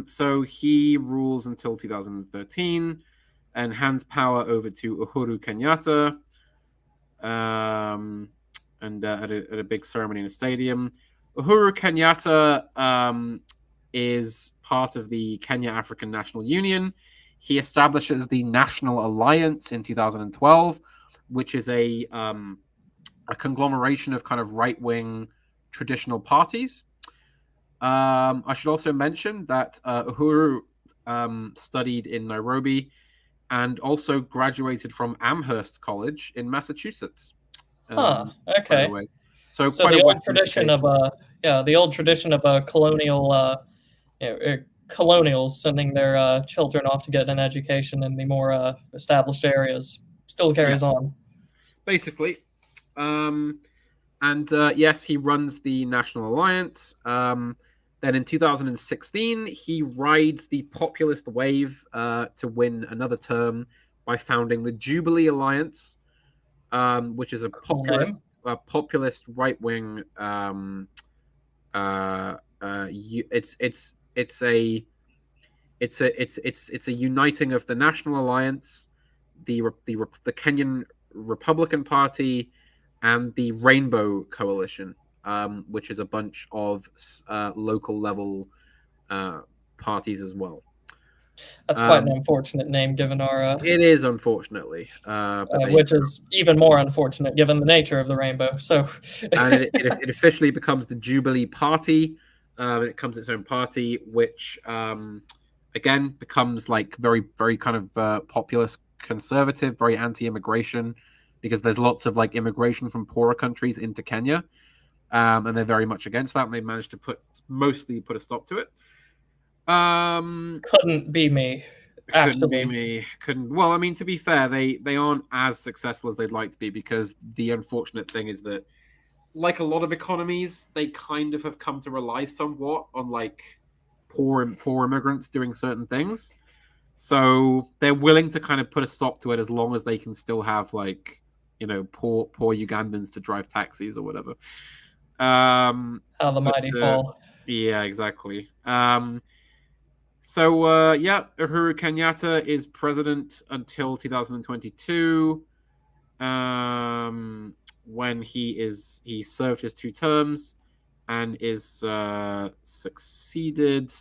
So he rules until 2013 and hands power over to Uhuru Kenyatta, and at a big ceremony in a stadium. Uhuru Kenyatta is part of the Kenya African National Union. He establishes the National Alliance in 2012, which is a conglomeration of kind of right-wing traditional parties. I should also mention that Uhuru studied in Nairobi and also graduated from Amherst College in Massachusetts. Okay. So So quite the a old Western tradition education. of the old tradition of colonial colonials sending their children off to get an education in the more established areas still carries Yes. on. Basically. Yes, he runs the National Alliance. Then in 2016, he rides the populist wave to win another term by founding the Jubilee Alliance, which is a populist right-wing. It's a uniting of the National Alliance, the Kenyan Republican Party, and the Rainbow Coalition, which is a bunch of local level parties as well. That's quite an unfortunate name given our. It is, unfortunately, which is even more unfortunate given the nature of the rainbow. So, and it officially becomes the Jubilee Party. It becomes its own party, which again becomes very, very kind of populist, conservative, very anti-immigration, because there's lots of immigration from poorer countries into Kenya, and they're very much against that. And they managed to put a stop to it. Couldn't be me. Couldn't be me. Well, I mean, to be fair, they aren't as successful as they'd like to be, because the unfortunate thing is that, like a lot of economies, they kind of have come to rely somewhat on poor immigrants doing certain things. So they're willing to kind of put a stop to it as long as they can still have poor Ugandans to drive taxis or whatever. How the mighty fall. Yeah, exactly. Uhuru Kenyatta is president until 2022, when he served his 2 terms and is succeeded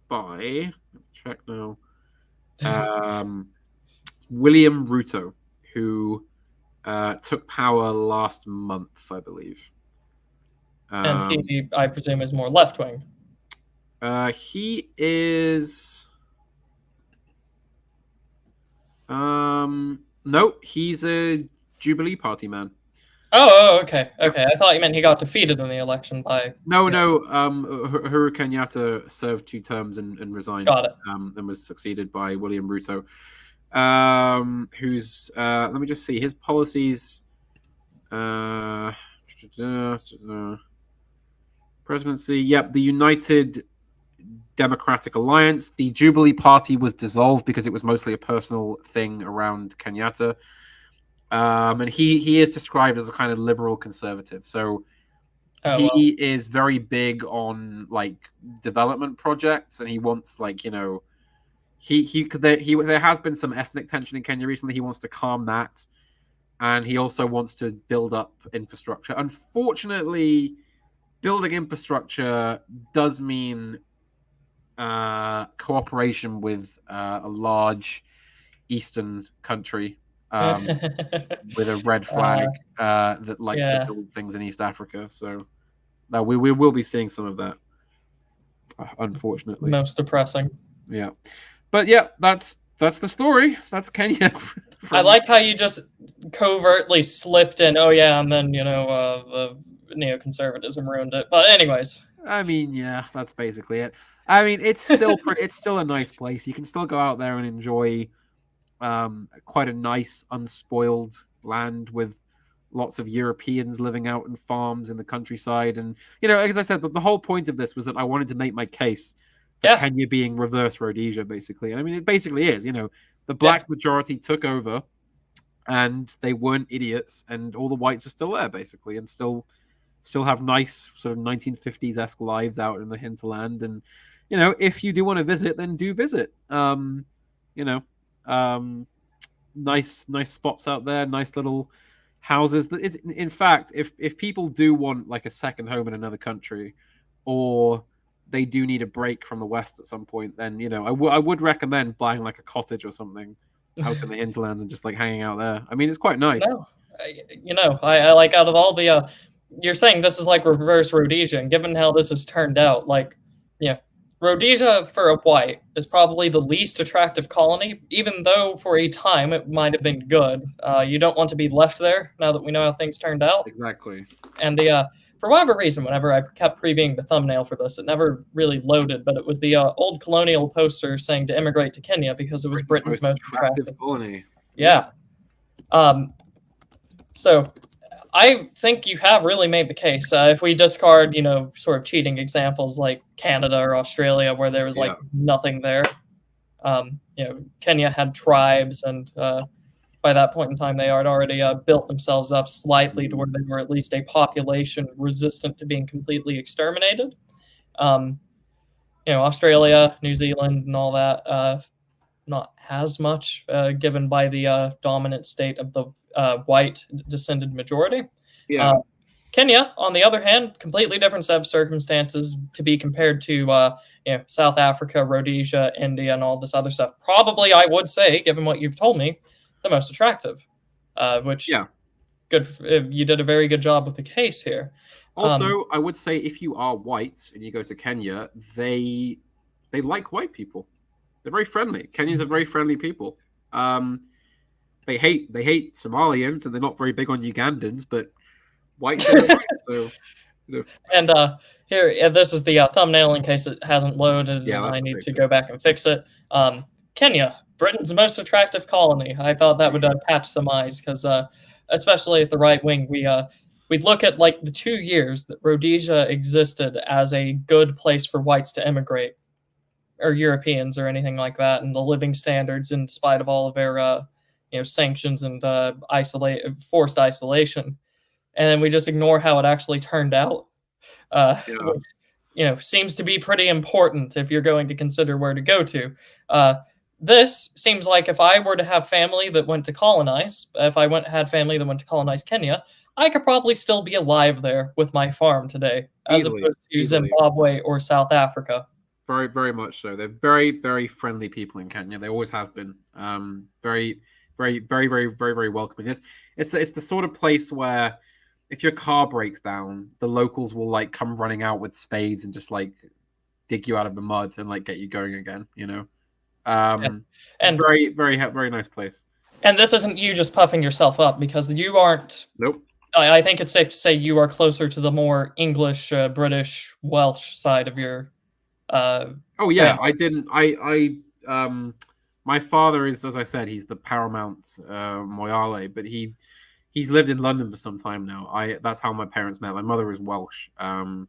by, let me check now, William Ruto, who took power last month, I believe. And he, I presume, is more left-wing. He is. No, he's a Jubilee Party man. Okay, Yep. okay. I thought you meant he got defeated in the election by. No, Yeah, no. Uhuru Kenyatta served 2 terms and resigned, got it. and was succeeded by William Ruto, who's let me just see his policies. Uh, Presidency. Yep, the United Democratic Alliance. The Jubilee Party was dissolved because it was mostly a personal thing around Kenyatta. And he is described as a kind of liberal conservative. So Oh he well. is very big on like development projects, and he wants there has been some ethnic tension in Kenya recently. He wants to calm that, and he also wants to build up infrastructure. Unfortunately, building infrastructure does mean cooperation with a large eastern country with a red uh, flag that likes to yeah, build things in East Africa. So no, we will be seeing some of that, unfortunately. most depressing. Yeah, but yeah, that's the story. That's Kenya I from. like how you just covertly slipped in. Oh yeah, and then the neoconservatism ruined it. But anyways, I mean, yeah, that's basically it. I mean, it's still it's still a nice place. You can still go out there and enjoy quite a nice, unspoiled land with lots of Europeans living out in farms in the countryside. And, as I said, the whole point of this was that I wanted to make my case for yeah, Kenya being reverse Rhodesia, basically. And I mean, it basically is. The yeah, black majority took over and they weren't idiots, and all the whites are still there, basically, and still have nice sort of 1950s-esque lives out in the hinterland. And, if you do want to visit, then do visit. You know, um, nice spots out there, nice little houses. In fact, if people do want like a second home in another country, or they do need a break from the West at some point, then I would recommend buying like a cottage or something out in the hinterlands and just like hanging out there. I mean, it's quite nice. no, I like out of all the you're saying this is like reverse Rhodesia, and given how this has turned out, like, yeah, Rhodesia for a white is probably the least attractive colony, even though for a time it might have been good. You don't want to be left there now that we know how things turned out. Exactly. And the for whatever reason, whenever I kept previewing the thumbnail for this, it never really loaded. But it was the old colonial poster saying to immigrate to Kenya because it was Britain's most attractive. colony. Yeah. So I think you have really made the case. If we discard, sort of cheating examples like Canada or Australia, where there was like nothing there, Kenya had tribes, and by that point in time, they had already built themselves up slightly to where they were at least a population resistant to being completely exterminated. Australia, New Zealand, and all that, not as much, given by the dominant state of the white descended majority. Yeah. Kenya, on the other hand, completely different set of circumstances to be compared to South Africa, Rhodesia, India, and all this other stuff. Probably, I would say, given what you've told me, the most attractive. Which, good. You did a very good job with the case here. Also, I would say if you are white and you go to Kenya, they like white people. They're very friendly. Kenyans are very friendly people. They hate Somalians, and they're not very big on Ugandans, but whites are white, so. And here, this is the thumbnail in case it hasn't loaded, and I need to go back and fix it. Kenya, Britain's most attractive colony. I thought that would catch some eyes because, especially at the right wing, we'd look at like the 2 years that Rhodesia existed as a good place for whites to immigrate, or Europeans or anything like that, and the living standards, in spite of all of their sanctions and forced isolation, and then we just ignore how it actually turned out. Which, seems to be pretty important if you're going to consider where to go to. This seems like if I were to have family that went to colonize, had family that went to colonize Kenya, I could probably still be alive there with my farm today, as opposed to Zimbabwe or South Africa. Very, very much so. They're very, very friendly people in Kenya. They always have been. Very, very, very, very, very, very welcoming. It's the sort of place where if your car breaks down, the locals will like come running out with spades and just like dig you out of the mud and like get you going again. Yeah. And Very, very, very nice place. and this isn't you just puffing yourself up because you aren't. Nope. I think it's safe to say you are closer to the more English, British, Welsh side of your uh, Oh yeah, I family. didn't. My father is, as I said, he's the paramount Moyale, but he's lived in London for some time now. That's how my parents met. My mother is Welsh, and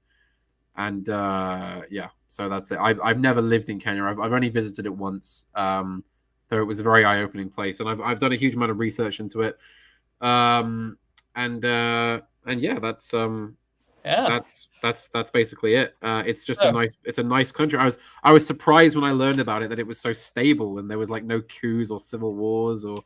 yeah, so that's it. I've never lived in Kenya. I've only visited it once. Though it was a very eye-opening place, and I've done a huge amount of research into it. Um, and yeah, Yeah. that's basically it. It's just So it's a nice country. I was surprised when I learned about it that it was so stable and there was like no coups or civil wars or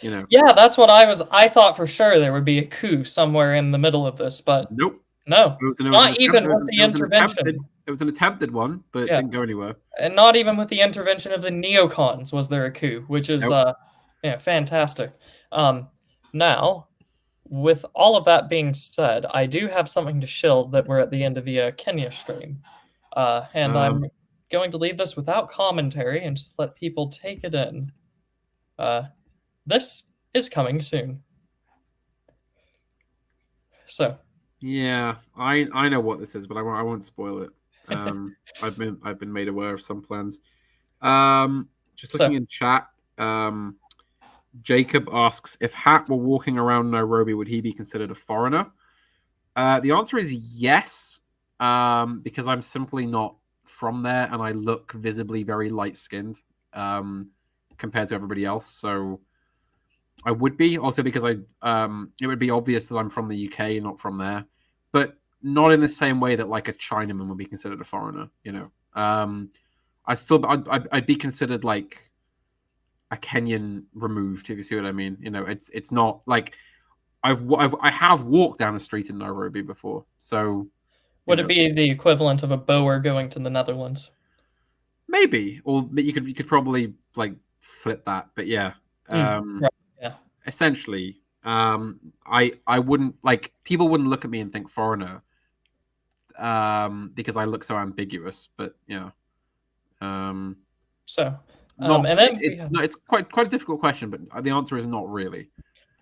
you know yeah, that's what I was. I thought for sure there would be a coup somewhere in the middle of this, but nope. no, It was an not attempt. even with the intervention. It was an attempted one, but it Yeah, didn't go anywhere. and not even with the intervention of the neocons was there a coup, which is Nope. yeah, fantastic. Um, Now, with all of that being said, I do have something to shill that we're at the end of the Kenya stream, and Um, I'm going to leave this without commentary and just let people take it in. Uh, this is coming soon. So, yeah, I know what this is, but I won't spoil it. I've been made aware of some plans. Just looking so in chat. Jacob asks if Hat were walking around Nairobi, would he be considered a foreigner? The answer is yes, because I'm simply not from there, and I look visibly very light skinned compared to everybody else. So I would be also because it would be obvious that I'm from the UK, not from there, but not in the same way that like a Chinaman would be considered a foreigner. I'd be considered like a Kenyan removed, if you see what I mean. It's not like I have walked down a street in Nairobi before, so you would it know be the equivalent of a Boer going to the Netherlands? maybe, or you could probably like flip that, but yeah, Right. Yeah. essentially, I wouldn't like people wouldn't look at me and think foreigner, because I look so ambiguous, but yeah, So, not and it, then it's no, it's quite a difficult question, but the answer is not really.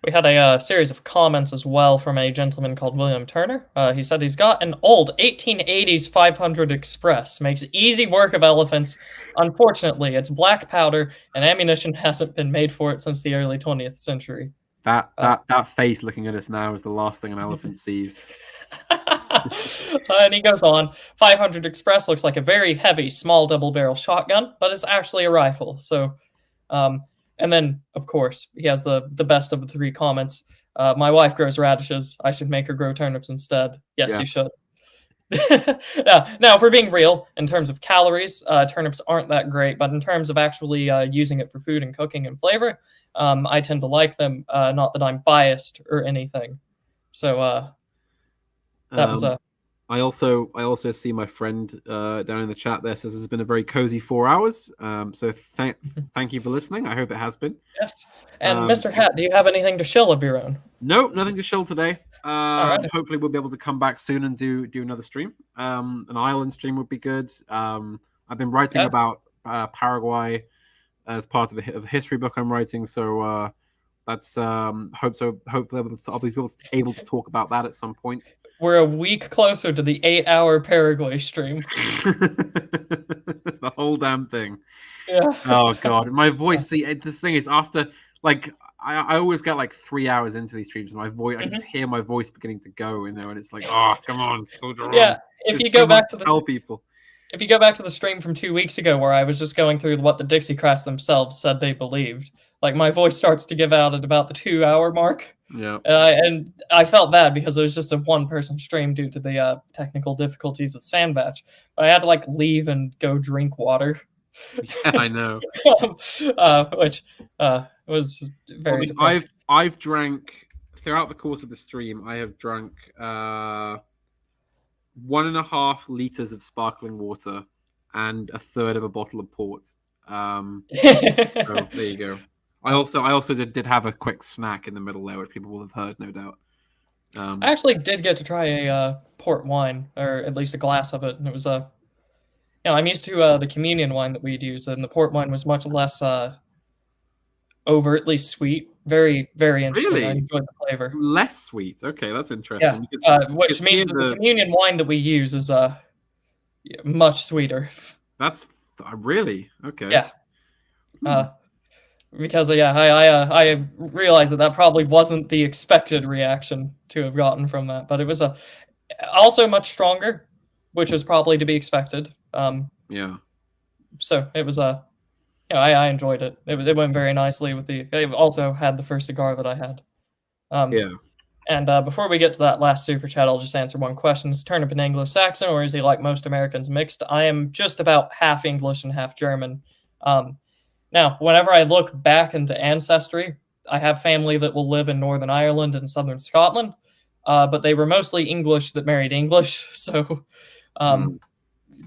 we had a series of comments as well from a gentleman called William Turner. He said he's got an old 1880s 500 Express, makes easy work of elephants. Unfortunately, it's black powder, and ammunition hasn't been made for it since the early 20th century. That Uh, that that face looking at us now is the last thing an elephant sees. and he goes on 500 Express looks like a very heavy, small double barrel shotgun, but it's actually a rifle. So, um, and then, of course, he has the best of the three comments. My wife grows radishes. I should make her grow turnips instead. Yes, you Yes. should. Now, if we're being real, in terms of calories, turnips aren't that great, but in terms of actually using it for food and cooking and flavor, I tend to like them. Not that I'm biased or anything. So that was Um, I also see my friend down in the chat there says it's been a very cozy 4 hours. So thank you for listening. I hope it has been. yes. And Mr. Hat, do you have anything to shill of your own? No, nothing to shill today. All right. Hopefully we'll be able to come back soon and do another stream. An Ireland stream would be good. I've been writing Yeah. about Paraguay as part of a history book I'm writing. So that's hopefully I'll be able to talk about that at some point. We're a week closer to the 8-hour Paraguay stream. The whole damn thing. Yeah. Oh god, my voice. See, this thing is after like I always get like 3 hours into these streams, and my voice, I can just hear my voice beginning to go, and it's like, oh come on, soldier on. Yeah. If There's you so go much back to to tell people. if you go back to the stream from 2 weeks ago where I was just going through what the Dixiecrats themselves said they believed, like my voice starts to give out at about the 2-hour mark. Yeah. And I felt bad because it was just a one-person stream due to the technical difficulties with Sandbatch. I had to like leave and go drink water, Yeah, I know. which was very Well, depressing. I've drank throughout the course of the stream. I have drunk 1.5 liters of sparkling water and a third of a bottle of port. So there you go. I also did have a quick snack in the middle there, which people will have heard, no doubt. I actually did get to try a port wine, or at least a glass of it, and it was I'm used to the communion wine that we'd use, and the port wine was much less overtly sweet. Very, very interesting. I Really? enjoyed the flavor. Less sweet. Okay, that's interesting Yeah, because which means here that the communion wine that we use is much sweeter. that's really okay. Yeah, Hmm. uh, because yeah, I realized that that probably wasn't the expected reaction to have gotten from that, but it was also much stronger, which was probably to be expected. Yeah. So it was I enjoyed it. It went very nicely with the. It also had the first cigar that I had. Um, Yeah. and before we get to that last super chat, I'll just answer one question: is Turnip an Anglo-Saxon, or is he like most Americans mixed? I am just about half English and half German. Um, Now, whenever I look back into ancestry, I have family that will live in Northern Ireland and Southern Scotland, but they were mostly English that married English. So Hmm. um,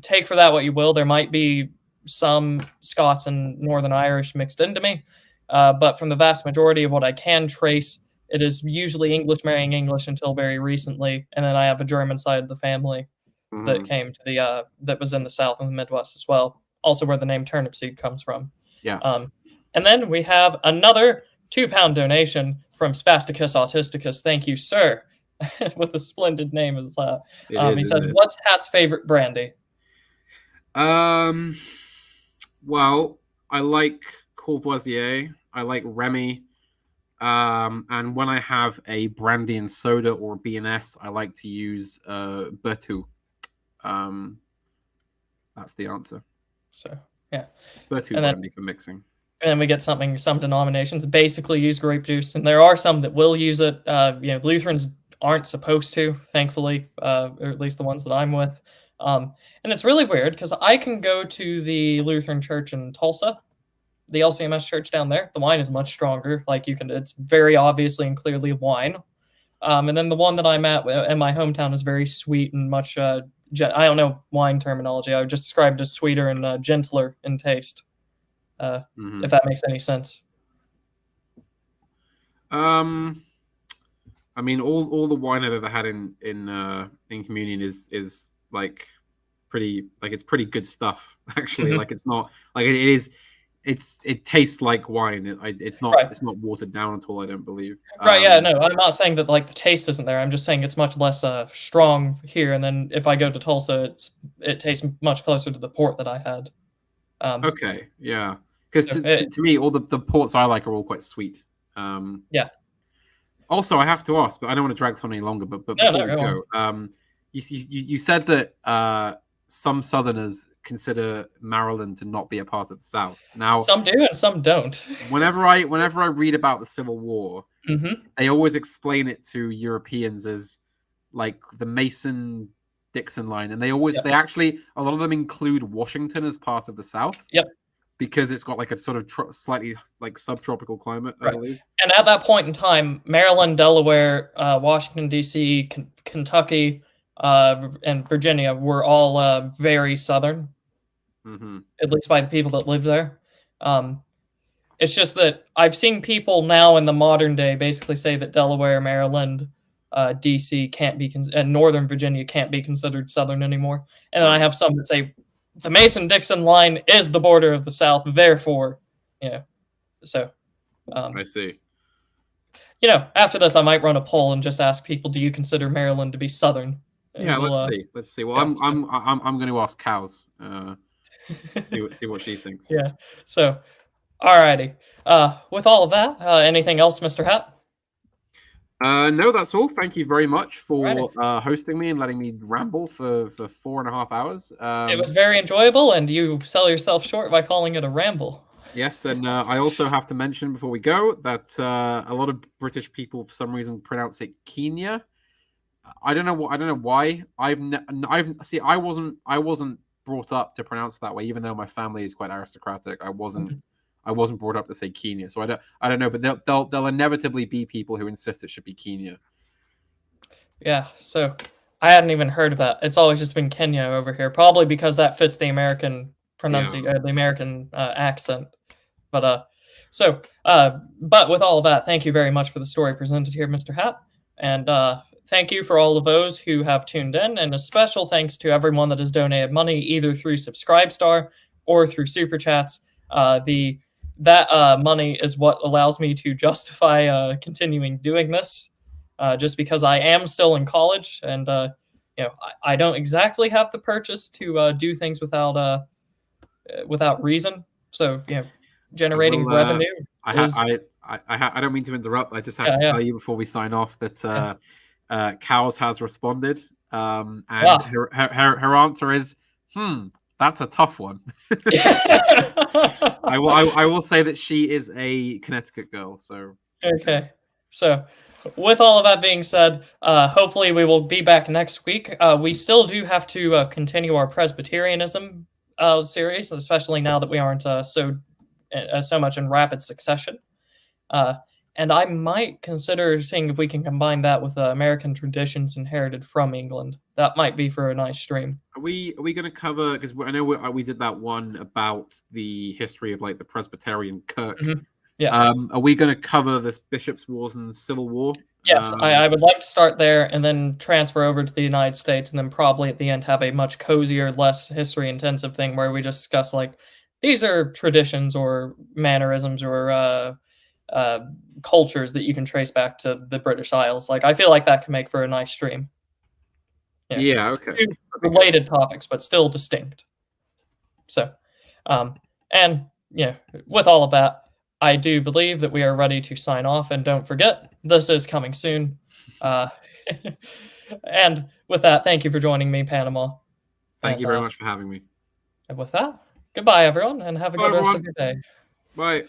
take for that what you will. There might be some Scots and Northern Irish mixed into me, but from the vast majority of what I can trace, it is usually English marrying English until very recently, and then I have a German side of the family that Hmm. came to the that was in the South and the Midwest as well. Also, where the name turnip seed comes from. Yes. Um, and then we have another £2 donation from Spasticus Autisticus. Thank you, sir, with a splendid name as that. It is, He isn't says, it? "What's Hat's favorite brandy?" Um. Well, I like Courvoisier. I like Remy. And when I have a brandy and soda or B&S, I like to use Bertu. Um, that's the answer. So yeah, Bertu and then brandy for mixing. we get something. Some denominations basically use grape juice, and there are some that will use it. Lutherans aren't supposed to, thankfully, or at least the ones that I'm with. And it's really weird because I can go to the Lutheran church in Tulsa, the LCMS church down there. The wine is much stronger. Like you can, it's very obviously and clearly wine. And then the one that I'm at in my hometown is very sweet and much. I don't know wine terminology. I would just describe it as sweeter and gentler in taste. Uh, Mm-hmm. if that makes any sense. Um, I mean, all the wine I've ever had in communion is like pretty like it's pretty good stuff actually. Mhm. Like it's not like it is. It tastes like wine. Right. It's not watered down at all. I don't believe. Right. Yeah. No, I'm not saying that like the taste isn't there. I'm just saying it's much less strong here. And then if I go to Tulsa, it tastes much closer to the port that I had. Um, Okay, yeah. Because so to me, all the ports I like are all quite sweet. yeah. Also, I have to ask, but I don't want to drag this on any longer. But No, before no, we go on. go, you said that some Southerners consider Maryland to not be a part of the South. Now, Some do and some don't. whenever I read about the Civil War, Hmm. they always explain it to Europeans as like the Mason Dixon line, and Yep. they actually a lot of them include Washington as part of the South Yep. because it's got like a sort of slightly like subtropical climate, I Right. believe. And at that point in time, Maryland, Delaware, Washington, D.C., Kentucky, and Virginia were all very southern, Mm-hmm. at least by the people that lived there. Um, it's just that I've seen people now in the modern day basically say that Delaware, Maryland, D.C. can't be, and Northern Virginia can't be considered southern anymore. And then I Right. have some that say the Mason-Dixon line is the border of the South, therefore, you know, so. I Um, see. After this, I might run a poll and just ask people, do you consider Maryland to be Southern? Yeah, And we'll, let's see. Let's see. Well, yeah, I'm going to ask Cows. See what she thinks. yeah. So, alrighty. With all of that, anything else, Mr. Hat? No, that's all. Thank you very much Alrighty. for hosting me and letting me ramble for 4.5 hours. It was very enjoyable, and you sell yourself short by calling it a ramble. Yes, and I also have to mention before we go that a lot of British people, for some reason, pronounce it Kenya. I don't know what. I don't know why. I've see. I wasn't brought up to pronounce it that way, even though my family is quite aristocratic. Mhm. I wasn't brought up to say Kenya, so I don't know. But there'll inevitably be people who insist it should be Kenya. Yeah, so I hadn't even heard of that. It's always just been Kenya over here, probably because that fits the American Yeah. the American accent. But with all of that, thank you very much for the story presented here, Mr. Hat. And thank you for all of those who have tuned in, and a special thanks to everyone that has donated money either through Subscribestar or through Super Chats. The that money is what allows me to justify continuing doing this, just because I am still in college, and I don't exactly have the purchase to do things without reason. So generating Well, revenue is I don't mean to interrupt. I just have yeah, to yeah, tell you before we sign off that Cows has responded, and ah. her answer is, that's a tough one. I will say that she is a Connecticut girl, so Okay. So, with all of that being said, hopefully we will be back next week. We still do have to continue our Presbyterianism series, especially now that we aren't so much in rapid succession. Uh, and I might consider seeing if we can combine that with American traditions inherited from England. That might be for a nice stream. are we going to cover, because I know we did that one about the history of like the Presbyterian Kirk. Yeah. Are we going to cover this Bishops' Wars and Civil War? Yes, I would like to start there and then transfer over to the United States, and then probably at the end have a much cozier, less history intensive thing where we just discuss like these are traditions or mannerisms or cultures that you can trace back to the British Isles. Like I feel like that can make for a nice stream. Yeah, Yeah, okay. two related topics, but still distinct. So, and with all of that, I do believe that we are ready to sign off. And don't forget, this is coming soon. And with that, thank you for joining me, Panama. Thank And, you very much for having me. and with that, goodbye, everyone, and have a Bye, good rest everyone. of your day. Bye.